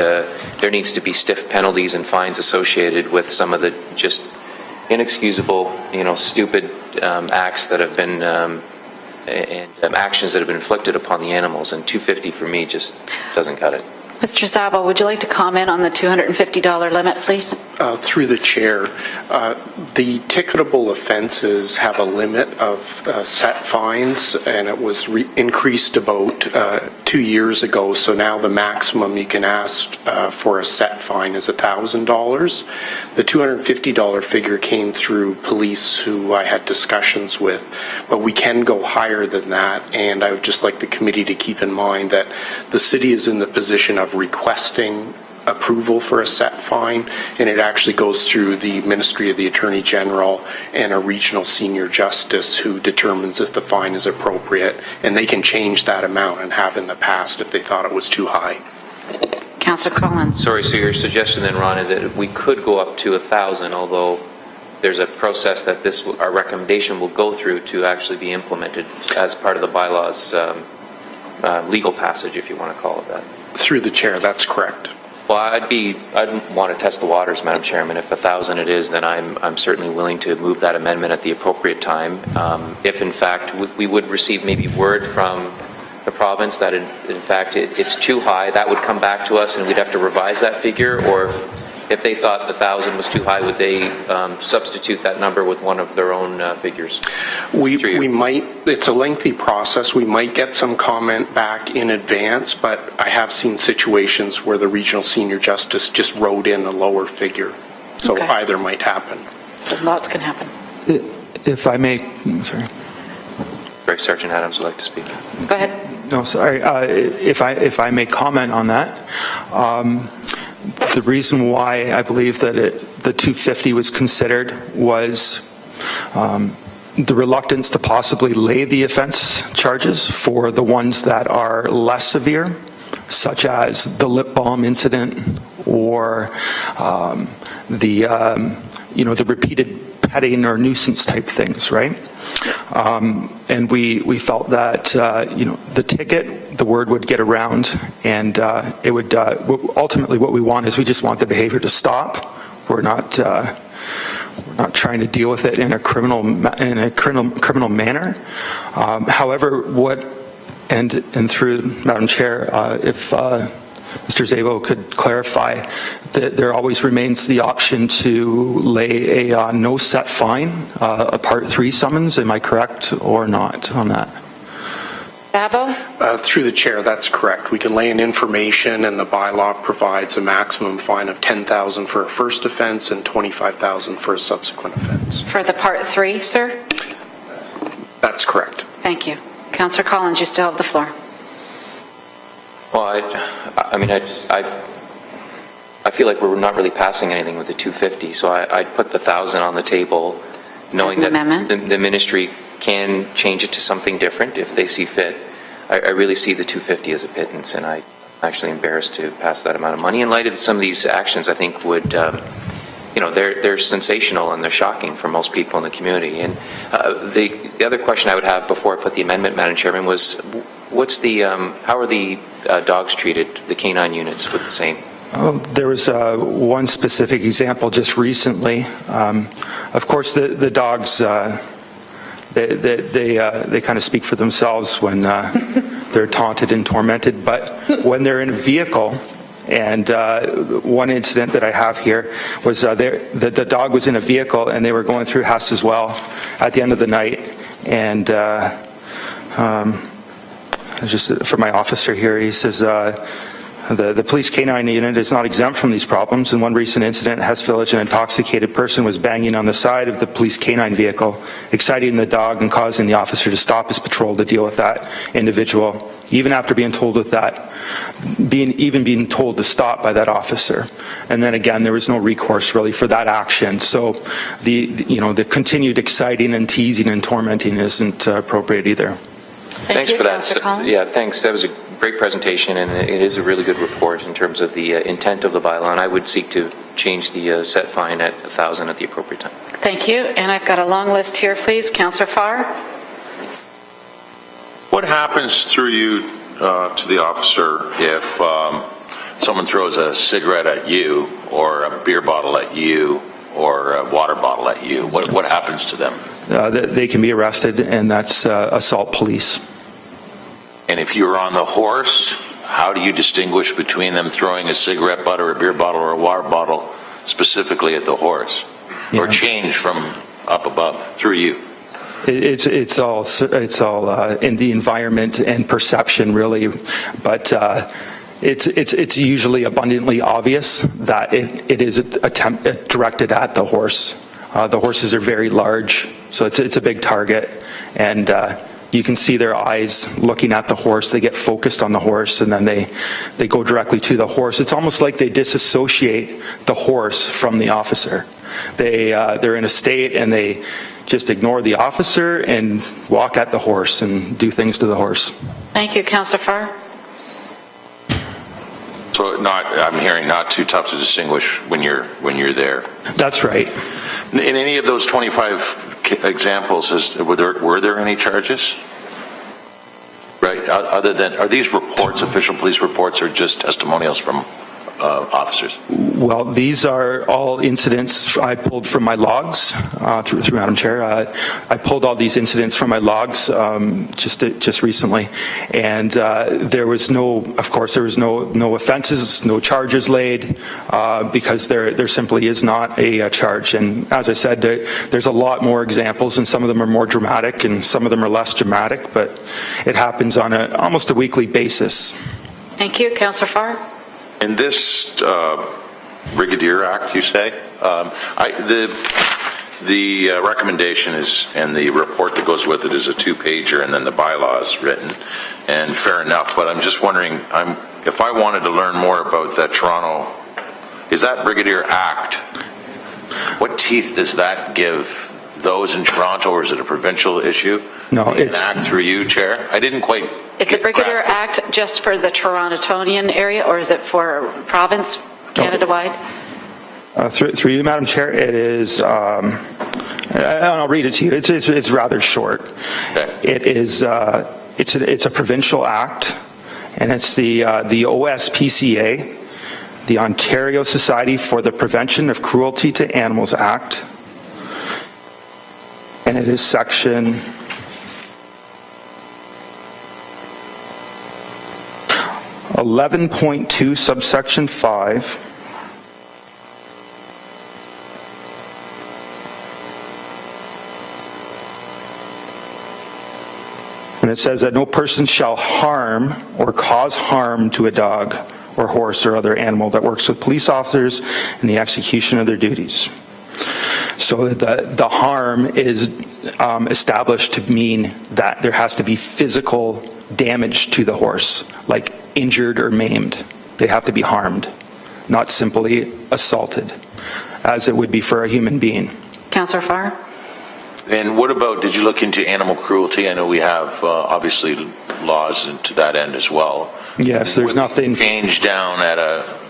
there needs to be stiff penalties and fines associated with some of the just inexcusable, stupid acts that have been and actions that have been inflicted upon the animals. And $250 for me just doesn't cut it. Mr. Szabo, would you like to comment on the $250 limit, please? Through the chair, the ticketable offenses have a limit of set fines, and it was increased about 2 years ago. So now the maximum you can ask for a set fine is $1,000. The $250 figure came through police who I had discussions with, but we can go higher than that. And I would just like the committee to keep in mind that the city is in the position of requesting approval for a set fine, and it actually goes through the Ministry of the Attorney General and a regional senior justice who determines if the fine is appropriate, and they can change that amount and have in the past if they thought it was too high. Councillor Collins. Sorry, so your suggestion then, Ron, is that we could go up to 1,000, although there's a process that our recommendation will go through to actually be implemented as part of the bylaws legal passage, if you want to call it that. Through the chair, that's correct. Well, I'd want to test the waters, Madam Chairman. If 1,000 it is, then I'm certainly willing to move that amendment at the appropriate time. If in fact we would receive maybe word from the province that in fact it's too high, that would come back to us and we'd have to revise that figure. Or if they thought 1,000 was too high, would they substitute that number with one of their own figures? We might. It's a lengthy process. We might get some comment back in advance, but I have seen situations where the regional senior justice just wrote in a lower figure. So either might happen. So lots can happen. If I may, sorry. Sorry, Sergeant Adams would like to speak. Go ahead. No, sorry. If I may comment on that. The reason why I believe that the 250 was considered was the reluctance to possibly lay the offense charges for the ones that are less severe, such as the lip balm incident or the repeated petting or nuisance type things, right? And we felt that the ticket, the word would get around, and it would ultimately what we want is we just want the behavior to stop. We're not trying to deal with it in a criminal manner. However, and through Madam Chair, if Mr. Szabo could clarify that there always remains the option to lay a no set fine, a Part 3 summons. Am I correct or not on that? Szabo? Through the chair, that's correct. We can lay in information, and the bylaw provides a maximum fine of $10,000 for a first offense and $25,000 for a subsequent offense. For the Part 3, sir? That's correct. Thank you. Councillor Collins, you still have the floor. Well, I feel like we're not really passing anything with the 250, so I'd put the 1,000 on the table, knowing that the ministry can change it to something different if they see fit. I really see the 250 as a pittance, and I'm actually embarrassed to pass that amount of money. In light of some of these actions, I think would, they're sensational and they're shocking for most people in the community. And the other question I would have before I put the amendment, Madam Chairman, was how are the dogs treated, the canine units, with the same? There was one specific example just recently. Of course, the dogs, they kind of speak for themselves when they're taunted and tormented. But when they're in a vehicle, and one incident that I have here was the dog was in a vehicle and they were going through Hess as well at the end of the night. And just for my officer here, he says, the police canine unit is not exempt from these problems. In one recent incident in Hess Village, an intoxicated person was banging on the side of the police canine vehicle, exciting the dog and causing the officer to stop his patrol to deal with that individual, even after being told being told to stop by that officer. And then again, there was no recourse really for that action. So the continued exciting and teasing and tormenting isn't appropriate either. Thanks for that. Yeah, thanks. That was a great presentation, and it is a really good report in terms of the intent of the bylaw, and I would seek to change the set fine at 1,000 at the appropriate time. Thank you. And I've got a long list here, please. Councillor Farr? What happens through you to the officer if someone throws a cigarette at you or a beer bottle at you or a water bottle at you? What happens to them? They can be arrested, and that's assault police. And if you're on the horse, how do you distinguish between them throwing a cigarette butt or a beer bottle or a water bottle specifically at the horse? Or change from up above through you? It's all in the environment and perception, really, but it's usually abundantly obvious that it is directed at the horse. The horses are very large, so it's a big target, and you can see their eyes looking at the horse. They get focused on the horse, and then they go directly to the horse. It's almost like they disassociate the horse from the officer. They're in a state, and they just ignore the officer and walk at the horse and do things to the horse. Thank you, Councillor Farr. So I'm hearing not too tough to distinguish when you're there. That's right. In any of those 25 examples, were there any charges? Right. Other than, are these reports, official police reports, or just testimonials from officers? Well, these are all incidents I pulled from my logs through Madam Chair. I pulled all these incidents from my logs just recently, and there was no offenses, no charges laid, because there simply is not a charge. And as I said, there's a lot more examples, and some of them are more dramatic, and some of them are less dramatic, but it happens on almost a weekly basis. Thank you, Councillor Farr. In this Brigadier Act, you say, the recommendation is, and the report that goes with it is a 2-pager, and then the bylaw is written, and fair enough. But I'm just wondering, if I wanted to learn more about that Toronto, is that Brigadier Act? What teeth does that give those in Toronto, or is it a provincial issue? No, it's an act through you, Chair. I didn't quite. Is the Brigadier Act just for the Torontonian area, or is it for province, Canada-wide? Through you, Madam Chair, it is, and I'll read it to you. It's rather short. Okay. It is, it's a provincial act, and it's the OSPCA, the Ontario Society for the Prevention of Cruelty to Animals Act, and it is section 11.2, subsection 5. And it says that no person shall harm or cause harm to a dog or horse or other animal that works with police officers in the execution of their duties. So the harm is established to mean that there has to be physical damage to the horse, like injured or maimed. They have to be harmed, not simply assaulted, as it would be for a human being. Councillor Farr? And what about, did you look into animal cruelty? I know we have obviously laws to that end as well. Yes, there's nothing. Change down at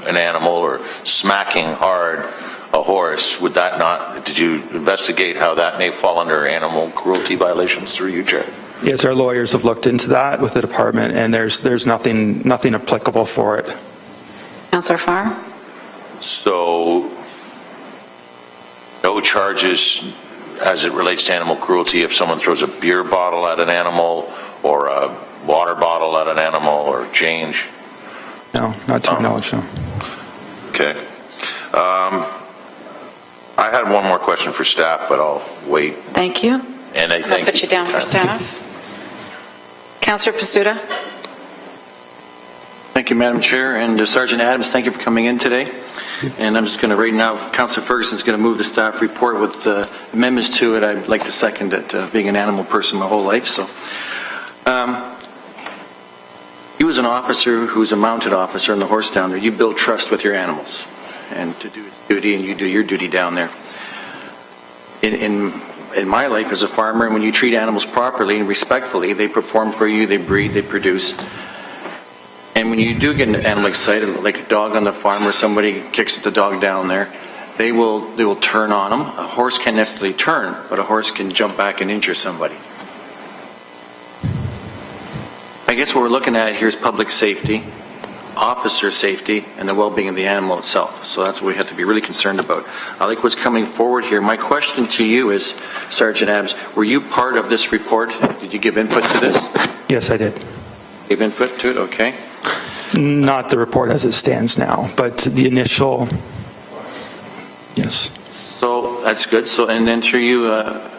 an animal or smacking hard a horse, would that not, did you investigate how that may fall under animal cruelty violations through you, Chair? Yes, our lawyers have looked into that with the department, and there's nothing applicable for it. Councillor Farr? So, no charges as it relates to animal cruelty if someone throws a beer bottle at an animal or a water bottle at an animal or change? No, not to my knowledge, no. Okay. I had one more question for staff, but I'll wait. Thank you. And I think I'll put you down for staff. Councillor Pasuda? Thank you, Madam Chair, and Sergeant Adams, thank you for coming in today. And I'm just going to, right now, Councillor Ferguson's going to move the staff report with amendments to it. I'd like to second it, being an animal person my whole life. So, you as an officer who's a mounted officer on the horse down there, you build trust with your animals and to do its duty, and you do your duty down there. In my life as a farmer, when you treat animals properly and respectfully, they perform for you, they breed, they produce. And when you do get an animal excited, like a dog on the farm or somebody kicks the dog down there, they will turn on them. A horse can't necessarily turn, but a horse can jump back and injure somebody. I guess what we're looking at here is public safety, officer safety, and the well-being of the animal itself. So that's what we have to be really concerned about. I like what's coming forward here. My question to you is, Sergeant Adams, were you part of this report? Did you give input to this? Yes, I did. Give input to it? Okay. Not the report as it stands now, but the initial, yes. So that's good. So, and then through you,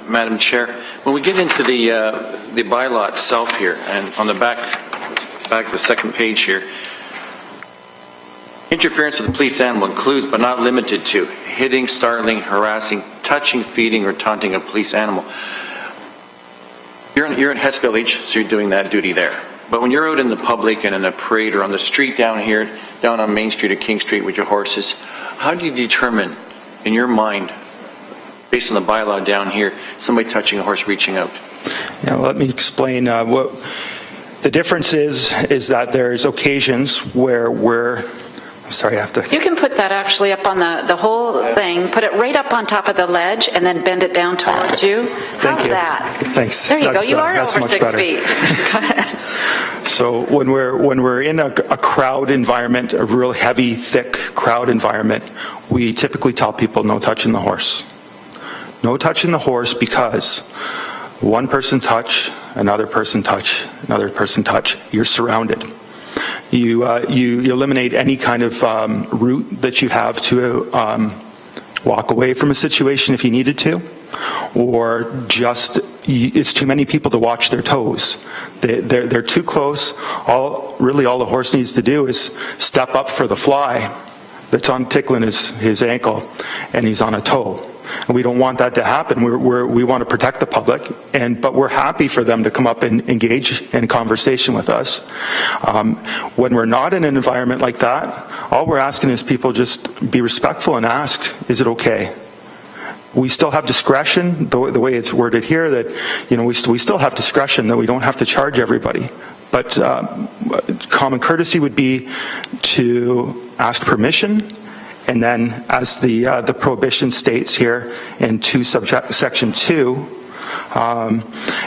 Madam Chair, when we get into the bylaw itself here, and on the back of the second page here, interference with the police animal includes but not limited to hitting, startling, harassing, touching, feeding, or taunting a police animal. You're in Hess Village, so you're doing that duty there. But when you're out in the public and in a parade or on the street down here, down on Main Street or King Street with your horses, how do you determine, in your mind, based on the bylaw down here, somebody touching a horse reaching out? Yeah, let me explain what the difference is that there's occasions where I'm sorry, I have to. You can put that actually up on the whole thing, put it right up on top of the ledge, and then bend it down towards you. How's that? Thanks. There you go. You are over 6 better. feet. Go ahead. So when we're in a crowd environment, a real heavy, thick crowd environment, we typically tell people no touching the horse. No touching the horse because one person touch, another person touch, another person touch, you're surrounded. You eliminate any kind of route that you have to walk away from a situation if you needed to, or just it's too many people to watch their toes. They're too close. All the horse needs to do is step up for the fly that's on tickling his ankle, and he's on a toe. And we don't want that to happen. We want to protect the public, but we're happy for them to come up and engage in conversation with us. When we're not in an environment like that, all we're asking is people just be respectful and ask, is it okay? We still have discretion, the way it's worded here, that we still have discretion, that we don't have to charge everybody. But common courtesy would be to ask permission. And then, as the prohibition states here in section 2,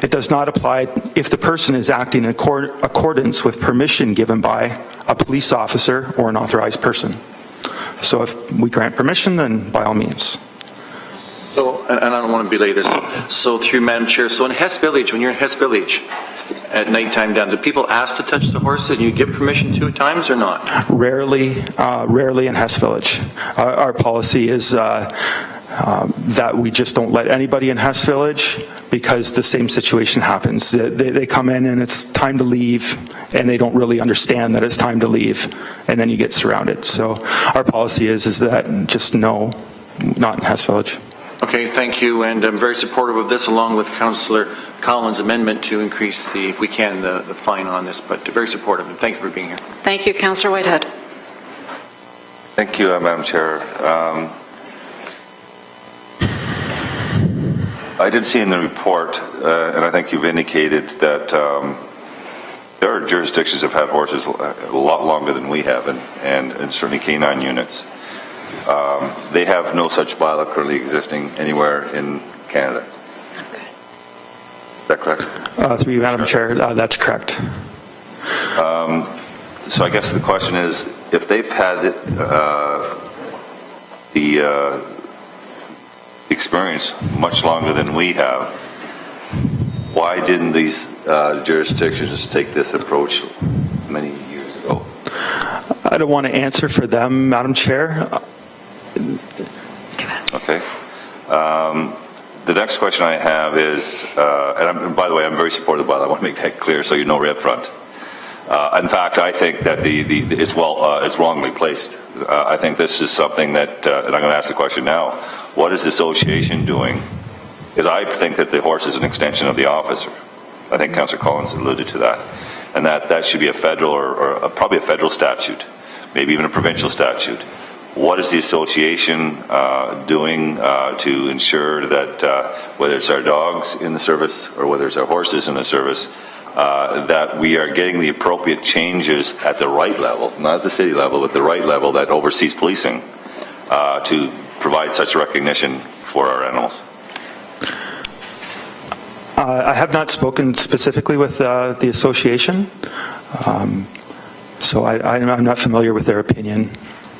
it does not apply if the person is acting in accordance with permission given by a police officer or an authorized person. So if we grant permission, then by all means. So, and I don't want to belay this, so through Madam Chair, so in Hess Village, when you're in Hess Village at nighttime down, do people ask to touch the horses and you give permission to at times or not? Rarely in Hess Village. Our policy is that we just don't let anybody in Hess Village because the same situation happens. They come in and it's time to leave and they don't really understand that it's time to leave, and then you get surrounded. So our policy is that just no, not in Hess Village. Okay, thank you, and I'm very supportive of this, along with Councillor Collins' amendment to increase if we can, the fine on this, but very supportive, and thank you for being here. Thank you, Councillor Whitehead. Thank you, Madam Chair. I did see in the report, and I think you've indicated that there are jurisdictions that have had horses a lot longer than we have, and certainly canine units. They have no such bylaw currently existing anywhere in Canada. Okay. Is that correct? Through you, Madam Chair, that's correct. So I guess the question is, if they've had the experience much longer than we have, why didn't these jurisdictions take this approach many years ago? I don't want to answer for them, Madam Chair. Okay. The next question I have is, and by the way, I'm very supportive of it. I want to make that clear so you know right up front. In fact, I think that it's wrongly placed. I think this is something that, and I'm going to ask the question now, what is the association doing? Because I think that the horse is an extension of the officer. I think Councillor Collins alluded to that. And that should be a federal or probably a federal statute, maybe even a provincial statute. What is the association doing to ensure that whether it's our dogs in the service or whether it's our horses in the service, that we are getting the appropriate changes at the right level, not at the city level, but the right level that oversees policing to provide such recognition for our animals? I have not spoken specifically with the association, so I'm not familiar with their opinion.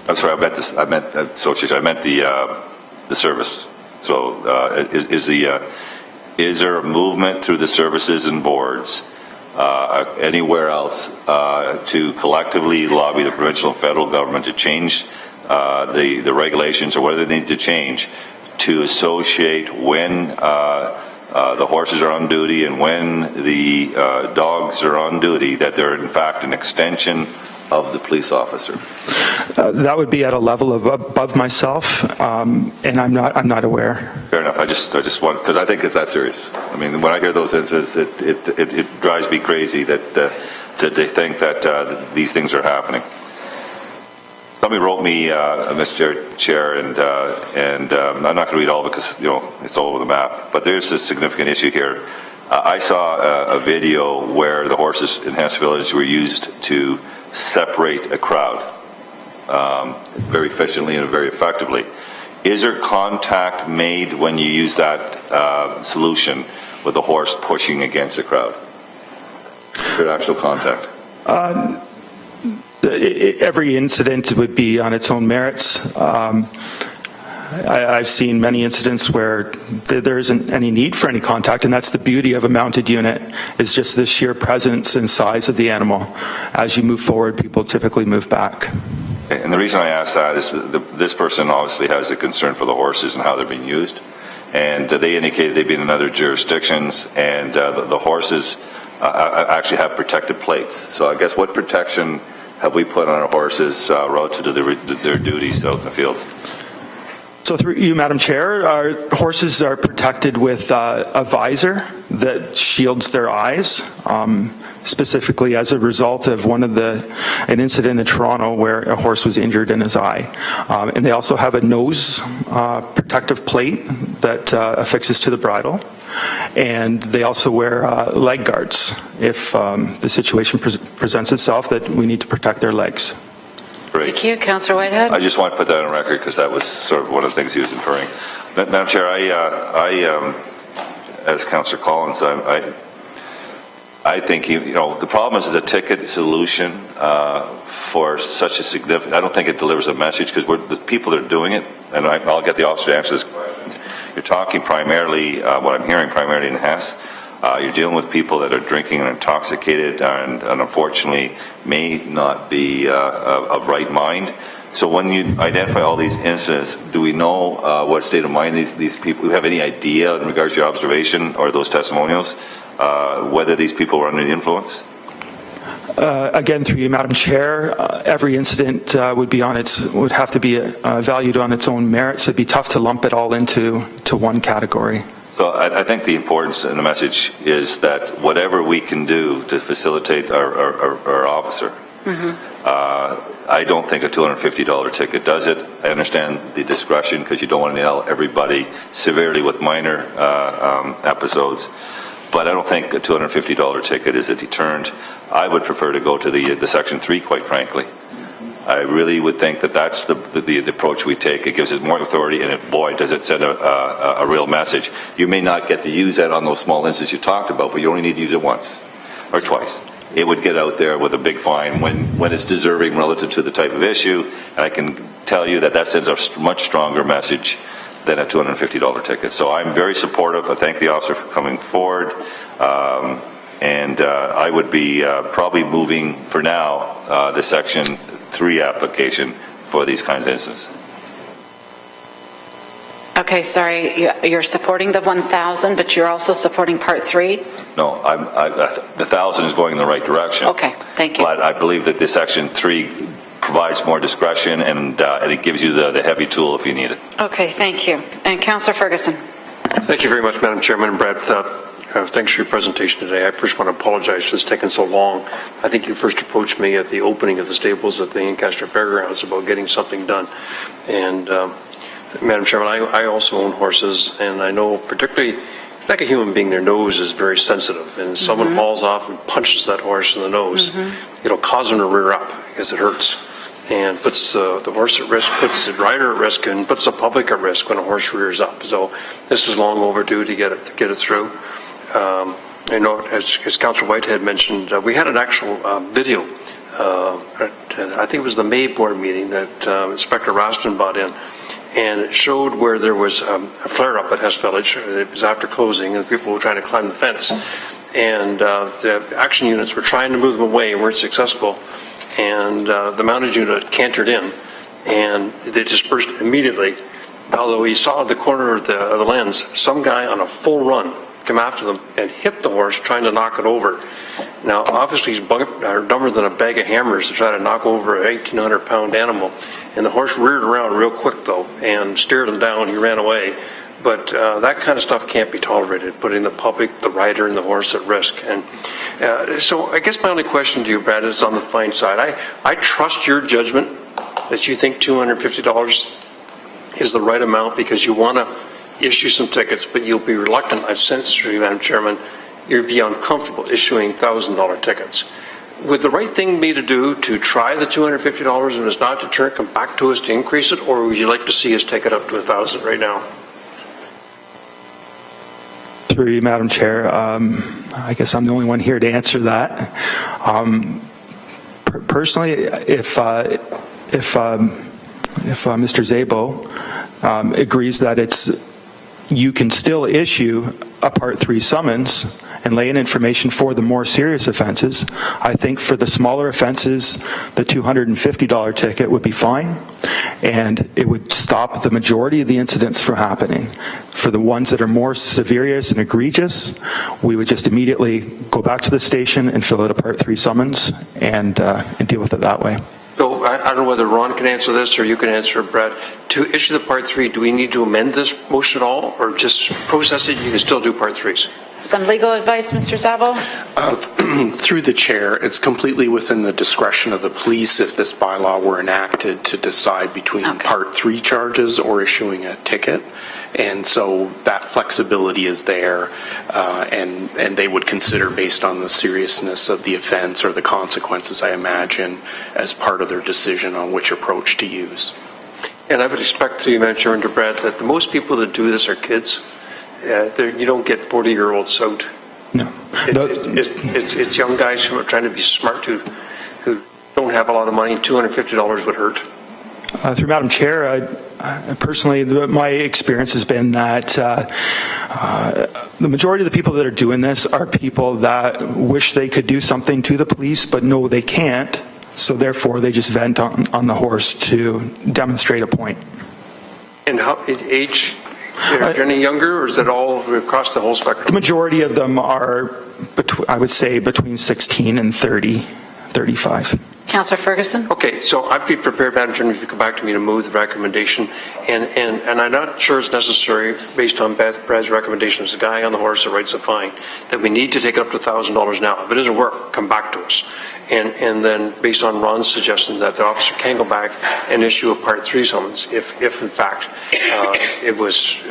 I'm sorry, I meant association. I meant the service. So is there a movement through the services and boards anywhere else to collectively lobby the provincial and federal government to change the regulations or whether they need to change to associate when the horses are on duty and when the dogs are on duty, that they're in fact an extension of the police officer? That would be at a level of above myself, and I'm not aware. Fair enough. I just want, because I think it's that serious. I mean, when I hear those instances, it drives me crazy that they think that these things are happening. Somebody wrote me, Mr. Chair, and I'm not going to read all because it's all over the map. But there's a significant issue here. I saw a video where the horses in Hess Village were used to separate a crowd very efficiently and very effectively. Is there contact made when you use that solution with the horse pushing against a crowd? Is there actual contact? Every incident would be on its own merits. I've seen many incidents where there isn't any need for any contact, and that's the beauty of a mounted unit, is just the sheer presence and size of the animal. As you move forward, people typically move back. And the reason I ask that is this person obviously has a concern for the horses and how they're being used. And they indicated they've been in other jurisdictions, and the horses actually have protective plates. So I guess what protection have we put on our horses relative to their duties out in the field? So through you, Madam Chair, our horses are protected with a visor that shields their eyes, specifically as a result of an incident in Toronto where a horse was injured in his eye. And they also have a nose protective plate that affixes to the bridle. And they also wear leg guards if the situation presents itself that we need to protect their legs. Great. Thank you. Councillor Whitehead. I just want to put that on record because that was sort of one of the things he was inferring. Madam Chair, I as Councillor Collins, I think the problem is the ticket solution for such a significant. I don't think it delivers a message because the people that are doing it, and I'll get the officer to answer this question. You're talking primarily, what I'm hearing primarily in Hess. You're dealing with people that are drinking and intoxicated and unfortunately may not be of right mind. So when you identify all these incidents, do we know what state of mind these people, do we have any idea in regards to your observation or those testimonials, whether these people were under the influence? Again, through you, Madam Chair, every incident would have to be valued on its own merits. It'd be tough to lump it all into one category. So I think the importance in the message is that whatever we can do to facilitate our officer, I don't think a $250 ticket does it. I understand the discretion because you don't want to nail everybody severely with minor episodes, but I don't think a $250 ticket is a deterrent. I would prefer to go to the Section 3, quite frankly. I really would think that that's the approach we take. It gives it more authority, and boy, does it send a real message. You may not get to use that on those small instances you talked about, but you only need to use it once or twice. It would get out there with a big fine when it's deserving relative to the type of issue, and I can tell you that sends a much stronger message than a $250 ticket. So I'm very supportive. I thank the officer for coming forward. And I would be probably moving, for now, the Section 3 application for these kinds of instances. Okay, sorry, you're supporting the 1,000, but you're also supporting Part 3? No, the 1,000 is going in the right direction. Okay, thank you. But I believe that the Section 3 provides more discretion and it gives you the heavy tool if you need it. Okay, thank you. And Councillor Ferguson. Thank you very much, Madam Chairman and Brad. Thanks for your presentation today. I first want to apologize for this taking so long. I think you first approached me at the opening of the stables at the Ancaster Fairgrounds about getting something done. And Madam Chairman, I also own horses, and I know particularly, like a human being, their nose is very sensitive. And if someone falls off and punches that horse in the nose, it'll cause them to rear up because it hurts. And puts the horse at risk, puts the rider at risk, and puts the public at risk when a horse rears up. So this is long overdue to get it through. I know, as Councillor Whitehead mentioned, we had an actual video. I think it was the May board meeting that Inspector Raston brought in, and it showed where there was a flare-up at Hess Village. It was after closing, and people were trying to climb the fence. and the action units were trying to move them away and weren't successful, and the mounted unit cantered in, and they dispersed immediately. Although he saw the corner of the lens, some guy on a full run come after them and hit the horse trying to knock it over. Now, obviously, he's dumber than a bag of hammers to try to knock over an 1,800-pound animal. And the horse reared around real quick, though, and stared him down. He ran away. But that kind of stuff can't be tolerated, putting the public, the rider, and the horse at risk. And so I guess my only question to you, Brad, is on the fine side. I trust your judgment that you think $250 is the right amount because you want to issue some tickets, but you'll be reluctant. I've sensed through you, Madam Chairman, you'd be uncomfortable issuing $1,000 tickets. Would the right thing be to do to try the $250 and if it's not to come back to us to increase it, or would you like to see us take it up to $1,000 right now? Through you, Madam Chair, I guess I'm the only one here to answer that. Personally, if Mr. Szabo agrees that you can still issue a Part 3 summons and lay in information for the more serious offenses, I think for the smaller offenses, the $250 ticket would be fine, and it would stop the majority of the incidents from happening. For the ones that are more serious and egregious, we would just immediately go back to the station and fill out a Part 3 summons and deal with it that way. So I don't know whether Ron can answer this or you can answer it, Brad. To issue the Part 3, do we need to amend this motion at all, or just process it? You can still do Part 3s. Some legal advice, Mr. Szabo? Through the chair, it's completely within the discretion of the police if this bylaw were enacted to decide between Part 3 charges or issuing a ticket. And so that flexibility is there, and they would consider based on the seriousness of the offense or the consequences, I imagine, as part of their decision on which approach to use. And I would expect to you, Madam Chairman, to Brad, that the most people that do this are kids. You don't get 40-year-olds out. No. It's young guys who are trying to be smart who don't have a lot of money. $250 would hurt. Through Madam Chair, personally, my experience has been that the majority of the people that are doing this are people that wish they could do something to the police, but know they can't, so therefore they just vent on the horse to demonstrate a point. And how age? Are there any younger, or is it all across the whole spectrum? The majority of them are, I would say, between 16 and 30, 35. Councillor Ferguson? Okay, so I'd be prepared, Madam Chairman, if you come back to me to move the recommendation. And I'm not sure it's necessary, based on Brad's recommendation, as a guy on the horse that writes a fine, that we need to take it up to $1,000 now. If it doesn't work, come back to us. And then, based on Ron's suggestion, that the officer can go back and issue a Part 3 summons if in fact, it was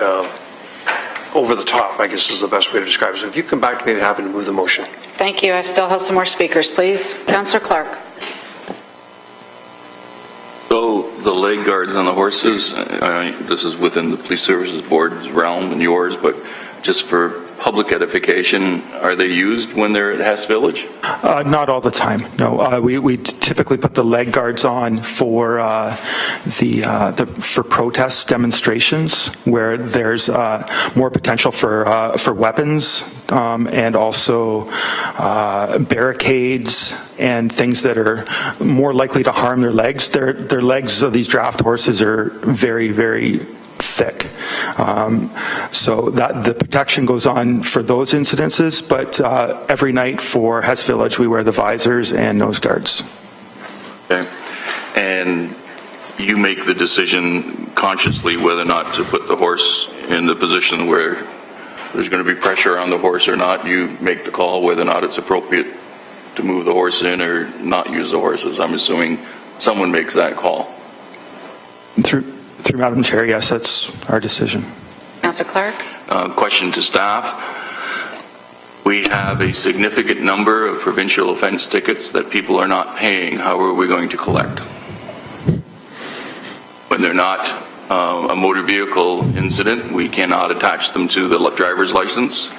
over the top, I guess is the best way to describe it. So if you come back to me, I'd be happy to move the motion. Thank you. I still have some more speakers, please. Councillor Clark. So the leg guards on the horses, this is within the Police Services Board's realm and yours, but just for public edification, are they used when they're at Hess Village? Not all the time, no. We typically put the leg guards on for for protest demonstrations where there's more potential for weapons and also barricades and things that are more likely to harm their legs. Their legs of these draft horses are very, very thick. So that the protection goes on for those incidences, but every night for Hess Village we wear the visors and nose guards. Okay. And you make the decision consciously whether or not to put the horse in the position where there's going to be pressure on the horse or not. You make the call whether or not it's appropriate to move the horse in or not use the horses. I'm assuming someone makes that call. Through Madam Chair, yes, that's our decision. Councillor Clark. Question to staff. We have a significant number of provincial offence tickets that people are not paying. How are we going to collect? When they're not a motor vehicle incident, we cannot attach them to the driver's license,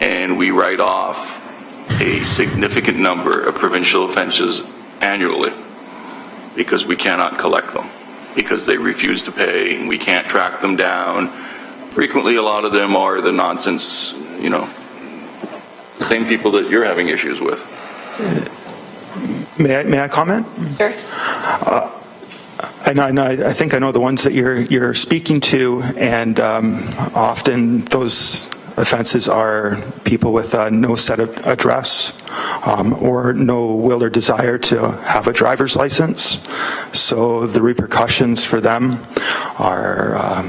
and we write off a significant number of provincial offences annually because we cannot collect them, because they refuse to pay and we can't track them down. Frequently, a lot of them are the nonsense, same people that you're having issues with. May I comment? Sure. I think I know the ones that you're speaking to, and often those offenses are people with no set of address or no will or desire to have a driver's license. So the repercussions for them are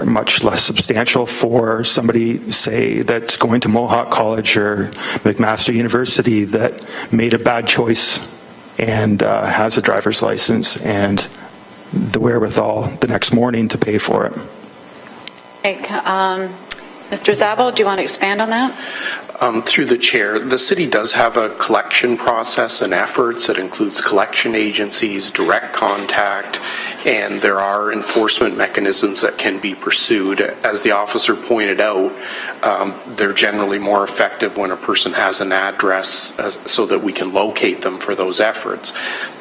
much less substantial for somebody, say, that's going to Mohawk College or McMaster University that made a bad choice and has a driver's license and the wherewithal the next morning to pay for it. Okay, Mr. Zabo, do you want to expand on that? Through the chair, the city does have a collection process and efforts that includes collection agencies, direct contact, and there are enforcement mechanisms that can be pursued. As the officer pointed out, they're generally more effective when a person has an address so that we can locate them for those efforts.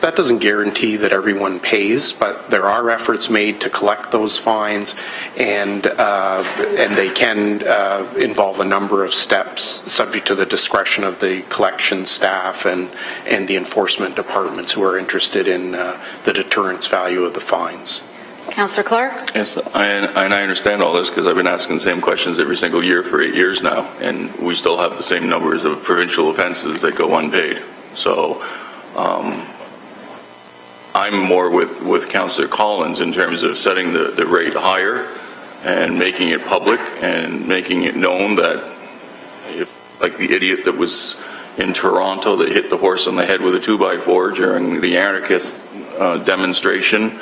That doesn't guarantee that everyone pays, but there are efforts made to collect those fines, and they can involve a number of steps subject to the discretion of the collection staff and the enforcement departments who are interested in the deterrence value of the fines. Councillor Clark? Yes, I understand all this because I've been asking the same questions every single year for 8 years now, and we still have the same numbers of provincial offenses that go unpaid. So I'm more with Councillor Collins in terms of setting the rate higher and making it public and making it known that if, like the idiot that was in Toronto that hit the horse on the head with a 2x4 during the anarchist demonstration,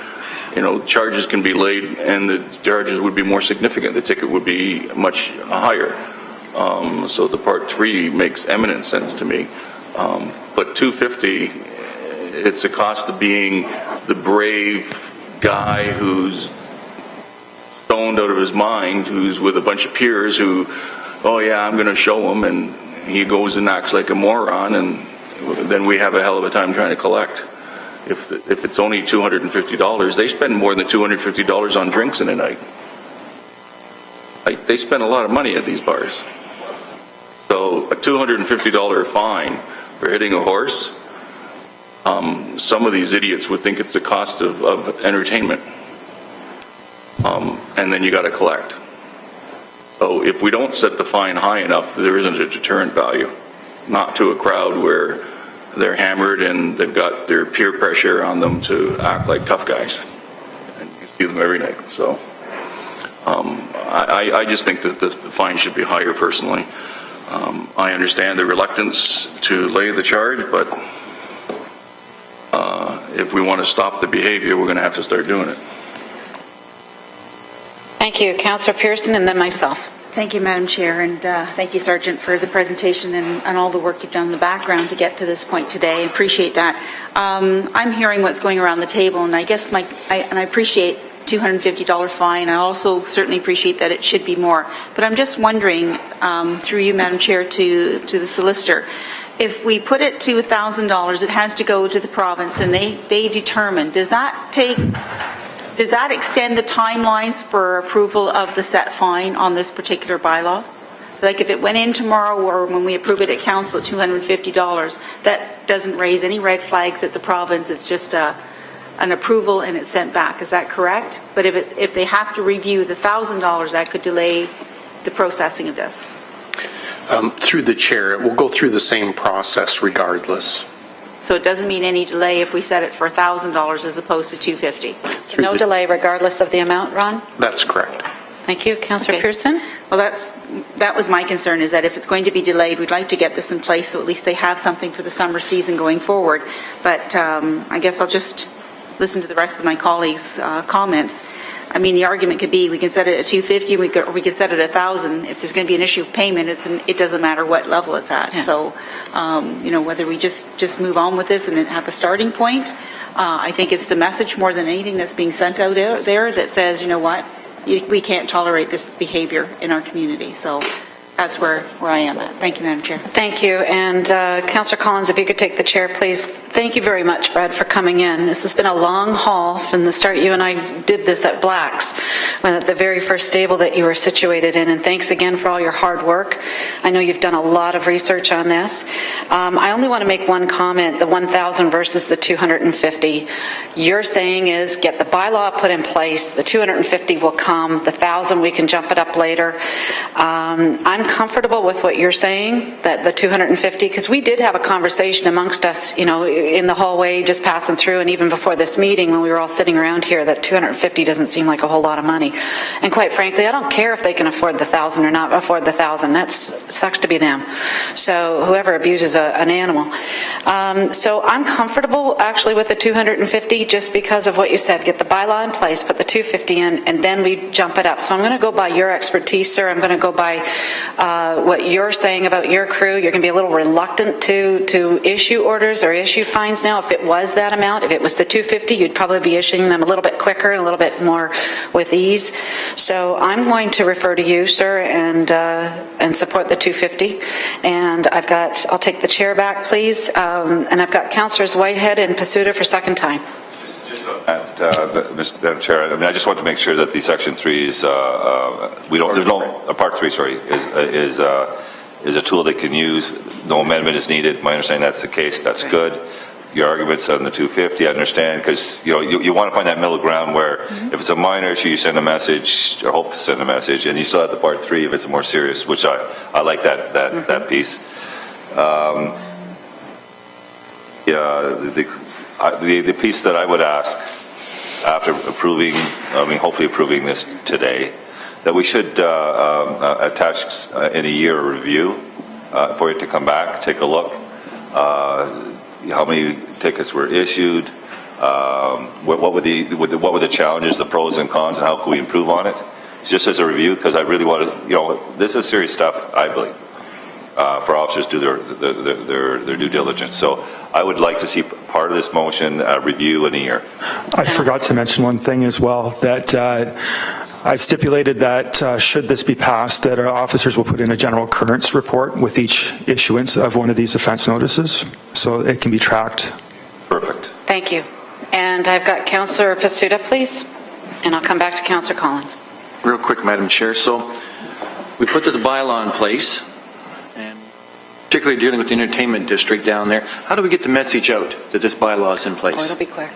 charges can be laid and the charges would be more significant. The ticket would be much higher. So the part 3 makes eminent sense to me. But $250, it's a cost of being the brave guy who's stoned out of his mind, who's with a bunch of peers who, oh yeah, I'm going to show him, and he goes and acts like a moron, and then we have a hell of a time trying to collect. If it's only $250, they spend more than $250 on drinks in a night. They spend a lot of money at these bars. So a $250 fine for hitting a horse, some of these idiots would think it's the cost of entertainment. And then you got to collect. So if we don't set the fine high enough, there isn't a deterrent value. Not to a crowd where they're hammered and they've got their peer pressure on them to act like tough guys. And you see them every night. So I just think that the fine should be higher personally. I understand the reluctance to lay the charge, but if we want to stop the behavior, we're going to have to start doing it. Thank you. Councillor Pearson and then myself. Thank you, Madam Chair, and thank you, Sergeant, for the presentation and all the work you've done in the background to get to this point today. I appreciate that. I'm hearing what's going around the table, and I guess I appreciate $250 fine. I also certainly appreciate that it should be more. But I'm just wondering, through you, Madam Chair, to the solicitor, if we put it to $1,000, it has to go to the province, and they determine. Does that extend the timelines for approval of the set fine on this particular bylaw? Like if it went in tomorrow or when we approve it at council at $250, that doesn't raise any red flags at the province. It's just an approval and it's sent back. Is that correct? But if they have to review the $1,000, that could delay the processing of this. Through the chair, it will go through the same process regardless. So it doesn't mean any delay if we set it for $1,000 as opposed to $250. So no delay regardless of the amount, Ron? That's correct. Thank you. Councillor Pearson? Well, that was my concern, is that if it's going to be delayed, we'd like to get this in place so at least they have something for the summer season going forward. But I guess I'll just listen to the rest of my colleagues' comments. I mean, the argument could be we can set it at $250, or we could set it at $1,000. If there's going to be an issue of payment, it doesn't matter what level it's at. Yeah. So, whether we just move on with this and have a starting point, I think it's the message more than anything that's being sent out there that says, you know what, we can't tolerate this behavior in our community. So that's where I am at. Thank you, Madam Chair. Thank you. And Councillor Collins, if you could take the chair, please. Thank you very much, Brad, for coming in. This has been a long haul from the start. You and I did this at Black's, when at the very first stable that you were situated in, and thanks again for all your hard work. I know you've done a lot of research on this. I only want to make one comment, the 1,000 versus the 250. You're saying is get the bylaw put in place, the 250 will come, the 1,000 we can jump it up later. I'm comfortable with what you're saying, that the 250, because we did have a conversation amongst us, you know, in the hallway, just passing through, and even before this meeting when we were all sitting around here, that 250 doesn't seem like a whole lot of money. And quite frankly, I don't care if they can afford the 1,000 or not afford the 1,000. That sucks to be them. So whoever abuses an animal. So I'm comfortable actually with the 250 just because of what you said. Get the bylaw in place, put the 250 in, and then we jump it up. So I'm going to go by your expertise, sir. I'm going to go by what you're saying about your crew. You're going to be a little reluctant to issue orders or issue fines now. If it was that amount, if it was the 250, you'd probably be issuing them a little bit quicker and a little bit more with ease. So I'm going to refer to you, sir, and support the 250. And I'll take the chair back, please. And I've got Councillors Whitehead and Pasuta for second time. Mr. Chair, I mean, I just want to make sure that the Section 3 is, Part 3, sorry, is a tool they can use. No amendment is needed. My understanding that's the case. That's good. Your arguments on the 250, I understand, because you want to find that middle ground where if it's a minor issue, you send a message, or hope to send a message, and you still have the Part 3 if it's more serious, which I like that piece. The piece that I would ask after hopefully approving this today, that we should attach in a year a review for it to come back, take a look. How many tickets were issued? What were the challenges, the pros and cons, and how can we improve on it? Just as a review, because I really want to, this is serious stuff, I believe, for officers to do their due diligence. So I would like to see part of this motion review in a year. I forgot to mention one thing as well, that I stipulated that should this be passed, that our officers will put in a general occurrence report with each issuance of one of these offense notices, so it can be tracked. Perfect. Thank you. And I've got Councillor Pasuta, please, and I'll come back to Councillor Collins. Real quick, Madam Chair. So we put this bylaw in place, and particularly dealing with the entertainment district down there. How do we get the message out that this bylaw is in place? Oh, it'll be quick.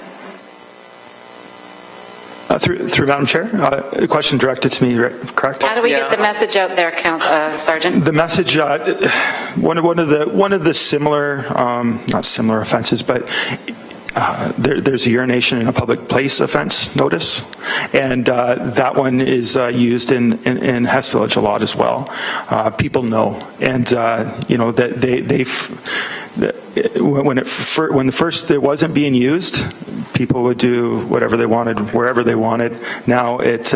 Through Madam Chair, a question directed to me, correct? How do we get the message out there, Sergeant? The message, one of the similar, not similar offenses, but there's a urination in a public place offense notice, and that one is used in Hess Village a lot as well. People know, and that when it wasn't being used, people would do whatever they wanted, wherever they wanted. Now it's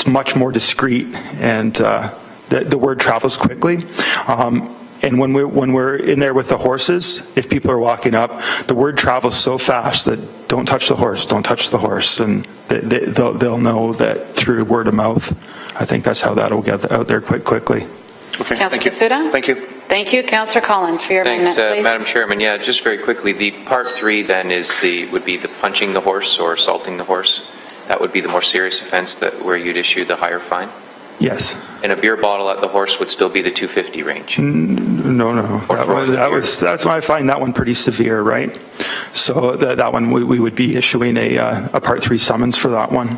much more discreet, and the word travels quickly. And when we're in there with the horses, if people are walking up, the word travels so fast that don't touch the horse, don't touch the horse, and they'll know that through word of mouth. I think that's how that'll get out there quickly. Okay, Councillor Pasuta? Thank you. Thank you. Councillor Collins, for your amendment, please. Madam Chairman. Yeah, just very quickly, the Part 3 then would be the punching the horse or assaulting the horse. That would be the more serious offense where you'd issue the higher fine? Yes. And a beer bottle at the horse would still be the 250 range? No. That's why I find that one pretty severe, right? So that one, we would be issuing a Part 3 summons for that one.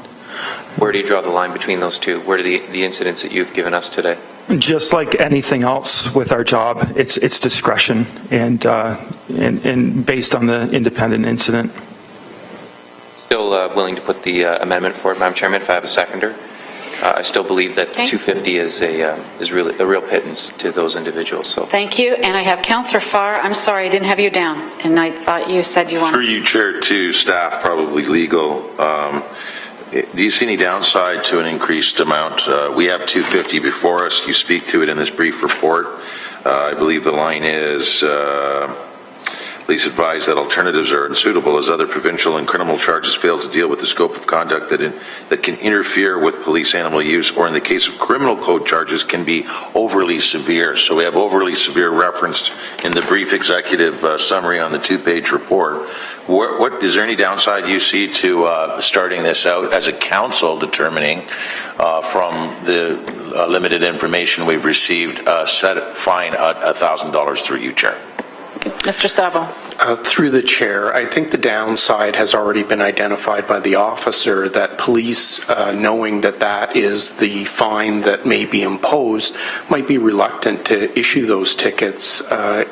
Where do you draw the line between those two? Where do the incidents that you've given us today? Just like anything else with our job, it's discretion and based on the independent incident. Still willing to put the amendment forward, Madam Chairman, if I have a seconder. I still believe that 250 is really a real pittance to those individuals. So thank you. And I have Councillor Farr. I'm sorry, I didn't have you down, and I thought you said you wanted. Through you, Chair, to staff, probably legal. Do you see any downside to an increased amount? We have 250 before us. You speak to it in this brief report. I believe the line is Police advise that alternatives are unsuitable as other provincial and criminal charges fail to deal with the scope of conduct that can interfere with police animal use, or in the case of criminal code charges can be overly severe. So we have overly severe referenced in the brief executive summary on the 2-page report. What is there any downside you see to starting this out as a council determining from the limited information we've received, set fine at $1,000 through you, Chair? Mr. Sabo. Through the chair, I think the downside has already been identified by the officer, that police, knowing that that is the fine that may be imposed, might be reluctant to issue those tickets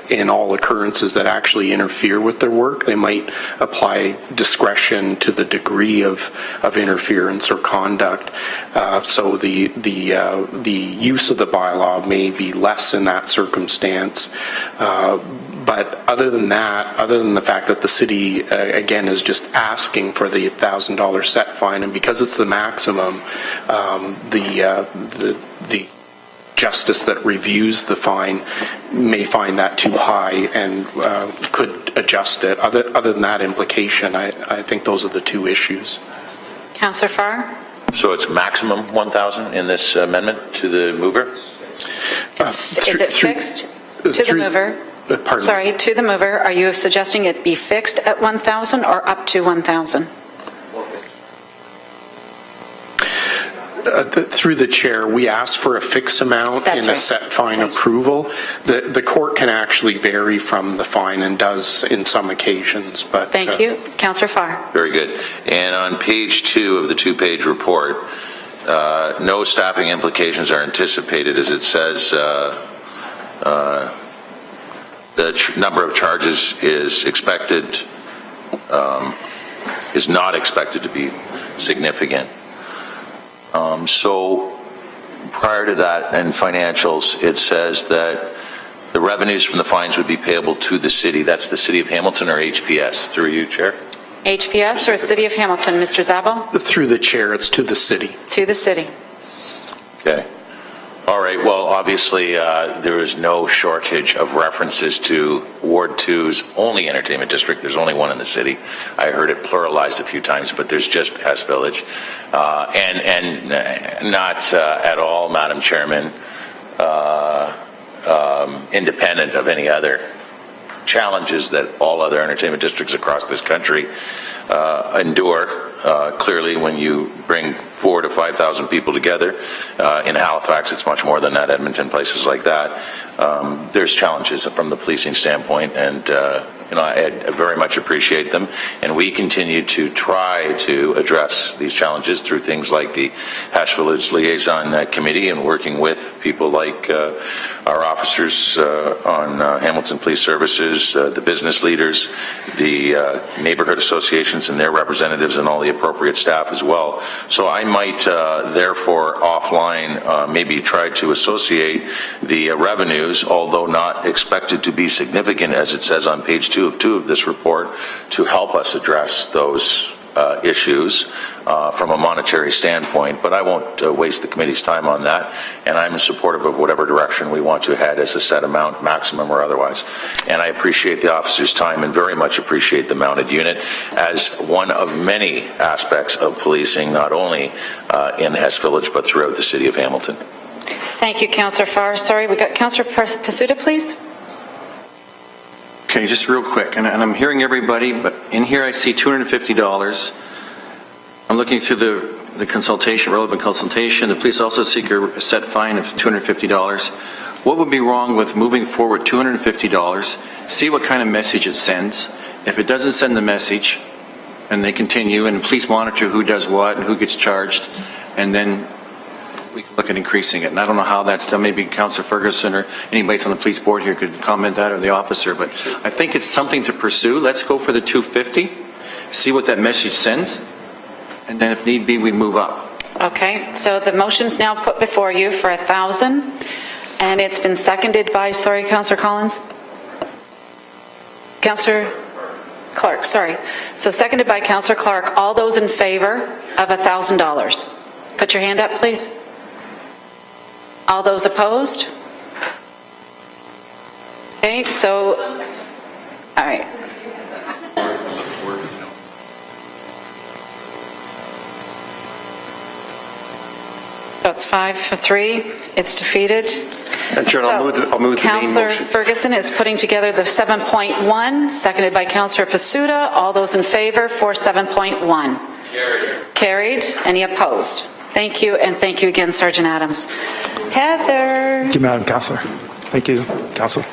in all occurrences that actually interfere with their work. They might apply discretion to the degree of interference or conduct. So the use of the bylaw may be less in that circumstance. But other than that, other than the fact that the city, again, is just asking for the $1,000 set fine, and because it's the maximum, the justice that reviews the fine may find that too high and could adjust it. Other than that implication, I think those are the two issues. Councillor Farr? So it's maximum 1,000 in this amendment to the mover? Is it fixed to the mover? Sorry, to the mover, are you suggesting it be fixed at 1,000 or up to 1,000? Through the chair, we ask for a fixed amount in a set fine approval. The court can actually vary from the fine and does in some occasions. But thank you. Councillor Farr. Very good. And on page 2 of the 2-page report, no staffing implications are anticipated, as it says the number of charges is not expected to be significant. So prior to that, in financials, it says that the revenues from the fines would be payable to the city. That's the City of Hamilton or HPS? Through you, Chair. HPS or City of Hamilton? Mr. Szabo? Through the chair, it's to the city. To the city. Okay. All right. Well, obviously, there is no shortage of references to Ward 2's only entertainment district. There's only one in the city. I heard it pluralized a few times, but there's just Hess Village. And not at all, Madam Chairman, independent of any other challenges that all other entertainment districts across this country endure. Clearly, when you bring 4,000 to 5,000 people together, in Halifax it's much more than that, Edmonton, places like that, there's challenges from the policing standpoint, and I very much appreciate them, and we continue to try to address these challenges through things like the Hash Village Liaison Committee and working with people like our officers on Hamilton Police Services, the business leaders, the neighborhood associations and their representatives, and all the appropriate staff as well. So I might therefore offline maybe try to associate the revenues, although not expected to be significant, as it says on page 2 of this report, to help us address those issues from a monetary standpoint, but I won't waste the committee's time on that, and I'm supportive of whatever direction we want to head as a set amount, maximum or otherwise. And I appreciate the officer's time and very much appreciate the mounted unit as one of many aspects of policing, not only in Hess Village, but throughout the city of Hamilton. Thank you, Councillor Farr. Sorry, we got Councillor Pasuta, please. Okay, just real quick, and I'm hearing everybody, but in here I see $250. I'm looking through the consultation, relevant consultation. The police also seek a set fine of $250. What would be wrong with moving forward $250, see what kind of message it sends? If it doesn't send the message, and they continue, and police monitor who does what and who gets charged, and then we can look at increasing it. And I don't know how that's done. Maybe Councillor Ferguson or anybody on the police board here could comment that, or the officer, but I think it's something to pursue. Let's go for the $250, see what that message sends, and then if need be, we move up. Okay, so the motion's now put before you for 1,000, and it's been seconded by, sorry, Councillor Collins? Councillor Clark, sorry. So seconded by Councillor Clark. All those in favor of $1,000? Put your hand up, please. All those opposed? Okay, so, all right. So it's 5-3. It's defeated. And Chair, I'll move the main Councillor motion. Ferguson is putting together the 7.1, seconded by Councillor Pasuta. All those in favor for 7.1? Carried. Any opposed? Thank you, and thank you again, Sergeant Adams. Heather. Thank you, Madam Councillor. Thank you, Council.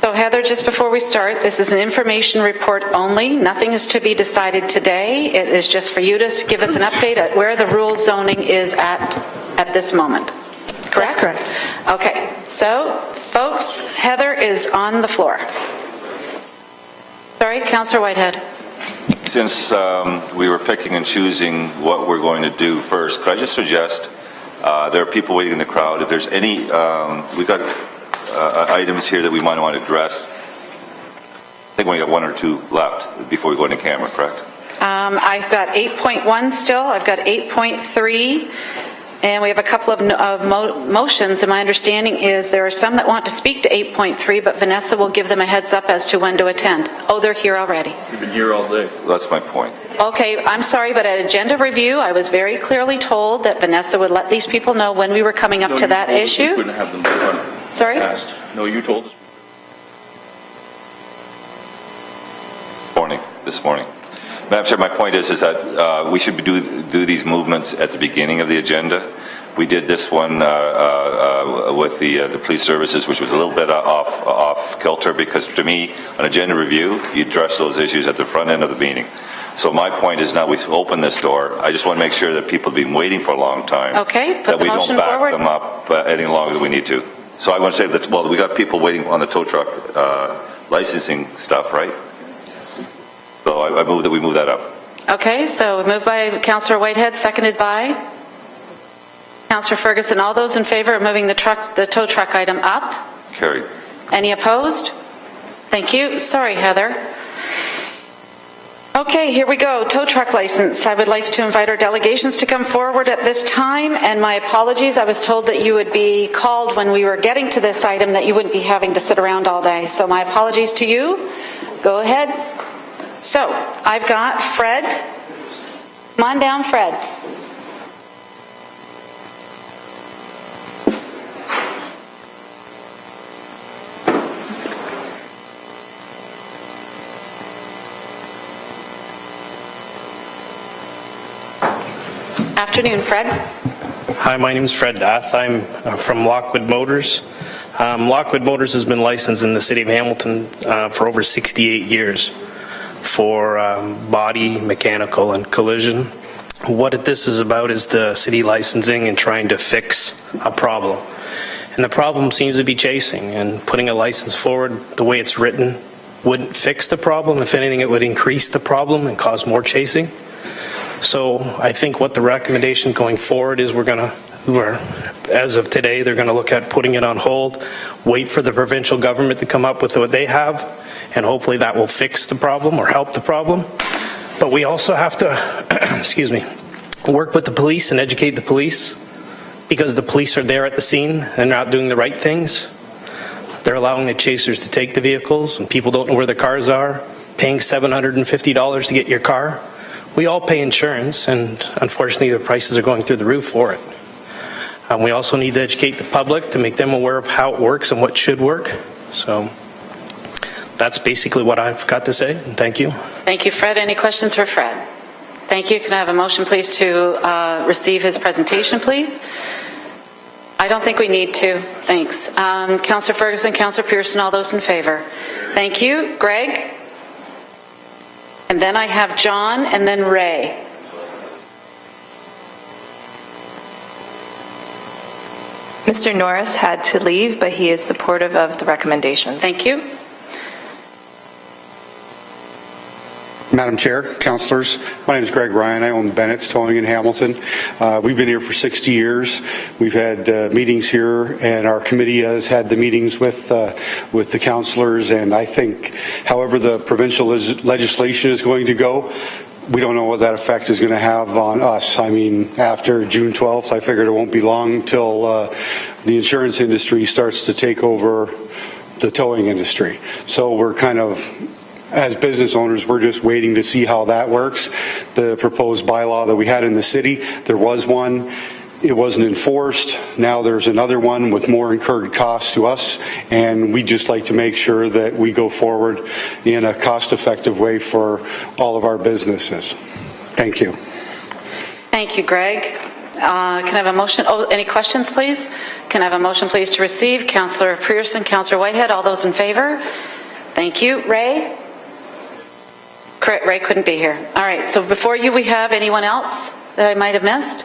So Heather, just before we start, this is an information report only. Nothing is to be decided today. It is just for you to give us an update at where the rural zoning is at this moment. Correct? That's correct. Okay. So, folks, Heather is on the floor. Sorry, Councillor Whitehead. Since we were picking and choosing what we're going to do first, could I just suggest, there are people waiting in the crowd, if there's any, we've got items here that we might want to address. I think we got 1 or 2 left before we go into camera, correct? I've got 8.1 still. I've got 8.3. And we have a couple of motions, and my understanding is there are some that want to speak to 8.3, but Vanessa will give them a heads up as to when to attend. Oh, they're here already. You've been here all day. That's my point. Okay, I'm sorry, but at agenda review, I was very clearly told that Vanessa would let these people know when we were coming up to that issue. We couldn't have them run. Sorry? No, you told us. This morning. Madam Chair, my point is that we should do these movements at the beginning of the agenda. We did this one with the police services, which was a little bit off kilter, because to me, on agenda review, you address those issues at the front end of the meeting. So my point is now we've opened this door. I just want to make sure that people have been waiting for a long time. Okay, put the motion that we don't back forward. them up any longer than we need to. So I want to say that, well, we got people waiting on the tow truck licensing stuff, right? So I move that we move that up. Okay, so moved by Councillor Whitehead, seconded by Councillor Ferguson. All those in favor of moving the tow truck item up? Carried. Any opposed? Thank you. Sorry, Heather. Okay, here we go. Tow truck license. I would like to invite our delegations to come forward at this time, and my apologies. I was told that you would be called when we were getting to this item, that you wouldn't be having to sit around all day. So my apologies to you. Go ahead. So, I've got Fred. Come on down, Fred. Afternoon, Fred. Hi, my name is Fred Dath. I'm from Lockwood Motors. Lockwood Motors has been licensed in the city of Hamilton for over 68 years for body, mechanical, and collision. What this is about is the city licensing and trying to fix a problem. And the problem seems to be chasing, and putting a license forward the way it's written wouldn't fix the problem. If anything, it would increase the problem and cause more chasing. So I think what the recommendation going forward is as of today, they're going to look at putting it on hold, wait for the provincial government to come up with what they have, and hopefully that will fix the problem or help the problem. But we also have to, excuse me, work with the police and educate the police, because the police are there at the scene and not doing the right things. They're allowing the chasers to take the vehicles, and people don't know where the cars are, paying $750 to get your car. We all pay insurance, and unfortunately the prices are going through the roof for it. We also need to educate the public to make them aware of how it works and what should work. So that's basically what I've got to say, and thank you. Thank you, Fred. Any questions for Fred? Thank you. Can I have a motion, please, to receive his presentation, please? I don't think we need to. Thanks. Councillor Ferguson, Councillor Pearson, all those in favor? Thank you. Greg? And then I have John, and then Ray. Mr. Norris had to leave, but he is supportive of the recommendations. Thank you. Madam Chair, councillors, my name is Greg Ryan. I own Bennett's Towing in Hamilton. We've been here for 60 years. We've had meetings here, and our committee has had the meetings with the councillors. And I think, however the provincial legislation is going to go, we don't know what that effect is going to have on us. I mean, after June 12th, I figured it won't be long till the insurance industry starts to take over the towing industry. So we're kind of, as business owners, we're just waiting to see how that works. The proposed bylaw that we had in the city, there was one. It wasn't enforced. Now there's another one with more incurred costs to us, and we'd just like to make sure that we go forward in a cost-effective way for all of our businesses. Thank you. Thank you, Greg. Can I have a motion? Oh, any questions, please? Can I have a motion, please, to receive? Councillor Pearson, Councillor Whitehead, all those in favor? Thank you. Ray? Ray couldn't be here. All right, so before you, we have anyone else that I might have missed?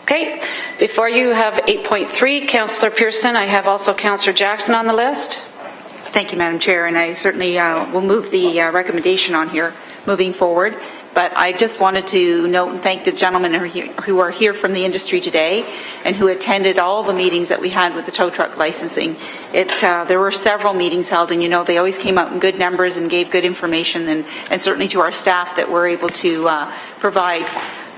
Okay, before you have 8.3, Councillor Pearson, I have also Councillor Jackson on the list. Thank you, Madam Chair, and I certainly will move the recommendation on here moving forward. But I just wanted to note and thank the gentlemen who are here from the industry today and who attended all the meetings that we had with the tow truck licensing. There were several meetings held, and they always came out in good numbers and gave good information, and certainly to our staff that were able to provide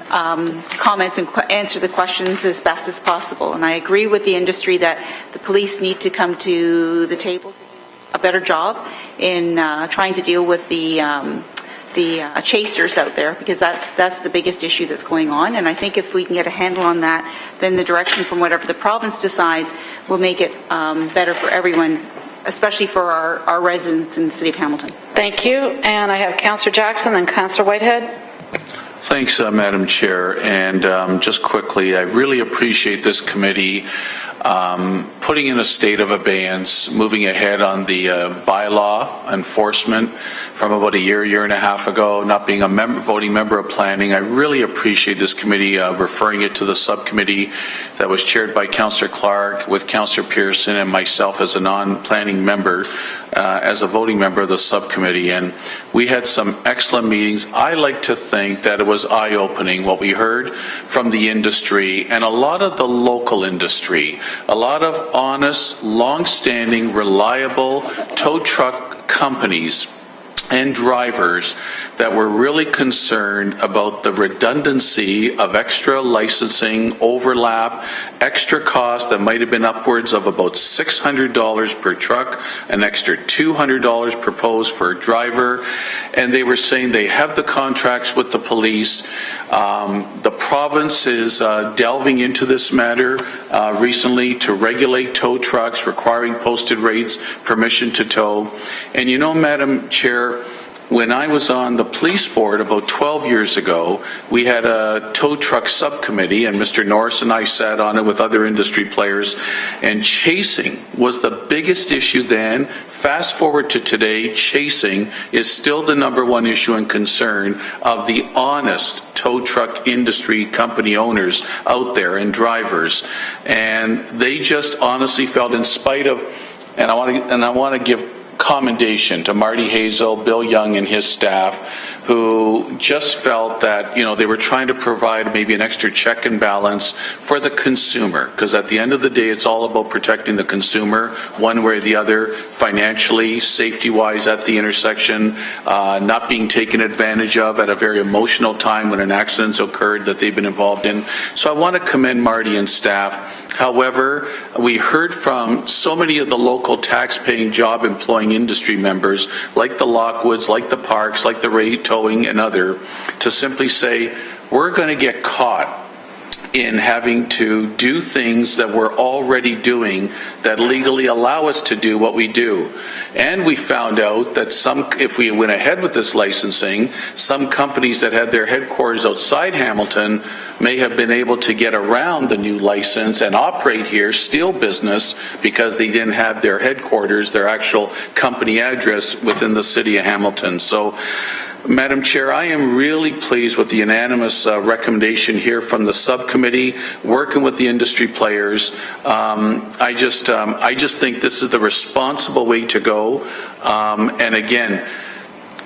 comments and answer the questions as best as possible. And I agree with the industry that the police need to come to the table to do a better job in trying to deal with the chasers out there, because that's the biggest issue that's going on. And I think if we can get a handle on that, then the direction from whatever the province decides will make it better for everyone, especially for our residents in the city of Hamilton. Thank you. And I have Councillor Jackson and Councillor Whitehead. Thanks, Madam Chair. And just quickly, I really appreciate this committee putting in a state of abeyance, moving ahead on the bylaw enforcement from about a year and a half ago, not being a voting member of planning. I really appreciate this committee referring it to the subcommittee that was chaired by Councillor Clark with Councillor Pearson and myself as a non-planning member, as a voting member of the subcommittee. And we had some excellent meetings. I like to think that it was eye-opening what we heard from the industry and a lot of the local industry, a lot of honest, long-standing, reliable tow truck companies and drivers that were really concerned about the redundancy of extra licensing, overlap, extra cost that might have been upwards of about $600 per truck, an extra $200 proposed for a driver. And they were saying they have the contracts with the police. The province is delving into this matter recently to regulate tow trucks, requiring posted rates, permission to tow. And Madam Chair, when I was on the police board about 12 years ago, we had a tow truck subcommittee, and Mr. Norris and I sat on it with other industry players, and chasing was the biggest issue then. Fast forward to today, chasing is still the #1 issue and concern of the honest tow truck industry company owners out there and drivers. And they just honestly felt, in spite of, and I want to give commendation to Marty Hazel, Bill Young, and his staff, who just felt that they were trying to provide maybe an extra check and balance for the consumer, because at the end of the day, it's all about protecting the consumer one way or the other, financially, safety-wise at the intersection, not being taken advantage of at a very emotional time when an accident's occurred that they've been involved in. So I want to commend Marty and staff. However, we heard from so many of the local tax-paying, job-employing industry members, like the Lockwoods, like the Parks, like the Ray Towing and other, to simply say, we're going to get caught in having to do things that we're already doing that legally allow us to do what we do. And we found out that if we went ahead with this licensing, some companies that had their headquarters outside Hamilton may have been able to get around the new license and operate here, steal business, because they didn't have their headquarters, their actual company address within the city of Hamilton. So, Madam Chair, I am really pleased with the unanimous recommendation here from the subcommittee, working with the industry players. I just think this is the responsible way to go. And again,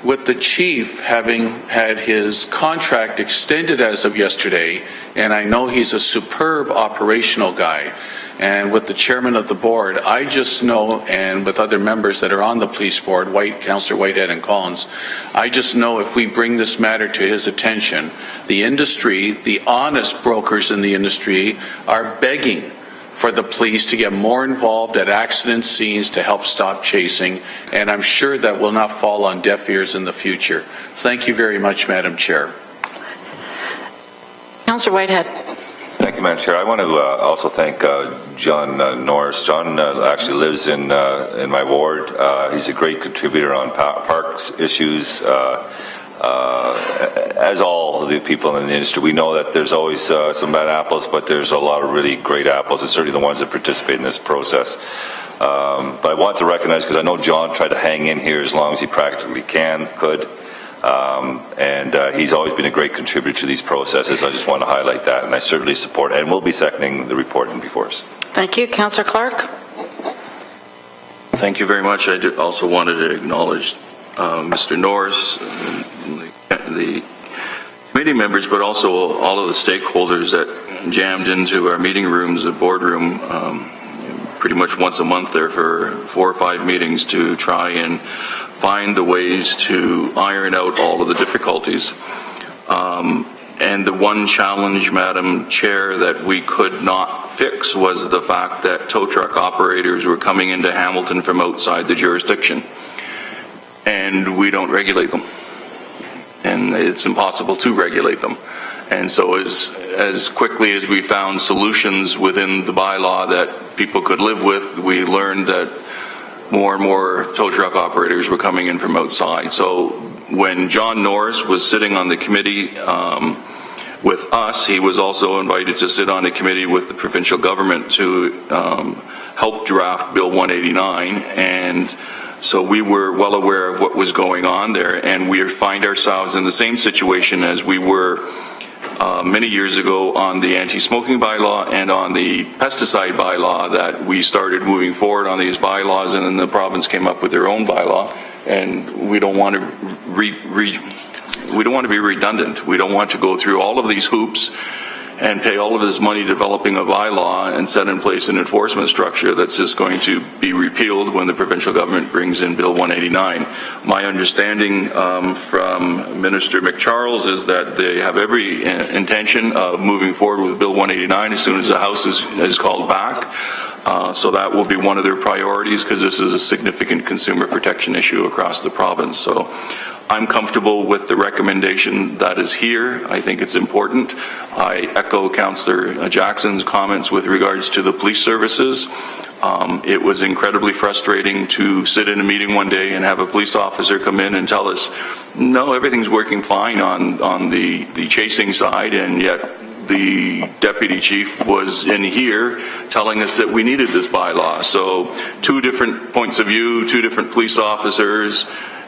with the chief having had his contract extended as of yesterday, and I know he's a superb operational guy, and with the chairman of the board, I just know, and with other members that are on the police board, Councillor Whitehead and Collins, I just know if we bring this matter to his attention, the industry, the honest brokers in the industry are begging for the police to get more involved at accident scenes to help stop chasing, and I'm sure that will not fall on deaf ears in the future. Thank you very much, Madam Chair. Councillor Whitehead. Thank you, Madam Chair. I want to also thank John Norris. John actually lives in my ward. He's a great contributor on parks issues. As all the people in the industry, we know that there's always some bad apples, but there's a lot of really great apples, and certainly the ones that participate in this process. But I want to recognize, because I know John tried to hang in here as long as he practically could. And he's always been a great contributor to these processes. I just want to highlight that, and I certainly support and will be seconding the report before us. Thank you. Councillor Clark. Thank you very much. I also wanted to acknowledge Mr. Norris, the committee members, but also all of the stakeholders that jammed into our meeting rooms, the boardroom, pretty much once a month there for 4 or 5 meetings to try and find the ways to iron out all of the difficulties. And the one challenge, Madam Chair, that we could not fix was the fact that tow truck operators were coming into Hamilton from outside the jurisdiction. And we don't regulate them. And it's impossible to regulate them. And so as quickly as we found solutions within the bylaw that people could live with, we learned that more and more tow truck operators were coming in from outside. So when John Norris was sitting on the committee with us, he was also invited to sit on a committee with the provincial government to help draft Bill 189. And so we were well aware of what was going on there, and we find ourselves in the same situation as we were many years ago on the anti-smoking bylaw and on the pesticide bylaw, that we started moving forward on these bylaws, and then the province came up with their own bylaw, and we don't want to be redundant. We don't want to go through all of these hoops and pay all of this money developing a bylaw and set in place an enforcement structure that's just going to be repealed when the provincial government brings in Bill 189. My understanding from Minister McCharles is that they have every intention of moving forward with Bill 189 as soon as the House is called back. So that will be one of their priorities, because this is a significant consumer protection issue across the province. So I'm comfortable with the recommendation that is here. I think it's important. I echo Councillor Jackson's comments with regards to the police services. It was incredibly frustrating to sit in a meeting one day and have a police officer come in and tell us, no, everything's working fine on the chasing side, and yet the deputy chief was in here telling us that we needed this bylaw. So 2 different points of view, 2 different police officers.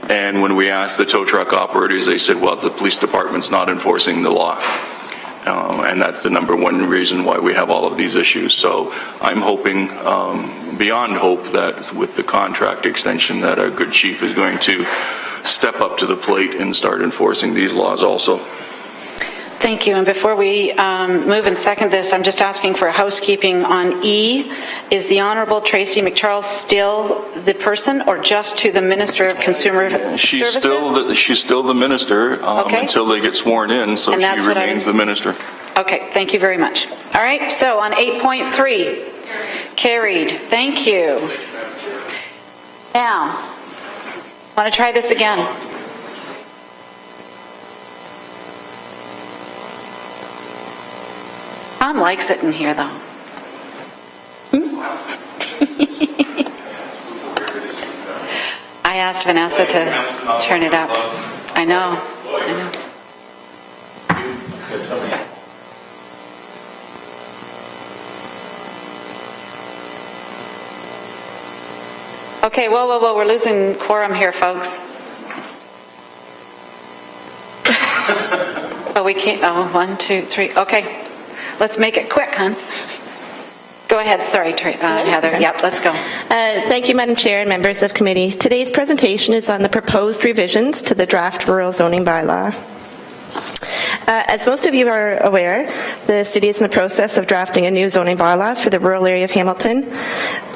And when we asked the tow truck operators, they said, well, the police department's not enforcing the law. And that's the number one reason why we have all of these issues. So I'm hoping, beyond hope, that with the contract extension, that our good chief is going to step up to the plate and start enforcing these laws also. Thank you. And before we move and second this, I'm just asking for housekeeping on E. Is the Honourable Tracy McCharles still the person, or just to the Minister of Consumer Services? She's still the minister until they get sworn in, so she remains the minister. Okay, thank you very much. All right, so on 8.3, carried. Thank you. Now, want to try this again? Tom likes it in here, though. I asked Vanessa to turn it up. I know. Okay, whoa, we're losing quorum here, folks. Oh, we can't, 1, 2, 3, okay. Let's make it quick, hon. Go ahead, sorry, Heather. Yeah, let's go. Thank you, Madam Chair and members of committee. Today's presentation is on the proposed revisions to the draft rural zoning bylaw. As most of you are aware, the city is in the process of drafting a new zoning bylaw for the rural area of Hamilton.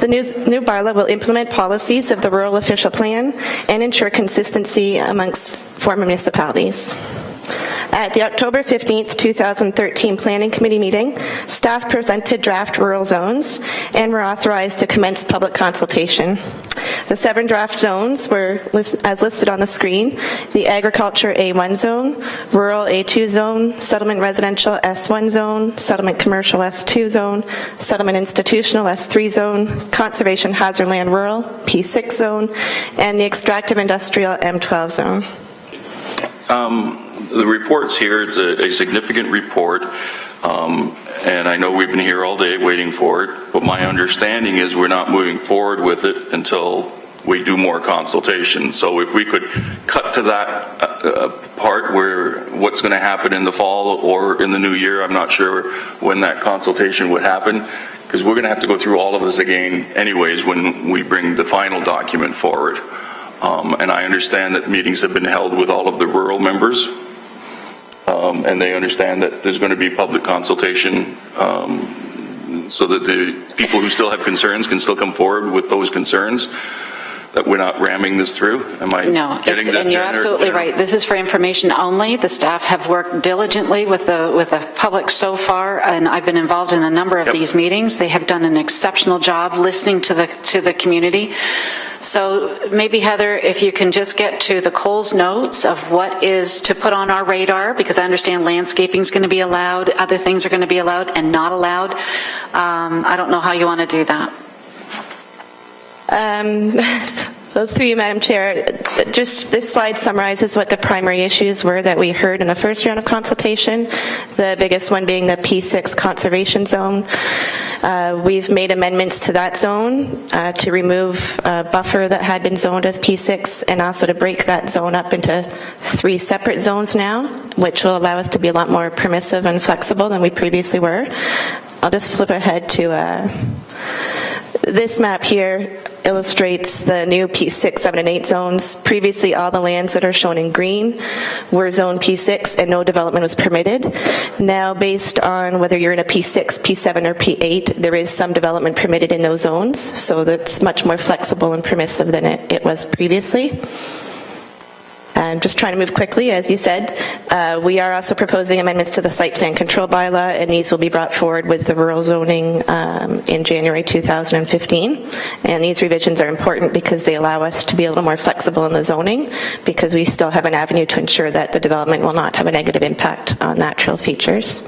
The new bylaw will implement policies of the rural official plan and ensure consistency amongst former municipalities. At the October 15th, 2013 Planning Committee meeting, staff presented draft rural zones and were authorized to commence public consultation. The 7 draft zones were, as listed on the screen, the Agriculture A1 zone, Rural A2 zone, Settlement Residential S1 zone, Settlement Commercial S2 zone, Settlement Institutional S3 zone, Conservation Hazard Land Rural P6 zone, and the Extractive Industrial M12 zone. The report's here. It's a significant report, and I know we've been here all day waiting for it, but my understanding is we're not moving forward with it until we do more consultation. So if we could cut to that part where what's going to happen in the fall or in the new year, I'm not sure when that consultation would happen, because we're going to have to go through all of this again anyways when we bring the final document forward. And I understand that meetings have been held with all of the rural members, and they understand that there's going to be public consultation so that the people who still have concerns can still come forward with those concerns, that we're not ramming this through. Am I getting that? And you're absolutely right. This is for information only. The staff have worked diligently with the public so far, and I've been involved in a number of these meetings. They have done an exceptional job listening to the community. So maybe, Heather, if you can just get to the Coles notes of what is to put on our radar, because I understand landscaping is going to be allowed, other things are going to be allowed and not allowed. I don't know how you want to do that. Well, through you, Madam Chair, just this slide summarizes what the primary issues were that we heard in the first round of consultation, the biggest one being the P6 conservation zone. We've made amendments to that zone to remove a buffer that had been zoned as P6 and also to break that zone up into 3 separate zones now, which will allow us to be a lot more permissive and flexible than we previously were. I'll just flip ahead to this map here illustrates the new P6, 7, and 8 zones. Previously, all the lands that are shown in green were zone P6 and no development was permitted. Now, based on whether you're in a P6, P7, or P8, there is some development permitted in those zones, so that's much more flexible and permissive than it was previously. I'm just trying to move quickly, as you said. We are also proposing amendments to the site plan control bylaw, and these will be brought forward with the rural zoning in January 2015. And these revisions are important because they allow us to be a little more flexible in the zoning, because we still have an avenue to ensure that the development will not have a negative impact on natural features.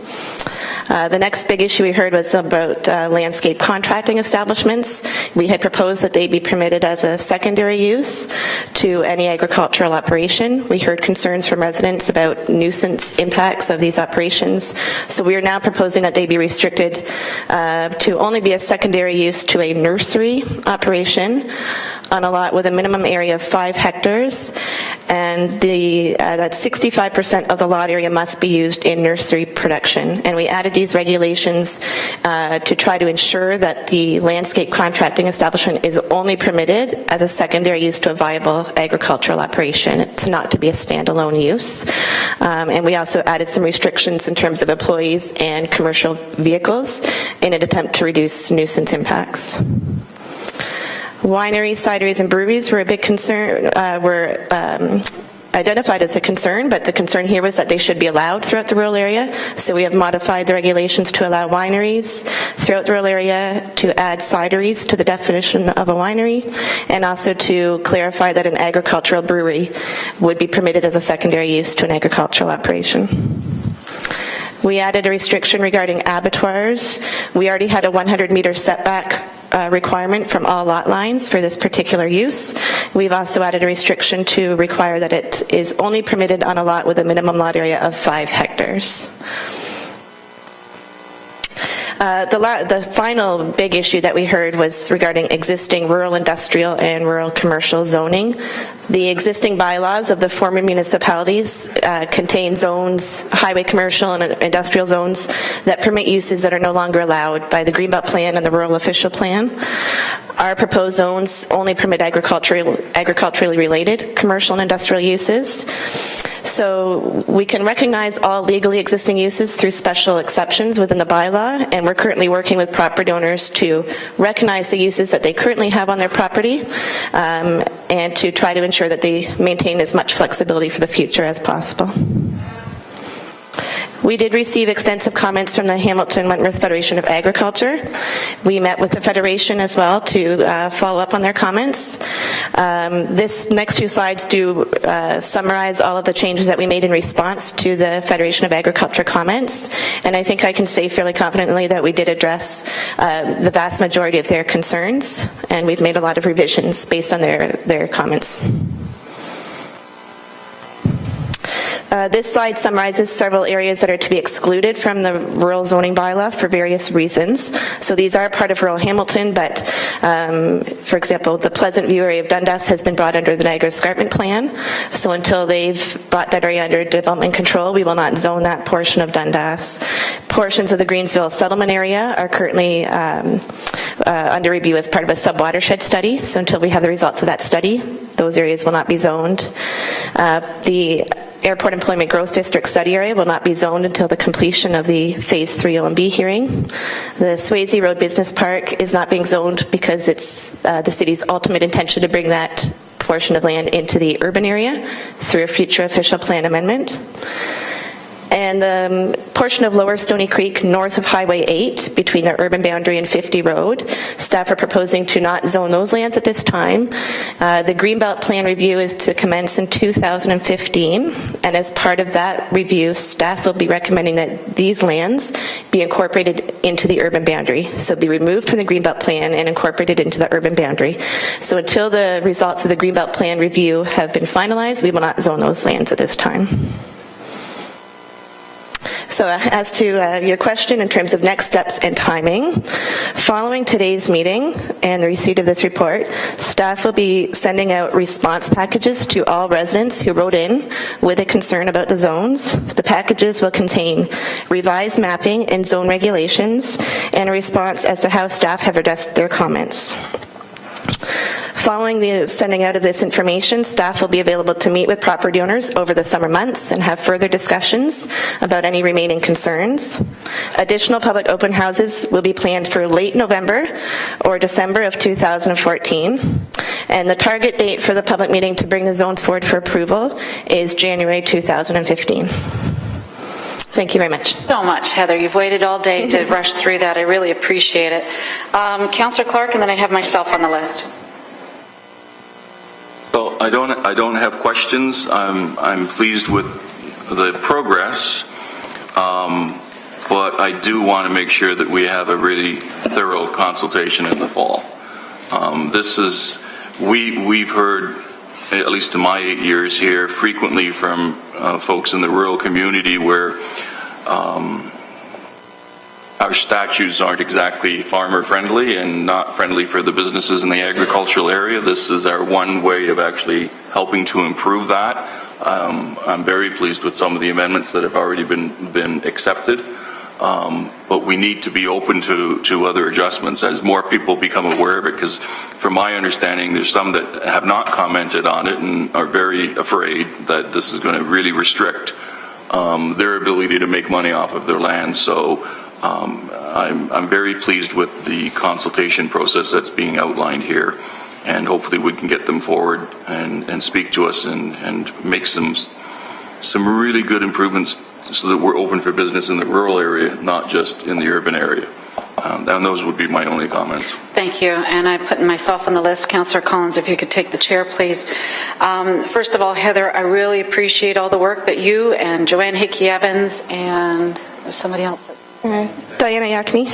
The next big issue we heard was about landscape contracting establishments. We had proposed that they be permitted as a secondary use to any agricultural operation. We heard concerns from residents about nuisance impacts of these operations. So we are now proposing that they be restricted to only be a secondary use to a nursery operation on a lot with a minimum area of 5 hectares, and that 65% of the lot area must be used in nursery production. And we added these regulations to try to ensure that the landscape contracting establishment is only permitted as a secondary use to a viable agricultural operation. It's not to be a standalone use. And we also added some restrictions in terms of employees and commercial vehicles in an attempt to reduce nuisance impacts. Wineries, cideries, and breweries were a big concern, were identified as a concern, but the concern here was that they should be allowed throughout the rural area. So we have modified the regulations to allow wineries throughout the rural area, to add cideries to the definition of a winery, and also to clarify that an agricultural brewery would be permitted as a secondary use to an agricultural operation. We added a restriction regarding abattoirs. We already had a 100-meter setback requirement from all lot lines for this particular use. We've also added a restriction to require that it is only permitted on a lot with a minimum lot area of 5 hectares. The final big issue that we heard was regarding existing rural industrial and rural commercial zoning. The existing bylaws of the former municipalities contain zones, highway commercial and industrial zones, that permit uses that are no longer allowed by the Greenbelt Plan and the Rural Official Plan. Our proposed zones only permit agriculturally related commercial and industrial uses. So we can recognize all legally existing uses through special exceptions within the bylaw, and we're currently working with property owners to recognize the uses that they currently have on their property and to try to ensure that they maintain as much flexibility for the future as possible. We did receive extensive comments from the Hamilton Wentworth Federation of Agriculture. We met with the Federation as well to follow up on their comments. This next two slides do summarize all of the changes that we made in response to the Federation of Agriculture comments, and I think I can say fairly confidently that we did address the vast majority of their concerns, and we've made a lot of revisions based on their comments. This slide summarizes several areas that are to be excluded from the rural zoning bylaw for various reasons. So these are part of rural Hamilton, but for example, the Pleasant View area of Dundas has been brought under the Niagara Escarpment Plan. So until they've brought that area under development control, we will not zone that portion of Dundas. Portions of the Greensville settlement area are currently under review as part of a sub-watershed study. So until we have the results of that study, those areas will not be zoned. The Airport Employment Growth District study area will not be zoned until the completion of the Phase 3 OMB hearing. The Swayze Road Business Park is not being zoned because it's the city's ultimate intention to bring that portion of land into the urban area through a future official plan amendment. And the portion of Lower Stony Creek north of Highway 8 between the urban boundary and 50 Road, staff are proposing to not zone those lands at this time. The Greenbelt Plan review is to commence in 2015, and as part of that review, staff will be recommending that these lands be incorporated into the urban boundary. So be removed from the Greenbelt Plan and incorporated into the urban boundary. So until the results of the Greenbelt Plan review have been finalized, we will not zone those lands at this time. So as to your question in terms of next steps and timing, following today's meeting and the receipt of this report, staff will be sending out response packages to all residents who wrote in with a concern about the zones. The packages will contain revised mapping and zone regulations and a response as to how staff have addressed their comments. Following the sending out of this information, staff will be available to meet with property owners over the summer months and have further discussions about any remaining concerns. Additional public open houses will be planned for late November or December of 2014. And the target date for the public meeting to bring the zones forward for approval is January 2015. Thank you very much. So much, Heather. You've waited all day to rush through that. I really appreciate it. Councillor Clark, and then I have myself on the list. So I don't have questions. I'm pleased with the progress, but I do want to make sure that we have a really thorough consultation in the fall. We've heard, at least in my 8 years here, frequently from folks in the rural community where our statutes aren't exactly farmer friendly and not friendly for the businesses in the agricultural area. This is our one way of actually helping to improve that. I'm very pleased with some of the amendments that have already been accepted, but we need to be open to other adjustments as more people become aware of it, because from my understanding there's some that have not commented on it and are very afraid that this is going to really restrict their ability to make money off of their land. So I'm very pleased with the consultation process that's being outlined here, and hopefully we can get them forward and speak to us and make some really good improvements so that we're open for business in the rural area, not just in the urban area. And those would be my only comments. Thank you. And I put myself on the list. Councillor Collins, if you could take the chair, please. First of all, Heather, I really appreciate all the work that you and Joanne Hickey-Evans and there's somebody else that's Diana Yakney.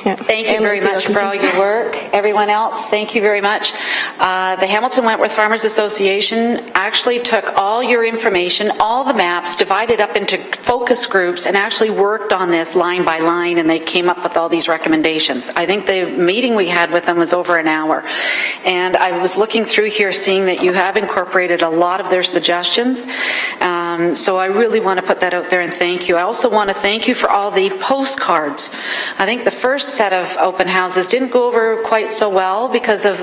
Yeah. Thank you very much for all your work. Everyone else, thank you very much. The Hamilton Wentworth Farmers Association actually took all your information, all the maps, divided up into focus groups, and actually worked on this line by line, and they came up with all these recommendations. I think the meeting we had with them was over an hour. And I was looking through here, seeing that you have incorporated a lot of their suggestions. So I really want to put that out there and thank you. I also want to thank you for all the postcards. I think the first set of open houses didn't go over quite so well because of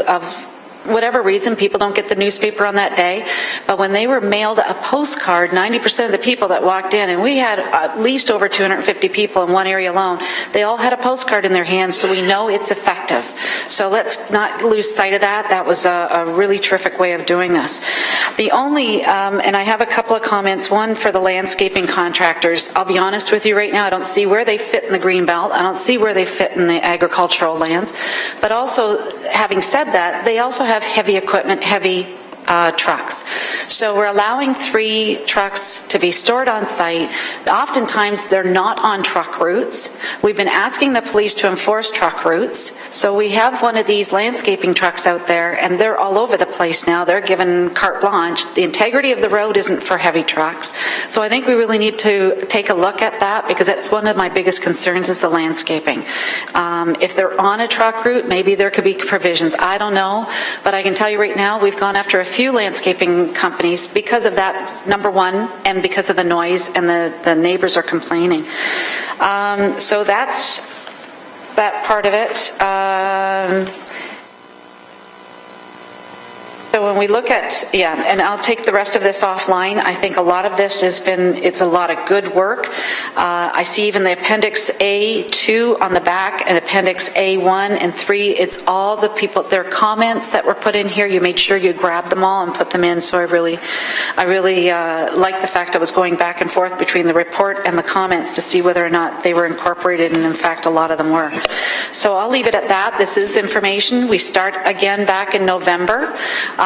whatever reason, people don't get the newspaper on that day. But when they were mailed a postcard, 90% of the people that walked in, and we had at least over 250 people in one area alone, they all had a postcard in their hands, so we know it's effective. So let's not lose sight of that. That was a really terrific way of doing this. The only, and I have a couple of comments, one for the landscaping contractors. I'll be honest with you right now, I don't see where they fit in the green belt. I don't see where they fit in the agricultural lands. But also, having said that, they also have heavy equipment, heavy trucks. So we're allowing 3 trucks to be stored on site. Oftentimes, they're not on truck routes. We've been asking the police to enforce truck routes. So we have one of these landscaping trucks out there, and they're all over the place now. They're given carte blanche. The integrity of the road isn't for heavy trucks. So I think we really need to take a look at that, because that's one of my biggest concerns is the landscaping. If they're on a truck route, maybe there could be provisions. I don't know. But I can tell you right now, we've gone after a few landscaping companies because of that, number one, and because of the noise, and the neighbors are complaining. So that's that part of it. So when we look at, and I'll take the rest of this offline. I think a lot of this it's a lot of good work. I see even the Appendix A2 on the back and Appendix A1 and 3, it's all the people, their comments that were put in here. You made sure you grabbed them all and put them in, so I really like the fact I was going back and forth between the report and the comments to see whether or not they were incorporated, and in fact a lot of them were. So I'll leave it at that. This is information. We start again back in November.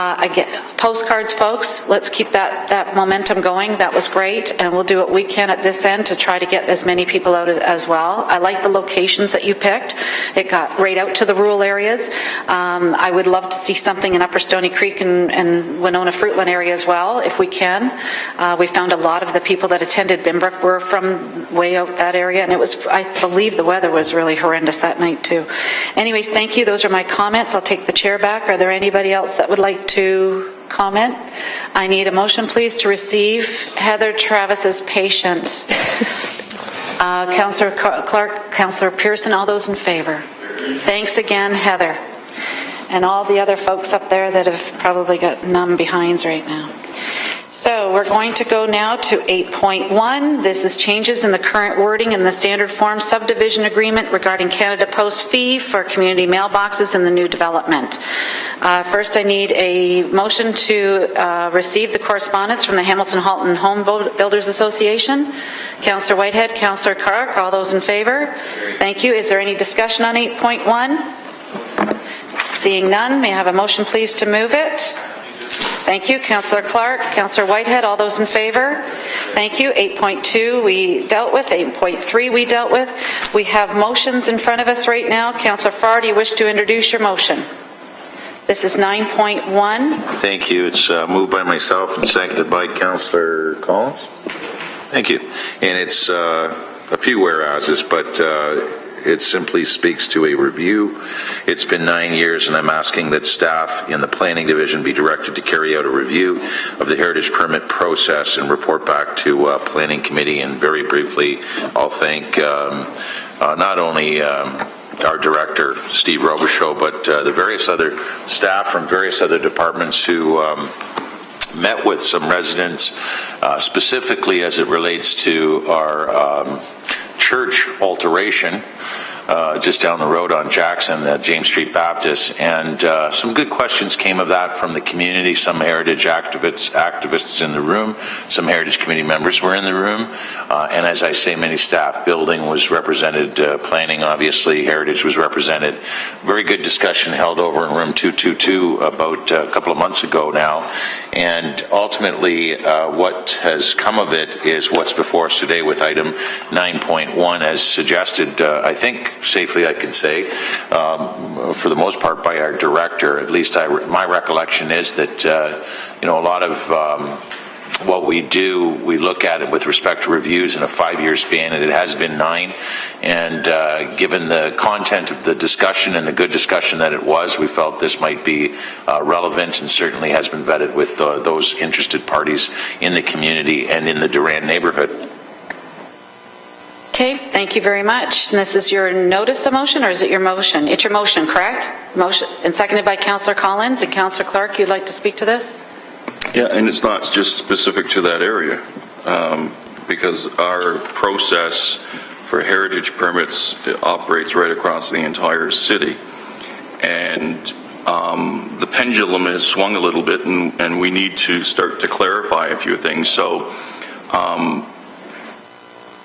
Again, postcards, folks, let's keep that momentum going. That was great, and we'll do what we can at this end to try to get as many people out as well. I like the locations that you picked. It got right out to the rural areas. I would love to see something in Upper Stony Creek and Winona Fruitland area as well, if we can. We found a lot of the people that attended Bimbrook were from way out that area, and it was, I believe the weather was really horrendous that night too. Anyways, thank you. Those are my comments. I'll take the chair back. Are there anybody else that would like to comment? I need a motion, please, to receive Heather Travis's patient. Councillor Clark, Councillor Pearson, all those in favor? Thanks again, Heather. And all the other folks up there that have probably got numb behinds right now. So we're going to go now to 8.1. This is changes in the current wording in the standard form subdivision agreement regarding Canada Post fee for community mailboxes in the new development. First, I need a motion to receive the correspondence from the Hamilton-Halton Home Builders Association. Councillor Whitehead, Councillor Clark, all those in favor? Thank you. Is there any discussion on 8.1? Seeing none, may I have a motion, please, to move it? Thank you. Councillor Clark, Councillor Whitehead, all those in favor? Thank you. 8.2 we dealt with. 8.3 we dealt with. We have motions in front of us right now. Councillor Farr, do you wish to introduce your motion? This is 9.1. Thank you. It's moved by myself and seconded by Councillor Collins. Thank you. And it's a few whereases, but it simply speaks to a review. It's been 9 years, and I'm asking that staff in the Planning Division be directed to carry out a review of the heritage permit process and report back to Planning Committee. And very briefly, I'll thank not only our director, Steve Robichaud, but the various other staff from various other departments who met with some residents, specifically as it relates to our church alteration just down the road on Jackson at James Street Baptist, and some good questions came of that from the community. Some heritage activists in the room, some heritage committee members were in the room, and as I say, many staff. Building was represented, planning obviously, heritage was represented. Very good discussion held over in room 222 about a couple of months ago now, and ultimately what has come of it is what's before us today with item 9.1 as suggested, I think safely I can say, for the most part by our director. At least my recollection is that a lot of what we do, we look at it with respect to reviews in a 5-year span, and it has been 9. And given the content of the discussion and the good discussion that it was, we felt this might be relevant, and certainly has been vetted with those interested parties in the community and in the Durand neighborhood. Okay, thank you very much. And this is your notice of motion, or is it your motion? It's your motion, correct? Motion, and seconded by Councillor Collins. And Councillor Clark, you'd like to speak to this? Yeah, and it's not just specific to that area, because our process for heritage permits operates right across the entire city. And the pendulum has swung a little bit, and we need to start to clarify a few things. So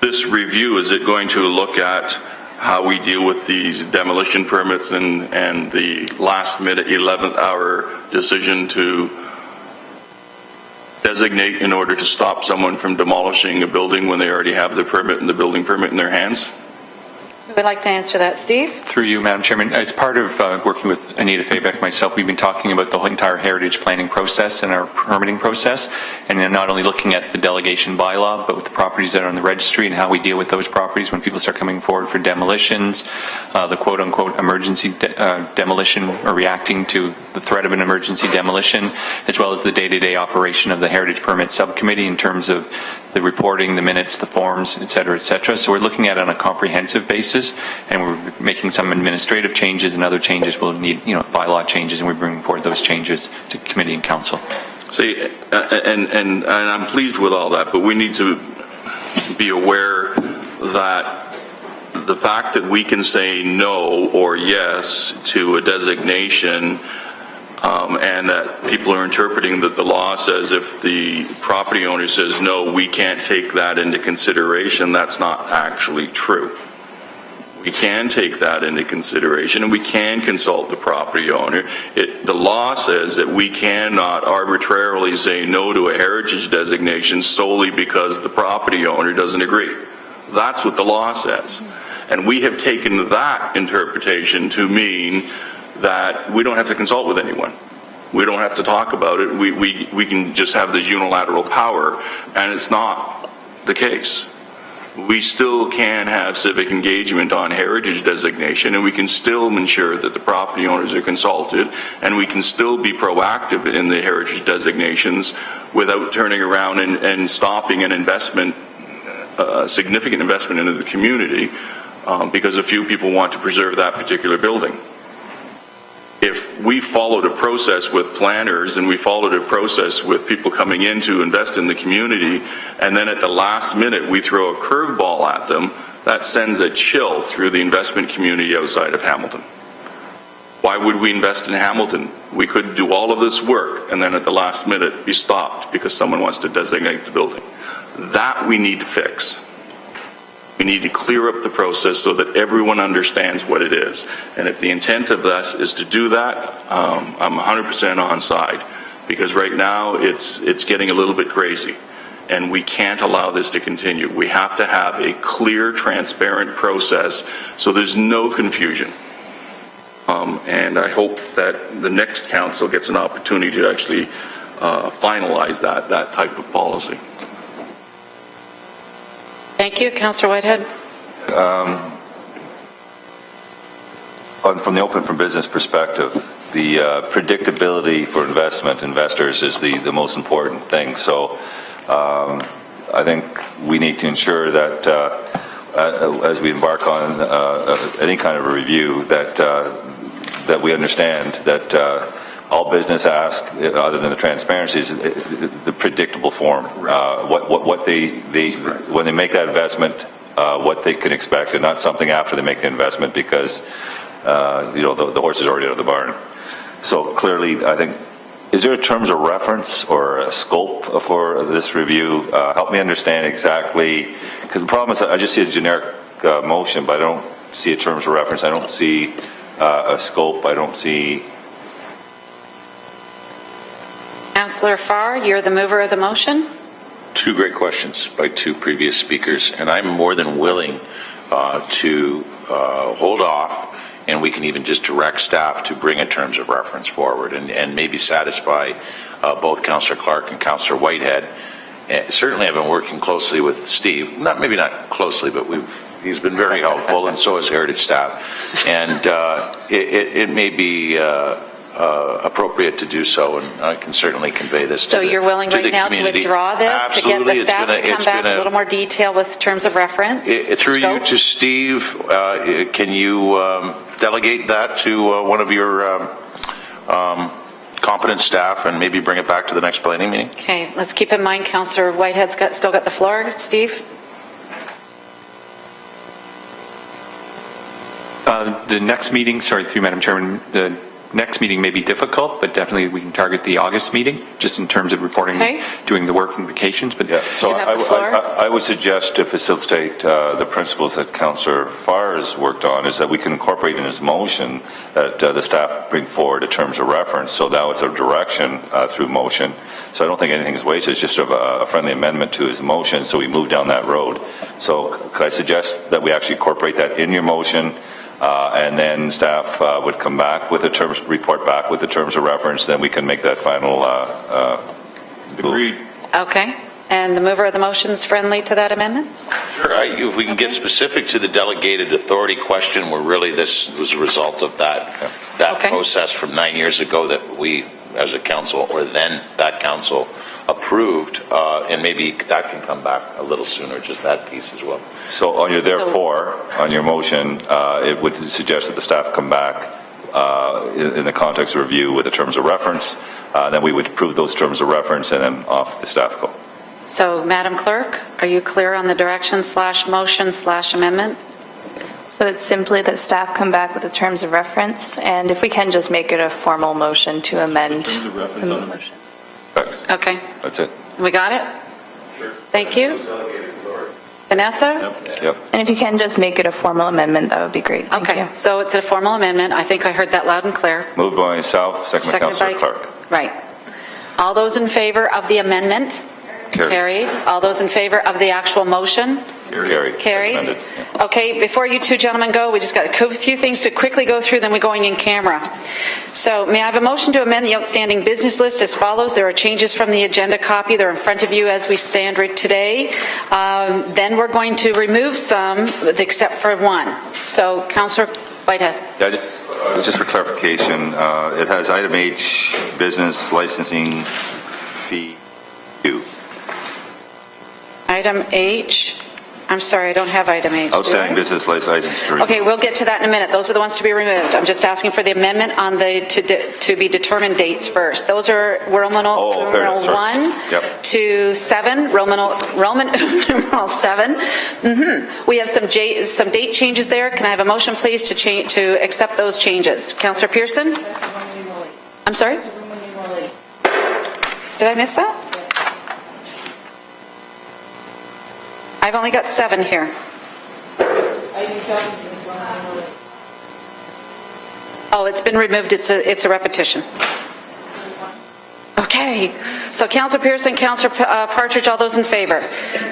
this review, is it going to look at how we deal with these demolition permits and the last minute 11th hour decision to designate in order to stop someone from demolishing a building when they already have the permit and the building permit in their hands? Who would like to answer that? Steve? Through you, Madam Chairman. As part of working with Anita Faybeck and myself, we've been talking about the whole entire heritage planning process and our permitting process, and then not only looking at the delegation bylaw, but with the properties that are on the registry and how we deal with those properties when people start coming forward for demolitions, the quote-unquote emergency demolition or reacting to the threat of an emergency demolition, as well as the day-to-day operation of the heritage permit subcommittee in terms of the reporting, the minutes, the forms, et cetera, et cetera. So we're looking at it on a comprehensive basis, and we're making some administrative changes, and other changes will need, bylaw changes, and we're bringing forward those changes to committee and council. See, and I'm pleased with all that, but we need to be aware that the fact that we can say no or yes to a designation, and that people are interpreting that the law says if the property owner says no, we can't take that into consideration, that's not actually true. We can take that into consideration, and we can consult the property owner. The law says that we cannot arbitrarily say no to a heritage designation solely because the property owner doesn't agree. That's what the law says. And we have taken that interpretation to mean that we don't have to consult with anyone. We don't have to talk about it. We can just have this unilateral power, and it's not the case. We still can have civic engagement on heritage designation, and we can still ensure that the property owners are consulted, and we can still be proactive in the heritage designations without turning around and stopping an investment, significant investment into the community, because a few people want to preserve that particular building. If we followed a process with planners and we followed a process with people coming in to invest in the community, and then at the last minute we throw a curveball at them, that sends a chill through the investment community outside of Hamilton. Why would we invest in Hamilton? We could do all of this work and then at the last minute be stopped because someone wants to designate the building. That we need to fix. We need to clear up the process so that everyone understands what it is. And if the intent of this is to do that, I'm 100% on side, because right now it's getting a little bit crazy, and we can't allow this to continue. We have to have a clear, transparent process so there's no confusion. And I hope that the next council gets an opportunity to actually finalize that type of policy. Thank you. Councillor Whitehead. From the open for business perspective, the predictability for investors is the most important thing. So I think we need to ensure that as we embark on any kind of a review, that we understand that all business asks, other than the transparency, is the predictable form. What they when they make that investment, what they can expect, and not something after they make the investment because the horse is already out of the barn. So clearly, I think, is there a terms of reference or a scope for this review? Help me understand exactly, because the problem is that I just see a generic motion, but I don't see a terms of reference. I don't see a scope. I don't see. Councillor Farr, you're the mover of the motion. Two great questions by two previous speakers, and I'm more than willing to hold off, and we can even just direct staff to bring a terms of reference forward and maybe satisfy both Councillor Clark and Councillor Whitehead. Certainly I've been working closely with Steve, maybe not closely, but he's been very helpful, and so has Heritage staff. And it may be appropriate to do so, and I can certainly convey this so you're willing right now to withdraw this? Absolutely. To get the staff to come back with a little more detail with terms of reference? Through you to Steve, can you delegate that to one of your competent staff and maybe bring it back to the next planning meeting? Okay, let's keep in mind Councillor Whitehead's still got the floor. Steve? The next meeting, sorry, through Madam Chairman, the next meeting may be difficult, but definitely we can target the August meeting, just in terms of reporting, Okay. doing the work and vacations. But So You have the floor. I would suggest to facilitate the principles that Councillor Farr has worked on is that we can incorporate in his motion that the staff bring forward in terms of reference. So now it's a direction through motion. So I don't think anything is wasted. It's just a friendly amendment to his motion. So we move down that road. So could I suggest that we actually incorporate that in your motion? And then staff would come back with the terms, report back with the terms of reference. Then we can make that final. Agreed. Okay. And the mover of the motion is friendly to that amendment? Sure, if we can get specific to the delegated authority question, where really this was a result of that process from 9 years ago that we, as a council, or then that council, approved, and maybe that can come back a little sooner, just that piece as well. So on your therefore, on your motion, it would suggest that the staff come back in the context of review with the terms of reference. Then we would approve those terms of reference, and then off the staff go. So, Madam Clerk, are you clear on the direction / motion / amendment? So it's simply that staff come back with the terms of reference, and if we can just make it a formal motion to amend the motion. Okay. That's it. We got it? Sure. Thank you. Vanessa? Yep. And if you can just make it a formal amendment, that would be great. Thank Okay, you. so it's a formal amendment. I think I heard that loud and clear. Moved by myself, second by Councillor Clark. Right. All those in favor of the amendment? Carried. All those in favor of the actual motion? Carried. Carried. Okay, before you two gentlemen go, we just got a few things to quickly go through, then we're going in camera. So may I have a motion to amend the outstanding business list as follows? There are changes from the agenda copy. They're in front of you as we stand right today. Then we're going to remove some, except for one. So, Councillor Whitehead. Yeah, just for clarification, it has item H, business licensing fee due. Item H. I'm sorry, I don't have item H. Outstanding business license items 3. Okay, we'll get to that in a minute. Those are the ones to be removed. I'm just asking for the amendment on the to be determined dates first. Those are Roman numeral 1 to 7, Roman numeral 7. We have some date changes there. Can I have a motion, please, to accept those changes? Councillor Pearson? I'm sorry? Did I miss that? I've only got 7 here. Oh, it's been removed. It's a repetition. Okay. So Councillor Pearson, Councillor Partridge, all those in favor?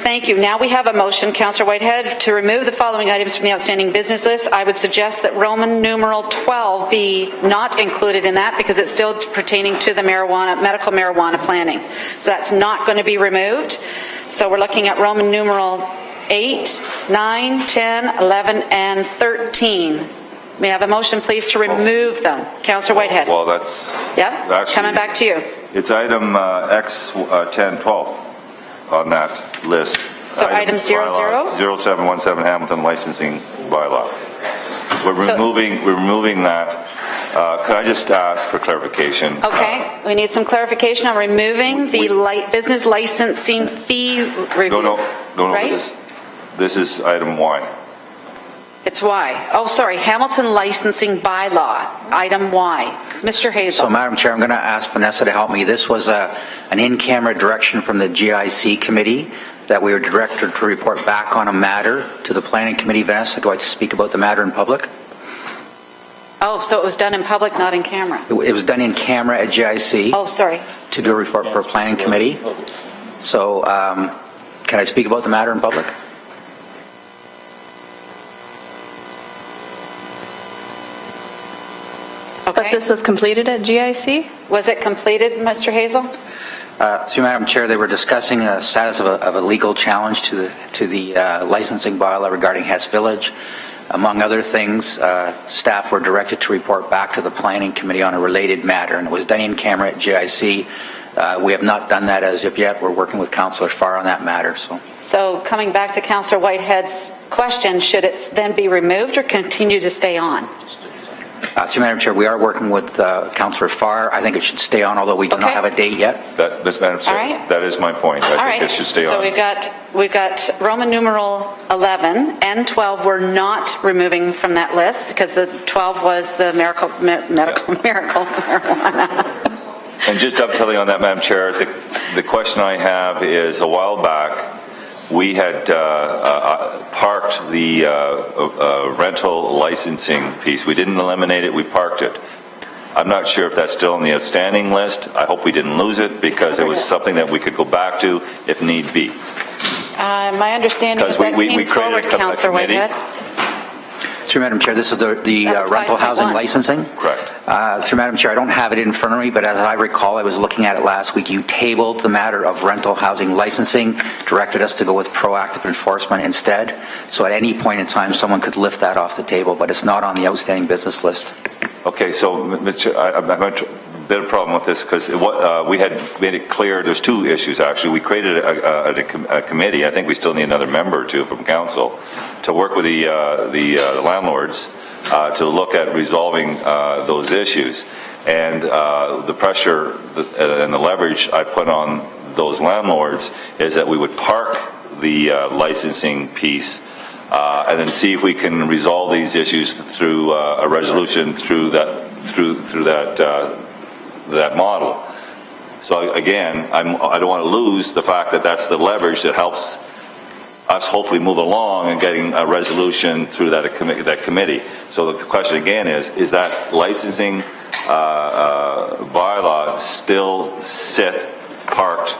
Thank you. Now we have a motion, Councillor Whitehead, to remove the following items from the outstanding business list. I would suggest that Roman numeral 12 be not included in that because it's still pertaining to the medical marijuana planning. So that's not going to be removed. So we're looking at Roman numeral 8, 9, 10, 11, and 13. May I have a motion, please, to remove them? Councillor Whitehead. Well, that's... Yep, actually, coming back to you. It's item X1012 on that list. So item 00? 0717 Hamilton licensing bylaw. We're removing that. Could I just ask for clarification? Okay, we need some clarification on removing the business licensing fee review. No, right? This is item Y. It's Y. Oh, sorry, Hamilton licensing bylaw, item Y. Mr. Hazel. So, Madam Chair, I'm going to ask Vanessa to help me. This was an in-camera direction from the GIC committee that we were directed to report back on a matter to the planning committee. Vanessa, do I speak about the matter in public? Oh, so it was done in public, not in camera. It was done in camera at GIC. Oh, sorry. To do a report for planning committee. So, can I speak about the matter in public? Okay. But this was completed at GIC? Was it completed, Mr. Hazel? Through Madam Chair, they were discussing the status of a legal challenge to the licensing bylaw regarding Hess Village. Among other things, staff were directed to report back to the planning committee on a related matter, and it was done in camera at GIC. We have not done that as of yet. We're working with Councillor Farr on that matter. So coming back to Councillor Whitehead's question, should it then be removed or continue to stay on? Through Madam Chair, we are working with Councillor Farr. I think it should stay on, although we do not have a date yet. Ms. Madam Chair, All right. that is my point. I think it should stay So on. we've got Roman numeral 11 and 12 we're not removing from that list because the 12 was the medical marijuana. And just dovetailing on that, Madam Chair, the question I have is, a while back, we had parked the rental licensing piece. We didn't eliminate it, we parked it. I'm not sure if that's still on the outstanding list. I hope we didn't lose it because it was something that we could go back to if need be. My understanding is that came forward, Councillor Whitehead. Through Madam Chair, this is the rental housing licensing. Correct. Through Madam Chair, I don't have it in front of me, but as I recall, I was looking at it last week. You tabled the matter of rental housing licensing, directed us to go with proactive enforcement instead. So at any point in time, someone could lift that off the table, but it's not on the outstanding business list. Okay, so I'm having a bit of problem with this because we had made it clear there's two issues actually. We created a committee. I think we still need another member or two from council to work with the landlords to look at resolving those issues. And the pressure and the leverage I put on those landlords is that we would park the licensing piece and then see if we can resolve these issues through a resolution through that model. So again, I don't want to lose the fact that that's the leverage that helps us hopefully move along and getting a resolution through that committee. So the question again is that licensing bylaw still parked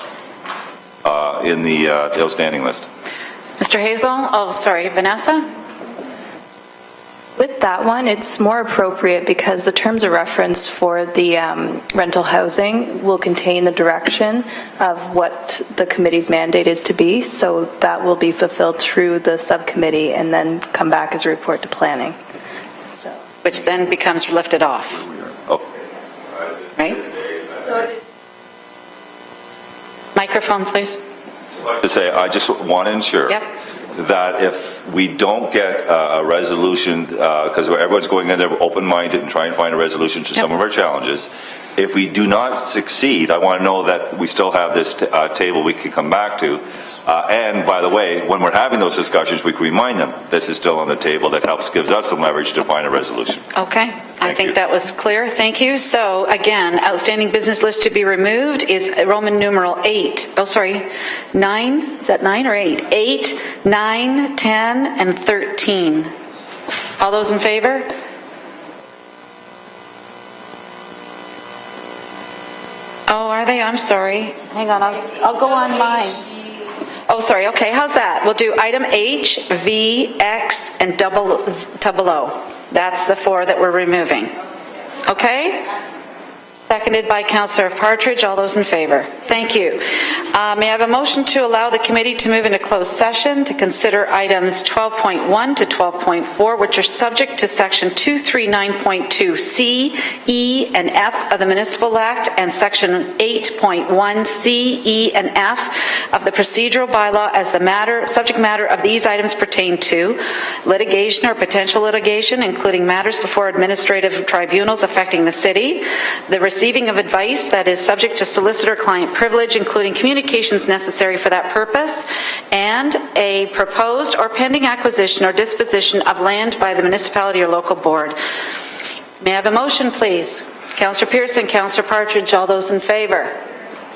in the outstanding list? Mr. Hazel? Oh, sorry, Vanessa? With that one, it's more appropriate because the terms of reference for the rental housing will contain the direction of what the committee's mandate is to be, so that will be fulfilled through the subcommittee and then come back as a report to planning. Which then becomes lifted off. Oh. Right? Microphone, please. To say, I just want to ensure that if we don't get a resolution, because everyone's going in there open-minded and trying to find a resolution to some of our challenges, if we do not succeed, I want to know that we still have this table we can come back to. And by the way, when we're having those discussions, we can remind them this is still on the table. That gives us some leverage to find a resolution. Okay, I think that was clear. Thank you. So again, outstanding business list to be removed is Roman numeral 8. Oh, sorry, 9. Is that 9 or 8? 8, 9, 10, and 13. All those in favor? Oh, are they? I'm sorry. Hang on, I'll go on mine. Oh, sorry. Okay, how's that? We'll do item H, V, X, and double O. That's the 4 that we're removing. Okay? Seconded by Councillor Partridge. All those in favor? Thank you. May I have a motion to allow the committee to move into closed session to consider items 12.1 to 12.4, which are subject to section 239.2 C, E, and F of the Municipal Act and section 8.1 C, E, and F of the procedural bylaw as the subject matter of these items pertain to litigation or potential litigation, including matters before administrative tribunals affecting the city, the receiving of advice that is subject to solicitor-client privilege, including communications necessary for that purpose, and a proposed or pending acquisition or disposition of land by the municipality or local board. May I have a motion, please? Councillor Pearson, Councillor Partridge, all those in favor?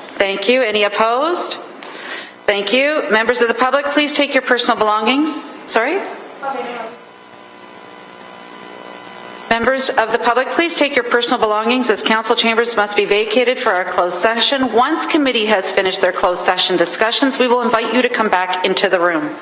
Thank you. Any opposed? Thank you. Members of the public, please take your personal belongings. Sorry? Members of the public, please take your personal belongings as council chambers must be vacated for our closed session. Once committee has finished their closed session discussions, we will invite you to come back into the room.